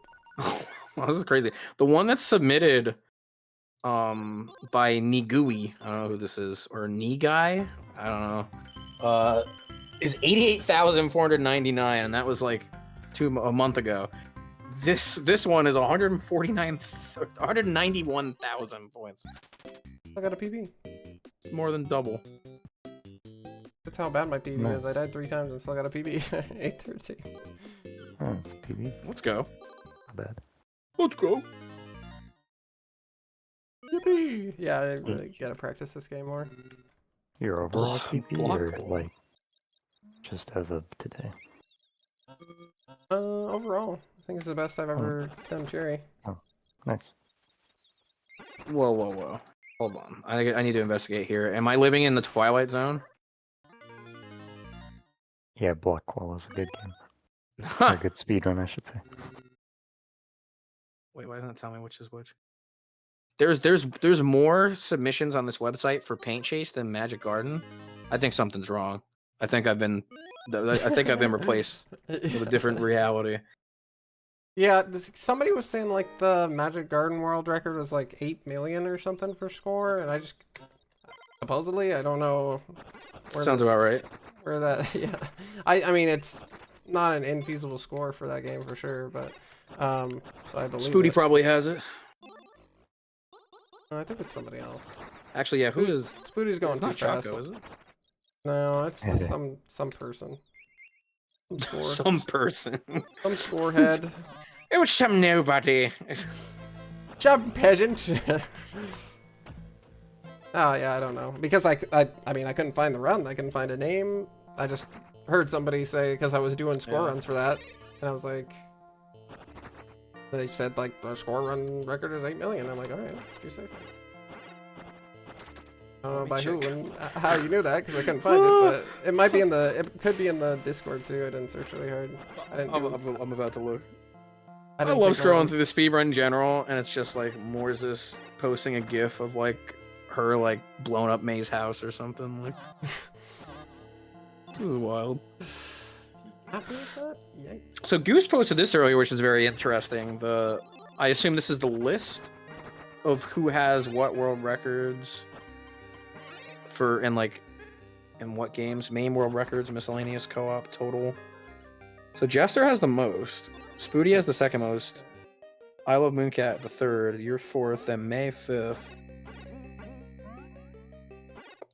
Oh, this is crazy. The one that's submitted by Nigui, I don't know who this is, or Nigai, I don't know, is 88,499, and that was like a month ago. This one is 191,000 points. I got a PB. It's more than double. That's how bad my PB is. I Nice. died 3 times and still got a PB. 813. Oh, it's PB. Let's go. Not bad. Let's go. Yippee! Yeah, I really gotta practice this game more. Your overall PB block or wall. like just as of today? Overall, I think it's the best I've ever done cherry. Nice. Whoa. Hold on. I need to investigate here. Am I living in the Twilight Zone? Yeah, Block Wall is a good game. Or a good speedrun, I should say. Wait, why doesn't it tell me which is which? There's more submissions on this website for Paint Chase than Magic Garden. I think something's wrong. I think I've been replaced with a different reality. Yeah, somebody was saying like the Magic Garden world record was like 8 million or something for score, and I just supposedly I don't know. Sounds about right. Where that? Yeah, I mean it's not an infeasible score for that game for sure, but so I believe Spooty it. probably has it. I think it's somebody else. Actually, yeah. Who is? Spooty's going It's too not fast. Choco, is it? No, it's just some person. Some person. Some score head. It was some nobody. Some peasant. Oh yeah, I don't know because I mean I couldn't find the run. I couldn't find a name. I just heard somebody say because I was doing score runs for that, and I was like, They said like the score run record is 8 million. I'm like, all right, you say so. I don't know by who and how you knew that because I couldn't find it, but it might be in the. It could be in the Discord too. I didn't search really hard. I'm about to look. I didn't love take my scrolling own- through the speedrun in general, and it's just like Morses posting a GIF of like her like blown up May's house or something. Like, this is wild. Happy with that? Yikes. So Goose posted this earlier, which is very interesting. I assume this is the list of who has what world records for in what games, main world records, miscellaneous co-op total. So Jester has the most. Spoody has the second most. I Love Mooncat the third. You're fourth, then May 5th.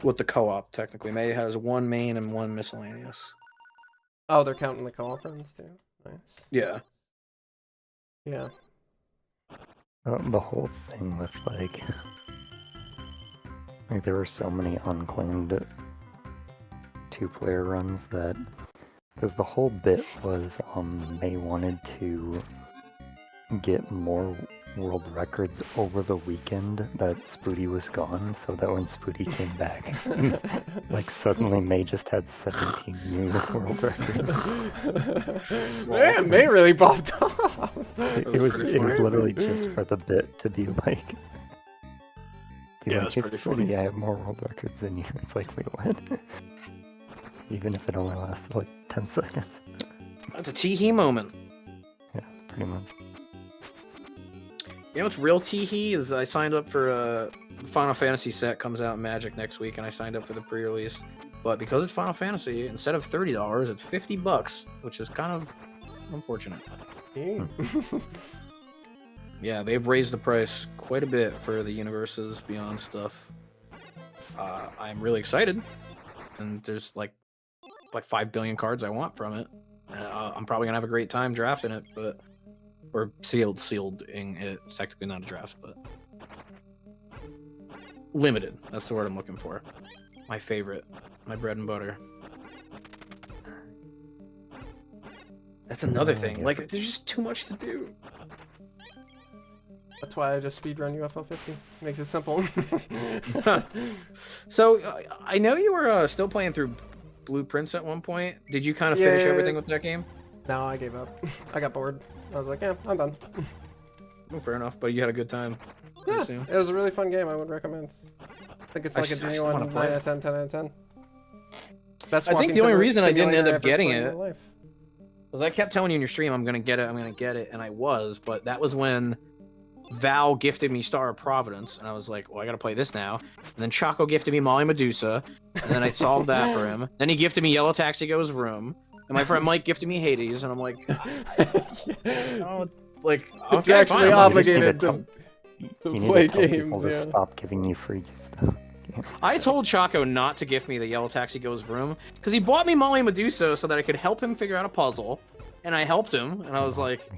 With the co-op, technically. May has one main and one miscellaneous. Oh, they're counting the co-op runs too. Nice. Yeah. Yeah. The whole thing with like there were so many unclaimed 2-player runs that because the whole bit was they wanted to get more world records over the weekend that Spoody was gone, so that when Spoody came back, like suddenly May just had 17 new world records. Man, May really popped off. It was was pretty funny. literally just for the bit to be like, Yeah, like, that's "Hey, pretty Spoody, funny. I have more world records than you." It's like, wait, what? Even if it only lasted like 10 seconds. That's a tee-hee moment. Yeah, pretty much. You know what's real tee-hee is I signed up for a Final Fantasy set comes out in Magic next week, and I signed up for the pre-release. But because it's Final Fantasy, instead of $30, it's $50, which is kind of unfortunate. Yeah, they've raised the price quite a bit for the Universes Beyond stuff. I'm really excited, and there's like 5 billion cards I want from it. I'm probably gonna have a great time drafting it, but or sealing it. It's technically not a draft, but limited. That's the word I'm looking for. My favorite, my bread and butter. That's another thing. Like, there's just too much to do. That's why I just speedrun UFO 50. Makes it simple. So I know you were still playing through Blueprints at one point. Did you kind of finish Yeah. everything with that game? No, I gave up. I got bored. I was like, yeah, I'm done. Well, fair enough, but you had a good time. I Yeah, assume. it was a really fun game. I would recommend. I think it's I like a still genuine wanna 9 play out it. of 10, 10 out of 10. Best I think walking the only reason I didn't simulator end up I've ever getting played in it my life. Because I kept telling you in your stream, I'm gonna get it, and I was, but that was when Val gifted me Star of Providence, and I was like, well, I gotta play this now. And then Choco gifted me Molly Medusa, and then I solved that for him. Then he gifted me Yellow Taxi Goes Vroom, and my friend Mike gifted me Hades, and I'm like, oh, like, You're okay, actually fine, obligated to to You need play to tell games. people to Yeah. stop giving you free stuff. I told Choco not to gift me the Yellow Taxi Goes Vroom, because he bought me Molly Medusa so that I could help him figure out a puzzle, and I helped him, and I was like,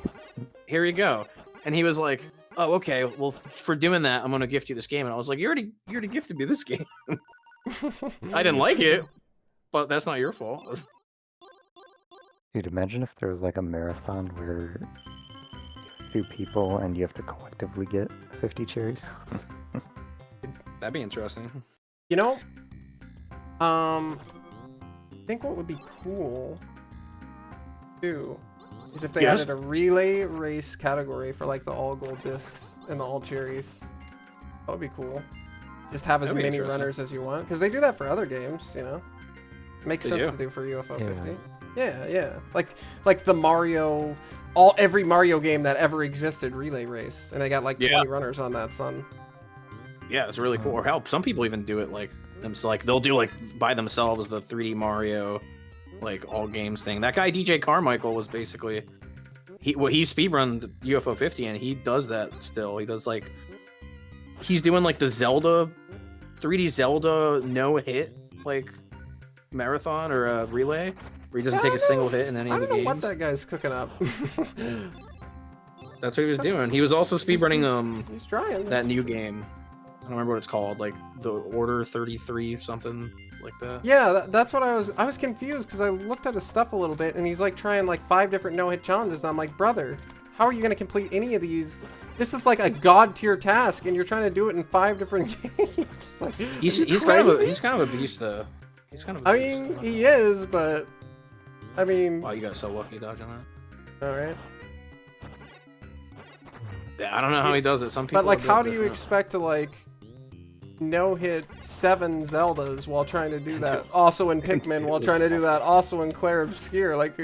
here you go. And he was like, oh, okay, well, for doing that, I'm gonna gift you this game. And I was like, you already gifted me this game. I didn't like it, but that's not your fault. Dude, imagine if there was like a marathon where 2 people and you have to collectively get 50 cherries. That'd be interesting. You know, I think what would be cool too is if they Yes? added a relay race category for like the all gold discs and the all cherries. That would be cool. Just have as That'd be many interesting. runners as you want, because they do that for other games. You know, makes They sense do. to do for UFO Yeah. 50. Yeah. Like the Mario, every Mario game that ever existed relay race, and they got like 20 runners on that son. Yeah, it's really cool. Or help. Some people even do it like they'll do like by themselves the 3D Mario like all games thing. That guy DJ Carmichael was basically he speedrun UFO 50 and he does that still. He does like he's doing like the Zelda 3D Zelda no hit like marathon or a relay where he doesn't Yeah, take I a single know. hit in any I of the don't know what games. that guy's cooking up. That's what he was doing. He was also speedrunning He's trying. that new game. I don't remember what it's called, like the Order 33 something like that. Yeah, that's what I was confused because I looked at his stuff a little bit and he's like trying like 5 different no-hit challenges and I'm like, brother, how are you going to complete any of these? This is like a god tier task, and you're trying to do it in 5 different games. Like, He's kind of a beast though. He's kind of. I mean, he is, but I mean. Wow, you got so lucky dodging that. All right. Yeah, I don't know how he does it. Some people. But like, how do you expect to like no-hit 7 Zeldas while trying to do that? Also in Pikmin while trying to do that. Also in Clair Obscure. Like,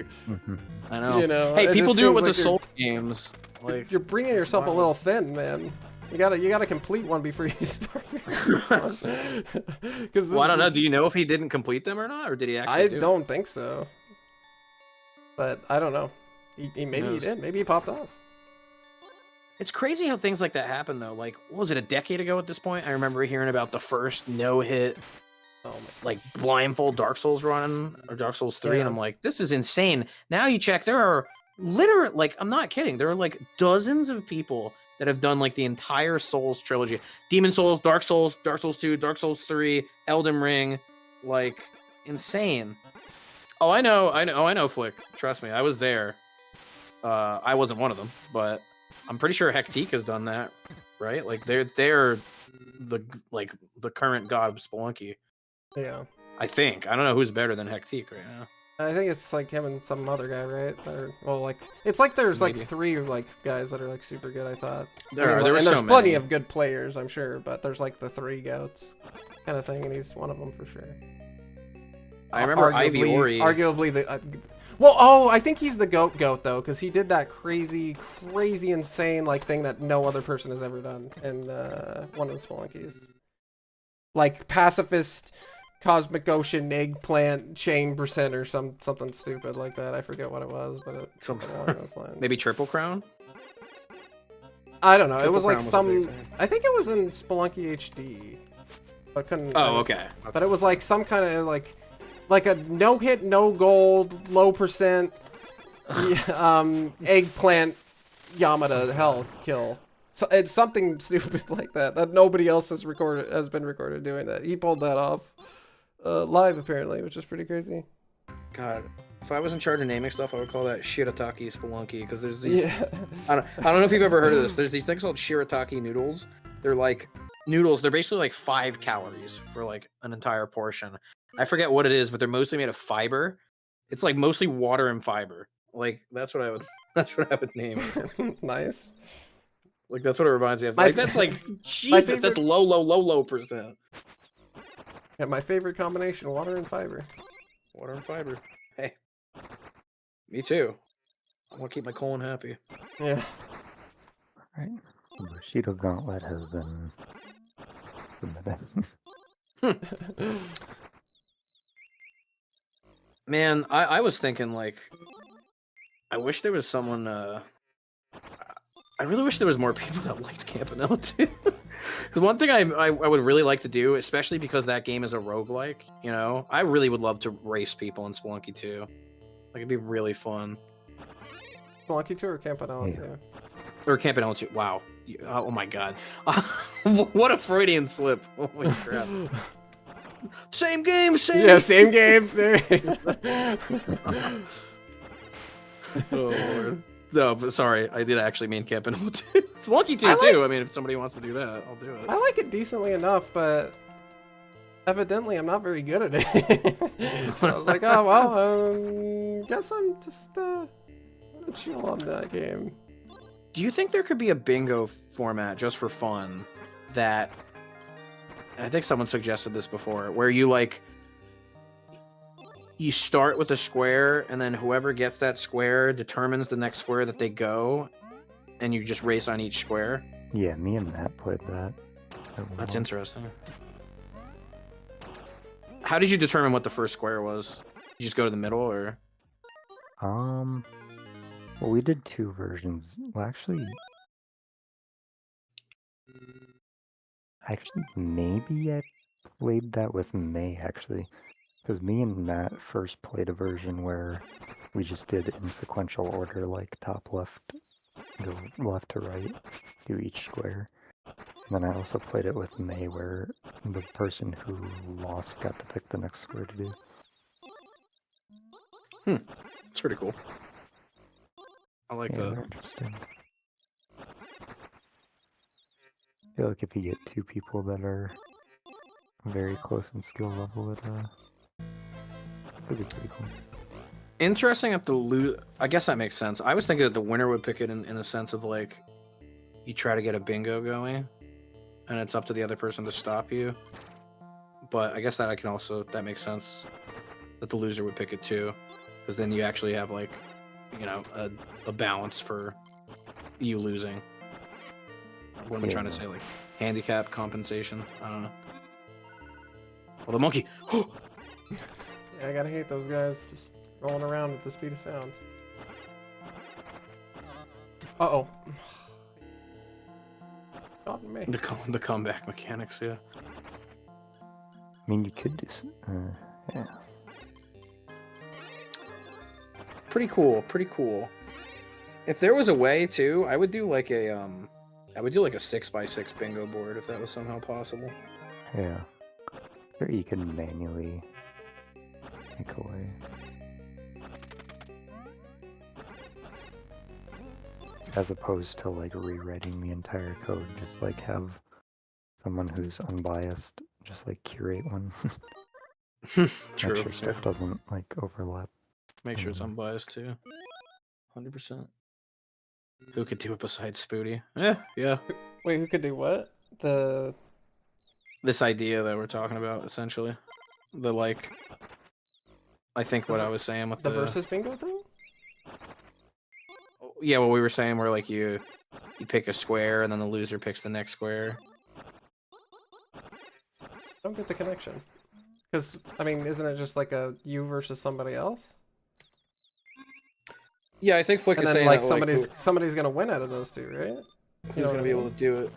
I know. You know. Hey, people do it with the like Soul games. Like, you're bringing yourself a little thin, man. You gotta complete one before you start. Because well, I don't know. Do you know if he didn't complete them or not, or did he actually? I don't think so. But I don't know. Maybe he did. Maybe he popped off. It's crazy how things like that happen, though. Like, what was it, a decade ago at this point? I remember hearing about the first no-hit, like, blindfold Dark Souls run, or Dark Souls 3, and I'm like, this is insane. Now you check, there are literally, like, I'm not kidding, there are, like, dozens of people that have done, like, the entire Souls trilogy. Demon Souls, Dark Souls 2, Dark Souls 3, Elden Ring, like, insane. Oh, I know, Flick. Trust me, I was there. I wasn't one of them, but I'm pretty sure Hectique has done that, right? Like they're the current god of Spelunky. Yeah. I think. I don't know who's better than Hectique right now. I think it's like him and some other guy, right? Well, like it's like there's Maybe. like 3 like guys that are like super good. I thought There and were there's so plenty many. of good players, I'm sure, but there's like the 3 goats kind of thing, and he's one of them for sure. I remember Ivy Ori. Arguably the. Well, oh, I think he's the goat though, because he did that crazy, insane like thing that no other person has ever done in one of the Spelunkies. Like pacifist, cosmic ocean, eggplant, chain percent, or something stupid like that. I forget what it was, but something along those lines. Maybe Triple Crown. I don't know. It Triple was like Crown was a big some. thing. I think it was in Spelunky HD. I couldn't. Oh, okay. But it was like some kind of like a no hit, no gold, low percent, eggplant Yamada hell kill. So it's something stupid like that nobody else has been recorded doing that. He pulled that off live apparently, which is pretty crazy. God, if I was in charge of naming stuff, I would call that Shirataki Spelunky, because there's these. Yeah. I don't know if you've ever heard of this. There's these things called Shirataki noodles. They're like noodles. They're basically like 5 calories for like an entire portion. I forget what it is, but they're mostly made of fiber. It's like mostly water and fiber. Like that's what I would name it. Nice. Like that's what it reminds me of. Like that's like Jesus, that's low percent. Yeah, my favorite combination: water and fiber. Water and fiber. Hey, me too. I want to keep my colon happy. Yeah. Right. The Bushido Gauntlet has been submitted. Man, I was thinking, like, I wish there was someone, I really wish there was more people that liked Campanella, too. Because one thing I would really like to do, especially because that game is a roguelike, you know, I really would love to race people in Spelunky 2. Like, it'd be really fun. Spelunky 2 or Campanella 2? Or Campanella 2, wow. Oh my god. What a Freudian slip. Oh my crap. Same game, same Yeah, same games. Oh lord. No, but sorry, I did actually mean Campanella 2. It's Spelunky 2 too. I mean, if somebody wants to do that, I'll do it. I like it decently enough, but evidently I'm not very good at it. So I was like, oh well, guess I'm just gonna chill on that game. Do you think there could be a bingo format just for fun that I think someone suggested this before, where you like you start with a square and then whoever gets that square determines the next square that they go, and you just race on each square? Yeah, me and Matt played that. That's interesting. How did you determine what the first square was? Did you just go to the middle, or? Well, we did 2 versions. Well, actually, maybe I played that with May, actually. Because me and Matt first played a version where we just did it in sequential order, like top left, go left to right, do each square. And then I also played it with May, where the person who lost got to pick the next square to do. It's pretty cool. I like Yeah, that. they're interesting. I feel like if you get two people that are very close in skill level, it could be pretty cool. Interesting at the I guess that makes sense. I was thinking that the winner would pick it in a sense of like, you try to get a bingo going, and it's up to the other person to stop you. But I guess that that makes sense that the loser would pick it too, because then you actually have like, you know, a balance for you losing. What am I trying to say? Like handicap compensation? I don't know. Oh, the monkey! Yeah, I gotta hate those guys just rolling around at the speed of sound. Uh-oh. Gotten me. The comeback mechanics, yeah. I mean, you could do, yeah. Pretty cool, pretty cool. If there was a way too, I would do like a 6x6 bingo board if that was somehow possible. Yeah. Or you can manually make a way. As opposed to like rewriting the entire code, just like have someone who's unbiased just like curate one. True. Make sure stuff doesn't like overlap. Make sure it's unbiased too. 100%. Who could do it besides Spooty? Yeah. Wait, who could do what? This idea that we're talking about, essentially. The like, I think what I was saying with the versus bingo thing? Yeah, what we were saying where like you pick a square and then the loser picks the next square. I don't get the connection. Because, I mean, isn't it just like a you versus somebody else? Yeah, I think Flick and is then saying like that, somebody's gonna win out of those two, right? Who's gonna be able to do it?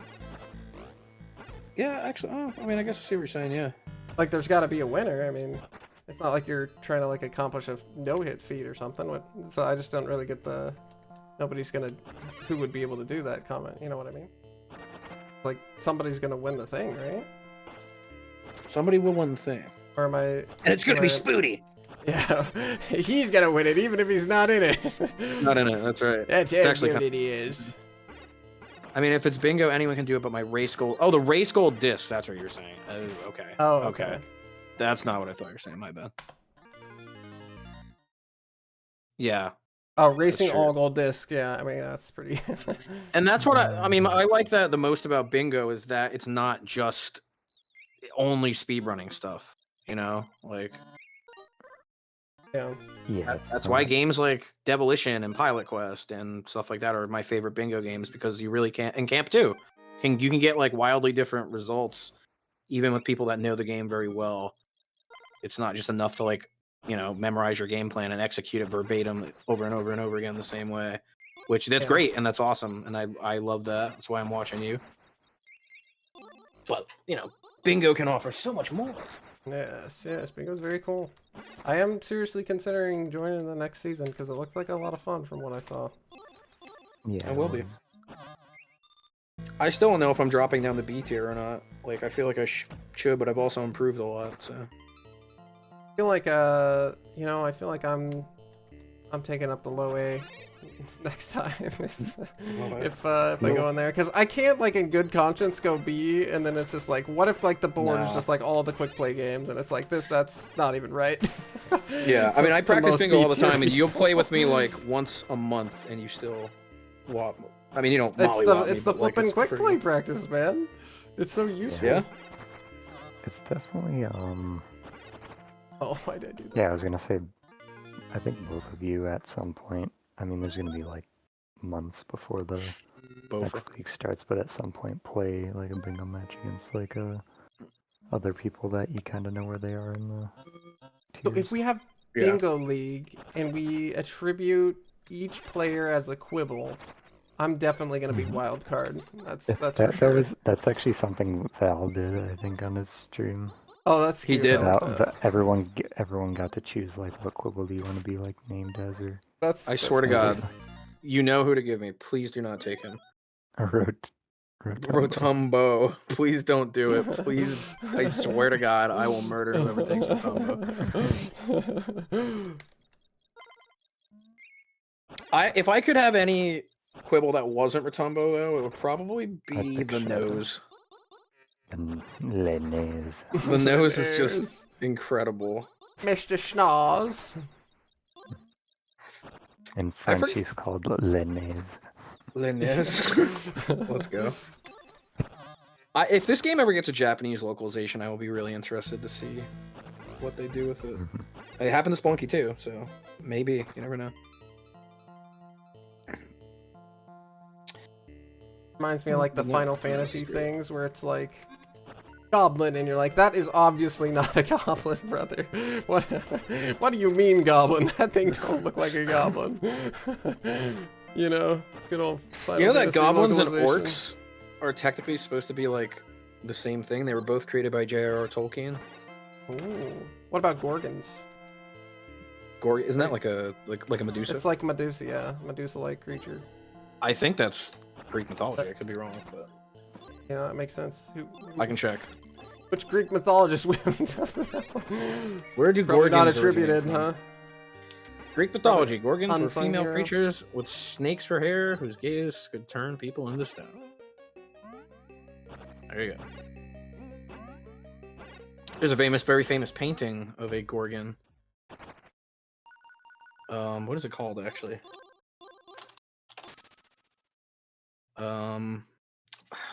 Yeah, actually, I mean, I guess I see what you're saying. Yeah, like there's got to be a winner. I mean, it's not like you're trying to like accomplish a no-hit feat or something. So I just don't really get the who would be able to do that comment. You know what I mean? Like somebody's gonna win the thing, right? Somebody will win the thing. Or am I? And it's gonna be Spooty. Yeah, he's gonna win it even if he's not in it. Not in it. That's right. That's actually how good it is. I mean, if it's bingo, anyone can do it, but my race gold. Oh, the race gold disc. That's what you were saying. Oh, okay. Oh, okay. That's not what I thought you were saying. My bad. Yeah. Oh, racing all gold disc. Yeah, I mean that's pretty. And that's what I mean. I like that the most about bingo is that it's not just only speedrunning stuff. You know, like. Yeah. That's why games like Devilition and Pilot Quest and stuff like that are my favorite bingo games, because you really can't. And Camp 2, you can get like wildly different results, even with people that know the game very well. It's not just enough to like, you know, memorize your game plan and execute it verbatim over and over and over again the same way, which that's great and that's awesome, and I love that. That's why I'm watching you. But you know, bingo can offer so much more. Yes, bingo's very cool. I am seriously considering joining the next season because it looks like a lot of fun from what I saw. Yeah, I will be. I still don't know if I'm dropping down the B tier or not. Like, I feel like I should, but I've also improved a lot, so. I feel like, you know, I feel like I'm taking up the low A next time if I go in there, because I can't like in good conscience go B, and then it's just like, what if like the board is just like all the quick play games, and it's like that's not even right. Yeah, I mean, I practice bingo all the time, and you'll play with me like once a month, and you still wop. I mean, you don't. It's the flipping quick play practice, man. It's so useful. Yeah. It's definitely Oh, why did I do that? Yeah, I was gonna say, I think both of you at some point. I mean, there's gonna be like months before the next league starts, but at some point play like a bingo match against like other people that you kind of know where they are in the tiers. So if we have bingo league and we attribute each player as a quibble, I'm definitely gonna be wild card. That's for sure. That's actually something Val did, I think, on his stream. Oh, that's cute. He did. Everyone got to choose like what quibble do you want to be like named as, or. I swear to God, you know who to give me. Please do not take him. Rotumbo. Please don't do it. Please. I swear to God, I will murder whoever takes Rotumbo. If I could have any quibble that wasn't Rotumbo, though, it would probably be pick the Shadow. nose. And Les Nez. The nose is just incredible. Mr. Schnoz. In French, he's called Les Nez. Let's go. If this game ever gets a Japanese localization, I will be really interested to see what they do with it. It happened to Spelunky too, so maybe. You never know. Reminds me of like the Final Fantasy things where it's like goblin and you're like, that is obviously not a goblin, brother. What do you mean goblin? That thing don't look like a goblin. You know, good old Final You know that Fantasy goblins and localization. orcs are technically supposed to be like the same thing. They were both created by J.R.R. Tolkien. Ooh. What about Gorgons? Isn't that like a Medusa? It's like Medusa, yeah. Medusa-like creature. I think that's Greek mythology. I could be wrong, but Yeah, that makes sense. I can check. Which Greek mythologist wins? Where do Probably Gorgons not originate attributed, from? huh? Greek mythology. Gorgons were unsung female hero. creatures with snakes for hair whose gaze could turn people into stone. There you go. There's a very famous painting of a Gorgon. What is it called, actually?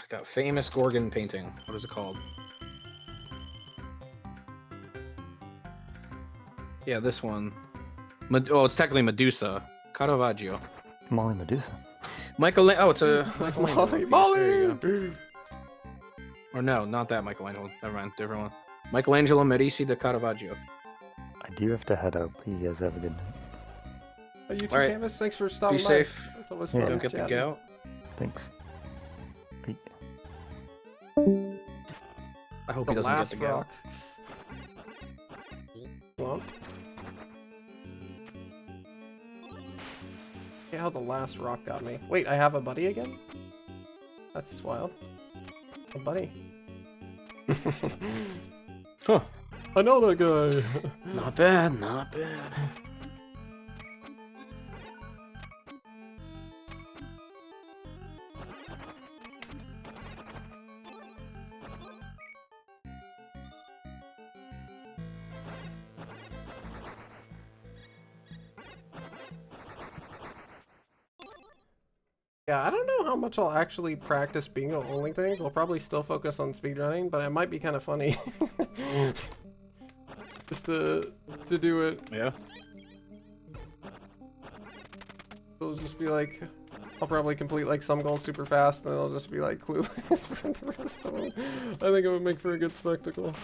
Got famous Gorgon painting. What is it called? Yeah, this one. Oh, it's technically Medusa. Caravaggio. Molly Medusa. Oh, it's a Michelangelo piece. There you go. Molly! Or no, not that Michelangelo. Never mind, different one. Michelangelo Medici de Caravaggio. I do have to head out, but you guys have a good night. Oh, you too, Alright. Canvas. Thanks for stopping Be by. safe. It's always Yeah. fun Don't get the chatting. gout. Thanks. Bye. I hope The he doesn't get last the gout. rock. Well. Yeah, how the last rock got me. Wait, I have a buddy again? That's wild. A buddy. Huh. I know that guy. Not bad, not bad. Yeah, I don't know how much I'll actually practice bingo only things. I'll probably still focus on speedrunning, but it might be kind of funny. Just to do it. Yeah. It'll just be like, I'll probably complete like some goals super fast, and then I'll just be like clueless for the rest of them. I think it would make for a good spectacle.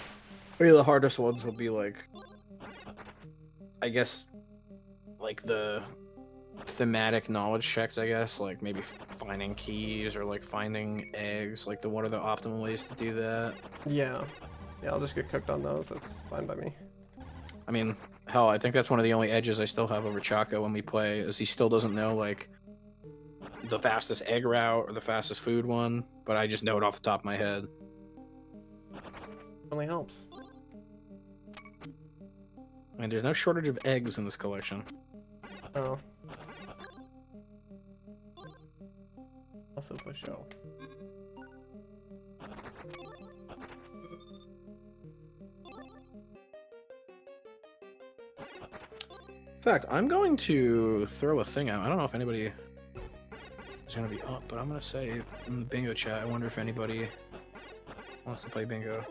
Maybe the hardest ones would be like, I guess, like the thematic knowledge checks, I guess, like maybe finding keys or like finding eggs, like what are the optimal ways to do that? Yeah. Yeah, I'll just get cooked on those. That's fine by me. I mean, hell, I think that's one of the only edges I still have over Chaco when we play, is he still doesn't know like the fastest egg route or the fastest food one, but I just know it off the top of my head. Only helps. I mean, there's no shortage of eggs in this collection. Oh. Also for show. In fact, I'm going to throw a thing out. I don't know if anybody is going to be up, but I'm going to say in the bingo chat, I wonder if anybody wants to play bingo.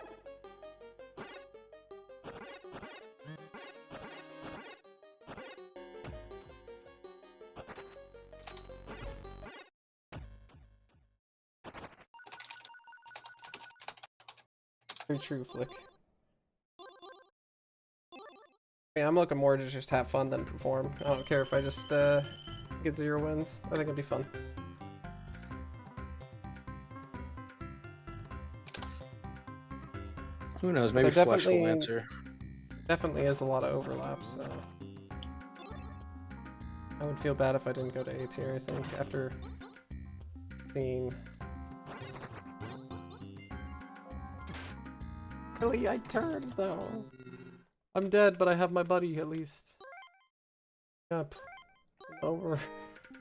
Very true, Flick. Yeah, I'm looking more to just have fun than perform. I don't care if I just get 0 wins. I think it'll be fun. Who knows? Maybe There Flesh will definitely- answer. Definitely is a lot of overlap, so I would feel bad if I didn't go to A tier, I think, after seeing. Really, I turned though. I'm dead, but I have my buddy at least. Yep. Over.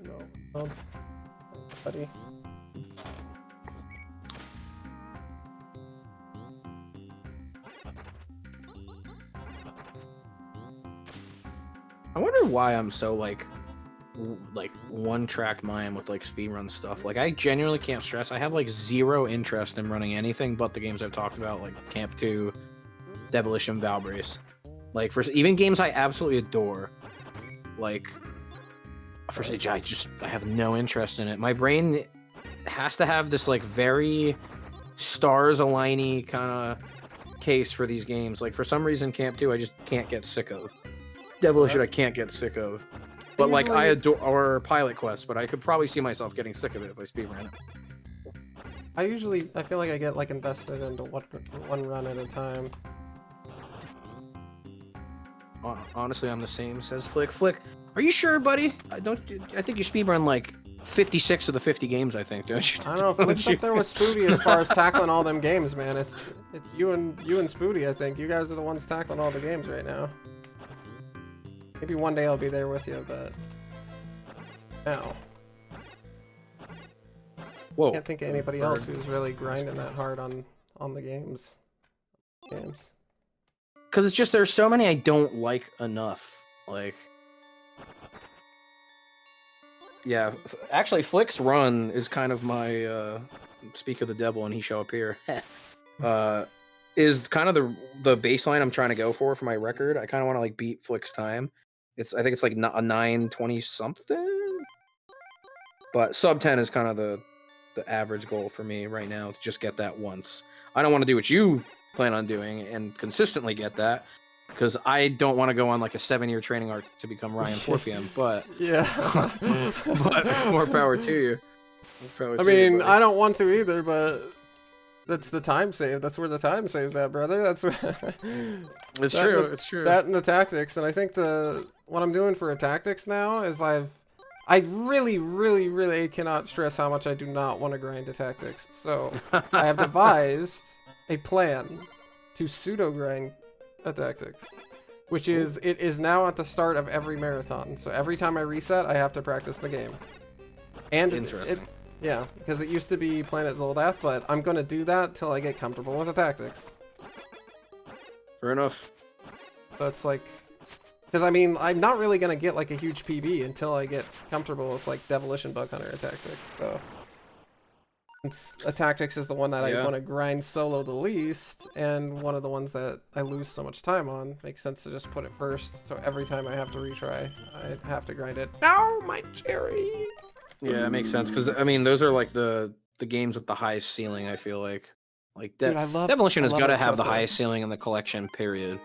No. Oh, buddy. I wonder why I'm so like one-track mind with like speedrun stuff. Like I genuinely can't stress. I have like zero interest in running anything but the games I've talked about, like Camp 2, Devilish, and Valbrace. Like for even games I absolutely adore, like for Sage, I have no interest in it. My brain has to have this like very stars aligny kind of case for these games. Like for some reason, Camp 2 I just can't get sick of. Devilish I can't get sick of. But like I adore Pilot Quest, but I could probably see myself getting sick of it if I speedrun it. I feel like I get like invested into one run at a time. Honestly, I'm the same, says Flick. Flick, are you sure, buddy? I think you speedrun like 56 of the 50 games, I think, don't you? I don't know, Flick's up there with Spoody as far as tackling all them games, man. It's you and Spoody, I think. You guys are the ones tackling all the games right now. Maybe one day I'll be there with you, but now. Whoa. I can't think of anybody else who's really grinding that hard on the games. Because it's just there's so many I don't like enough. Like, yeah, actually, Flick's run is kind of my speak of the devil and he show up here. Is kind of the baseline I'm trying to go for my record. I kind of want to like beat Flick's time. I think it's like a 9:20 something, but sub 10 is kind of the average goal for me right now to just get that once. I don't want to do what you plan on doing and consistently get that because I don't want to go on like a 7-year training arc to become Ryan 4PM. But yeah, but more power to you. I mean, I don't want to either, but that's the time save. That's where the time saves at, brother. That's where it's true. It's true. That and the tactics, and I think what I'm doing for a tactics now is I really cannot stress how much I do not want to grind to tactics. So I have devised a plan to pseudo grind a tactics, which is it is now at the start of every marathon. So every time I reset, I have to practice the game. And interesting. Yeah, because it used to be Planet Zoldath, but I'm going to do that till I get comfortable with the tactics. Fair enough. So it's like, because I mean, I'm not really going to get like a huge PB until I get comfortable with like Devilish and Bug Hunter tactics. So a tactics is the one that I want to grind solo the least, and one of the ones that I lose so much time on. Makes sense to just put it first. So every time I have to retry, I have to grind it. No, my cherry! Yeah, it makes sense because I mean those are like the games with the highest ceiling. I feel like Dude, Devolution has got to have the highest ceiling in the collection. Period.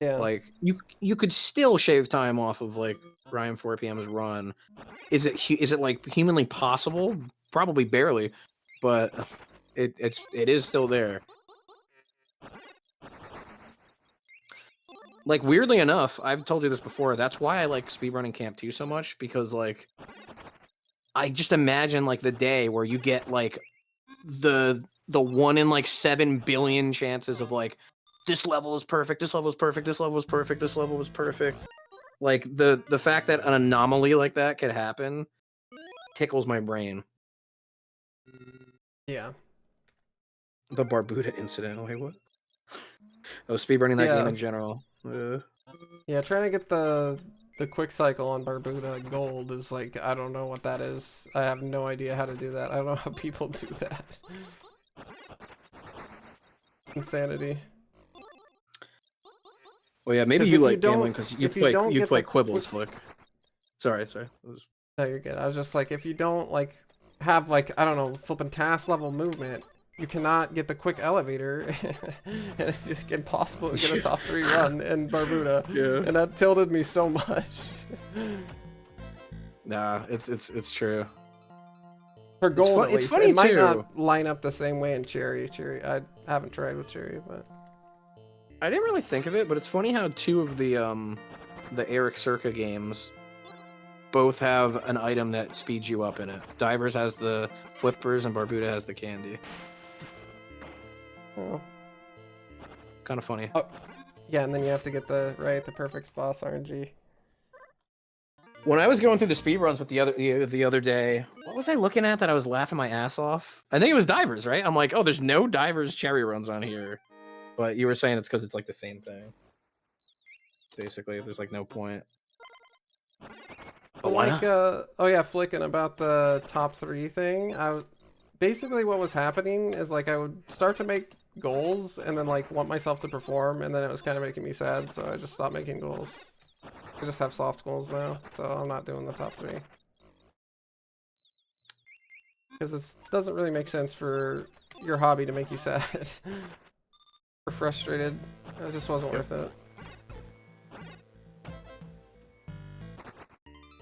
Yeah. Like you could still shave time off of like Ryan 4PM's run. Is it like humanly possible? Probably barely, but it is still there. Like weirdly enough, I've told you this before. That's why I like speedrunning Camp 2 so much because like. I just imagine like the day where you get like the 1 in like 7 billion chances of like this level is perfect, this level is perfect, this level is perfect, this level was perfect. Like the fact that an anomaly like that could happen tickles my brain. Yeah. The Barbuda incident. Wait, what? Oh, speedrunning that game in general. Yeah, trying to get the quick cycle on Barbuda gold is like, I don't know what that is. I have no idea how to do that. I don't know how people do that. Insanity. Well, yeah, maybe you like gambling because you play Quibbles, Flick. Sorry. No, you're good. I was just like, if you don't like have like, I don't know, flipping task level movement, you cannot get the quick elevator, and it's just impossible to get a top 3 run in Barbuda. Yeah. And that tilted me so much. Nah, it's true. For gold, at least. It's funny it might too. not line up the same way in Cherry. I haven't tried with Cherry, but I didn't really think of it. But it's funny how 2 of the Eric Circa games both have an item that speeds you up in it. Divers has the flippers, and Barbuda has the candy. Oh. Kind of funny. Oh, yeah, and then you have to get the perfect boss RNG. When I was going through the speedruns with the other day, what was I looking at that I was laughing my ass off? I think it was divers, right? I'm like, oh, there's no divers cherry runs on here. But you were saying it's because it's like the same thing. Basically, there's like no point. But like, oh yeah, flicking about the top 3 thing. Basically what was happening is like I would start to make goals and then like want myself to perform, and then it was kind of making me sad, so I just stopped making goals. I just have soft goals now, so I'm not doing the top 3. Because it doesn't really make sense for your hobby to make you sad or frustrated. It just wasn't worth it.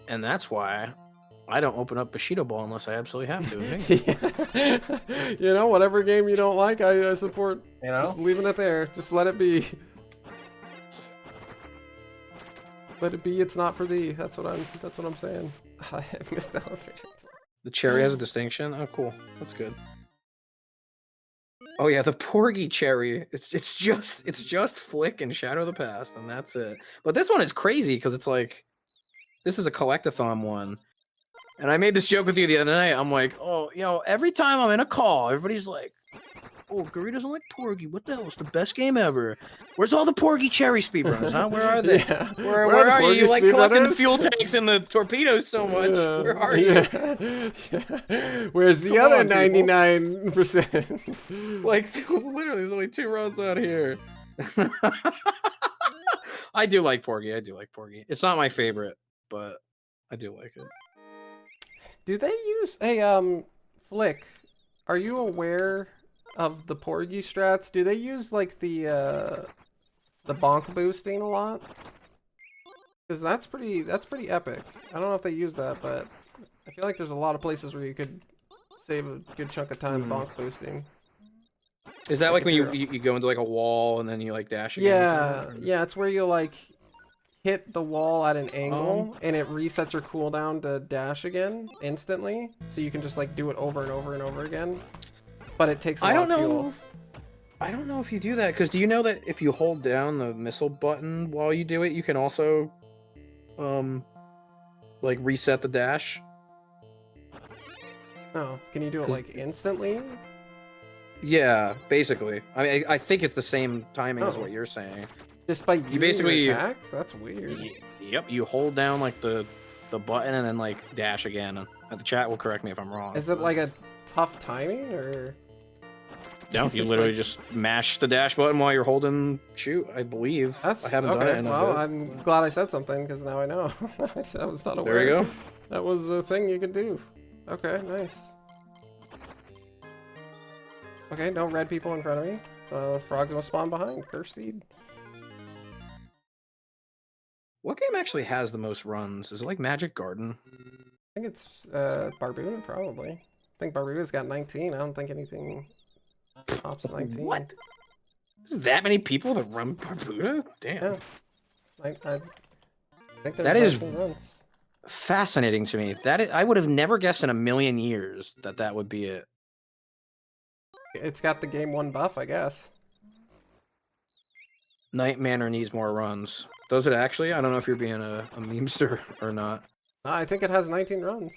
And that's why I don't open up Bushido Ball unless I absolutely have to. Yeah. You know, whatever game you don't like, I support. You know? Just leaving it there. Just let it be. Let it be. It's not for thee. That's what I'm saying. I missed the elevator. The cherry has a distinction. Oh, cool. That's good. Oh yeah, the Porgy cherry. It's just Flick and Shadow of the Past, and that's it. But this one is crazy because it's like, this is a collectathon one. And I made this joke with you the other night. I'm like, oh, you know, every time I'm in a call, everybody's like, oh, Gary doesn't like Porgy. What the hell? It's the best game ever. Where's all the Porgy cherry speedruns, huh? Where are they? Yeah. Where are you? You like collecting the speedrunners? fuel tanks and the torpedoes so much. Yeah. Where are you? Yeah. Where's the Come other on, people. 99%? Like, literally, there's only 2 runs out here. I do like Porgy. It's not my favorite, but I do like it. Do they use Flick? Are you aware of the Porgy strats? Do they use like the bonk boosting a lot? Because that's pretty epic. I don't know if they use that, but I feel like there's a lot of places where you could save a good chunk of time bonk boosting. Is that like when if you go into like a wall and then you like dash again? Yeah, yeah, it's where you like hit the wall at an angle and it resets your cooldown to dash again instantly, so you can just like do it over and over and over again. But it takes a lot of fuel. I don't know if you do that, because do you know that if you hold down the missile button while you do it, you can also like reset the dash? Oh, can you do it like instantly? Yeah, basically. I mean, I think it's the same timing as what you're saying. Just by using basically your attack? That's weird. Yep, you hold down like the button and then like dash again. The chat will correct me if I'm wrong. Is it like a tough timing, or? No, you literally just mash the dash button while you're holding shoot, I believe. I haven't done it in a well, bit. I'm glad I said something, because now I know. I was not aware. There you go. That was a thing you could do. Okay, nice. Okay, no red people in front of me. So frogs will spawn behind. Curse seed. What game actually has the most runs? Is it like Magic Garden? I think it's Barbuda, probably. I think Barbuda's got 19. I don't think anything tops 19. What? There's that many people that run Barbuda? Damn. Yeah. I think there's That is 19 runs. fascinating to me. I would have never guessed in a million years that would be it. It's got the game 1 buff, I guess. Night Manor needs more runs. Does it actually? I don't know if you're being a memester or not. I think it has 19 runs.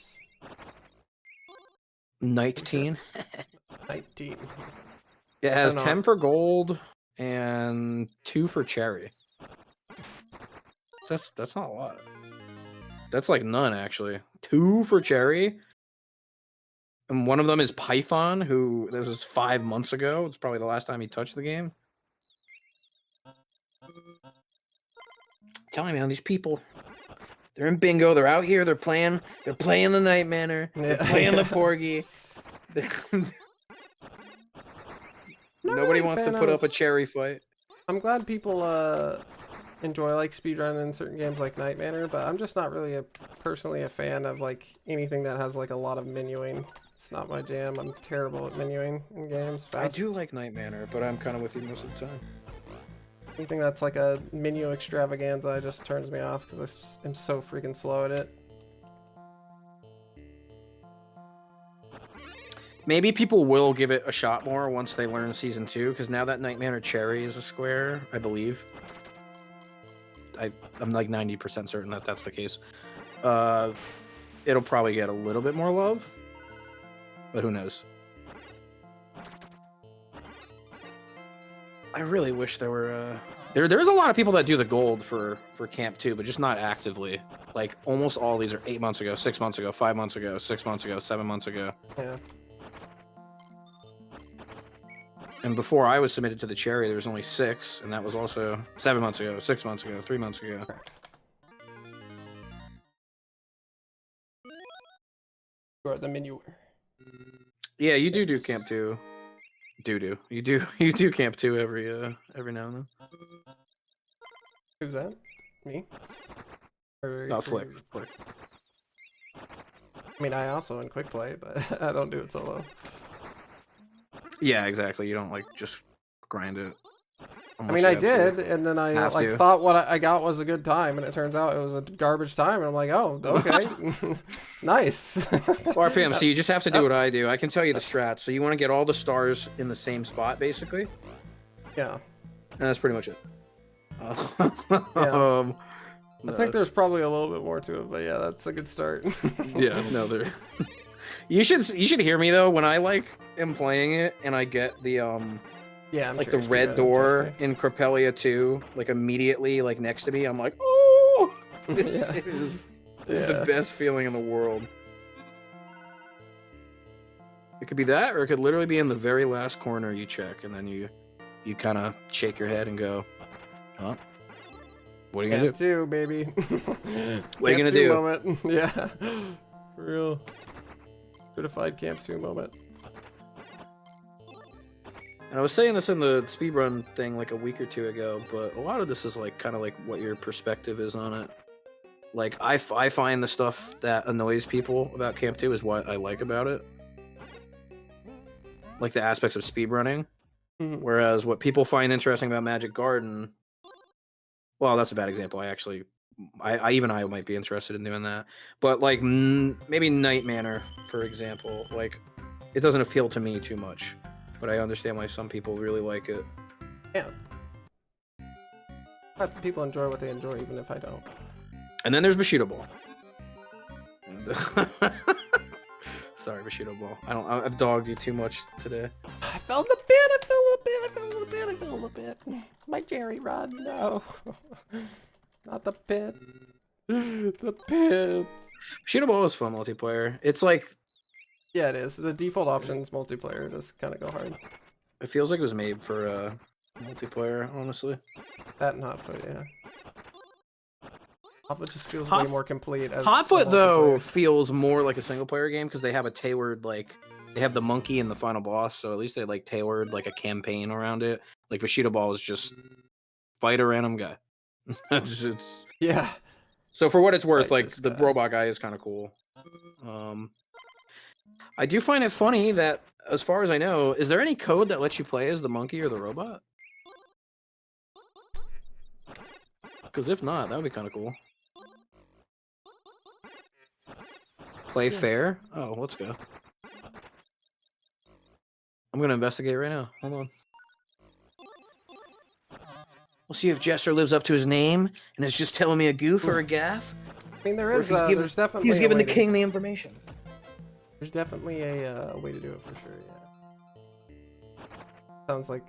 19? 19. It has I don't know. 10 for gold and 2 for cherry. That's not a lot. That's like none, actually. 2 for cherry. And one of them is Python, who this was 5 months ago. It's probably the last time he touched the game. Telling me, man, these people, they're in bingo. They're out here. They're playing the Night Manor. They're playing the Porgy. Nobody wants to put up a cherry fight. I'm glad people enjoy like speedrun in certain games like Night Manor, but I'm just not really personally a fan of like anything that has like a lot of menuing. It's not my jam. I'm terrible at menuing in games. I do like Night Manor, but I'm kind of with you most of the time. Anything that's like a menu extravaganza just turns me off because I'm so freaking slow at it. Maybe people will give it a shot more once they learn Season 2, because now that Night Manor Cherry is a square, I believe. I'm like 90% certain that that's the case. It'll probably get a little bit more love, but who knows? I really wish there were there's a lot of people that do the gold for Camp 2, but just not actively. Like almost all these are 8 months ago, 6 months ago, 5 months ago, 6 months ago, 7 months ago. Yeah. And before I was submitted to the Cherry, there was only 6, and that was also 7 months ago, 6 months ago, 3 months ago. You are the menu. Yeah, you do Camp 2. You do Camp 2 every now and then. Who's that? Me? Or, Oh, Flick. I mean, I also in quick play, but I don't do it solo. Yeah, exactly. You don't like just grind it. I mean, I did, and then I Have like to. thought what I got was a good time, and it turns out it was a garbage time, and I'm like, oh, okay, nice. RPM, so you just have to do what I do. I can tell you the strat. So you want to get all the stars in the same spot, basically, and Yeah. that's pretty much it. I No, think there's probably a little bit more to it, but yeah, that's a good start. yeah, no, there. You should hear me though when I like am playing it and I get the Yeah, I'm like sure the it's red good, door in Corpelia 2, like immediately like next to me. I'm like, oh, Yeah. it's Yeah. the best feeling in the world. It could be that, or it could literally be in the very last corner you check, and then you kind of shake your head and go, huh? What are you gonna Camp 2, baby. What are you gonna Camp 2 do? Moment. Yeah, for real. Certified Camp 2 moment. And I was saying this in the speedrun thing like a week or two ago, but a lot of this is like kind of like what your perspective is on it. Like I find the stuff that annoys people about Camp 2 is what I like about it. Like the aspects of speedrunning. Mhm. Whereas what people find interesting about Magic Garden, well, that's a bad example. I might be interested in doing that. But like maybe Night Manor, for example, like it doesn't appeal to me too much. But I understand why some people really like it. Yeah. But people enjoy what they enjoy, even if I don't. And then there's Bushido Ball. Sorry, Bushido Ball. I've dogged you too much today. I fell in the pit, I fell in the pit, I fell in the pit, I fell in the pit. My Jerry rod, no. Not the pit. The pit. Bushido Ball is fun multiplayer. It's like, Yeah, it is. The default options multiplayer does kind of go hard. it feels like it was made for multiplayer, honestly. That and Hotfoot, yeah. Hotfoot just feels Hot- way more complete as Hotfoot a though multiplayer. feels more like a single player game because they have a tailored they have the monkey and the final boss, so at least they like tailored like a campaign around it. Like Bushido Ball is just fight a random guy. Yeah. So for what it's worth, Fight like this the guy. robot guy is kind of cool. I do find it funny that, as far as I know, is there any code that lets you play as the monkey or the robot? Because if not, that would be kind of cool. Play fair? Oh, let's go. I'm gonna investigate right now. Hold on. We'll see if Jester lives up to his name and is just telling me a goof or a gaff. I mean, there Or is, if he's given- there's definitely He's a giving way the to- king the information. There's definitely a way to do it for sure, yeah. Sounds like,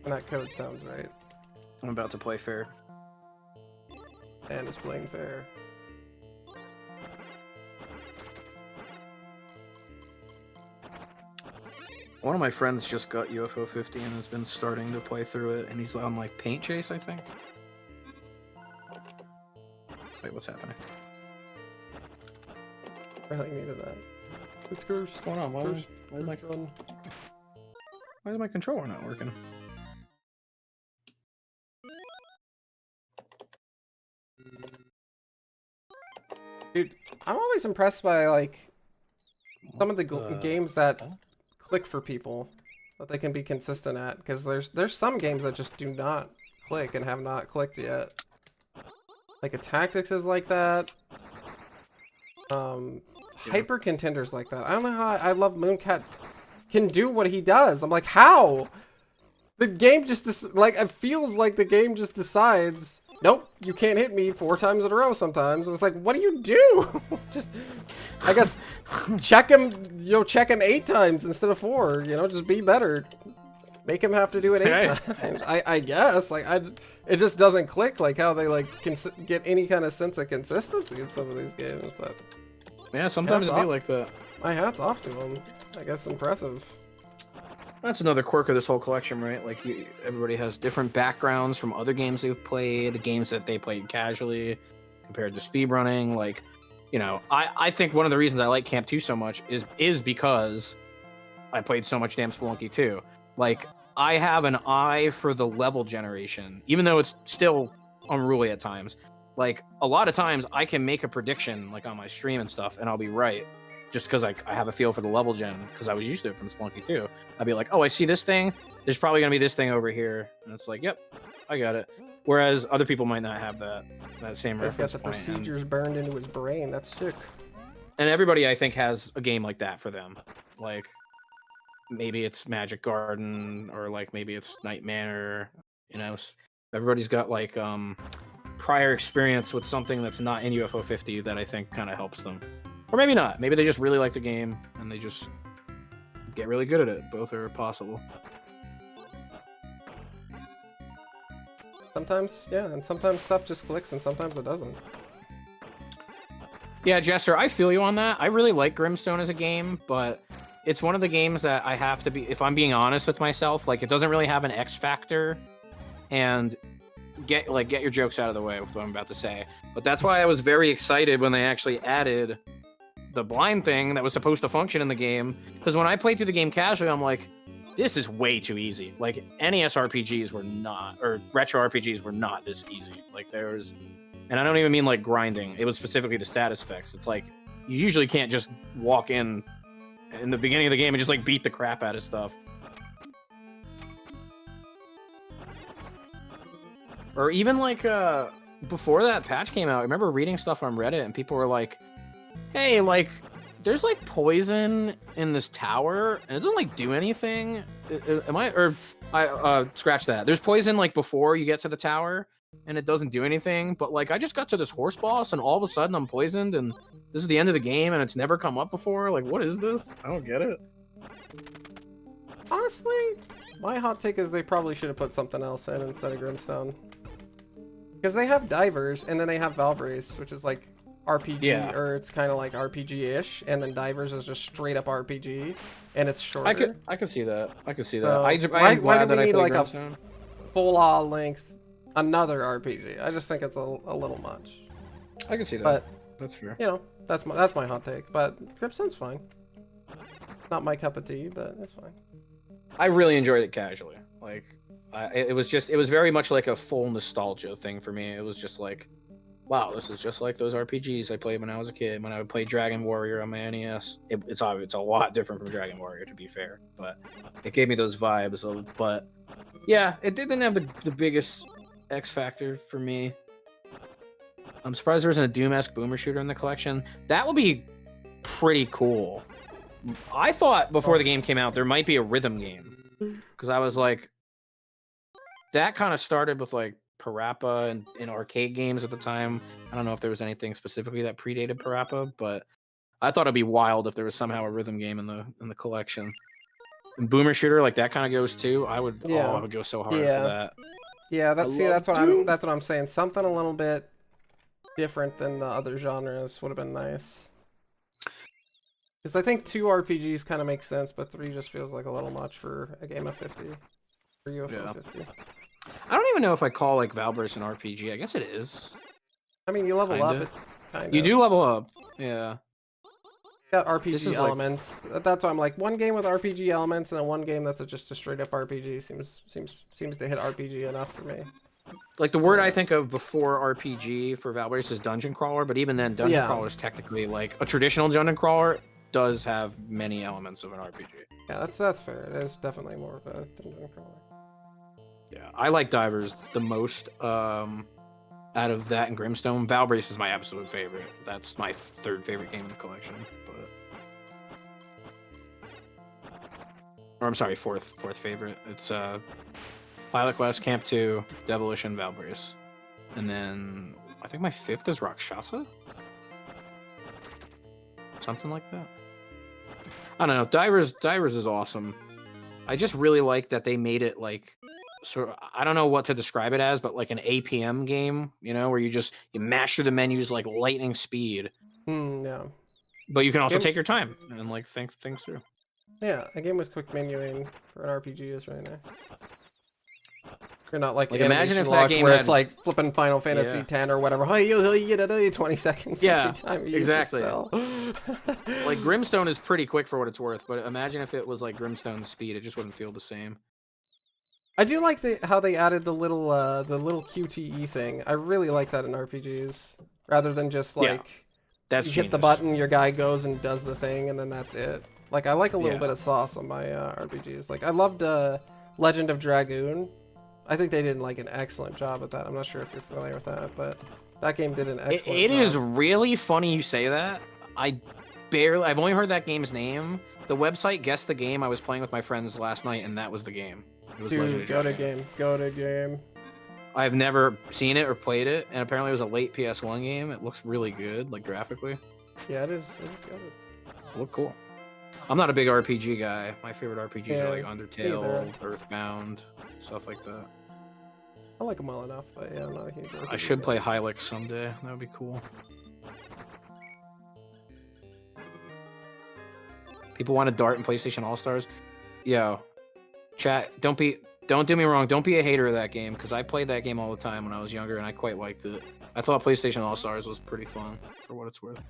and that code sounds right. I'm about to play fair. And it's playing fair. One of my friends just got UFO 50 and has been starting to play through it, and he's on like Paint Chase, I think. Wait, what's happening? Really needed that. It's cursed. What's going on? Why Cursed. is my- Cursed run. Why is my controller not working? Dude, I'm always impressed by like some of the games that click for people, that they can be consistent at, because there's some games that just do not click and have not clicked yet. Like a Tactics is like that. Hyper Contenders like that. I don't know how I love Mooncat can do what he does. I'm like, how? The game just like it feels like the game just decides nope, you can't hit me 4 times in a row sometimes. And it's like, what do you do? Just, I guess, check him, check him 8 times instead of 4, just be better. Make him have to do it 8 times. I guess, like, it just doesn't click, like, how they, like, get any kind of sense of consistency in some of these games, but... Yeah, sometimes it'd be like that. My hat's off to him. I guess impressive. That's another quirk of this whole collection, right? Like, everybody has different backgrounds from other games they've played, games that they played casually, compared to speedrunning. Like, I think one of the reasons I like Camp 2 so much is because I played so much damn Spelunky 2. Like, I have an eye for the level generation, even though it's still unruly at times. Like, a lot of times I can make a prediction, like, on my stream and stuff, and I'll be right. Just because I have a feel for the level gen, because I was used to it from Spelunky 2. I'd be like, oh, I see this thing. There's probably going to be this thing over here. And it's like, yep, I got it. Whereas other people might not have that same reference He's got the point. procedures burned into his brain. That's sick. And everybody, I think, has a game like that for them. Like, maybe it's Magic Garden, or, like, maybe it's Night Manor. Everybody's got, like, prior experience with something that's not in UFO 50 that I think kind of helps them. Or maybe not. Maybe they just really like the game, and they just get really good at it. Both are possible. Sometimes, yeah, and sometimes stuff just clicks, and sometimes it doesn't. Yeah, Jester, I feel you on that. I really like Grimstone as a game, but it's one of the games that I have to be, if I'm being honest with myself, like, it doesn't really have an X factor, and get your jokes out of the way with what I'm about to say. But that's why I was very excited when they actually added the blind thing that was supposed to function in the game, because when I played through the game casually, I'm like, this is way too easy. Like, NES RPGs were not, or retro RPGs were not this easy. Like, there's, and I don't even mean like grinding, it was specifically the status effects. It's like, you usually can't just walk in the beginning of the game and just, like, beat the crap out of stuff. Or even, like, before that patch came out, I remember reading stuff on Reddit, and people were like, hey, like, there's, like, poison in this tower, and it doesn't, like, do anything. Scratch that. There's poison, like, before you get to the tower, and it doesn't do anything, but, like, I just got to this horse boss, and all of a sudden I'm poisoned, and this is the end of the game, and it's never come up before. Like, what is this? I don't get it. Honestly, my hot take is they probably should have put something else in instead of Grimstone. Because they have divers, and then they have Valve Race, which is like RPG, or it's kind of like RPG-ish, and then divers is just straight up RPG, and it's shorter. I could see that. I could see that. So, I'm why glad do that we I need played like Grimstone. a full length another RPG? I just think it's a little much. I can see that. But that's fair. That's my hot take. But Grimstone's fine. Not my cup of tea, but it's fine. I really enjoyed it casually. Like, it was very much like a full nostalgia thing for me. It was just like, wow, this is just like those RPGs I played when I was a kid. When I would play Dragon Warrior on my NES, it's a lot different from Dragon Warrior, to be fair, but it gave me those vibes. But yeah, it didn't have the biggest X factor for me. I'm surprised there wasn't a Doom-esque boomer shooter in the collection. That would be pretty cool. I thought before the game came out there might be a rhythm game, because I was like, that kind of started with like Parappa and arcade games at the time. I don't know if there was anything specifically that predated Parappa, but I thought it'd be wild if there was somehow a rhythm game in the collection. And boomer shooter, like, that kind of goes too. I would go so hard for that. Yeah, that's what I'm saying. Something a little bit different than the other genres would have been nice. Because I think 2 RPGs kind of makes sense, but 3 just feels like a little much for a game of 50. For UFO 50. I don't even know if I call, like, Valverse an RPG. I guess it is. I mean, you level up. It's kind of. You do level up. Yeah. Got RPG elements. Like... That's why I'm like, one game with RPG elements and then one game that's just a straight up RPG seems to hit RPG enough for me. Like, the word I think of before RPG for Valverse is dungeon crawler, but even then, dungeon crawler is technically like a traditional dungeon crawler does have many elements of an RPG. Yeah, that's fair. It is definitely more of a dungeon crawler. Yeah, I like Divers the most out of that and Grimstone. Valbrace is my absolute favorite. That's my 3rd favorite game in the collection. Or I'm sorry, fourth favorite. It's Pilot Quest, Camp 2, Devilish, and Valbrace. And then I think my 5th is Rakshasa? Something like that. I don't know. Divers is awesome. I just really like that they made it like sort of, I don't know what to describe it as, but like an APM game, you know, where you mash through the menus like lightning speed. Yeah. But you can also Game- take your time and like think things through. Yeah, a game with quick menuing for an RPG is really nice. You're not like imagine if that locked game where had... it's like flipping Final Fantasy X or whatever. Hey, you get 20 seconds every time you exactly. use a spell. Like Grimstone is pretty quick for what it's worth, but imagine if it was like Grimstone's speed, it just wouldn't feel the same. I do like how they added the little QTE thing. I really like that in RPGs, rather than just like that's you hit the button, your guy goes and does the thing, and then that's it. Like I like a little bit of sauce on my RPGs. Like I loved Legend of Dragoon. I think they did like an excellent job at that. I'm not sure if you're familiar with that, but that game did an excellent job. It is really funny you say that. I've only heard that game's name. The website guessed the game I was playing with my friends last night, and that was the game. It was Legend of Dragoon. Go to game. I've never seen it or played it, and apparently it was a late PS1 game. It looks really good, like graphically. Yeah, it is. It is good. It looked cool. I'm not a big RPG guy. My favorite RPGs are like Undertale, Earthbound, stuff like that. I like them well enough, but yeah, I'm not a huge RPG I should guy. play Hylic someday. That would be cool. People want to dart in PlayStation All-Stars. Yo, chat, don't do me wrong, don't be a hater of that game, because I played that game all the time when I was younger, and I quite liked it. I thought PlayStation All-Stars was pretty fun, for what it's worth.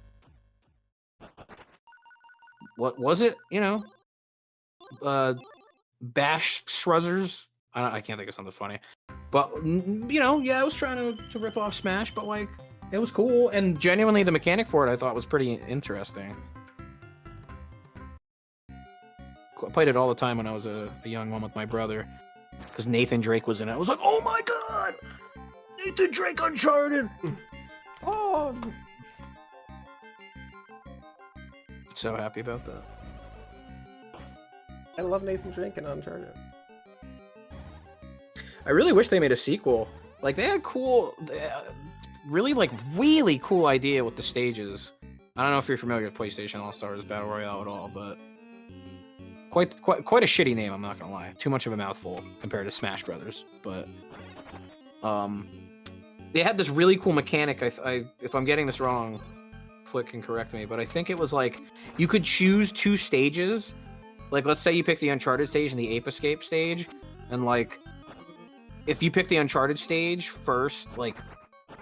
What was it? You know, Bash Shruzzers? I can't think of something funny. But, you know, yeah, I was trying to rip off Smash, but, like, it was cool. And genuinely, the mechanic for it I thought was pretty interesting. I played it all the time when I was a young one with my brother. Because Nathan Drake was in it. I was like, oh my god! Nathan Drake Uncharted! Oh! So happy about that. I love Nathan Drake and Uncharted. I really wish they made a sequel. Like, they had really cool idea with the stages. I don't know if you're familiar with PlayStation All-Stars Battle Royale at all, but quite a shitty name, I'm not gonna lie. Too much of a mouthful compared to Smash Brothers, but they had this really cool mechanic. If I'm getting this wrong, Flick can correct me, but I think it was like you could choose 2 stages. Like, let's say you pick the Uncharted stage and the Ape Escape stage, and like if you pick the Uncharted stage first, like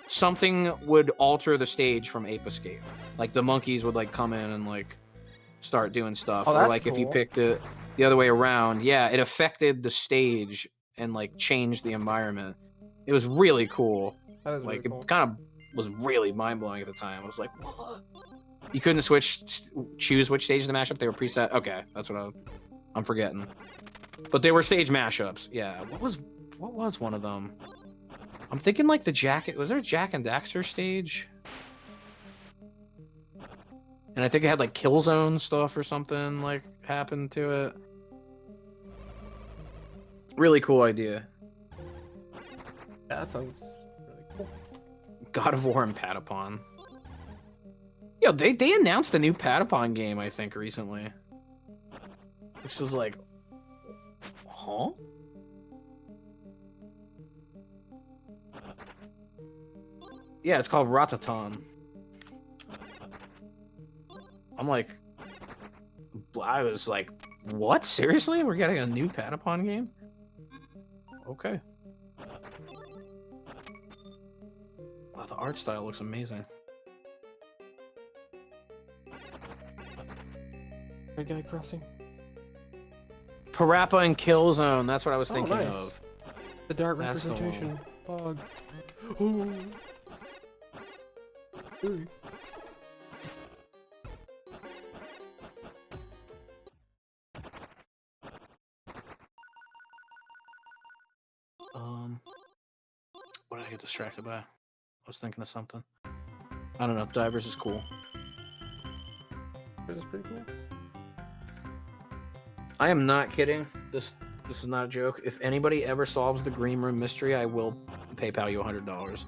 something would alter the stage from Ape Escape. Like the monkeys would like come in and like start doing stuff. Oh, or that's like if you cool. picked it the other way around, yeah, it affected the stage and like changed the environment. It was really cool. That is Like really cool. it kind of was really mind-blowing at the time. I was like, what? You couldn't choose which stage to mash up. They were preset. Okay, that's what I'm forgetting. But they were stage mashups. Yeah. What was one of them? I'm thinking like was there a Jack and Daxter stage? And I think it had like Killzone stuff or something like happened to it. Really cool idea. Yeah, that sounds really cool. God of War and Patapon. Yo, they announced a new Patapon game, I think, recently. Which was like, huh? Yeah, it's called Rataton. I was like, what? Seriously? We're getting a new Patapon game? Okay. Wow, the art style looks amazing. Red Guy Crossing. Parappa and Killzone, that's what I was thinking nice. of. The dart That's the representation. Bug. Ooh. Ooh. What did I get distracted by? I was thinking of something. I don't know. Divers is cool. This is pretty cool. I am not kidding. This is not a joke. If anybody ever solves the Green Room mystery, I will PayPal you $100.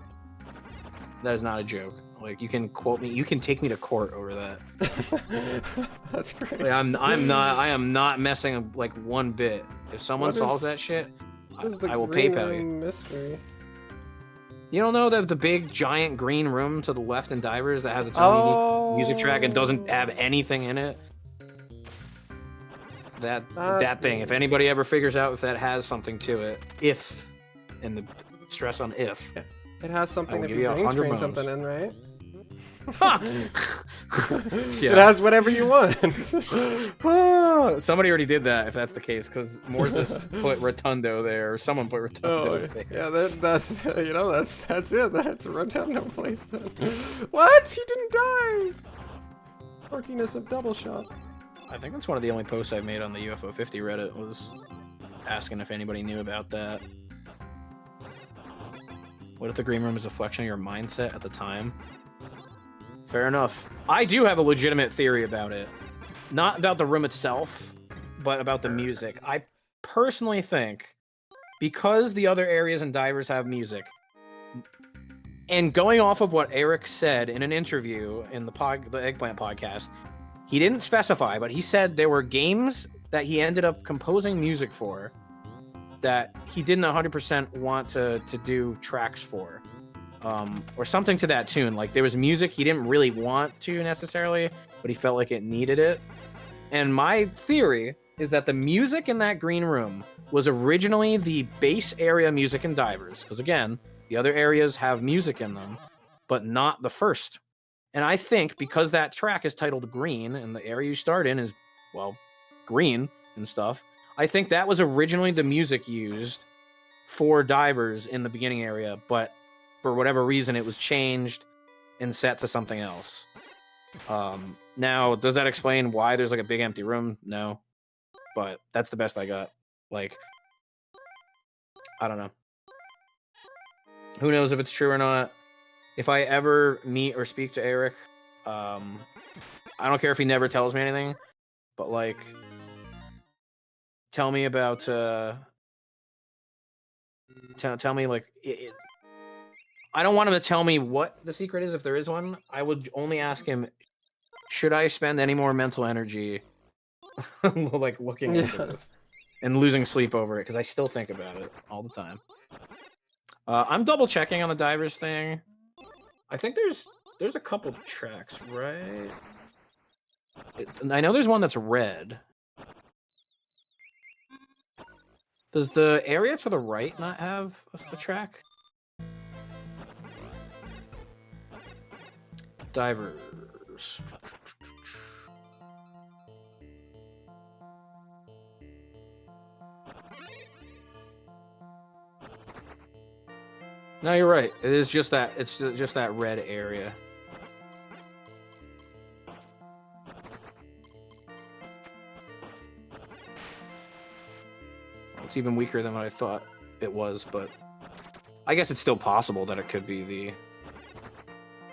That is not a joke. Like, you can quote me. You can take me to court over that. That's crazy. Like, I am not messing like one bit. If someone solves that shit, I will PayPal you. Mystery. You don't know that the big giant green room to the left in Divers that has its own unique music track and doesn't have anything in it? That thing. If anybody ever figures out if that has something to it, and the stress on if. It has something if give you you green 100 screen bones. something in, right? Yeah. It has whatever you want. Somebody already did that, if that's the case, because Mortis put Rotundo there, or someone put Rotundo there. Yeah, that's that's it. That's a Rotundo place then. What? He didn't die. Quirkiness of double shot. I think that's one of the only posts I've made on the UFO 50 Reddit, was asking if anybody knew about that. What if the green room is a reflection of your mindset at the time? Fair enough. I do have a legitimate theory about it. Not about the room itself, but about the music. I personally think, because the other areas in Divers have music, and going off of what Eric said in an interview in the Eggplant podcast, he didn't specify, but he said there were games that he ended up composing music for that he didn't 100% want to do tracks for. Or something to that tune. Like, there was music he didn't really want to necessarily, but he felt like it needed it. And my theory is that the music in that green room was originally the base area music in Divers. Because again, the other areas have music in them, but not the first. And I think because that track is titled Green, and the area you start in is, well, green and stuff, I think that was originally the music used for Divers in the beginning area, but for whatever reason, it was changed and set to something else. Now, does that explain why there's like a big empty room? No. But that's the best I got. Like, I don't know. Who knows if it's true or not. If I ever meet or speak to Eric, I don't care if he never tells me anything, but like, tell me about, tell me like, I don't want him to tell me what the secret is if there is one. I would only ask him, should I spend any more mental energy like looking into this and losing sleep over it, because I still think about it all the time. I'm double checking on the Divers thing. I think there's a couple tracks, right? I know there's one that's red. Does the area to the right not have a track? Divers. No, you're right. It is just that. It's just that red area. It's even weaker than what I thought it was, but I guess it's still possible that it could be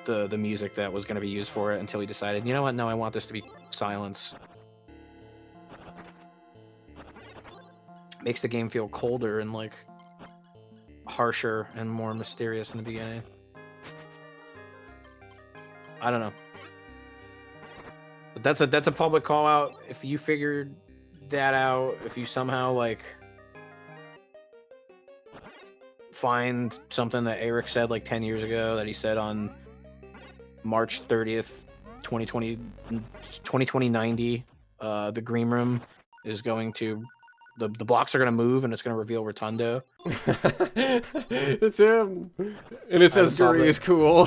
the music that was going to be used for it until he decided, you know what, no, I want this to be silence. Makes the game feel colder and like harsher and more mysterious in the beginning. I don't know. But that's a public call out. If you figured that out, if you somehow like find something that Eric said like 10 years ago that he said on March 30th, 2090, the green room is going to, the blocks are going to move and it's going to reveal Rotundo. It's him. And it says Guri is cool.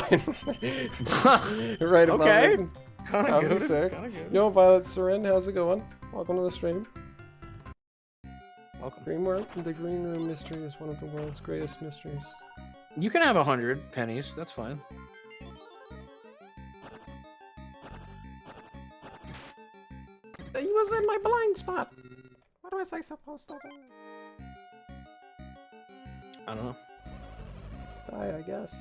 Right above okay. it. Kind of good. Sick. Yo, Violet Seren, how's it going? Welcome to the stream. Welcome. Dreamwork, the Green Room mystery is one of the world's greatest mysteries. You can have 100 pennies. That's fine. He was in my blind spot. What was I supposed to do? I don't know. Die, I guess.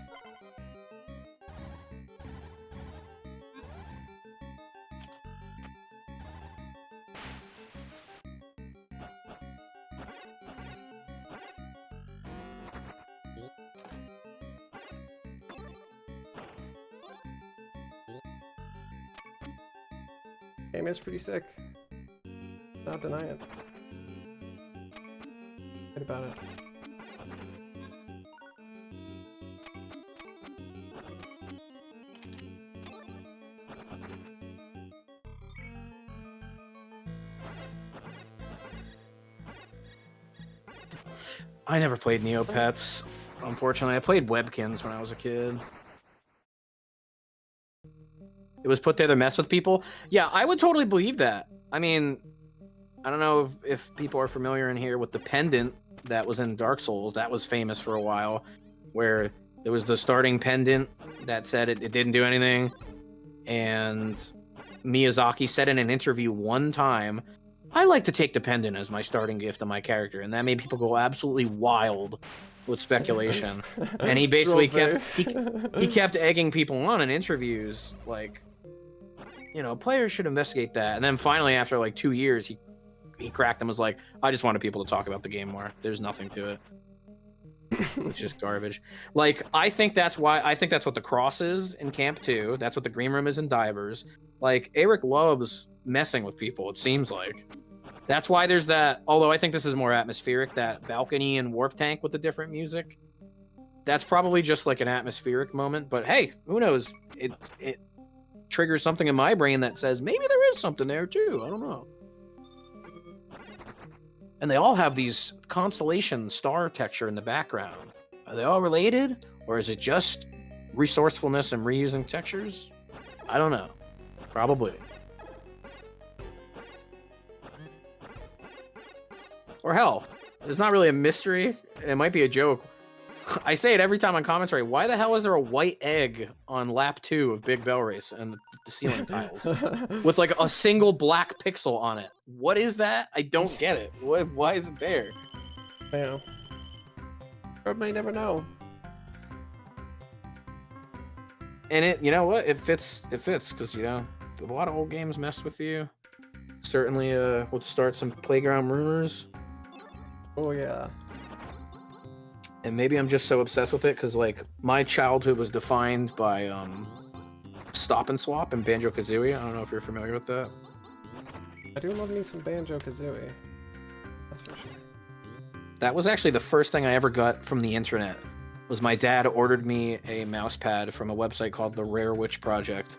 Game is pretty sick. Not deny it. Right about it. I never played Neopets. Unfortunately, I played Webkins when I was a kid. It was put there to mess with people. Yeah, I would totally believe that. I mean, I don't know if people are familiar in here with the pendant that was in Dark Souls. That was famous for a while, where there was the starting pendant that said it didn't do anything. And Miyazaki said in an interview one time, I like to take the pendant as my starting gift of my character. And that made people go absolutely wild with speculation. And he basically he kept egging people on in interviews, like, you know, players should investigate that. And then finally, after like 2 years, he cracked and was like, I just wanted people to talk about the game more. There's nothing to it. It's just garbage. Like, I think that's what the cross is in Camp 2. That's what the green room is in Divers. Like, Eric loves messing with people, it seems like. That's why there's that, although I think this is more atmospheric, that balcony and warp tank with the different music. That's probably just like an atmospheric moment, but hey, who knows? It triggers something in my brain that says maybe there is something there too. I don't know. And they all have these constellation star texture in the background. Are they all related? Or is it just resourcefulness and reusing textures? I don't know. Probably. Or hell, it's not really a mystery. It might be a joke. I say it every time on commentary. Why the hell is there a white egg on lap 2 of Big Bell Race and the ceiling tiles with like a single black pixel on it? What is that? I don't get it. Why is it there? Yeah. Or may never know. And it, you know what? It fits because, you know, a lot of old games mess with you. Certainly would start some playground rumors. Oh yeah. And maybe I'm just so obsessed with it because, like, my childhood was defined by Stop and Swap and Banjo-Kazooie. I don't know if you're familiar with that. I do love me some Banjo-Kazooie. That's for sure. That was actually the first thing I ever got from the internet. Was my dad ordered me a mouse pad from a website called the Rare Witch Project,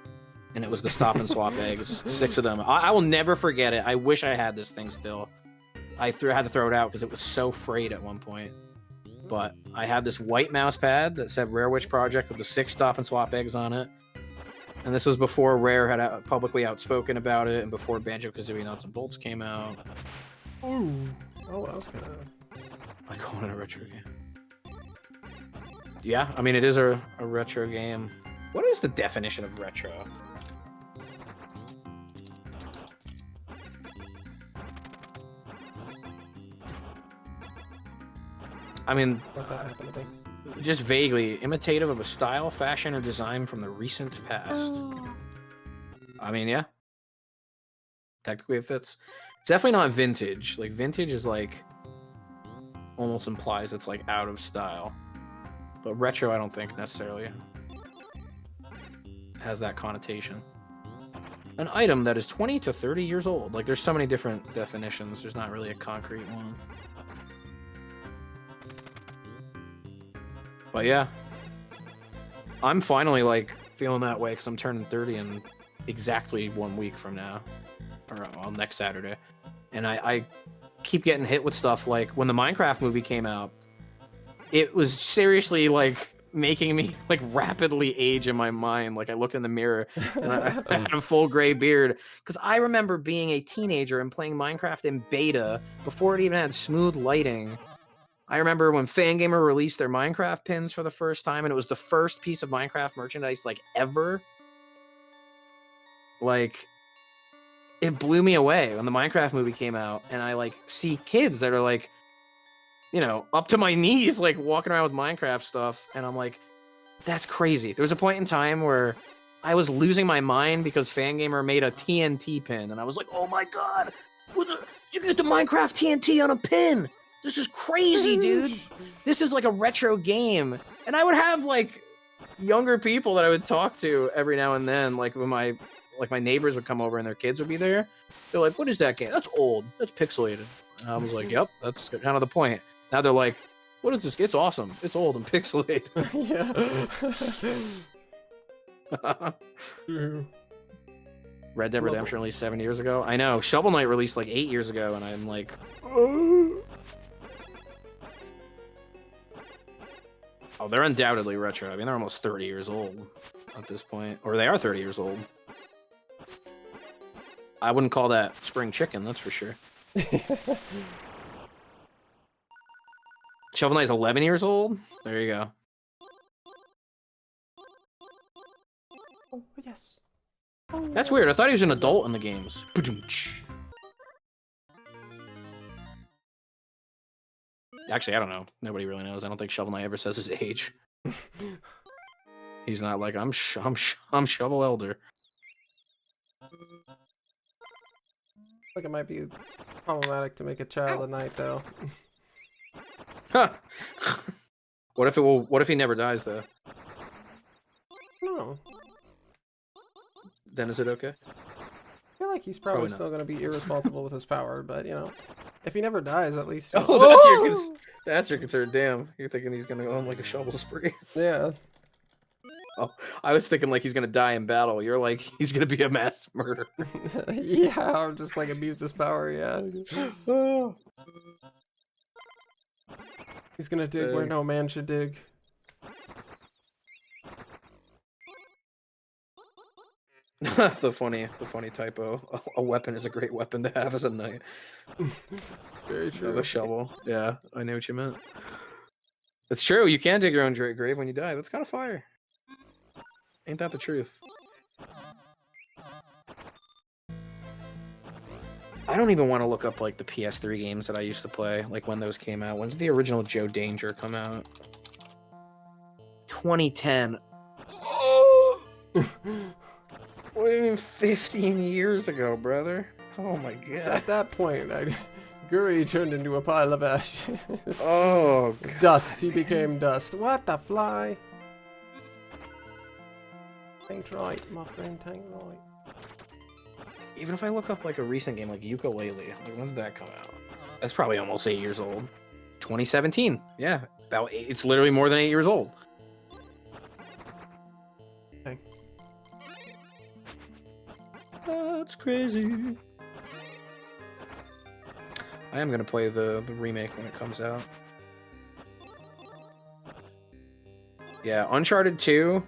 and it was the Stop and Swap eggs, 6 of them. I will never forget it. I wish I had this thing still. I had to throw it out because it was so frayed at one point. But I had this white mouse pad that said Rare Witch Project with the 6 Stop and Swap eggs on it. And this was before Rare had publicly outspoken about it, and before Banjo-Kazooie Nuts and Bolts came out. Ooh. Oh, I was gonna... I call it a retro game. Yeah, I mean, it is a retro game. What is the definition of retro? I mean, just vaguely imitative of a style, fashion, or design from the recent past. I mean, yeah. Technically, it fits. It's definitely not vintage. Like, vintage is like almost implies it's like out of style. But retro, I don't think necessarily has that connotation. An item that is 20 to 30 years old. Like, there's so many different definitions. There's not really a concrete one. But yeah, I'm finally like feeling that way because I'm turning 30 in exactly 1 week from now, or well, next Saturday, and I keep getting hit with stuff like when the Minecraft movie came out. It was seriously like making me like rapidly age in my mind. Like I look in the mirror and I had a full gray beard because I remember being a teenager and playing Minecraft in beta before it even had smooth lighting. I remember when Fangamer released their Minecraft pins for the first time, and it was the first piece of Minecraft merchandise, like, ever. Like, it blew me away when the Minecraft movie came out, and I, like, see kids that are, like, you know, up to my knees, like, walking around with Minecraft stuff, and I'm like, that's crazy. There was a point in time where I was losing my mind because Fangamer made a TNT pin, and I was like, oh my god, did you get the Minecraft TNT on a pin? This is crazy, dude. This is like a retro game. And I would have like younger people that I would talk to every now and then, like with my like my neighbors would come over and their kids would be there. They're like, "What is that game? That's old. That's pixelated." And I was like, "Yep, that's kind of the point." Now they're like, "What is this? It's awesome. It's old and pixelated." Yeah. True. Red Dead Redemption released 7 years ago. I know. Shovel Knight released like 8 years ago, and I'm like, oh, they're undoubtedly retro. I mean, they're almost 30 years old at this point, or they are 30 years old. I wouldn't call that spring chicken, that's for sure. Shovel Knight's 11 years old. There you go. Oh, yes. That's weird. I thought he was an adult in the games. Actually, I don't know. Nobody really knows. I don't think Shovel Knight ever says his age. He's not like, I'm Shovel Elder. Like it might be problematic to make a child a knight, though. Huh. What if he never dies though? No. Then is it okay? I feel like he's probably Probably still going to be irresponsible with his power, but you know, if he never dies, at least. Oh, that's your concern. Damn, you're thinking he's gonna go on like a shovel spree. Yeah. Oh, I was thinking like he's gonna die in battle. You're like he's gonna be a mass murderer. Yeah, or just like abuse his power. Yeah. He's gonna dig where no man should dig. the funny typo. A weapon is a great weapon to have as a knight. Very true. The shovel. Yeah, I knew what you meant. It's true. You can dig your own grave when you die. That's kind of fire. Ain't that the truth? I don't even want to look up like the PS3 games that I used to play, like when those came out. When did the original Joe Danger come out? 2010. Oh! What do you mean 15 years ago, brother? Oh my god. At that point, Guri turned into a pile of ash. Oh, god. Dust. He became dust. What the fly? Tanked right, my friend, tanked right. Even if I look up like a recent game like Ukulele, like when did that come out? That's probably almost 8 years old. 2017. Yeah, it's literally more than 8 years old. Okay. That's crazy. I am gonna play the remake when it comes out. Yeah, Uncharted 2.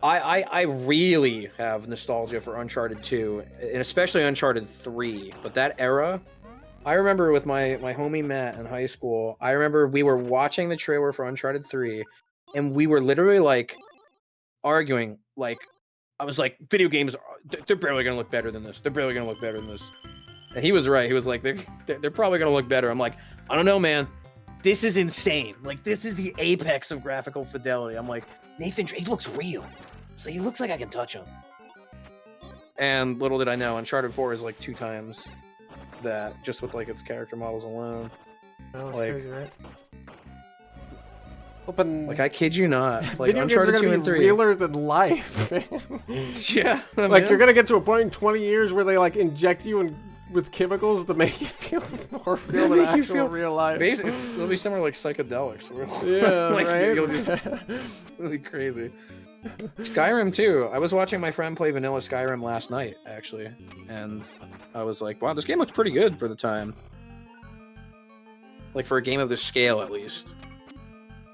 I really have nostalgia for Uncharted 2, and especially Uncharted 3. But that era, I remember with my homie Matt in high school, I remember we were watching the trailer for Uncharted 3, and we were literally like arguing, like, I was like, video games, they're barely gonna look better than this. They're barely gonna look better than this. And he was right. He was like, they're probably gonna look better. I'm like, I don't know, man. This is insane. Like, this is the apex of graphical fidelity. I'm like, Nathan Drake, he looks real. So he looks like I can touch him. And little did I know, Uncharted 4 is like 2 times that, just with like its character models alone. That was Like- crazy, right? Open. Like, I kid you not. Like, video Uncharted games are 2 gonna and be 3. realer than life. Yeah. Like, you're gonna get to a point in 20 years where they like inject you with chemicals to make you feel more real than Make you actual feel- real life. Basically, it'll be similar like psychedelics. Where, Yeah, like, right? You'll just, it'll be crazy. Skyrim too. I was watching my friend play vanilla Skyrim last night, actually, and I was like, "Wow, this game looks pretty good for the time. Like for a game of this scale, at least.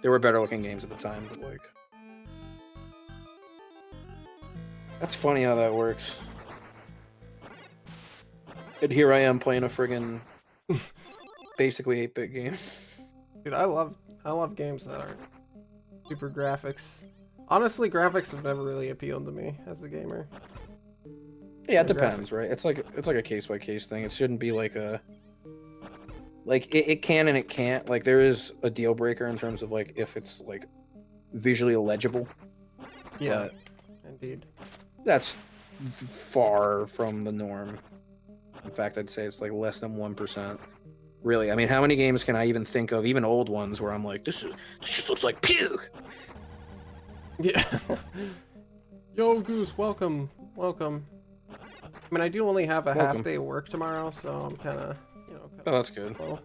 There were better looking games at the time, but like, that's funny how that works." And here I am playing a friggin' basically 8-bit game. Dude, I love games that aren't super graphics. Honestly, graphics have never really appealed to me as a gamer. Yeah, it depends, right? It's like a case by case thing. It shouldn't be like a it can and it can't. Like there is a deal breaker in terms of like if it's like visually illegible. Yeah, But indeed. that's far from the norm. In fact, I'd say it's like less than 1%. Really, I mean, how many games can I even think of, even old ones, where I'm like, this just looks like puke. Yeah. Yo, Goose, welcome. Welcome. I mean, I do only have a Welcome. half day of work tomorrow, so I'm kind of, you know. Oh, that's good. Well,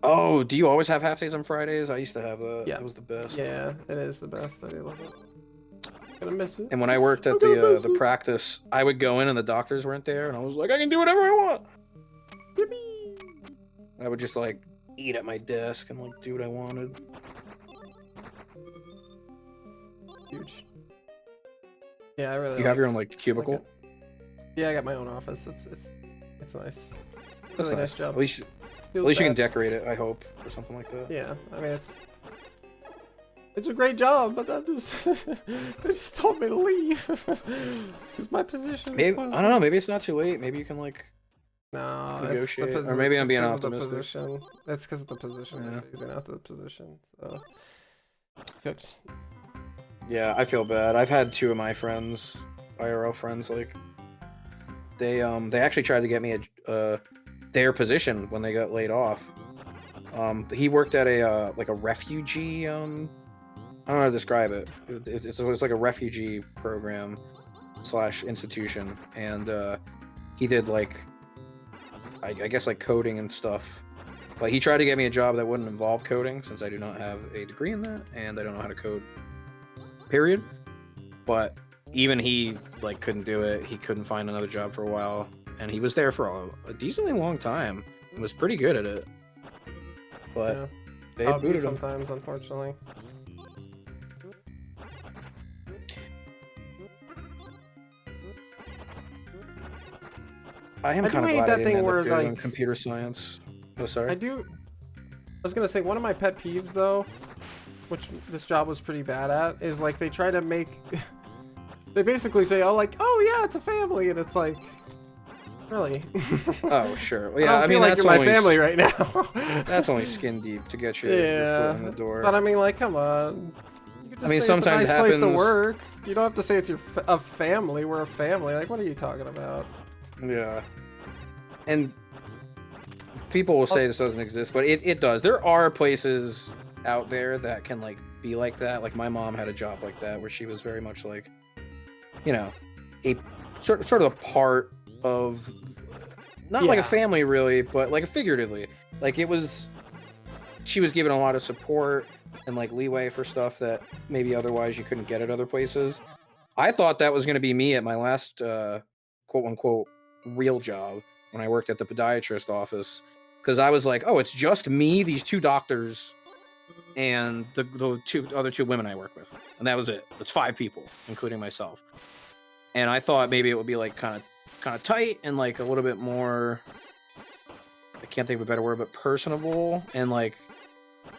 Oh, do you always have half days on Fridays? I used to have that. Yeah. It was the best. yeah, it is the best. I do love it. Gonna miss it. And when I worked at I'm gonna miss the it. practice, I would go in and the doctors weren't there, and I was like, I can do whatever I want. Yippee! I would just like eat at my desk and like do what I wanted. Huge. Yeah, I really. You have like- your own like cubicle. it. Yeah, I got my own office. It's nice. That's Really nice. nice job. At least Feels you can bad. decorate it. I hope or something like that. Yeah, I mean it's a great job, but that just they just told me to leave because my position. Maybe is I don't know. Maybe it's not too late. Maybe you can like. No, Negotiate, it's the or maybe I'm being it's 'cause of the optimistic. position. It's because of the position. Yeah. They're phasing out the position. So, Good. Yeah, I feel bad. I've had two of my friends, IRL friends, like they actually tried to get me their position when they got laid off. He worked at a like a refugee. I don't know how to describe it. It's like a refugee program / institution, and he did like I guess like coding and stuff. But he tried to get me a job that wouldn't involve coding, since I do not have a degree in that, and I don't know how to code. Period. But even he like couldn't do it. He couldn't find another job for a while, and he was there for a decently long time and was pretty good at it. But Yeah. they I'll be booted him. sometimes, unfortunately. I am I do kind of hate glad that I didn't thing end where, up doing like- computer science. Oh, sorry. I do. I was gonna say one of my pet peeves though, which this job was pretty bad at, is like they try to make. They basically say, "Oh, like, oh yeah, it's a family," and it's like, really? Oh, sure. Well, I yeah, don't I feel mean like that's you're my only family right now. that's only skin deep to get your foot Yeah, in the door. but I mean, like, come on. You could just mean, say sometimes it's a it nice place to happens- work. You don't have to say it's a family. We're a family. Like, what are you talking about? Yeah. And people will say this doesn't exist, but it does. There are places out there that can like be like that. Like my mom had a job like that where she was very much like, you know, a sort of a part of not like a Yeah. family really, but like figuratively. Like it was she was given a lot of support and like leeway for stuff that maybe otherwise you couldn't get at other places. I thought that was going to be me at my last quote unquote real job when I worked at the podiatrist office, because I was like, oh, it's just me, these two doctors, and the other two women I work with, and that was it. It's 5 people, including myself. And I thought maybe it would be like kind of tight and like a little bit more, I can't think of a better word, but personable and like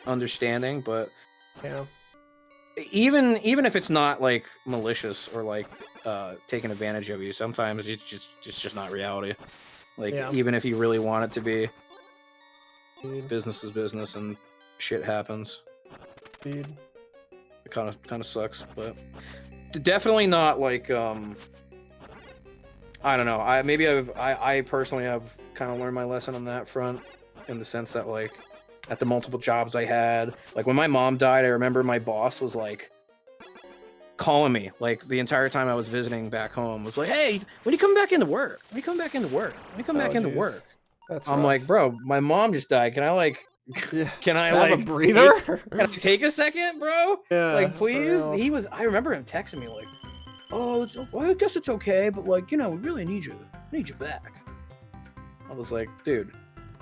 understanding. But Yeah. even if it's not like malicious or like taking advantage of you, sometimes it's just not reality. Like Yeah. even if you really want it to be, Indeed. business is business and shit happens. Indeed. It kind of sucks, but definitely not like I don't know. I personally have kind of learned my lesson on that front, in the sense that like at the multiple jobs I had, like when my mom died, I remember my boss was like calling me like the entire time I was visiting back home, was like, hey, when you come back into work? When you come back into work? When you come back Oh, into jeez. work? That's I'm rough. like, bro, my mom just died. Can I like Yeah. can I Have like a breather? can I take a second, bro? Yeah, Like, for please. real. I remember him texting me like, oh, well, I guess it's okay, but like, you know, we really need you back. I was like, dude,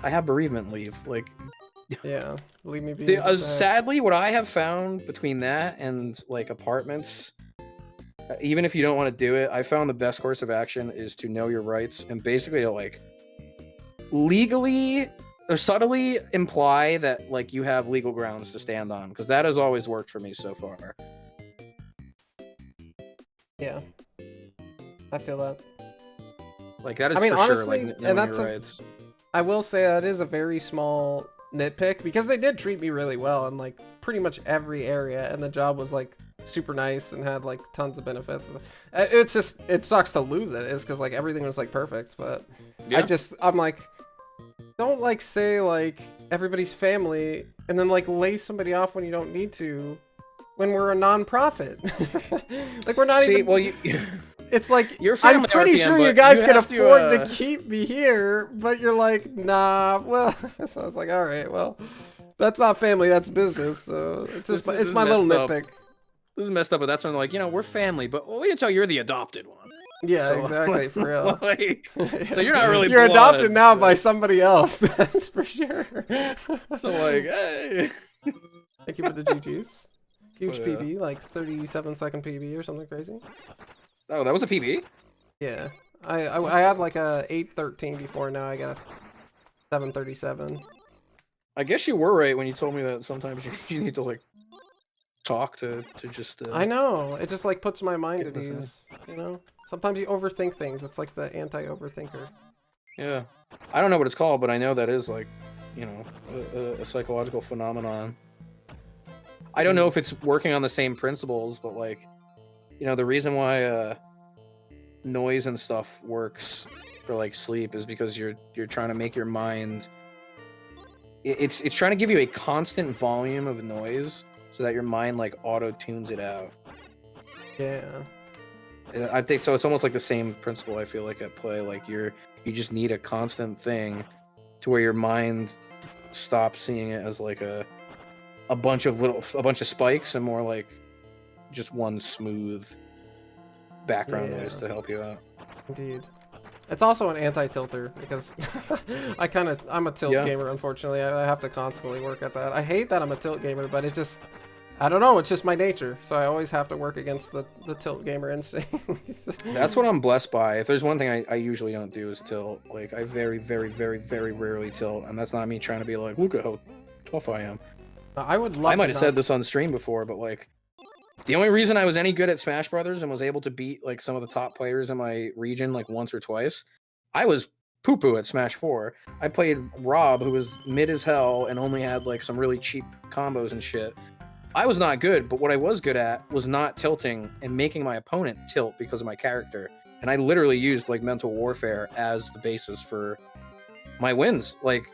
I have bereavement leave. Like, Yeah. Leave me be. sadly, what I have found between that and like apartments, even if you don't want to do it, I found the best course of action is to know your rights and basically to like legally or subtly imply that like you have legal grounds to stand on, because that has always worked for me so far. Yeah. I feel that. Like that is I mean, for sure. honestly, Like and knowing that's your a- rights. I will say that is a very small nitpick, because they did treat me really well in like pretty much every area, and the job was like super nice and had like tons of benefits. It's just, it sucks to lose it, is because like everything was like perfect, but Yeah. I'm like, don't like say like everybody's family and then like lay somebody off when you don't need to, when we're a non-profit. Like we're not See, even. well, you, It's like You're I'm family pretty RPM, sure you but guys you can have to, afford to keep me here, but you're like, nah. Well, so I was like, all right, well, that's not family, that's business. So it's just This it's is my little messed up. nitpick. this is messed up, but that's when they're like, we're family, but we didn't tell you you're the adopted one. Yeah, So, exactly, for real. Like, so you're not really You're blood, adopted now but- by somebody else, that's for sure. So like, hey. Thank you for the GGs. Huge Oh, yeah. PB, like 37-second PB or something crazy. Oh, that was a PB? Yeah, I had like a 8:13 before. Now I got 7:37. I guess you were right when you told me that sometimes you need to like talk to just. I know. It just like puts my mind Get at this in. ease. You know. Sometimes you overthink things. It's like the anti-overthinker. Yeah, I don't know what it's called, but I know that is like, a psychological phenomenon. I don't know if it's working on the same principles, but like, the reason why noise and stuff works for like sleep is because you're trying to make your mind. It's trying to give you a constant volume of noise so that your mind like auto tunes it out. Yeah. And I think so. It's almost like the same principle. I feel like at play, like you just need a constant thing to where your mind stops seeing it as like a bunch of spikes and more like just one smooth background noise to help you out. Indeed. It's also an anti-tilter because I'm a tilt gamer, unfortunately. I have to constantly work at that. I hate that I'm a tilt gamer, but it's just, I don't know, it's just my nature. So I always have to work against the tilt gamer instinct. That's what I'm blessed by. If there's one thing I usually don't do is tilt. Like, I very, very, very, very rarely tilt. And that's not me trying to be like, look at how tough I am. I would love I might have said this on stream before, but like, the only reason I was any good at Smash Brothers and was able to beat like some of the top players in my region like once or twice, I was poo-poo at Smash 4. I played Rob, who was mid as hell and only had like some really cheap combos and shit. I was not good, but what I was good at was not tilting and making my opponent tilt because of my character. And I literally used like mental warfare as the basis for my wins. Like,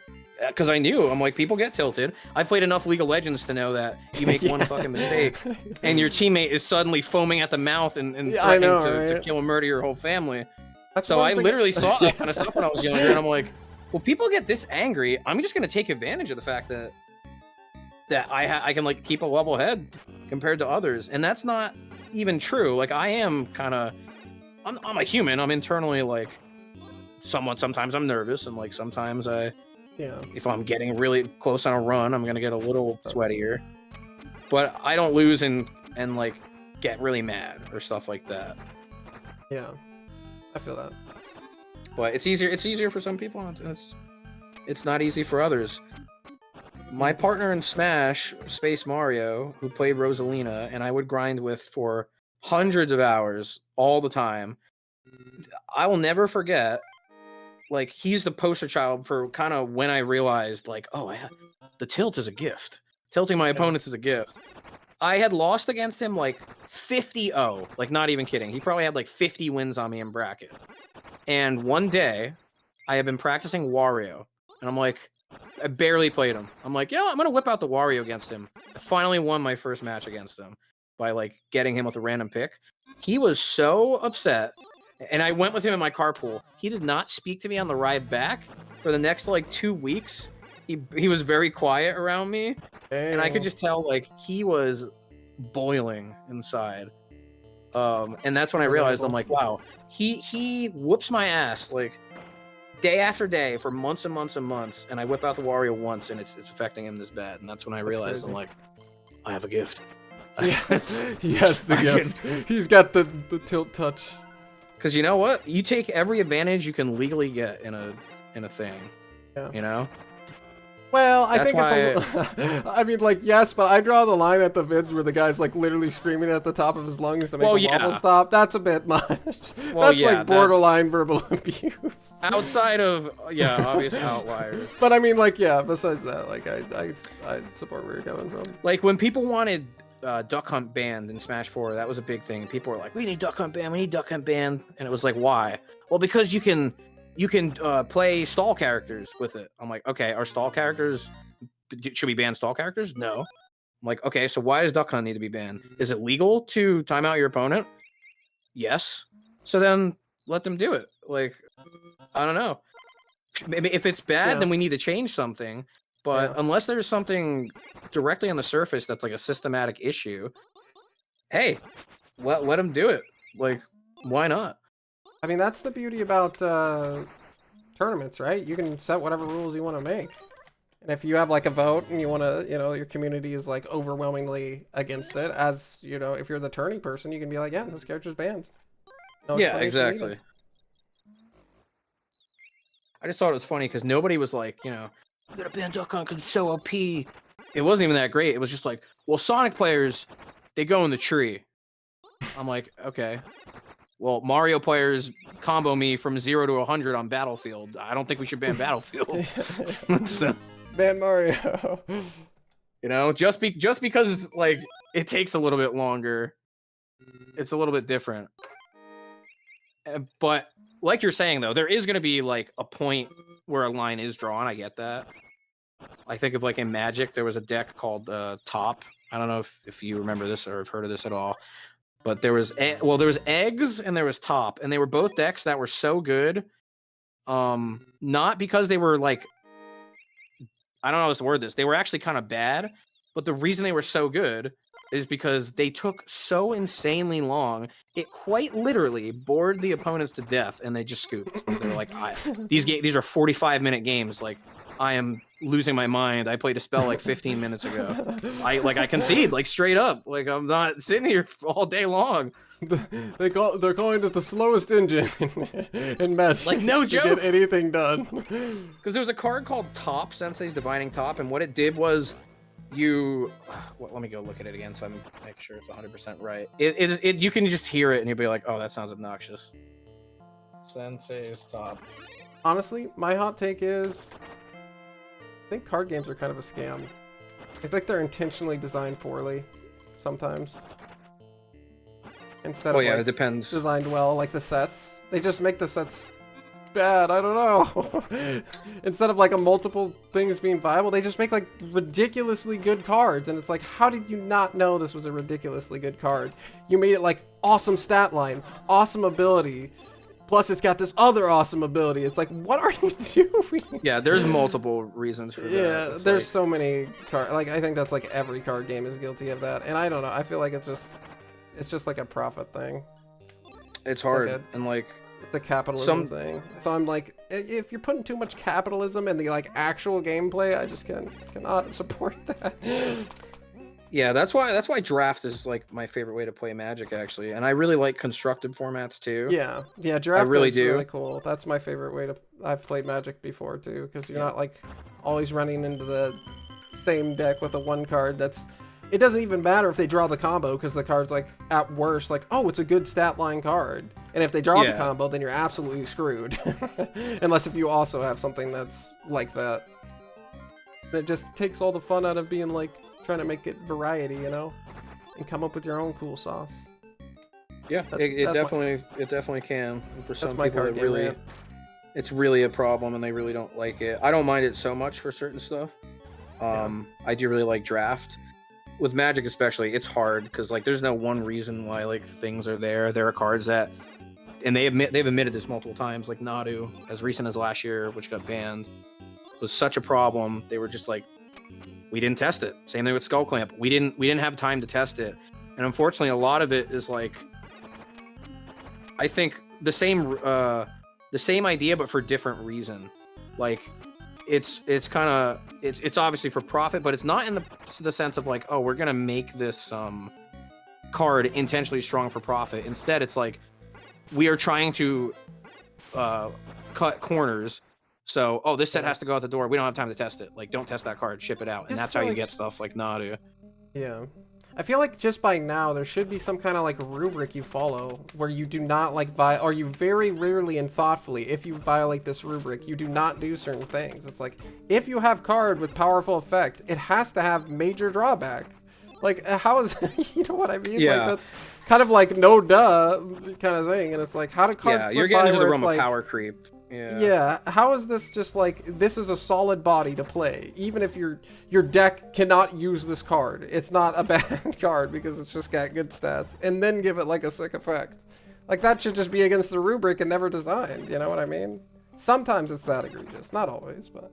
because I knew, I'm like, people get tilted. I played enough League of Legends to know that you make one fucking mistake and your teammate is suddenly foaming at the mouth and threatening to kill and murder your whole family. So I literally saw that kind of stuff when I was younger, and I'm like, well, people get this angry. I'm just going to take advantage of the fact that I can like keep a level head compared to others, and that's not even true. Like, I am kind of, I'm a human. I'm internally like sometimes I'm nervous, and like sometimes if I'm getting really close on a run, I'm gonna get a little sweatier. But I don't lose and like get really mad or stuff like that. Yeah, I feel that. But it's easier for some people. It's not easy for others. My partner in Smash, Space Mario, who played Rosalina, and I would grind with for hundreds of hours all the time. I will never forget. Like, he's the poster child for kind of when I realized, like, the tilt is a gift. Tilting my opponents is a gift. I had lost against him like 50-0. Like, not even kidding. He probably had like 50 wins on me in bracket. And one day, I had been practicing Wario. And I'm like, I barely played him. I'm like, I'm going to whip out the Wario against him. I finally won my first match against him by like getting him with a random pick. He was so upset. And I went with him in my carpool. He did not speak to me on the ride back for the next like 2 weeks. He was very quiet around me, and I could just tell like he was boiling inside. And that's when I realized, I'm like, wow, he whoops my ass like day after day for months and months and months, and I whip out the Wario once, and it's affecting him this bad. And that's when I realized, I'm like, I have a gift. He has the gift. He's got the tilt touch. Because you know what? You take every advantage you can legally get in a thing. Yeah. You know? Well, I That's think it's a I mean, like, yes, but I draw the line at the vids where the guy's like literally screaming at the top of his lungs to make a wobble stop. That's a bit much. That's like borderline verbal abuse. Outside of obvious outliers. But I mean, like, besides that, like, I support where you're coming from. Like, when people wanted Duck Hunt banned in Smash 4, that was a big thing. People were like, we need Duck Hunt banned, and it was like, why? Well, because you can play stall characters with it. I'm like, okay, are stall characters, should we ban stall characters? No. I'm like, okay, so why does Duck Hunt need to be banned? Is it legal to time out your opponent? Yes. So then let them do it. Like, I don't know. Maybe if it's bad, then we need to change something. But unless there's something directly on the surface that's like a systematic issue, hey, let them do it. Like, why not? I mean, that's the beauty about tournaments, right? You can set whatever rules you want to make. And if you have like a vote and you want to, you know, your community is like overwhelmingly against it, as, you know, if you're the tourney person, you can be like, yeah, this character's banned. No Yeah, explanation exactly. needed. I just thought it was funny because nobody was like, you know, I'm gonna ban Duck Hunt because it's so OP. It wasn't even that great. It was just like, well, Sonic players, they go in the tree. I'm like, okay. Well, Mario players combo me from 0 to 100 on Battlefield. I don't think we should ban Battlefield. So, Ban Mario. you know, just because like it takes a little bit longer, it's a little bit different. But like you're saying though, there is going to be like a point where a line is drawn. I get that. I think of like in Magic, there was a deck called Top. I don't know if you remember this or have heard of this at all. But there was there was Eggs and there was Top, and they were both decks that were so good. Not because they were like, I don't know how to word this. They were actually kind of bad, but the reason they were so good is because they took so insanely long. It quite literally bored the opponents to death, and they just scooped because they were like, these are 45-minute games. Like, I am losing my mind. I played a spell like 15 minutes ago. I concede, like straight up. Like, I'm not sitting here all day long. They're calling it the slowest engine in Magic. Like, no joke. To get anything done. Because there was a card called Top, Sensei's Divining Top, and what it did was let me go look at it again so I'm make sure it's 100% right. You can just hear it and you'll be like, oh, that sounds obnoxious. Sensei's Top. Honestly, my hot take is, I think card games are kind of a scam. I think they're intentionally designed poorly sometimes. Instead of it depends. Designed well, like the sets. They just make the sets bad, I don't know. Instead of like a multiple things being viable, they just make like ridiculously good cards, and it's like, how did you not know this was a ridiculously good card? You made it like awesome stat line, awesome ability, plus it's got this other awesome ability. It's like, what are you doing? Yeah, there's multiple reasons for that. Yeah, it's there's like... so many like I think that's like every card game is guilty of that, and I don't know, I feel like it's just like a profit thing. It's hard, and like it's a capitalism thing. So I'm like, if you're putting too much capitalism in the like actual gameplay, I just cannot support that. Yeah, that's why draft is like my favorite way to play Magic, actually, and I really like constructed formats too. Yeah, draft I really is do. really cool. That's my favorite way to. I've played Magic before too, because you're not like always running into the same deck with a one card that's. It doesn't even matter if they draw the combo, because the card's like at worst like, oh, it's a good stat line card, and if they draw the combo, then you're absolutely screwed. Unless if you also have something that's like that. And it just takes all the fun out of being like trying to make it variety, you know, and come up with your own cool sauce. Yeah, it definitely can. And for some my people, card it's really a problem, and they really don't like it. I don't mind it so much for certain stuff. I do really like draft. With Magic especially, it's hard because like there's no one reason why like things are there. There are cards that, and they've admitted this multiple times, like Nadu, as recent as last year, which got banned, was such a problem. They were just like, we didn't test it. Same thing with Skull Clamp. We didn't have time to test it, and unfortunately, a lot of it is like, I think the same idea but for different reason. Like, it's obviously for profit, but it's not in the sense of like, oh, we're gonna make this card intentionally strong for profit. Instead, it's like we are trying to cut corners. So, oh, this set has to go out the door. We don't have time to test it. Like, don't test that card. Ship it out. And that's how you get stuff like Nadu. Yeah. I feel like just by now, there should be some kind of like rubric you follow where you do not like or you very rarely and thoughtfully, if you violate this rubric, you do not do certain things. It's like, if you have card with powerful effect, it has to have major drawback. Like, how is, you know what I mean? Yeah. Like, that's kind of like no duh kind of thing. And it's like, how do cards you're getting into the realm of like, power creep. Yeah, how is this just like, this is a solid body to play, even if your deck cannot use this card. It's not a bad card because it's just got good stats, and then give it like a sick effect. Like, that should just be against the rubric and never designed, you know what I mean? Sometimes it's that egregious, not always, but...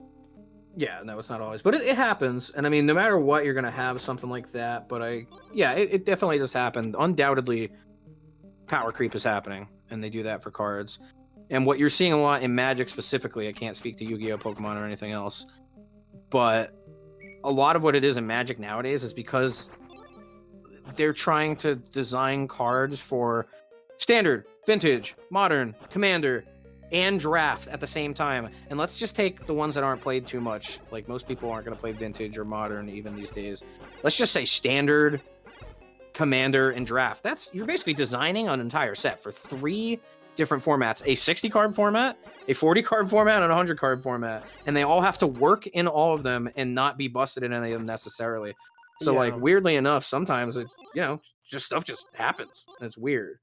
Yeah, no, it's not always, but it happens. And I mean, no matter what, you're gonna have something like that. But it definitely just happened. Undoubtedly, power creep is happening, and they do that for cards. And what you're seeing a lot in Magic specifically, I can't speak to Yu-Gi-Oh, Pokemon, or anything else, but a lot of what it is in Magic nowadays is because they're trying to design cards for Standard, Vintage, Modern, Commander, and Draft at the same time. And let's just take the ones that aren't played too much. Like, most people aren't going to play Vintage or Modern even these days. Let's just say Standard, Commander, and Draft. You're basically designing an entire set for 3 different formats: a 60 card format, a 40 card format, and a 100 card format. And they all have to work in all of them and not be busted in any of them necessarily. So, like, weirdly enough, sometimes it, just stuff just happens. And it's weird.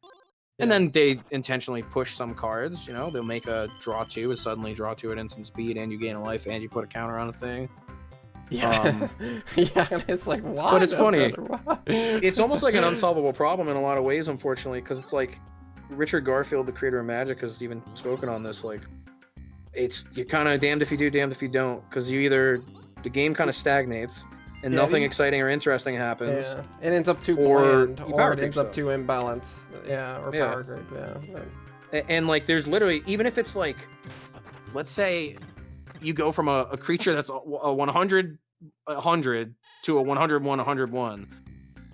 And then they intentionally push some cards, they'll make a draw 2 and suddenly draw 2 at instant speed, and you gain a life, and you put a counter on a thing. Yeah. Yeah, and it's like, why? But it's funny. It's almost like an unsolvable problem in a lot of ways, unfortunately, because it's like Richard Garfield, the creator of Magic, has even spoken on this. Like, you're kind of damned if you do, damned if you don't, because the game kind of stagnates, and nothing exciting or interesting happens. Yeah. It ends up too bland, or it ends up too imbalanced. Yeah, or power grid, yeah. And like, there's literally, even if it's like, let's say you go from a creature that's a 100 to a 101 101,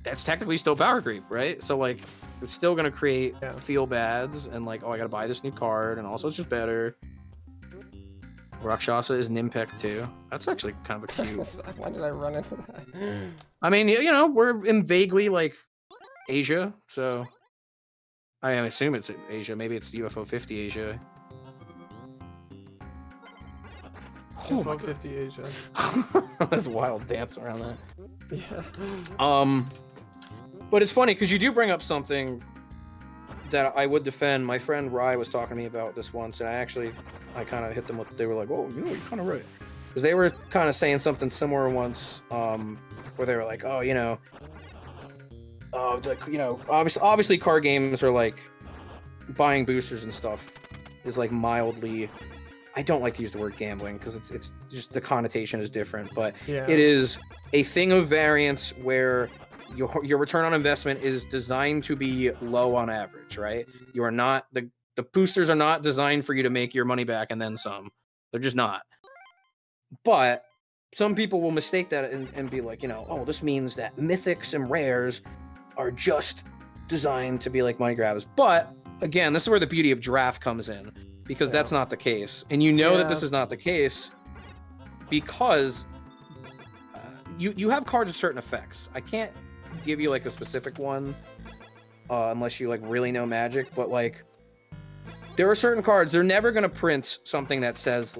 that's technically still power creep, right? So like, it's still gonna create feel bads and like, oh, I gotta buy this new card, and also it's just better. Rakshasa is Nimpek too. That's actually kind of a cute. Why did I run into that? I mean, we're in vaguely like Asia, so I assume it's Asia. Maybe it's UFO 50 Asia. UFO 50 Asia. That's a wild dance around that. Yeah. But it's funny because you do bring up something that I would defend. My friend Rye was talking to me about this once, and I kind of hit them with, they were like, "Oh, you're kind of right," because they were kind of saying something similar once, where they were like, "Oh, obviously card games are like buying boosters and stuff is like mildly." I don't like to use the word gambling because it's just the connotation is different, but it is a thing of variance where your return on investment is designed to be low on average, right? You are not the boosters are not designed for you to make your money back and then some. They're just not. But some people will mistake that and be like, oh, this means that mythics and rares are just designed to be like money grabs. But again, this is where the beauty of draft comes in, because that's not the case. And that this is not the case because you have cards with certain effects. I can't give you like a specific one unless you like really know Magic, but like there are certain cards, they're never going to print something that says,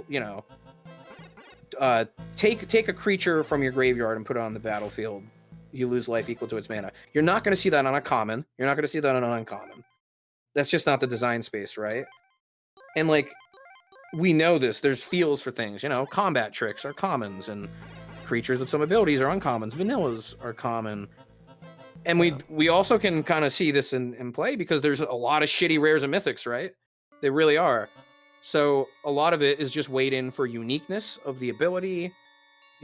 take a creature from your graveyard and put it on the battlefield. You lose life equal to its mana. You're not going to see that on a common. You're not going to see that on an uncommon. That's just not the design space, right? And like, we know this. There's feels for things, combat tricks are commons, and creatures with some abilities are uncommons. Vanillas are common. And we also can kind of see this in play because there's a lot of shitty rares and mythics, right? They really are. So a lot of it is just weighed in for uniqueness of the ability.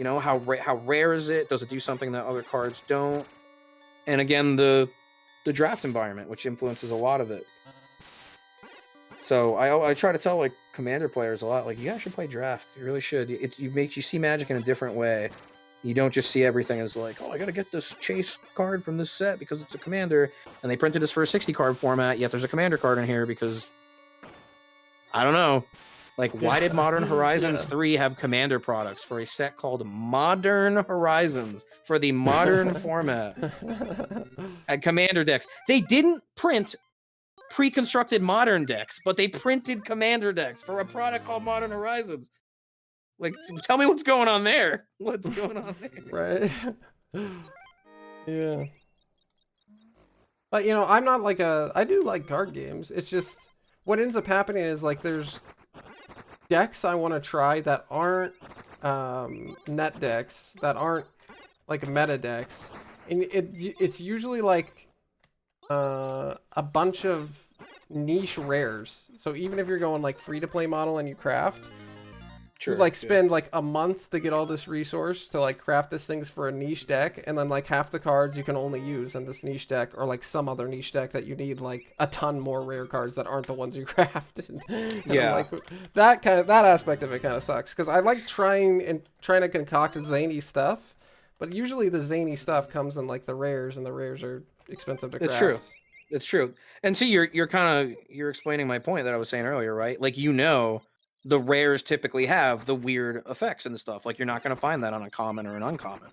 How rare is it? Does it do something that other cards don't? And again, the draft environment, which influences a lot of it. So I try to tell like Commander players a lot, like, you guys should play draft. You really should. It makes you see Magic in a different way. You don't just see everything as like, oh, I gotta get this chase card from this set because it's a Commander, and they printed this for a 60 card format, yet there's a Commander card in here because I don't know. Like, why did Modern Horizons 3 have Commander products for a set called Modern Horizons for the modern format at Commander decks? They didn't print pre-constructed Modern decks, but they printed Commander decks for a product called Modern Horizons. Like, tell me what's going on there. What's going on there? Right. Yeah. But, I'm not like I do like card games. It's just, what ends up happening is like there's decks I want to try that aren't net decks, that aren't like meta decks, and it's usually like a bunch of niche rares. So even if you're going like free to play model and you craft, Sure. you like spend like a month to get all this resource to like craft this things for a niche deck, and then like half the cards you can only use in this niche deck, or like some other niche deck that you need like a ton more rare cards that aren't the ones you crafted. Yeah. Like that aspect of it kind of sucks, because I like trying to concoct zany stuff, but usually the zany stuff comes in like the rares, and the rares are expensive to craft. It's true. It's true. And see, you're explaining my point that I was saying earlier, right? Like, the rares typically have the weird effects and stuff. Like, you're not going to find that on a common or an uncommon.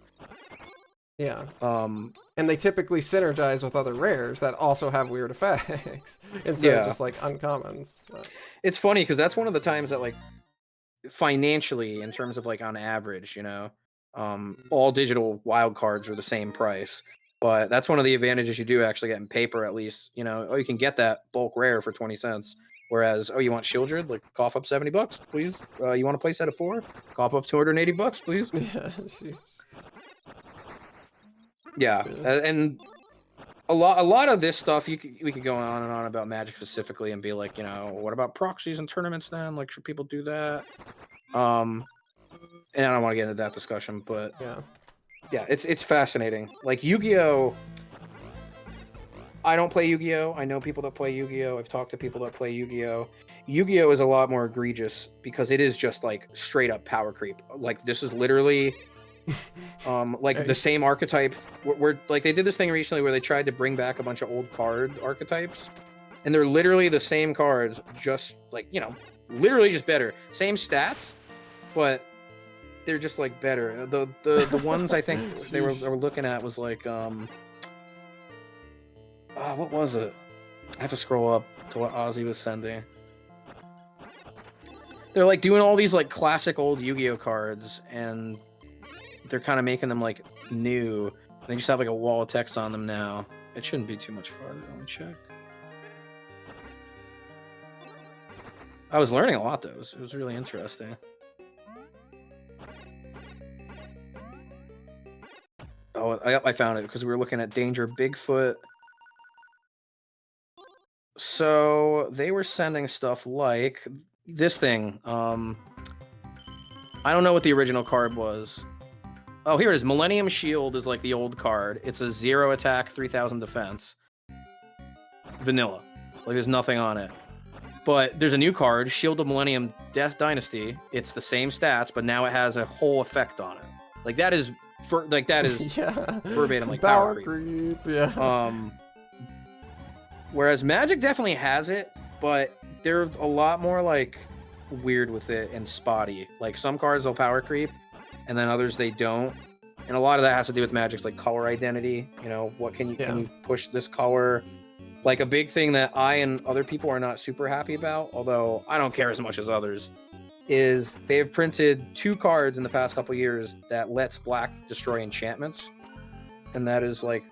Yeah. And they typically synergize with other rares that also have weird effects instead of just like uncommons. But... It's funny because that's one of the times that, like, financially, in terms of like on average, all digital wild cards are the same price. But that's one of the advantages you do actually get in paper, at least. You can get that bulk rare for 20 cents. Whereas, you want Shieldred? Like, cough up $70, please. You want a play set of 4? Cough up $280, please. Yeah, jeez. Yeah, and a lot of this stuff we could go on and on about Magic specifically and be like, what about proxies and tournaments then? Like, should people do that? And I don't want to get into that discussion, but yeah, it's fascinating. Like, Yu-Gi-Oh! I don't play Yu-Gi-Oh! I know people that play Yu-Gi-Oh! I've talked to people that play Yu-Gi-Oh! Yu-Gi-Oh! Is a lot more egregious because it is just like straight up power creep. Like, this is literally like the same archetype where like they did this thing recently where they tried to bring back a bunch of old card archetypes, and they're literally the same cards, just like, literally just better. Same stats, but they're just like better. The ones I think they were looking at was like what was it? I have to scroll up to what Ozzy was sending. They're like doing all these like classic old Yu-Gi-Oh cards, and they're kind of making them like new. They just have like a wall of text on them now. It shouldn't be too much farther. Let me check. I was learning a lot though. It was really interesting. Oh, I found it because we were looking at Danger Bigfoot. So they were sending stuff like this thing. I don't know what the original card was. Oh, here it is. Millennium Shield is like the old card. It's a 0 attack, 3000 defense. Vanilla. Like, there's nothing on it. But there's a new card, Shield of Millennium Death Dynasty. It's the same stats, but now it has a whole effect on it. Like, that is yeah. Verbatim like power creep. creep. Yeah. Whereas Magic definitely has it, but they're a lot more like weird with it and spotty. Like, some cards will power creep, and then others they don't. And a lot of that has to do with Magic's like color identity. What can you push this color? Like, a big thing that I and other people are not super happy about, although I don't care as much as others, is they've printed 2 cards in the past couple years that lets black destroy enchantments. And that is like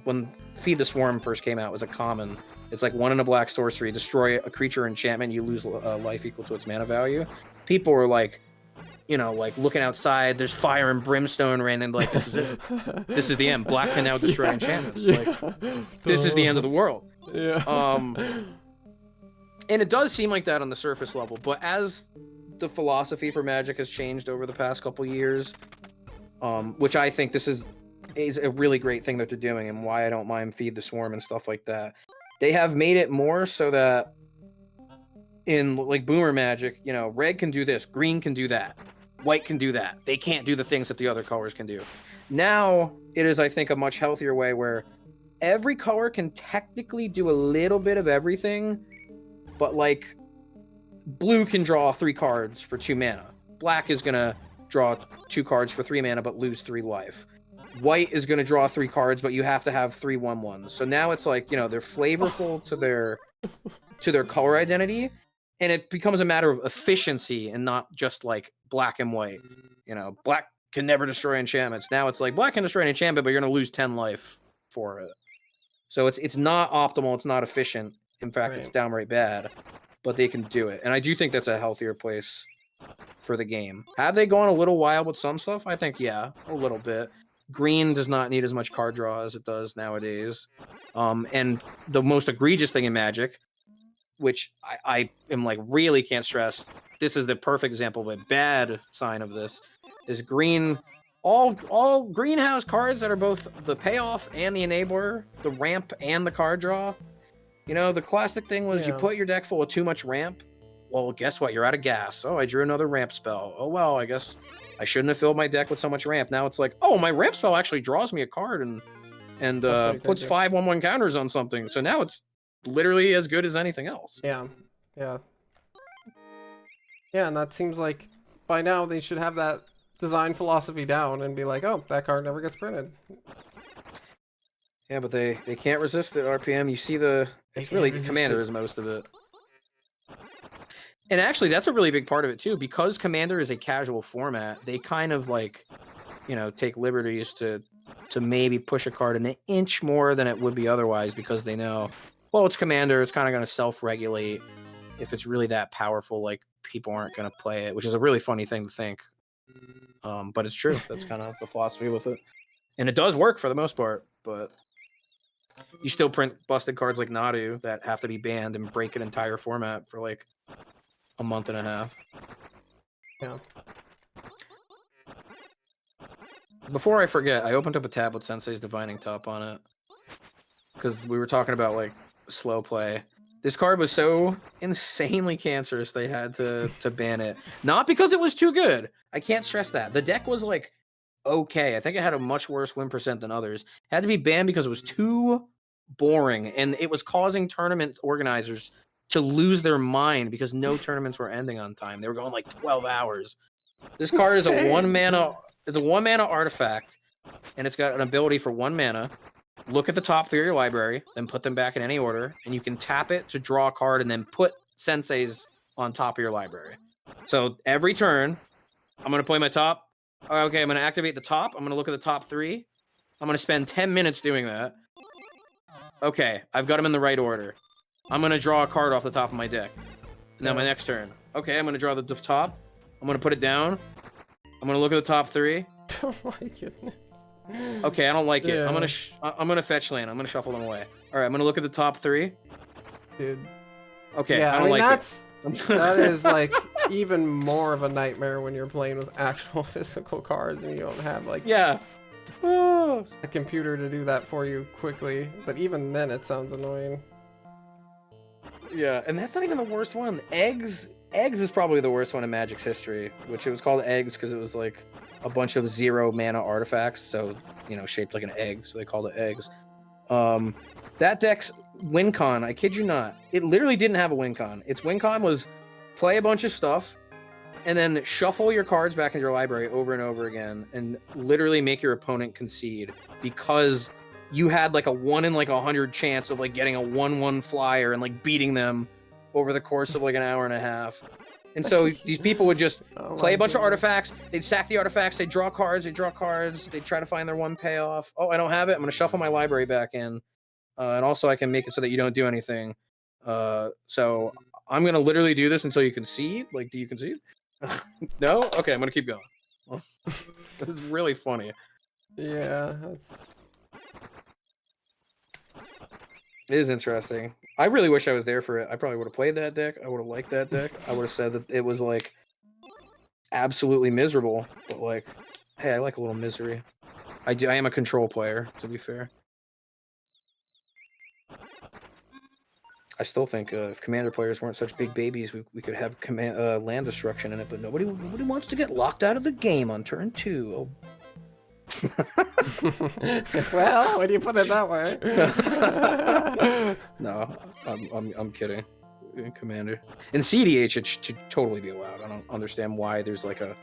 when Feed the Swarm first came out, it was a common. It's like 1 in a black sorcery, destroy a creature or enchantment, you lose life equal to its mana value. People were like, like looking outside, there's fire and brimstone raining, like, this is it. This is the end. Black can now destroy enchantments. Like, this is the end of the world. Yeah. And it does seem like that on the surface level, but as the philosophy for Magic has changed over the past couple years, which I think this is a really great thing that they're doing, and why I don't mind Feed the Swarm and stuff like that. They have made it more so that in like Boomer Magic, red can do this, green can do that, white can do that. They can't do the things that the other colors can do. Now it is, I think, a much healthier way where every color can technically do a little bit of everything, but like blue can draw 3 cards for 2 mana. Black is gonna draw 2 cards for 3 mana but lose 3 life. White is going to draw 3 cards, but you have to have 3 1/1s. So now it's like, they're flavorful to their color identity, and it becomes a matter of efficiency and not just like black and white. Black can never destroy enchantments. Now it's like black can destroy an enchantment, but you're going to lose 10 life for it. So it's not optimal. It's not efficient. In fact, It's downright bad. but they can do it. And I do think that's a healthier place for the game. Have they gone a little wild with some stuff? I think, yeah, a little bit. Green does not need as much card draw as it does nowadays. And the most egregious thing in Magic, which I am like really can't stress, this is the perfect example of a bad sign of this, is green. All greenhouse cards that are both the payoff and the enabler, the ramp and the card draw. You know, the classic thing was you put your deck full of too much ramp. Well, guess what? You're out of gas. Oh, I drew another ramp spell. Oh, well, I guess I shouldn't have filled my deck with so much ramp. Now it's like, oh, my ramp spell actually draws me a card and puts 5/1/1 counters on something. So now it's literally as good as anything else. Yeah, yeah. Yeah, and that seems like by now they should have that design philosophy down and be like, oh, that card never gets printed. Yeah, but they can't resist it, RPM. You see it's really Commander is most of it. And actually, that's a really big part of it, too. Because Commander is a casual format, they kind of, like, you know, take liberties to maybe push a card an inch more than it would be otherwise because they know, well, it's Commander, it's kind of going to self-regulate. If it's really that powerful, like, people aren't going to play it, which is a really funny thing to think. But it's true. That's kind of the philosophy with it. And it does work for the most part, but you still print busted cards like Nadu that have to be banned and break an entire format for, like, a month and a half. Yeah. Before I forget, I opened up a tab with Sensei's Divining Top on it. Because we were talking about, like, slow play. This card was so insanely cancerous they had to ban it. Not because it was too good. I can't stress that. The deck was, like, okay. I think it had a much worse win percent than others. It had to be banned because it was too boring. And it was causing tournament organizers to lose their mind because no tournaments were ending on time. They were going like 12 hours. This card is a 1 mana. It's a 1 mana artifact, and it's got an ability for 1 mana. Look at the top 3 of your library, then put them back in any order, and you can tap it to draw a card and then put Senseis on top of your library. So every turn, I'm going to play my top. Okay, I'm going to activate the top. I'm going to look at the top 3. I'm going to spend 10 minutes doing that. Okay, I've got them in the right order. I'm going to draw a card off the top of my deck. Now my next turn. Okay, I'm going to draw the top. I'm going to put it down. I'm going to look at the top 3. Oh my goodness. Okay, I don't like it. I'm going to fetch land. I'm going to shuffle them away. All right, I'm going to look at the top 3. Dude. Okay, yeah, I don't like it. That is like even more of a nightmare when you're playing with actual physical cards and you don't have like a computer to do that for you quickly. But even then it sounds annoying. Yeah, and that's not even the worst one. Eggs is probably the worst one in Magic's history, which it was called Eggs because it was like a bunch of 0 mana artifacts, so, you know, shaped like an egg, so they called it Eggs. That deck's win con, I kid you not, it literally didn't have a win con. Its win con was play a bunch of stuff, and then shuffle your cards back into your library over and over again, and literally make your opponent concede, because you had like a 1 in like 100 chance of like getting a 1/1 flyer and like beating them over the course of like an hour and a half. And so these people would just play a bunch of artifacts. They'd sack the artifacts. They'd draw cards. They'd try to find their one payoff. Oh, I don't have it. I'm going to shuffle my library back in. And also I can make it so that you don't do anything. So I'm going to literally do this until you concede. Like, do you concede? No? Okay, I'm going to keep going. This is really funny. Yeah, that's... It is interesting. I really wish I was there for it. I probably would have played that deck. I would have liked that deck. I would have said that it was, like, absolutely miserable. But, like, hey, I like a little misery. I am a control player, to be fair. I still think if Commander players weren't such big babies, we could have land destruction in it, but nobody wants to get locked out of the game on turn 2. Oh. Well, when you put it that way. No, I'm kidding. Commander. In CDH, it should totally be allowed. I don't understand why there's like a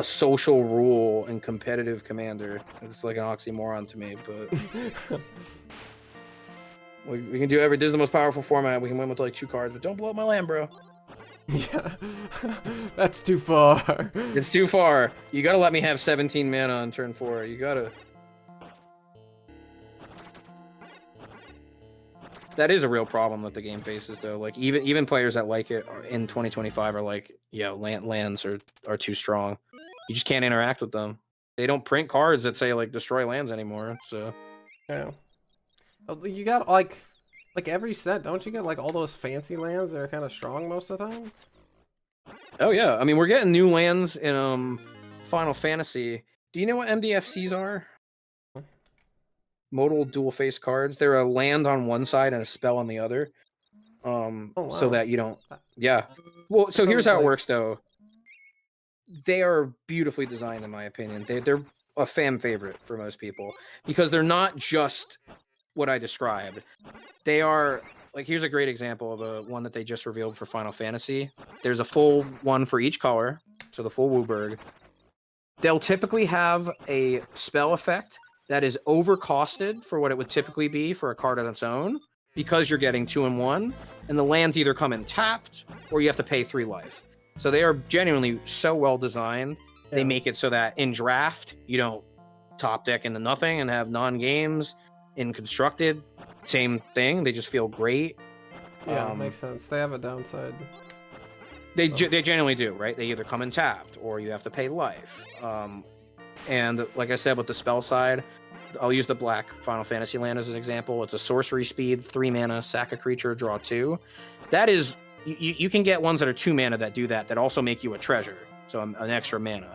social rule in competitive Commander. It's like an oxymoron to me, but we can do this is the most powerful format. We can win with like 2 cards, but don't blow up my land, bro. Yeah, that's too far. It's too far. You gotta let me have 17 mana on turn 4. You gotta. That is a real problem that the game faces, though. Like even players that like it in 2025 are like, yeah, lands are too strong. You just can't interact with them. They don't print cards that say like destroy lands anymore. So Yeah. You got like every set, don't you get like all those fancy lands that are kind of strong most of the time? oh yeah, I mean we're getting new lands in Final Fantasy. Do you know what MDFCs are? Modal dual face cards. They're a land on one side and a spell on the other. Oh, wow. So that you don't. Yeah. Well, so here's how it works though. They are beautifully designed, in my opinion. They're a fan favorite for most people because they're not just what I described. They are like, here's a great example of a one that they just revealed for Final Fantasy. There's a full one for each color, so the full Wooburg. They'll typically have a spell effect that is overcosted for what it would typically be for a card on its own because you're getting 2 in 1, and the lands either come in tapped or you have to pay 3 life. So they are genuinely so well designed. Yeah. They make it so that in draft, you don't top deck into nothing and have non-games. In constructed, same thing. They just feel great. Yeah, makes sense. They have a downside. They genuinely do, right? They either come in tapped or you have to pay life. And like I said, with the spell side, I'll use the black Final Fantasy land as an example. It's a sorcery speed, 3 mana, sack a creature, draw 2. That is, you can get ones that are 2 mana that do that also make you a treasure, so an extra mana.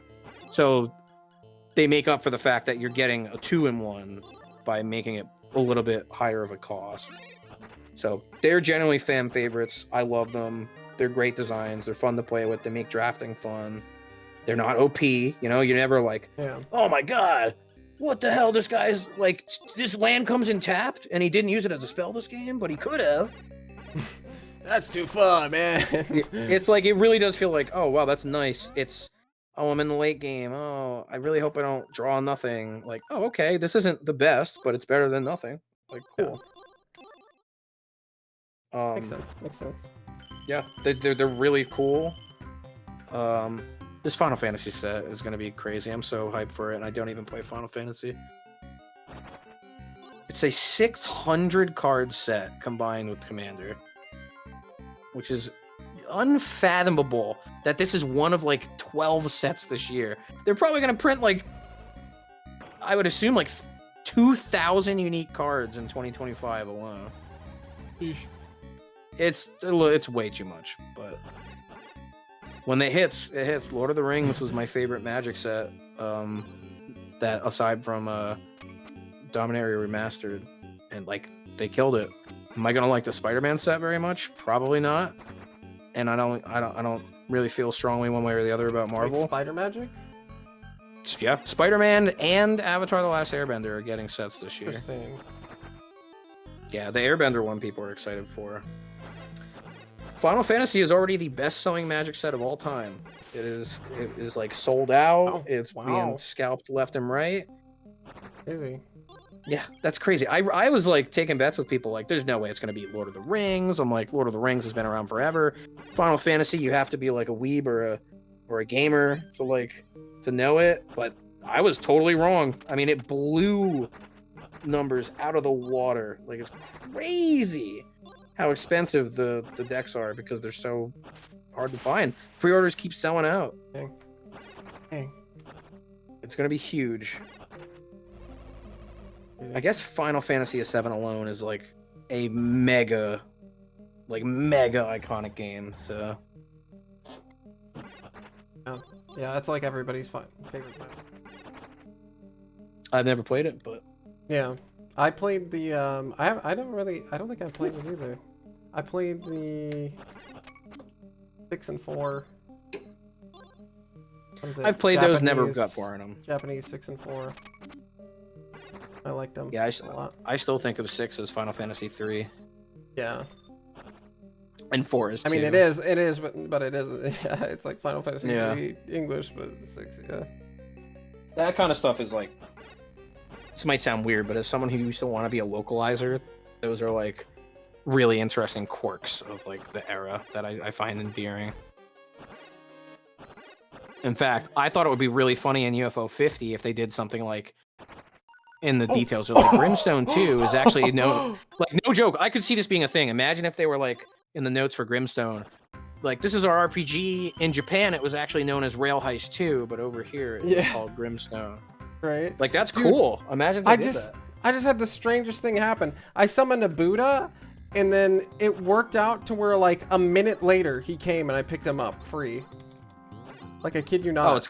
So they make up for the fact that you're getting a 2 in 1 by making it a little bit higher of a cost. So they're generally fan favorites. I love them. They're great designs. They're fun to play with. They make drafting fun. They're not OP. You know, you're never like, oh my god, what the hell? This guy's like, this land comes in tapped and he didn't use it as a spell this game, but he could have. That's too fun, man. It's like, it really does feel like, oh wow, that's nice. It's, oh, I'm in the late game. Oh, I really hope I don't draw nothing. Like, oh, okay, this isn't the best, but it's better than nothing. Like, cool. Yeah. Makes sense. Makes sense. Yeah, they're really cool. This Final Fantasy set is gonna be crazy. I'm so hyped for it, and I don't even play Final Fantasy. It's a 600 card set combined with Commander, which is unfathomable that this is one of like 12 sets this year. They're probably gonna print like, I would assume like 2,000 unique cards in 2025 alone. Eesh. It's way too much, but when it hits. Lord of the Rings was my favorite Magic set. That aside from Dominaria Remastered, and like they killed it. Am I gonna like the Spider-Man set very much? Probably not. And I don't really feel strongly one way or the other about Marvel. Like Spider Magic? Yeah, Spider-Man and Avatar: The Last Airbender are getting sets this year. Interesting. Yeah, the Airbender one people are excited for. Final Fantasy is already the best-selling Magic set of all time. It is like sold out. Oh, it's being scalped left and right. Crazy. Yeah, that's crazy. I was like taking bets with people like, there's no way it's gonna beat Lord of the Rings. I'm like, Lord of the Rings has been around forever. Final Fantasy, you have to be like a weeb or a gamer to know it. But I was totally wrong. I mean, it blew numbers out of the water. Like, it's crazy how expensive the decks are because they're so hard to find. Pre-orders keep selling out. Dang. It's gonna be huge. I guess Final Fantasy VII alone is like a mega iconic game. So yeah, it's like everybody's favorite time. I've never played it, but yeah, I played the I don't think I played it either. I played the 6 and 4. I've played those, never got far in them. Japanese 6 and 4. I like them. Yeah, a lot. I still think of 6 as Final Fantasy 3. Yeah. And 4 is 2. I mean, it is, but it isn't. Yeah, it's like Final Fantasy 3 English, but 6, yeah. That kind of stuff is like, this might sound weird, but as someone who used to want to be a localizer, those are like really interesting quirks of like the era that I find endearing. In fact, I thought it would be really funny in UFO 50 if they did something like, in the details. So like Grimstone 2 is actually no joke. I could see this being a thing. Imagine if they were like in the notes for Grimstone, like this is our RPG. In Japan, it was actually known as Rail Heist 2, but over here it's called Grimstone. Right. Like that's Dude, cool. Imagine if they did that. I just had the strangest thing happen. I summoned a Buddha, and then it worked out to where like a minute later he came and I picked him up free. Like I kid you not. Oh, it's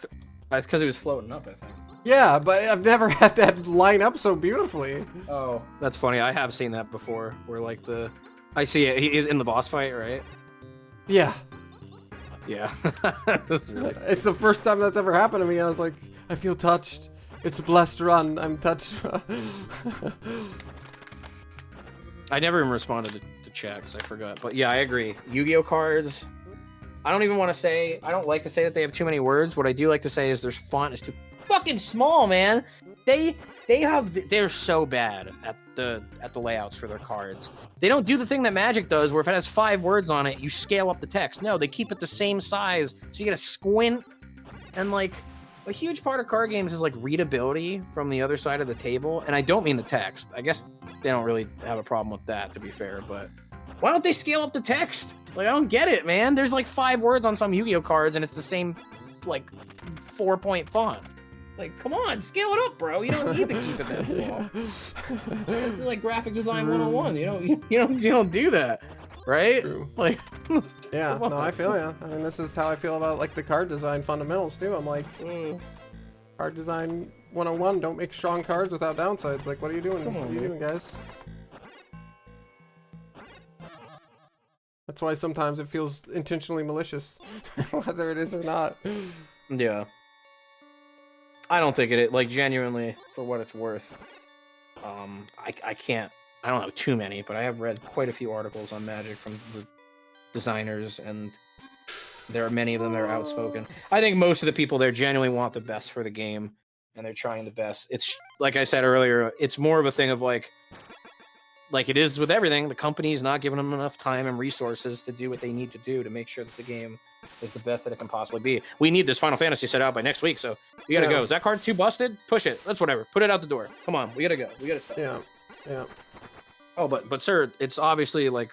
because he was floating up, I think. Yeah, but I've never had that line up so beautifully. Oh, that's funny. I have seen that before. Where like I see it. He is in the boss fight, right? Yeah. Yeah. That's really funny. It's the first time that's ever happened to me. I was like, I feel touched. It's a blessed run. I'm touched. I never even responded to chat because I forgot. But yeah, I agree. Yu-Gi-Oh cards. I don't even want to say. I don't like to say that they have too many words. What I do like to say is their font is too fucking small, man. They're so bad at the layouts for their cards. They don't do the thing that Magic does, where if it has 5 words on it, you scale up the text. No, they keep it the same size, so you gotta squint. And like, a huge part of card games is like readability from the other side of the table, and I don't mean the text. I guess they don't really have a problem with that, to be fair. But why don't they scale up the text? Like, I don't get it, man. There's like 5 words on some Yu-Gi-Oh cards, and it's the same like 4-point font. Like, come on, scale it up, bro. You don't need to keep it that small. It's like graphic design 101. You don't do that, right? True. Like, yeah, no, I feel ya. I mean, this is how I feel about like the card design fundamentals too. I'm like, card design 101. Don't make strong cards without downsides. Like, what are you doing? Come on, what are you doing, guys? That's why sometimes it feels intentionally malicious, whether it is or not. yeah. I don't think it, like, genuinely, for what it's worth. I can't, I don't know too many, but I have read quite a few articles on Magic from the designers, and there are many of them that are outspoken. I think most of the people there genuinely want the best for the game, and they're trying the best. It's, like I said earlier, it's more of a thing of, like it is with everything, the company's not giving them enough time and resources to do what they need to do to make sure that the game is the best that it can possibly be. We need this Final Fantasy set out by next week, so we gotta go. Is that card too busted? Push it. That's whatever. Put it out the door. Come on, we gotta go. We gotta stop. Yeah. Oh, but sir, it's obviously like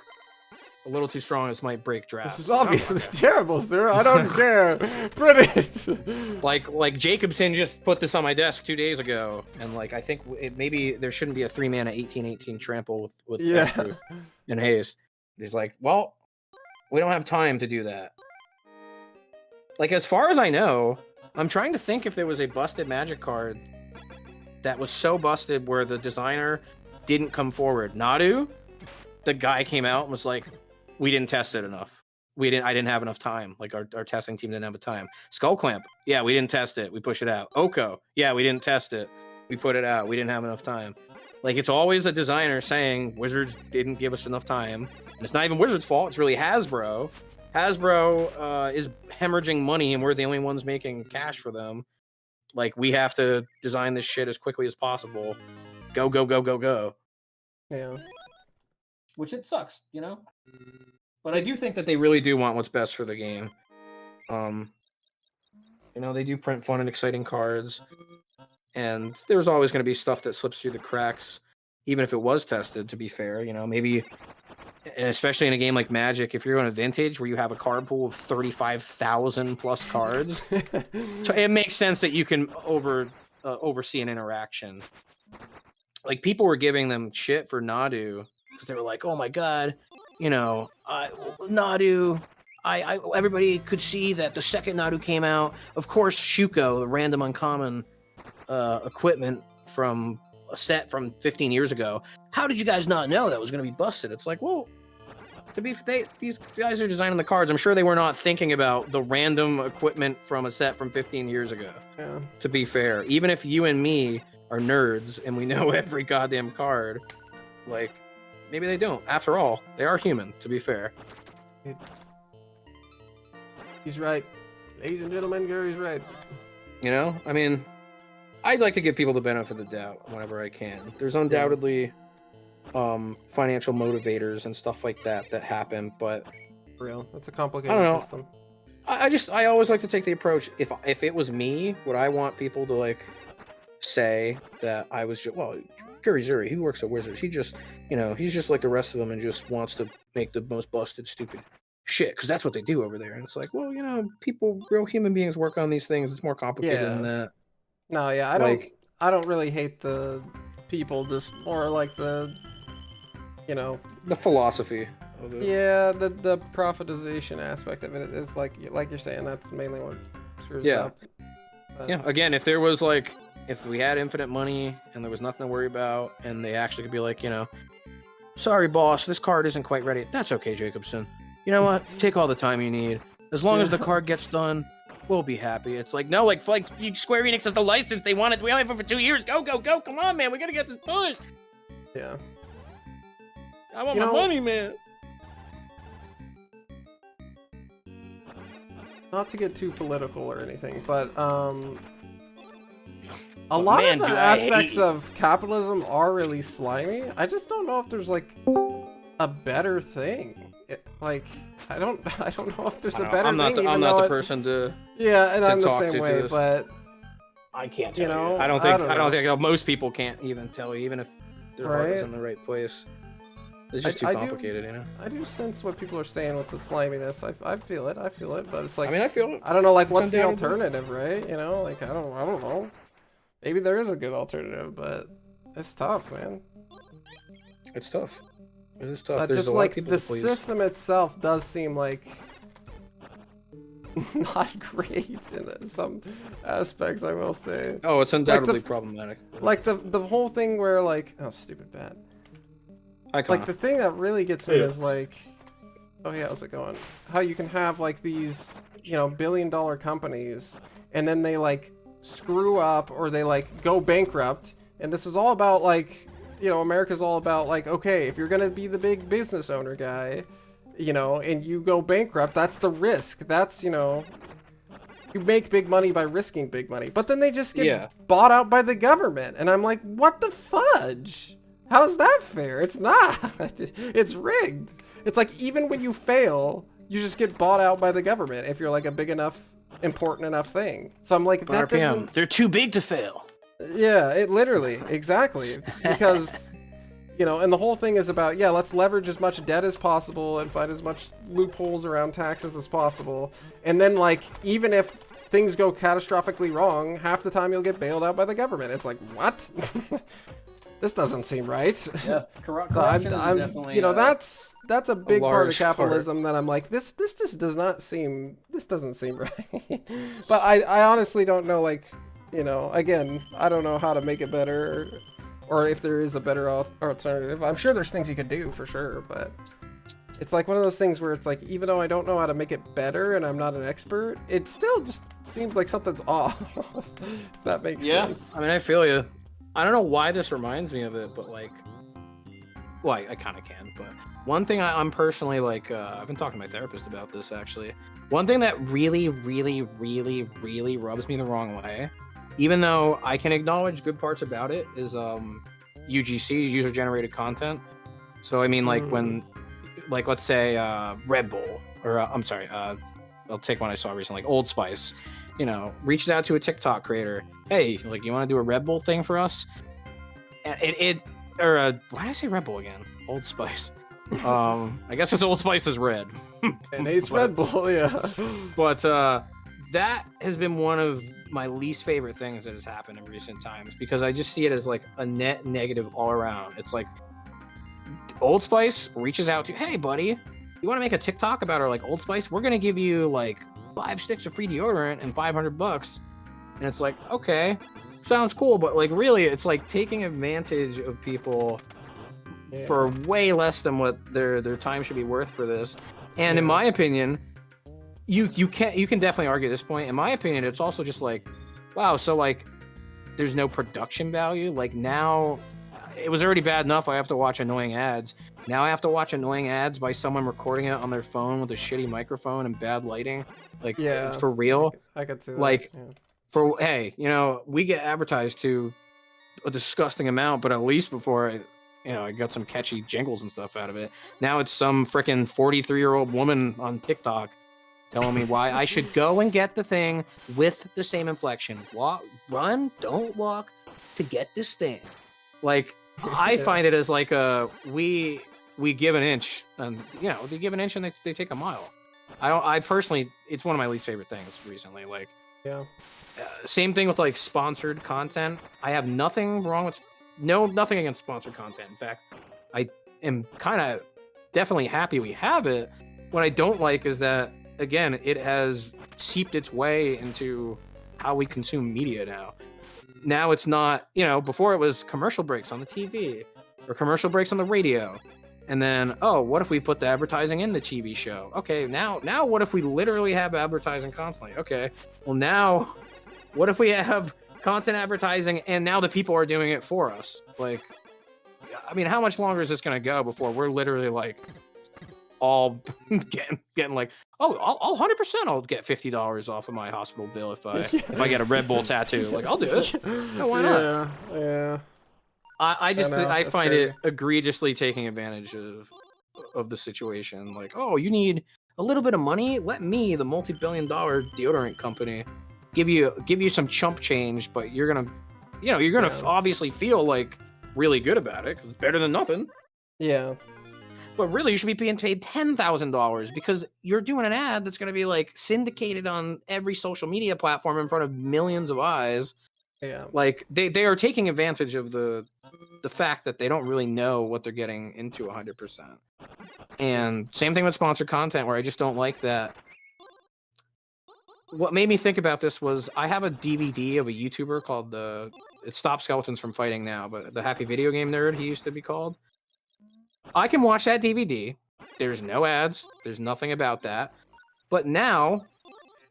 a little too strong. This might break draft. This is obviously terrible, sir. I don't care. Print it. Like Jacobson just put this on my desk 2 days ago, and like I think maybe there shouldn't be a 3-mana 18/18 trample with Truth and haste. He's like, well, we don't have time to do that. Like, as far as I know, I'm trying to think if there was a busted Magic card that was so busted where the designer didn't come forward. Nadu, the guy came out and was like, we didn't test it enough. I didn't have enough time. Like, our testing team didn't have the time. Skull Clamp, yeah, we didn't test it. We push it out. Oko, yeah, we didn't test it. We put it out. We didn't have enough time. Like, it's always a designer saying Wizards didn't give us enough time. And it's not even Wizards' fault. It's really Hasbro. Hasbro is hemorrhaging money, and we're the only ones making cash for them. Like, we have to design this shit as quickly as possible. Go, go, go, go, go. Yeah. Which it sucks, you know? But I do think that they really do want what's best for the game. You know, they do print fun and exciting cards. And there's always going to be stuff that slips through the cracks, even if it was tested, to be fair. You know, maybe, and especially in a game like Magic, if you're on a vintage where you have a card pool of 35,000 plus cards, so it makes sense that you can oversee an interaction. Like, people were giving them shit for Nadu because they were like, "Oh my god, you know, Nadu." Everybody could see that the second Nadu came out. Of course, Shuko, the random uncommon equipment from a set from 15 years ago. How did you guys not know that was going to be busted? It's like, well, these guys are designing the cards. I'm sure they were not thinking about the random equipment from a set from 15 years ago. Yeah. To be fair, even if you and me are nerds and we know every goddamn card, like, maybe they don't. After all, they are human, to be fair. He's right. Ladies and gentlemen, Gary's right. You know, I mean, I'd like to give people the benefit of the doubt whenever I can. There's undoubtedly financial motivators and stuff like that happen, but For real. That's a complicated I don't know. system. I always like to take the approach, if it was me, would I want people to, like, say that I was just, well, Kurizuri, he works at Wizards. He just, he's just like the rest of them and just wants to make the most busted, stupid shit because that's what they do over there. And it's like, well, people, real human beings work on these things. It's more complicated than that. No, yeah, I don't really hate the people, just more like the philosophy of it. Yeah, the profitization aspect of it is like you're saying, that's mainly what screws it up. But, yeah, again, if there was like, if we had infinite money and there was nothing to worry about and they actually could be like, sorry, boss, this card isn't quite ready. That's okay, Jacobson. You know what? Take all the time you need. As long as the card gets done, we'll be happy. It's like, no, like Square Enix has the license. They want it. We only have it for 2 years. Go. Come on, man. We got to get this pushed. Yeah. I want my money, man. Not to get too political or anything, but a lot of the aspects of capitalism are really slimy. I just don't know if there's like a better thing. I don't know if there's a better thing. I'm not the person to. Yeah, and I'm the same way, but I can't tell you. I don't think most people can't even tell you, even if their heart is in the right place. It's just too complicated, I do sense what people are saying with the sliminess. I feel it, but it's like, I mean, I feel it. I don't know, like, what's the alternative, right? Like, I don't know. Maybe there is a good alternative, but it's tough, man. It's tough. It is tough. But There's just a lot like of people the to please. system itself does seem like not great in some aspects, I will say. Oh, it's undoubtedly problematic. Like the whole thing where like, oh, stupid bat. Like the thing that really gets me is like, oh yeah, how's it going? How you can have like these, billion-dollar companies, and then they like screw up or they like go bankrupt, and this is all about like, America's all about like, okay, if you're gonna be the big business owner guy, and you go bankrupt, that's the risk. That's, you make big money by risking big money, but then they just get bought out by the government, and I'm like, what the fudge? How's that fair? It's not. It's rigged. It's like even when you fail, you just get bought out by the government if you're like a big enough, important enough thing. So I'm like, that doesn't... They're too big to fail. Yeah, it literally, exactly. Because, and the whole thing is about, let's leverage as much debt as possible and find as much loopholes around taxes as possible. And then like, even if things go catastrophically wrong, half the time you'll get bailed out by the government. It's like, what? This doesn't seem right. Yeah, corruption is definitely. That's a big part of capitalism that I'm like, this just doesn't seem right. But I honestly don't know, like, again, I don't know how to make it better, or if there is a better alternative. I'm sure there's things you could do for sure, but it's like one of those things where it's like, even though I don't know how to make it better and I'm not an expert, it still just seems like something's off. If that makes sense. I mean, I feel you. I don't know why this reminds me of it, but like, well, I kind of can, but one thing I'm personally like, I've been talking to my therapist about this actually. One thing that really, really, really, really rubs me the wrong way, even though I can acknowledge good parts about it, is UGC, user-generated content. So I mean, like when, like let's say Red Bull, or I'm sorry, I'll take one I saw recently, like Old Spice. Reaches out to a TikTok creator. Hey, like, you want to do a Red Bull thing for us? Why did I say Red Bull again? Old Spice. I guess it's Old Spice is red. And it's Red Bull, yeah. But that has been one of my least favorite things that has happened in recent times, because I just see it as like a net negative all around. It's like Old Spice reaches out to, hey, buddy, you want to make a TikTok about our like Old Spice? We're gonna give you like 5 sticks of free deodorant and $500, and it's like, okay, sounds cool, but like really, it's like taking advantage of people for way less than what their time should be worth for this. And in my opinion, you can definitely argue this point. In my opinion, it's also just like, wow, so like there's no production value. Like now, it was already bad enough I have to watch annoying ads. Now I have to watch annoying ads by someone recording it on their phone with a shitty microphone and bad lighting. Like, for real. I could see that. Like, hey, we get advertised to a disgusting amount, but at least before I got some catchy jingles and stuff out of it. Now it's some freaking 43-year-old woman on TikTok telling me why I should go and get the thing with the same inflection. Walk, run, don't walk, to get this thing. Like, I find it as like we give an inch, and they give an inch and they take a mile. I personally, it's one of my least favorite things recently. Like, same thing with like sponsored content. I have nothing against sponsored content. In fact, I am kind of definitely happy we have it. What I don't like is that, again, it has seeped its way into how we consume media now. Now it's not, before it was commercial breaks on the TV or commercial breaks on the radio. And then, what if we put the advertising in the TV show? Okay, now what if we literally have advertising constantly? Okay, well now, what if we have content advertising and now the people are doing it for us? Like, I mean, how much longer is this going to go before we're literally like all getting like, I'll 100% I'll get $50 off of my hospital bill if I get a Red Bull tattoo. Like, I'll do it. No, why not? Yeah. I find it egregiously taking advantage of the situation. Like, you need a little bit of money? Let me, the multi-billion-dollar deodorant company, give you some chump change, but you're gonna obviously feel like really good about it because it's better than nothing. Yeah. But really, you should be being paid $10,000 because you're doing an ad that's gonna be like syndicated on every social media platform in front of millions of eyes. Yeah. Like they are taking advantage of the fact that they don't really know what they're getting into 100%. And same thing with sponsored content, where I just don't like that. What made me think about this was I have a DVD of a YouTuber called it Stop Skeletons from Fighting now, but the Happy Video Game Nerd he used to be called. I can watch that DVD. There's no ads. There's nothing about that. But now,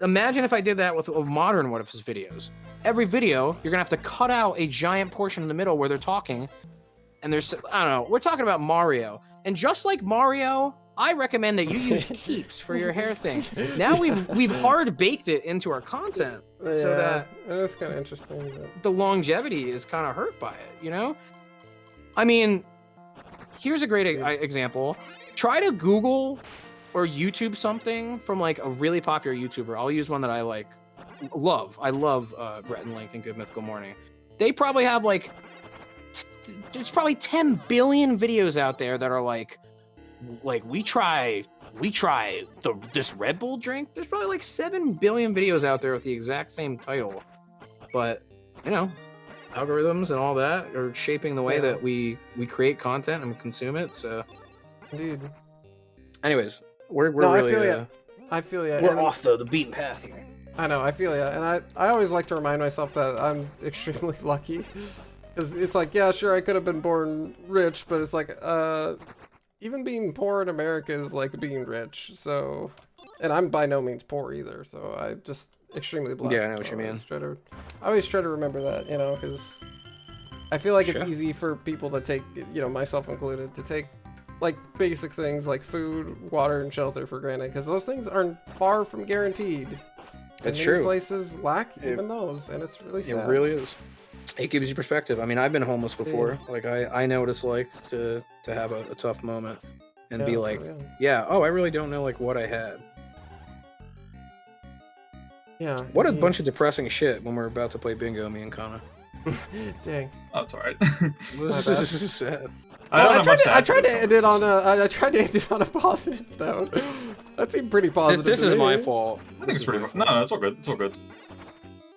imagine if I did that with modern What If's videos. Every video, you're gonna have to cut out a giant portion in the middle where they're talking, and there's, I don't know, we're talking about Mario, and just like Mario, I recommend that you use keeps for your hair thing. Now we've hard baked it into our content, so that that's kind of interesting. But the longevity is kind of hurt by it, I mean, here's a great example. Try to Google or YouTube something from like a really popular YouTuber. I'll use one that I love. I love Rhett and Link and Good Mythical Morning. They probably have like there's probably 10 billion videos out there that are like we try this Red Bull drink. There's probably like 7 billion videos out there with the exact same title. But algorithms and all that are shaping the way that we create content and consume it. So indeed. Anyways, we're really I feel you. We're off the beaten path here. I know, I feel ya, and I always like to remind myself that I'm extremely lucky, because it's like, yeah, sure, I could have been born rich, but it's like, even being poor in America is like being rich, so, and I'm by no means poor either, so I'm just extremely blessed. Yeah, I know what you mean. I always try to remember that, because I feel like it's easy for people to take, myself included, to take like basic things like food, water, and shelter for granted, because those things are far from guaranteed. It's true. Many places lack even those, and it's really sad. It really is. It gives you perspective. I mean, I've been homeless before. Like, I know what it's like to have a tough moment and be like, I really don't know like what I had. Yeah. What a bunch of depressing shit when we're about to play bingo, me and Kana. Dang. Oh, it's alright. This is sad. I tried to end it on a positive note. That seemed pretty positive. This is my fault. I think it's pretty. No, it's all good. It's all good.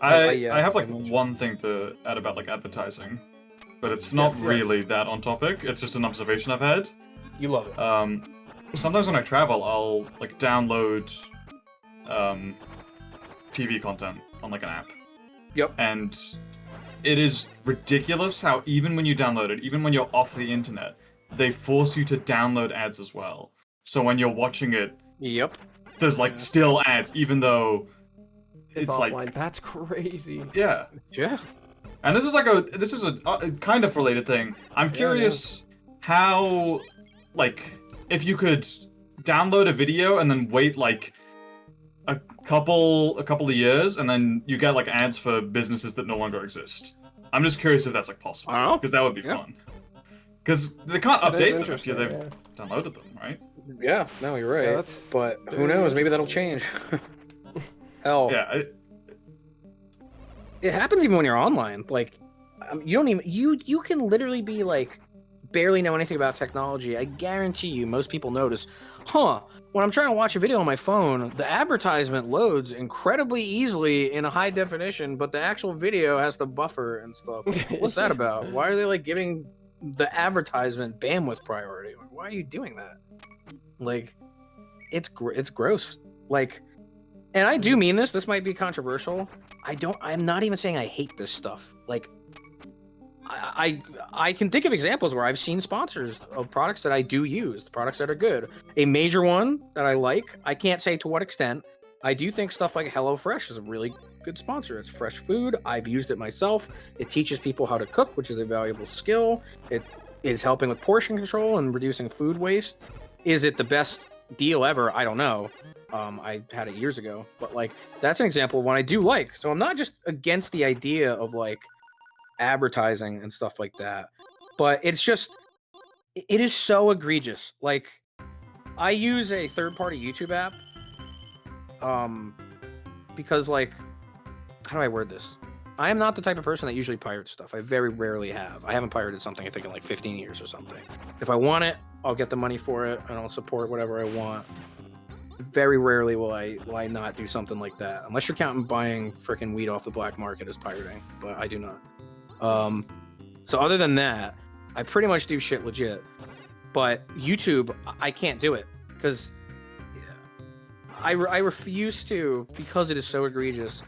I have like one thing to add about like advertising, but it's not really that on topic. It's just an observation I've had. You love it. Sometimes when I travel, I'll like download TV content on like an app. Yep. And it is ridiculous how even when you download it, even when you're off the internet, they force you to download ads as well. So when you're watching it, there's like still ads, even though it's offline. like that's crazy. Yeah. And this is a kind of related thing. I'm curious how, like, if you could download a video and then wait like a couple of years, and then you get like ads for businesses that no longer exist. I'm just curious if that's like possible, because that would be fun. Because they can't update them if they've downloaded them, right? Yeah, no, you're right. But who knows? Maybe that'll change. Hell. Yeah. It happens even when you're online. Like, You don't even you can literally be like barely know anything about technology. I guarantee you most people notice, when I'm trying to watch a video on my phone, the advertisement loads incredibly easily in a high definition, but the actual video has to buffer and stuff. What's that about? Why are they like giving the advertisement bandwidth priority? Why are you doing that? Like, it's gross. Like, and I do mean this might be controversial. I'm not even saying I hate this stuff. Like, I can think of examples where I've seen sponsors of products that I do use, the products that are good. A major one that I like, I can't say to what extent. I do think stuff like HelloFresh is a really good sponsor. It's fresh food. I've used it myself. It teaches people how to cook, which is a valuable skill. It is helping with portion control and reducing food waste. Is it the best deal ever? I don't know. I had it years ago, but like that's an example of one I do like. So I'm not just against the idea of like advertising and stuff like that, but it's just it is so egregious. Like, I use a third-party YouTube app because, like, how do I word this? I am not the type of person that usually pirates stuff. I very rarely have. I haven't pirated something I think in like 15 years or something. If I want it, I'll get the money for it and I'll support whatever I want. Very rarely will I not do something like that, unless you're counting buying freaking weed off the black market as pirating, but I do not. So other than that, I pretty much do shit legit. But YouTube, I can't do it because I refuse to, because it is so egregious.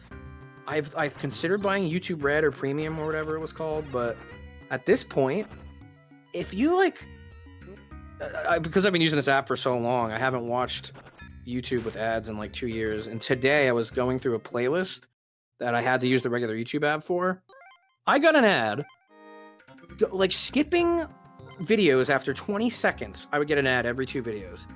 I've considered buying YouTube Red or Premium or whatever it was called, but at this point, if you like, because I've been using this app for so long, I haven't watched YouTube with ads in like 2 years. And today I was going through a playlist that I had to use the regular YouTube app for. I got an ad, like skipping videos after 20 seconds. I would get an ad every 2 videos.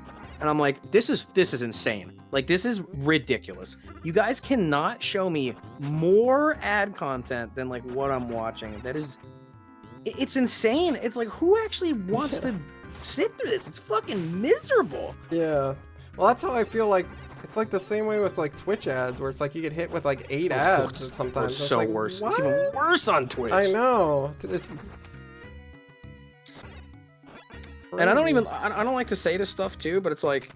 And I'm like, this is insane. Like, this is ridiculous. You guys cannot show me more ad content than like what I'm watching. It's insane. It's like, who actually wants to sit through this? It's fucking miserable. Yeah. Well, that's how I feel like. It's like the same way with like Twitch ads, where it's like you get hit with like 8 ads sometimes. It's so like, worse. what? It's even worse on Twitch. I know. And I don't like to say this stuff too, but it's like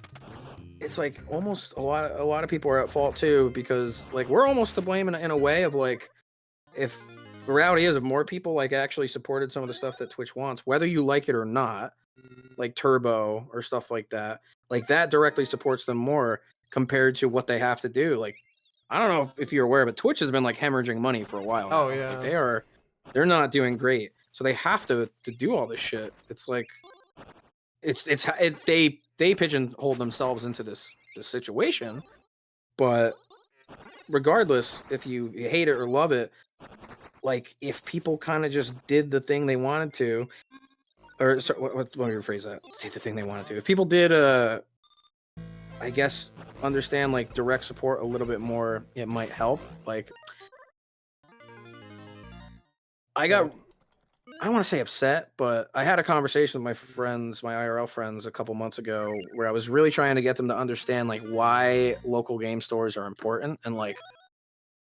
almost a lot of people are at fault too, because like we're almost to blame in a way of like, if the reality is if more people like actually supported some of the stuff that Twitch wants, whether you like it or not, like Turbo or stuff like that directly supports them more compared to what they have to do. Like, I don't know if you're aware, but Twitch has been like hemorrhaging money for a while now. Oh yeah. Like, they're not doing great. So they have to do all this shit. It's like they pigeonhole themselves into this situation. But regardless, if you hate it or love it, like if people kind of just did the thing they wanted to, or sorry, let me rephrase that. Did the thing they wanted to. If people did I guess understand like direct support a little bit more, it might help. Like, I don't want to say upset, but I had a conversation with my friends, my IRL friends, a couple months ago, where I was really trying to get them to understand like why local game stores are important, and like,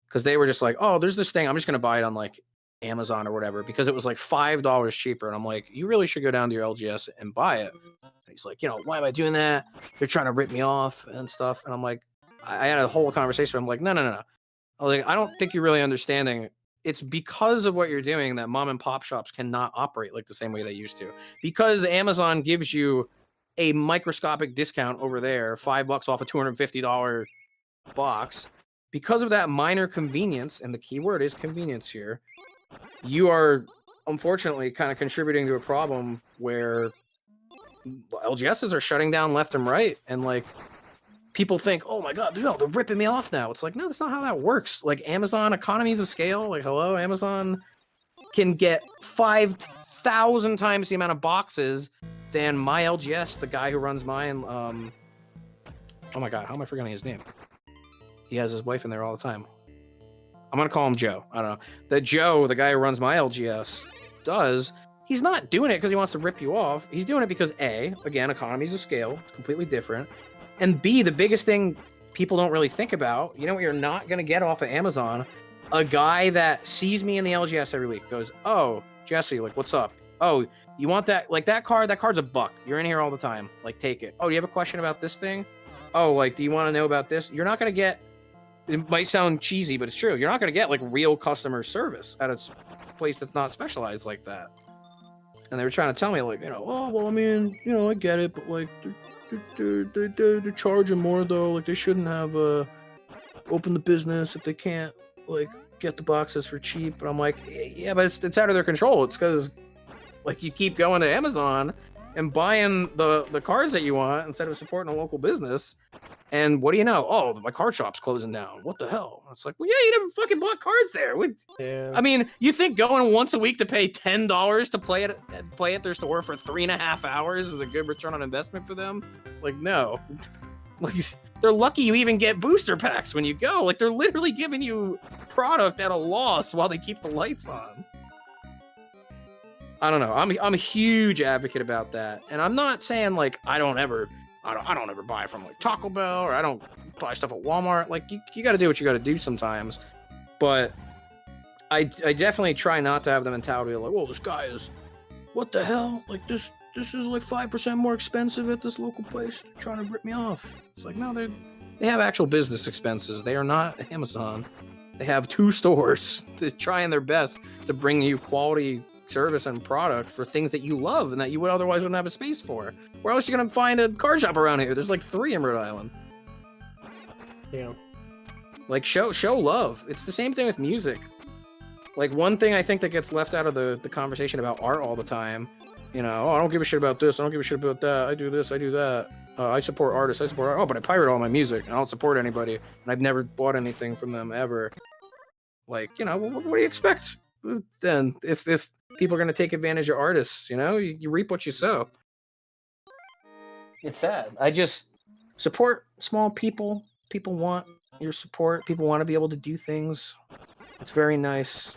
because they were just like, oh, there's this thing, I'm just gonna buy it on like Amazon or whatever, because it was like $5 cheaper, and I'm like, you really should go down to your LGS and buy it. And he's like, why am I doing that? They're trying to rip me off and stuff. And I'm like, I had a whole conversation. I'm like, no. I was like, I don't think you're really understanding. It's because of what you're doing that mom and pop shops cannot operate like the same way they used to. Because Amazon gives you a microscopic discount over there, $5 off a $250 box. Because of that minor convenience, and the key word is convenience here, you are unfortunately kind of contributing to a problem where LGSs are shutting down left and right, and like people think, oh my god, no, they're ripping me off now. It's like, no, that's not how that works. Like, Amazon economies of scale, like, hello, Amazon can get 5,000 times the amount of boxes than my LGS, the guy who runs mine. Oh my god, how am I forgetting his name? He has his wife in there all the time. I'm gonna call him Joe. I don't know. That Joe, the guy who runs my LGS, does. He's not doing it because he wants to rip you off. He's doing it because A, again, economies of scale. It's completely different. And B, the biggest thing people don't really think about, you know what you're not going to get off of Amazon? a guy that sees me in the LGS every week goes, "Oh, Jesse, like, what's up? Oh, you want that? Like, that card? That card's $1. You're in here all the time. Like, take it. Oh, do you have a question about this thing? Oh, like, do you want to know about this?" You're not gonna get. It might sound cheesy, but it's true. You're not gonna get like real customer service at a place that's not specialized like that. And they were trying to tell me, like, oh, well, I mean, I get it, but like, they're charging more though. Like, they shouldn't have opened the business if they can't like get the boxes for cheap. And I'm like, yeah, but it's out of their control. It's because like you keep going to Amazon and buying the cards that you want instead of supporting a local business. And what do you know? Oh, my card shop's closing down. What the hell? It's like, well, yeah, you never fucking bought cards there. Yeah. I mean, you think going once a week to pay $10 to play at their store for 3.5 hours is a good return on investment for them? Like, no. Like, they're lucky you even get booster packs when you go. Like, they're literally giving you product at a loss while they keep the lights on. I don't know. I'm a huge advocate about that, and I'm not saying like I don't ever buy from like Taco Bell or I don't buy stuff at Walmart. Like you got to do what you got to do sometimes, but I definitely try not to have the mentality of like, well, this guy is, what the hell? Like this is like 5% more expensive at this local place, trying to rip me off. It's like, no, they have actual business expenses. They are not Amazon. They have 2 stores. They're trying their best to bring you quality service and product for things that you love and that you would otherwise wouldn't have a space for. Where else are you gonna find a card shop around here? There's like 3 in Rhode Island. Yeah. Like show love. It's the same thing with music. Like one thing I think that gets left out of the conversation about art all the time, oh, I don't give a shit about this, I don't give a shit about that, I do this, I do that. I support artists, oh, but I pirate all my music, and I don't support anybody, and I've never bought anything from them ever. Like, what do you expect? Then if people are going to take advantage of artists, you reap what you sow. It's sad. I just support small people. People want your support. People want to be able to do things. It's very nice.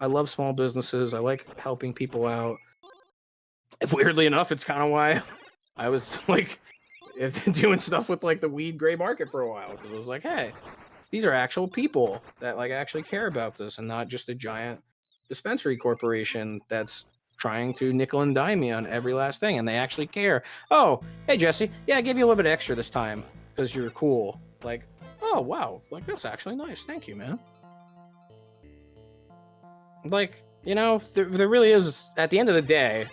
I love small businesses. I like helping people out. Weirdly enough, it's kind of why I was like doing stuff with like the weed gray market for a while, because I was like, hey, these are actual people that like actually care about this and not just a giant dispensary corporation that's trying to nickel and dime me on every last thing, and they actually care. Oh, hey Jesse, yeah, I gave you a little bit extra this time because you're cool. Like, oh wow, like that's actually nice. Thank you, man. Like, there really is. At the end of the day,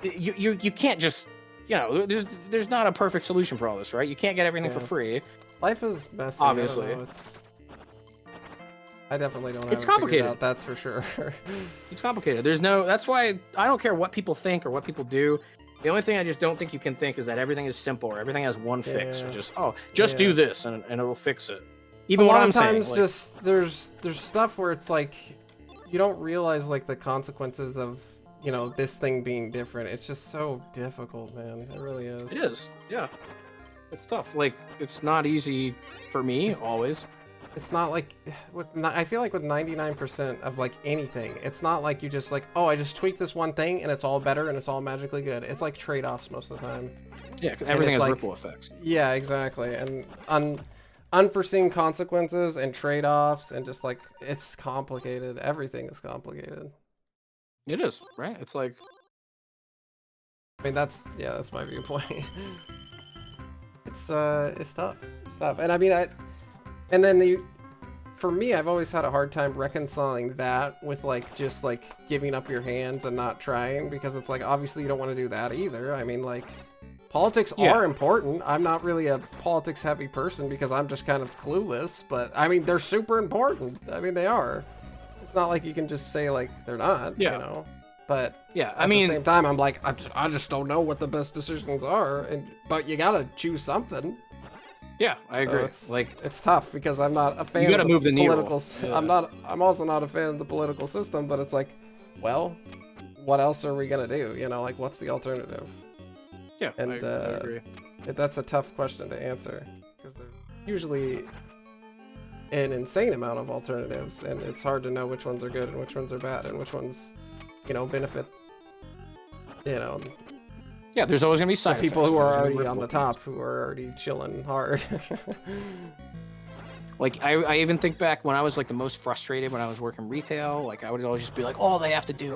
you can't just there's not a perfect solution for all this, right? You can't get everything for free. Life is messy. Obviously. I definitely don't have it's it complicated. Out, that's for sure. It's complicated. That's why I don't care what people think or what people do. The only thing I just don't think you can think is that everything is simple or everything has one fix. Or just do this and it'll fix it. Even what I'm saying. Sometimes just there's stuff where it's like you don't realize like the consequences of this thing being different. It's just so difficult, man. It really is. It is. Yeah. It's tough. Like it's not easy for me always. It's not like I feel like with 99% of like anything, it's not like you just like, oh, I just tweak this one thing and it's all better and it's all magically good. It's like trade-offs most of the time. Yeah, because everything has ripple effects. Yeah, exactly. And unforeseen consequences and trade-offs and just like it's complicated. Everything is complicated. It is, right? It's like, I mean, that's my viewpoint. It's tough. It's tough. And I mean, and then for me, I've always had a hard time reconciling that with like just like giving up your hands and not trying, because it's like obviously you don't want to do that either. I mean, like politics are important. I'm not really a politics heavy person because I'm just kind of clueless, but I mean they're super important. I mean they are. It's not like you can just say like they're not. But yeah, at the same time, I'm like I just don't know what the best decisions are, but you gotta choose something. Yeah, I agree. It's tough because I'm not a fan. You gotta move the political. needle. I'm also not a fan of the political system. But it's like, well, what else are we gonna do? Like what's the alternative? Yeah, and I agree. That's a tough question to answer because there's usually an insane amount of alternatives, and it's hard to know which ones are good and which ones are bad and which ones, benefit. Yeah, there's always gonna be side people effects. who are already on the top, who are already chilling hard. Like, I even think back when I was like the most frustrated when I was working retail. Like, I would always just be like, all they have to do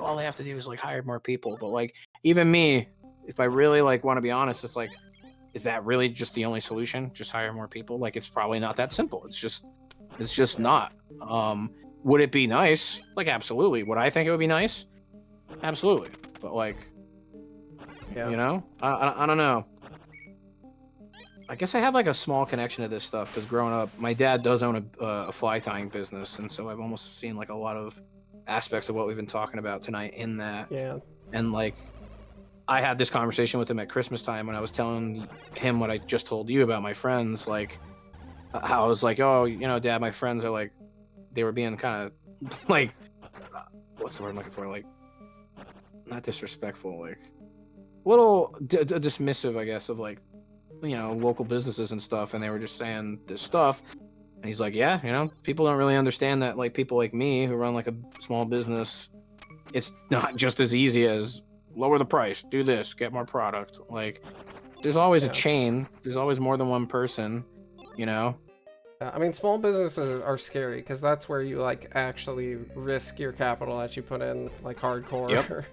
is like hire more people. But like, even me, if I really like want to be honest, it's like, is that really just the only solution? Just hire more people? Like, it's probably not that simple. It's just not. Would it be nice? Like, absolutely. Would I think it would be nice? Absolutely. But like, you know, I don't know. I guess I have like a small connection to this stuff because growing up, my dad does own a fly tying business, and so I've almost seen like a lot of aspects of what we've been talking about tonight in that. Yeah. And like, I had this conversation with him at Christmas time when I was telling him what I just told you about my friends. Like, how I was like, oh, you know, Dad, my friends are like, they were being kind of like, what's the word I'm looking for? Like, not disrespectful, like, a little dismissive, I guess, of like, you know, local businesses and stuff, and they were just saying this stuff, and he's like, yeah, you know, people don't really understand that, like, people like me who run like a small business, it's not just as easy as lower the price, do this, get more product. Like, there's always a chain, there's always more than one person, you know. I mean, small businesses are scary because that's where you like actually risk your capital that you put in, like hardcore. Yep.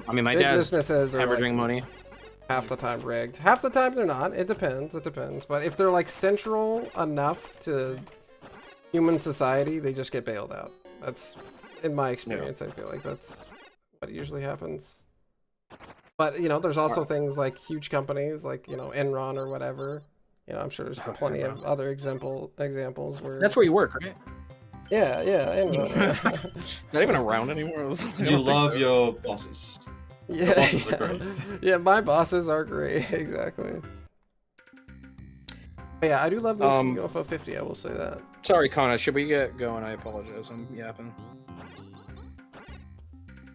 I mean, my Big dad's businesses are hemorrhaging like, money. half the time rigged. Half the time they're not. It depends. But if they're like central enough to human society, they just get bailed out. That's, in my experience, I feel like that's what usually happens. But, you know, there's also things like huge companies like, you know, Enron or whatever. You know, I'm sure there's plenty of other examples where... That's where you work, right? Yeah, Enron. Not even around anymore. You love your bosses. Yeah, The bosses are great. Yeah, my bosses are great. Exactly. But yeah, I do love this UFO 50. I will say that. Sorry, Connor. Should we get going? I apologize. I'm yapping.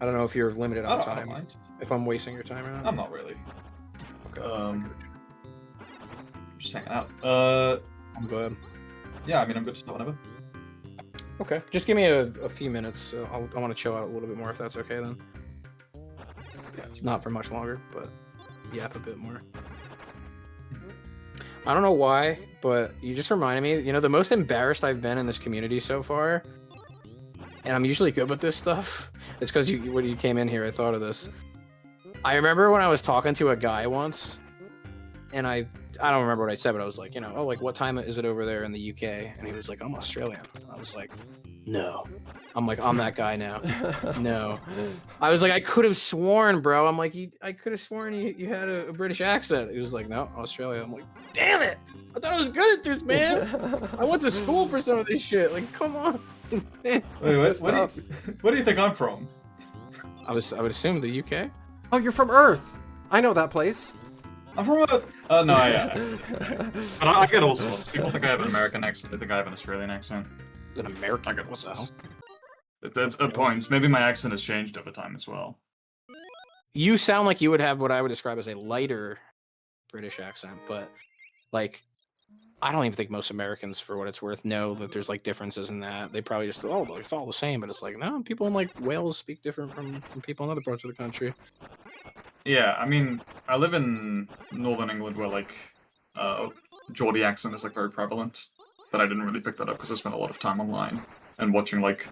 I don't know if you're limited on time. If I'm wasting your time or not. I'm not really. Okay. Just hanging out. I'm good. Yeah, I mean, I'm good to start whenever. Okay. Just give me a few minutes. I want to chill out a little bit more if that's okay then. Yeah, it's not for much longer, but yap a bit more. I don't know why, but you just reminded me, you know, the most embarrassed I've been in this community so far, and I'm usually good with this stuff, it's because when you came in here, I thought of this. I remember when I was talking to a guy once, and I don't remember what I said, but I was like, you know, oh, like, what time is it over there in the UK? And he was like, I'm Australian. I was like, no. I'm like, I'm that guy now. No. I was like, I could have sworn, bro. I'm like, I could have sworn you had a British accent. He was like, no, Australia. I'm like, damn it. I thought I was good at this, man. I went to school for some of this shit. Like, come on. Wait, what do you think I'm from? I would assume the UK. Oh, you're from Earth. I know that place. I'm from no, yeah. But I get all sorts. People think I have an American accent. They think I have an Australian accent. An American? I get all sorts. That's at points. Maybe my accent has changed over time as well. You sound like you would have what I would describe as a lighter British accent, but like, I don't even think most Americans, for what it's worth, know that there's like differences in that. They probably just, oh, it's all the same, but it's like, no, people in like Wales speak different from people in other parts of the country. Yeah, I mean, I live in northern England where like Geordie accent is like very prevalent, but I didn't really pick that up because I spent a lot of time online and watching like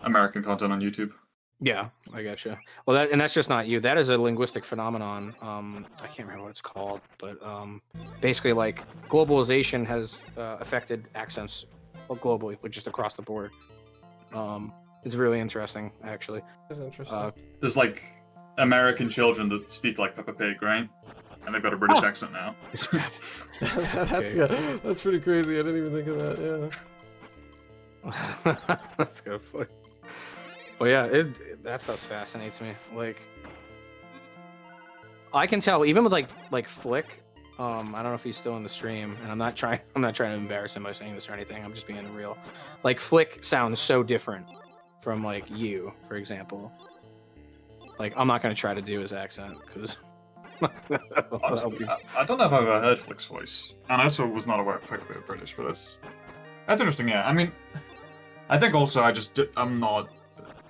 American content on YouTube. Yeah, I gotcha. Well, that's just not you. That is a linguistic phenomenon. I can't remember what it's called, but basically, like, globalization has affected accents globally, like just across the board. It's really interesting, actually. It's interesting. There's like American children that speak like Peppa Pig, right? And they've got a British accent now. That's pretty crazy. I didn't even think of that. Yeah. That's good. But yeah, that stuff fascinates me. Like, I can tell even with like Flick. I don't know if he's still in the stream, and I'm not trying to embarrass him by saying this or anything. I'm just being real. Like, Flick sounds so different from like you, for example. Like, I'm not gonna try to do his accent because. Honestly, I don't know if I've ever heard Flick's voice, and I also was not aware of Flick being British, but that's interesting. Yeah, I mean, I think also I'm not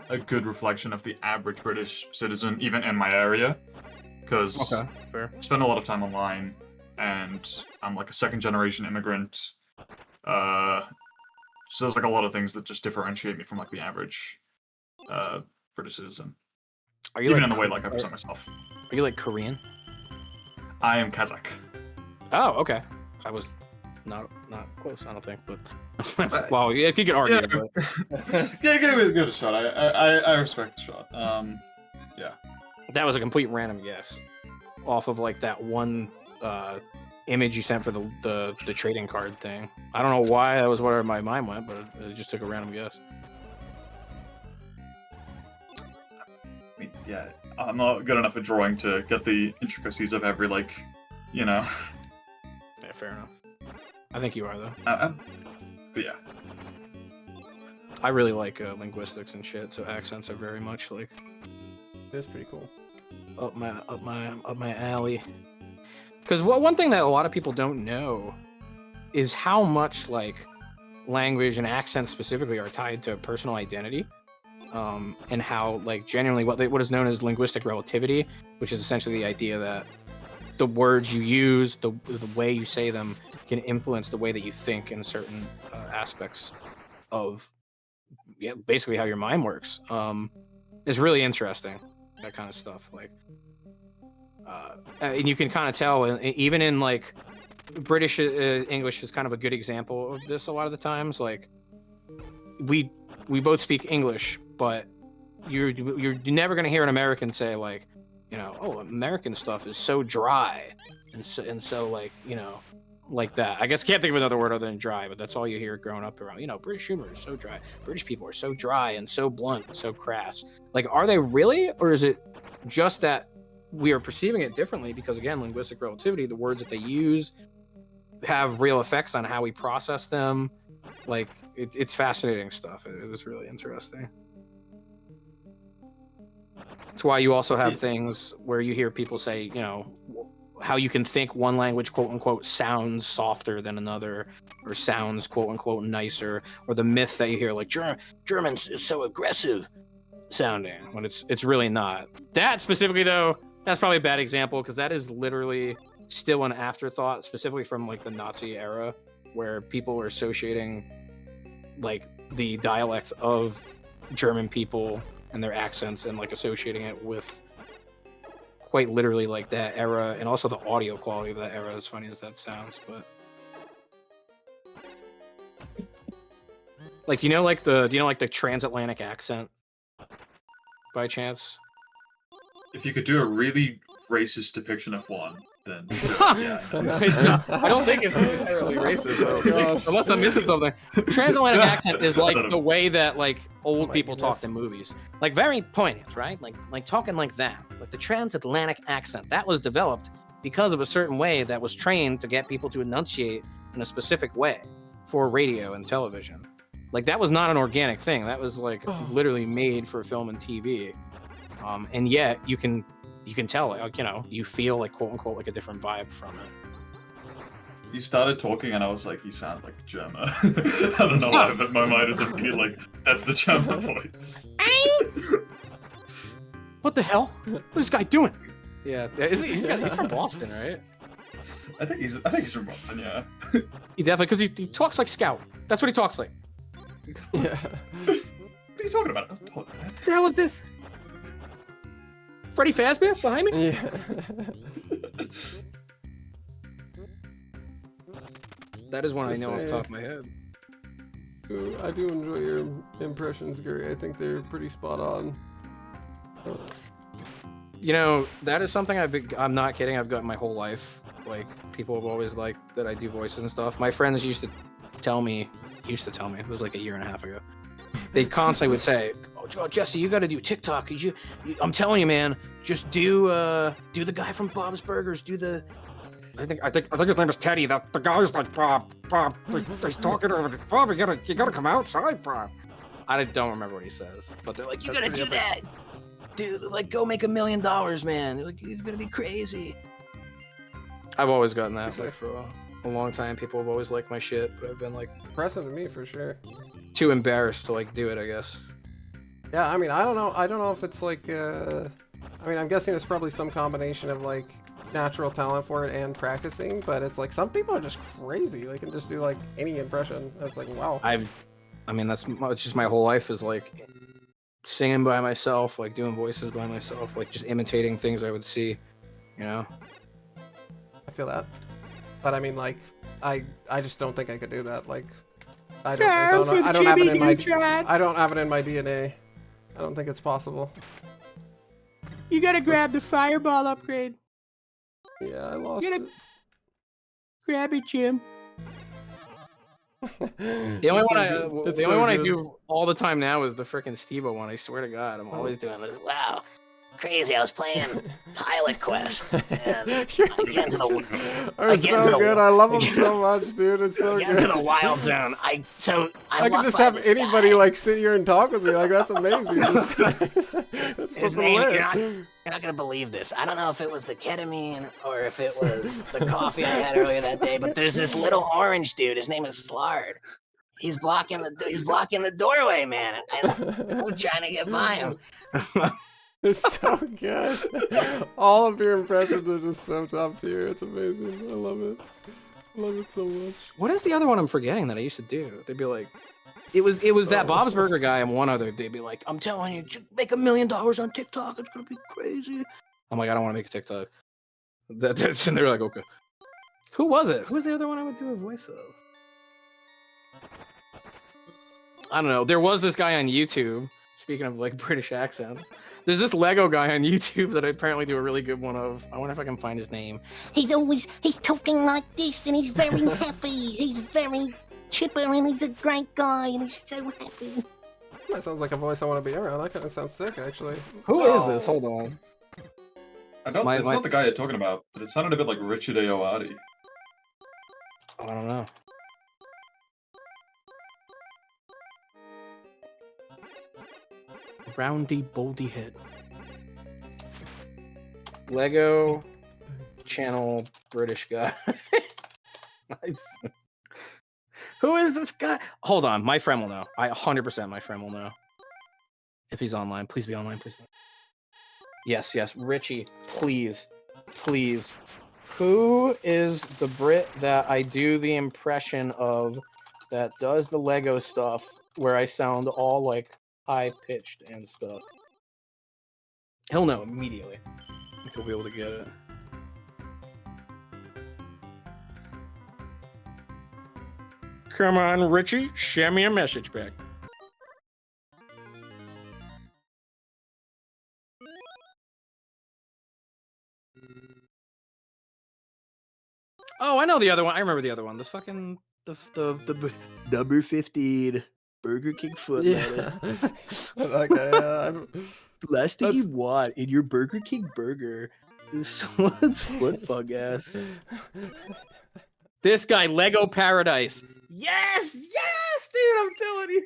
a good reflection of the average British citizen, even in my area, because I spend a lot of time online, and I'm like a second-generation immigrant. So there's like a lot of things that just differentiate me from like the average British citizen. Are you Even like, in the way like I present myself. Are you like Korean? I am Kazakh. Oh, okay. I was not close, I don't think, but well, yeah, you could argue. Yeah, But... give it a shot. I respect the shot. Yeah. That was a complete random guess, off of like that one image you sent for the trading card thing. I don't know why that was where my mind went, but it just took a random guess. I mean, yeah, I'm not good enough at drawing to get the intricacies of every like, you know. Yeah, fair enough. I think you are though. But yeah. I really like linguistics and shit, so accents are very much like It's pretty cool. up my alley. Because one thing that a lot of people don't know is how much like language and accents specifically are tied to personal identity, and how like genuinely what is known as linguistic relativity, which is essentially the idea that the words you use, the way you say them, can influence the way that you think in certain aspects of basically how your mind works. Is really interesting, that kind of stuff. Like, and you can kind of tell, even in like British English is kind of a good example of this. A lot of the times, like we both speak English, but you're never gonna hear an American say like, you know, oh, American stuff is so dry and so like, you know, like that. I guess can't think of another word other than dry, but that's all you hear growing up around. You know, British humor is so dry. British people are so dry and so blunt and so crass. Like, are they really, or is it just that we are perceiving it differently? Because again, linguistic relativity, the words that they use have real effects on how we process them. Like, it's fascinating stuff. It was really interesting. That's why you also have things where you hear people say, you know, how you can think one language, quote unquote, sounds softer than another, or sounds, quote unquote, nicer, or the myth that you hear like German is so aggressive sounding when it's really not. That specifically though, that's probably a bad example, because that is literally still an afterthought, specifically from like the Nazi era, where people were associating like the dialect of German people and their accents and like associating it with quite literally like that era, and also the audio quality of that era, as funny as that sounds. But like, you know, like the transatlantic accent by chance? If you could do a really racist depiction of one, then sure, yeah. It's not, I don't think it's entirely racist, though, unless I'm missing something. Transatlantic accent is like the way that like old people talk in movies, like very poignant, right? Like talking like that. Like the transatlantic accent that was developed because of a certain way that was trained to get people to enunciate in a specific way for radio and television. Like that was not an organic thing. That was like literally made for film and TV, and yet you can tell, like, you know, you feel like, quote unquote, like a different vibe from it. You started talking and I was like, you sound like German. I don't know why, but my mind is immediately like, that's the German voice. What the hell? What's this guy doing? Yeah, he's from Boston, right? I think he's from Boston, yeah. He definitely, because he talks like Scout. That's what he talks like. Yeah. What are you talking about? What the hell was this? Freddy Fazbear behind me? Yeah. That is one I know off the top of my head. Ooh, I do enjoy your impressions, Gary. I think they're pretty spot on. You know, that is something I'm not kidding, I've got my whole life. Like, people have always liked that I do voices and stuff. My friends used to tell me, it was like a year and a half ago. They constantly would say, "Oh, Jesse, you got to do TikTok. I'm telling you, man, just do the guy from Bob's Burgers. Do the, I think his name is Teddy. The guy's like Bob. He's talking over the Bob. You gotta come outside, Bob." I don't remember what he says, but they're like, "You gotta do that, dude. Like, go make $1 million, man. Like, it's gonna be crazy." I've always gotten that like for a long time. People have always liked my shit, but I've been like Impressive to me for sure. too embarrassed to like do it, I guess. Yeah, I mean, I don't know if it's like, I mean, I'm guessing it's probably some combination of like natural talent for it and practicing, but it's like some people are just crazy. They can just do like any impression. That's like, wow. I've I mean, it's just my whole life is like singing by myself, like doing voices by myself, like just imitating things I would see, you know? I feel that. But I mean, like, I just don't think I could do that. Like, I don't have it in my DNA. I don't think it's possible. You gotta grab the fireball upgrade. Yeah, I lost it. Grab it, Jim. The only one I do all the time now is the frickin' Steve-O one. I swear to God, I'm always doing this. Wow, crazy! I was playing Pilot Quest, and I get into the. Are so good. I love them so much, dude. It's so get good. into the wild zone. I could just have anybody like sit here and talk with me. Like that's amazing. That's His name, you're not gonna believe this. I don't know if it was the ketamine or if it was the coffee I had earlier that day, but there's this little orange dude. His name is Slard. He's blocking the doorway, man. I'm trying to get by him. It's so good. All of your impressions are just so top tier. It's amazing. I love it. I love it so much. What is the other one I'm forgetting that I used to do? They'd be like, it was that Bob's Burger guy and one other. They'd be like, I'm telling you, make $1 million on TikTok. It's gonna be crazy. I'm like, I don't want to make a TikTok. And they're like, okay. Who was it? Who's the other one I would do a voice of? I don't know. There was this guy on YouTube. Speaking of like British accents, there's this Lego guy on YouTube that I apparently do a really good one of. I wonder if I can find his name. He's talking like this, and he's very happy. He's very chipper, and he's a great guy, and he's so happy. That sounds like a voice I want to be around. That kind of sounds sick, actually. Who is this? Hold on. It's not the guy you're talking about, but it sounded a bit like Richard Ayoade. I don't know. Roundy, boldy head. Lego channel British guy. Nice. Who is this guy? Hold on, my friend will know. 100% my friend will know. If he's online, please be online, please. Yes, Richie, please. Who is the Brit that I do the impression of that does the Lego stuff where I sound all like high-pitched and stuff? He'll know immediately. I think he'll be able to get it. Come on, Richie, send me a message back. Oh, I know the other one. I remember the other one. The fucking the number 15 Burger King foot. Yeah. Okay. Last thing you want in your Burger King burger is someone's foot fungus. This guy, Lego Paradise. Yes, dude, I'm telling you.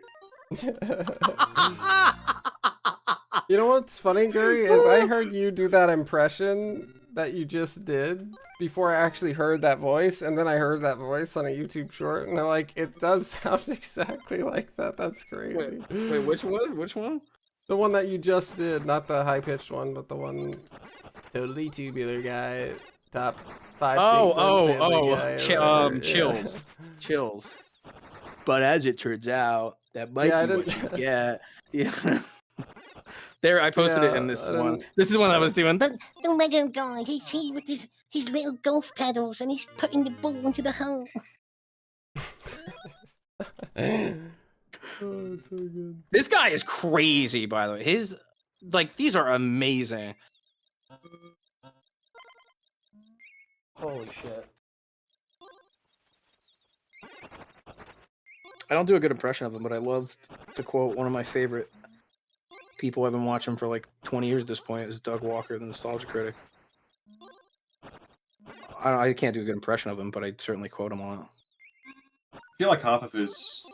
You know what's funny, Guri, is I heard you do that impression that you just did before I actually heard that voice, and then I heard that voice on a YouTube short, and I'm like, it does sound exactly like that. That's crazy. Wait, which one? Which one? The one that you just did, not the high-pitched one, but the one totally tubular guy, top 5 Chills. But as it turns out, that might be what you get. Yeah. There, I posted it in this one. This is one I was doing. The Lego guy, he's here with his little golf paddles, and he's putting the ball into the hole. Oh, so good. This guy is crazy, by the way. These are amazing. Holy shit. I don't do a good impression of him, but I love to quote one of my favorite people. I've been watching for like 20 years at this point is Doug Walker, the Nostalgia Critic. I can't do a good impression of him, but I certainly quote him a lot. I feel like half of his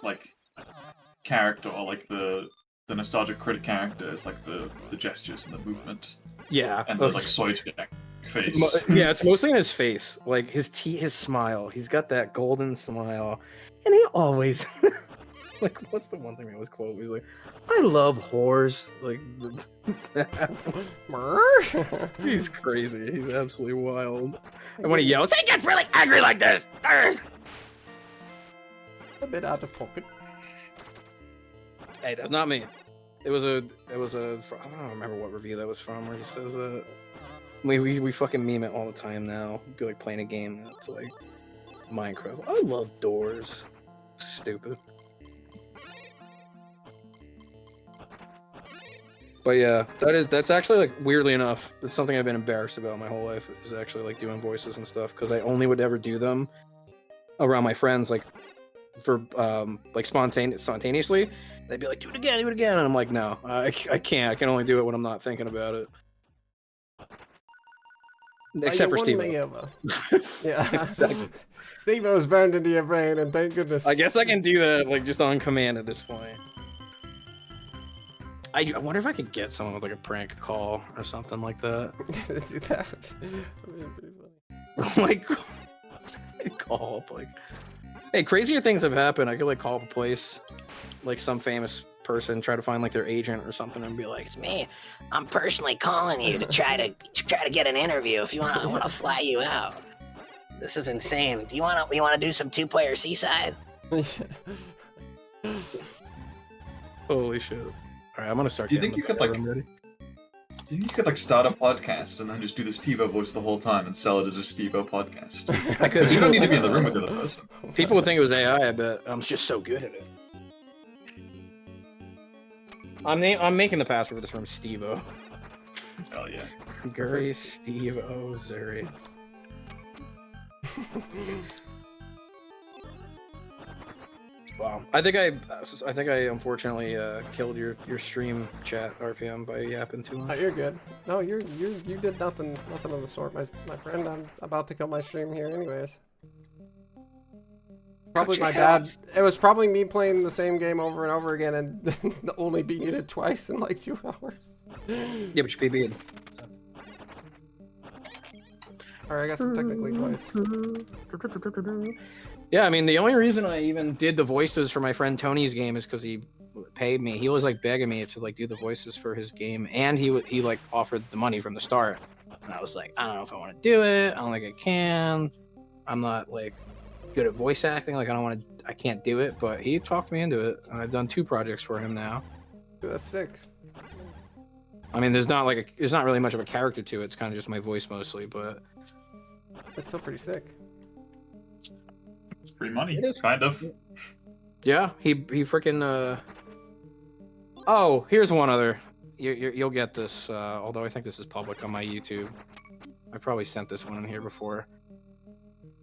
character, or like the Nostalgia Critic character, is like the gestures and the movement. Yeah, and the soy check face. It's mostly in his face, like his smile. He's got that golden smile, and he always. Like, what's the one thing I always quote? He's like, I love whores. Like, he's crazy. He's absolutely wild. And when he yells, he gets really angry like this. A bit out of pocket. Hey, that's not me. It was a. I don't remember what review that was from. Where he says we fucking meme it all the time now. It'd be like playing a game that's like Minecraft. I love doors. Stupid. But yeah, that's actually like weirdly enough, it's something I've been embarrassed about my whole life is actually like doing voices and stuff because I only would ever do them around my friends like for like spontaneously. They'd be like, do it again, and I'm like, no, I can't. I can only do it when I'm not thinking about it. Except for Steve. Yeah, exactly. Steve-O's burned into your brain, and thank goodness. I guess I can do that like just on command at this point. I wonder if I could get someone with like a prank call or something like that. Do that. That'd be pretty funny. Like, call up like, hey, crazier things have happened. I could like call up a place, like some famous person, try to find like their agent or something, and be like, It's me. I'm personally calling you to try to get an interview. If you want, I want to fly you out. This is insane. Do you want to do some 2-player Seaside? holy shit! All right, I'm gonna start. Do you think you could like? ready. Do you think you could like start a podcast and then just do the Steve-O voice the whole time and sell it as a Steve-O podcast? Because you don't need to be in the room with the other person. People would think it was AI. I bet I'm just so good at it. I'm making the password for this room Steve-O. Hell yeah. Gary Steve-O Zuri. Wow. I think I unfortunately killed your stream chat RPM by yapping too much. Oh, you're good. No, you did nothing of the sort, my friend. I'm about to kill my stream here, anyways. Probably my bad. It was probably me playing the same game over and over again and only beating it twice in like 2 hours. Yeah, but you PB'd. Or I guess technically twice. Yeah, I mean, the only reason I even did the voices for my friend Tony's game is because he paid me. He was like begging me to like do the voices for his game, and he like offered the money from the start. And I was like, I don't know if I want to do it. I don't think I can. I'm not like good at voice acting. Like I can't do it. But he talked me into it, and I've done 2 projects for him now. Dude, that's sick. I mean, there's not really much of a character to it. It's kind of just my voice mostly, but that's still pretty sick. It's free money. It is kind of. Yeah, he freaking. Oh, here's one other. You'll get this. Although I think this is public on my YouTube. I probably sent this one in here before.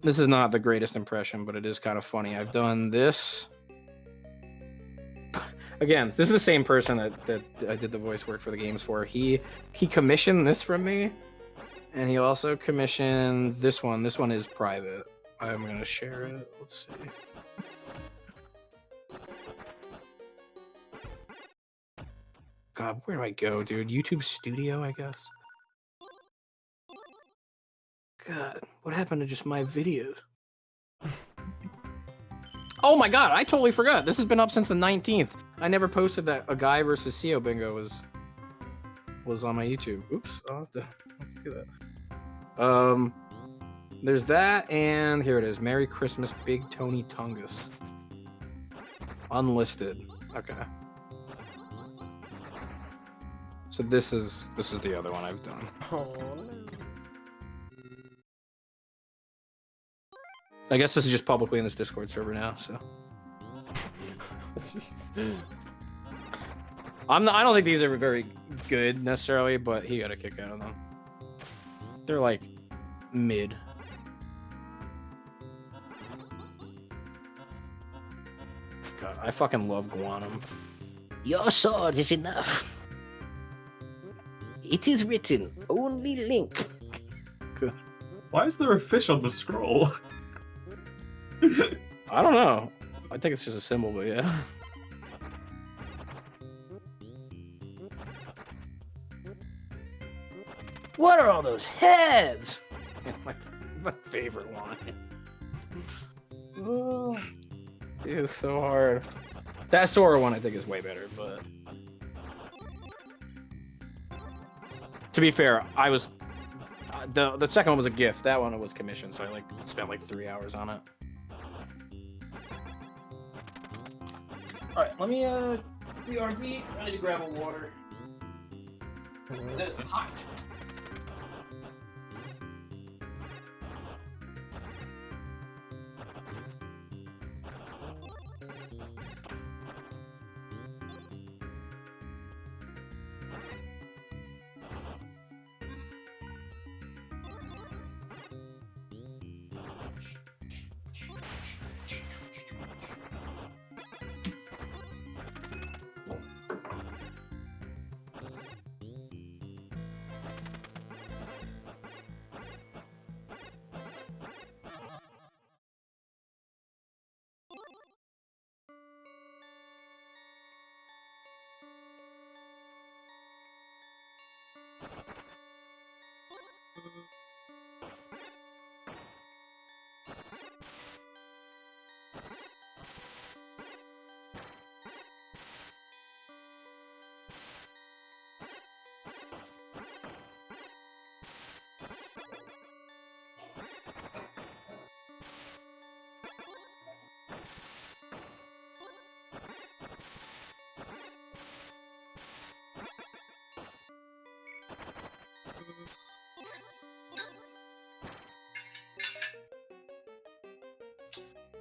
This is not the greatest impression, but it is kind of funny. I've done this. Again, this is the same person that I did the voice work for the games for. He commissioned this from me, and he also commissioned this one. This one is private. I'm gonna share it. Let's see. God, where do I go, dude? YouTube Studio, I guess. God, what happened to just my videos? Oh my god, I totally forgot. This has been up since the 19th. I never posted that a guy versus CO bingo was on my YouTube. Oops, I'll have to do that. There's that, and here it is. Merry Christmas, Big Tony Tungus. Unlisted. Okay. So this is the other one I've done. Oh, no. I guess this is just publicly in this Discord server now, so. I don't think these are very good necessarily, but he got a kick out of them. They're like mid. God, I fucking love Guanum. Your sword is enough. It is written, only Link. Good. Why is there a fish on the scroll? I don't know. I think it's just a symbol, but yeah. What are all those heads? My favorite line. Oh, it's so hard. That Sora one I think is way better, but to be fair, I was the second one was a gift. That one was commissioned, so I like spent like 3 hours on it. All right, let me BRB, I need to grab a water. That is hot.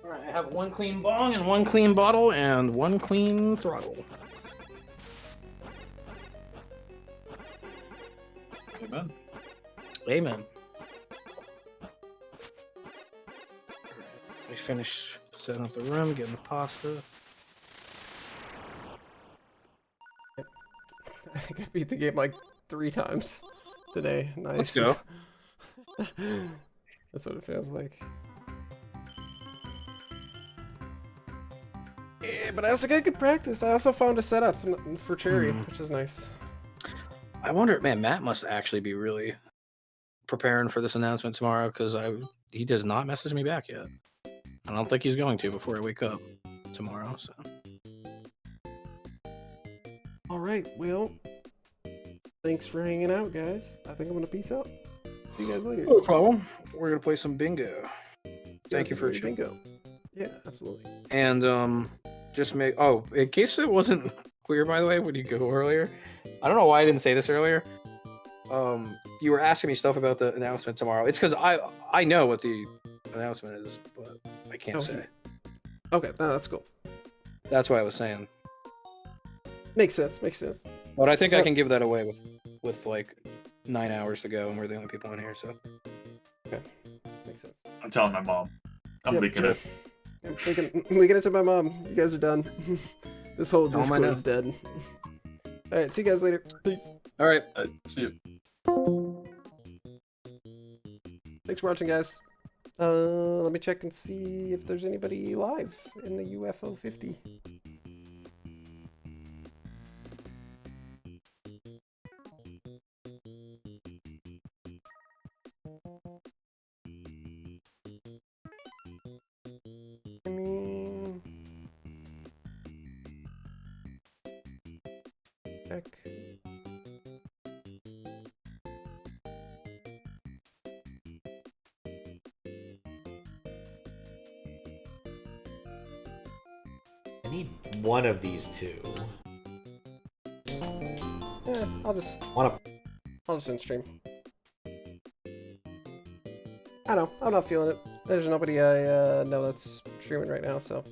Alright, I have one clean bong and one clean bottle and one clean throttle. Amen. Amen. We finished setting up the room, getting the pasta. I think I beat the game like 3 times today. Nice. Let's go. That's what it feels like. Yeah, but I also got good practice. I also found a setup for Cherry, which is nice. I wonder, man, Matt must actually be really preparing for this announcement tomorrow because he does not message me back yet. I don't think he's going to before I wake up tomorrow. So. All right, well, thanks for hanging out, guys. I think I'm gonna peace out. See you guys later. No problem. We're gonna play some bingo. Thank you for bingo. Yeah, absolutely. And just make in case it wasn't clear, by the way, when you go earlier, I don't know why I didn't say this earlier. You were asking me stuff about the announcement tomorrow. It's because I know what the announcement is, but I can't say. Okay, no, that's cool. That's why I was saying. Makes sense. Makes sense. But I think I can give that away with like 9 hours to go, and we're the only people in here. So. Okay, makes sense. I'm telling my mom. I'm leaking it. I'm leaking it to my mom. You guys are done. This whole Discord is dead. All right, see you guys later. Peace. All right. See you. Thanks for watching, guys. Let me check and see if there's anybody live in the UFO 50. I mean, check. I need one of these two. Yeah, I'll just end stream. I don't know. I'm not feeling it. There's nobody I know that's streaming right now, so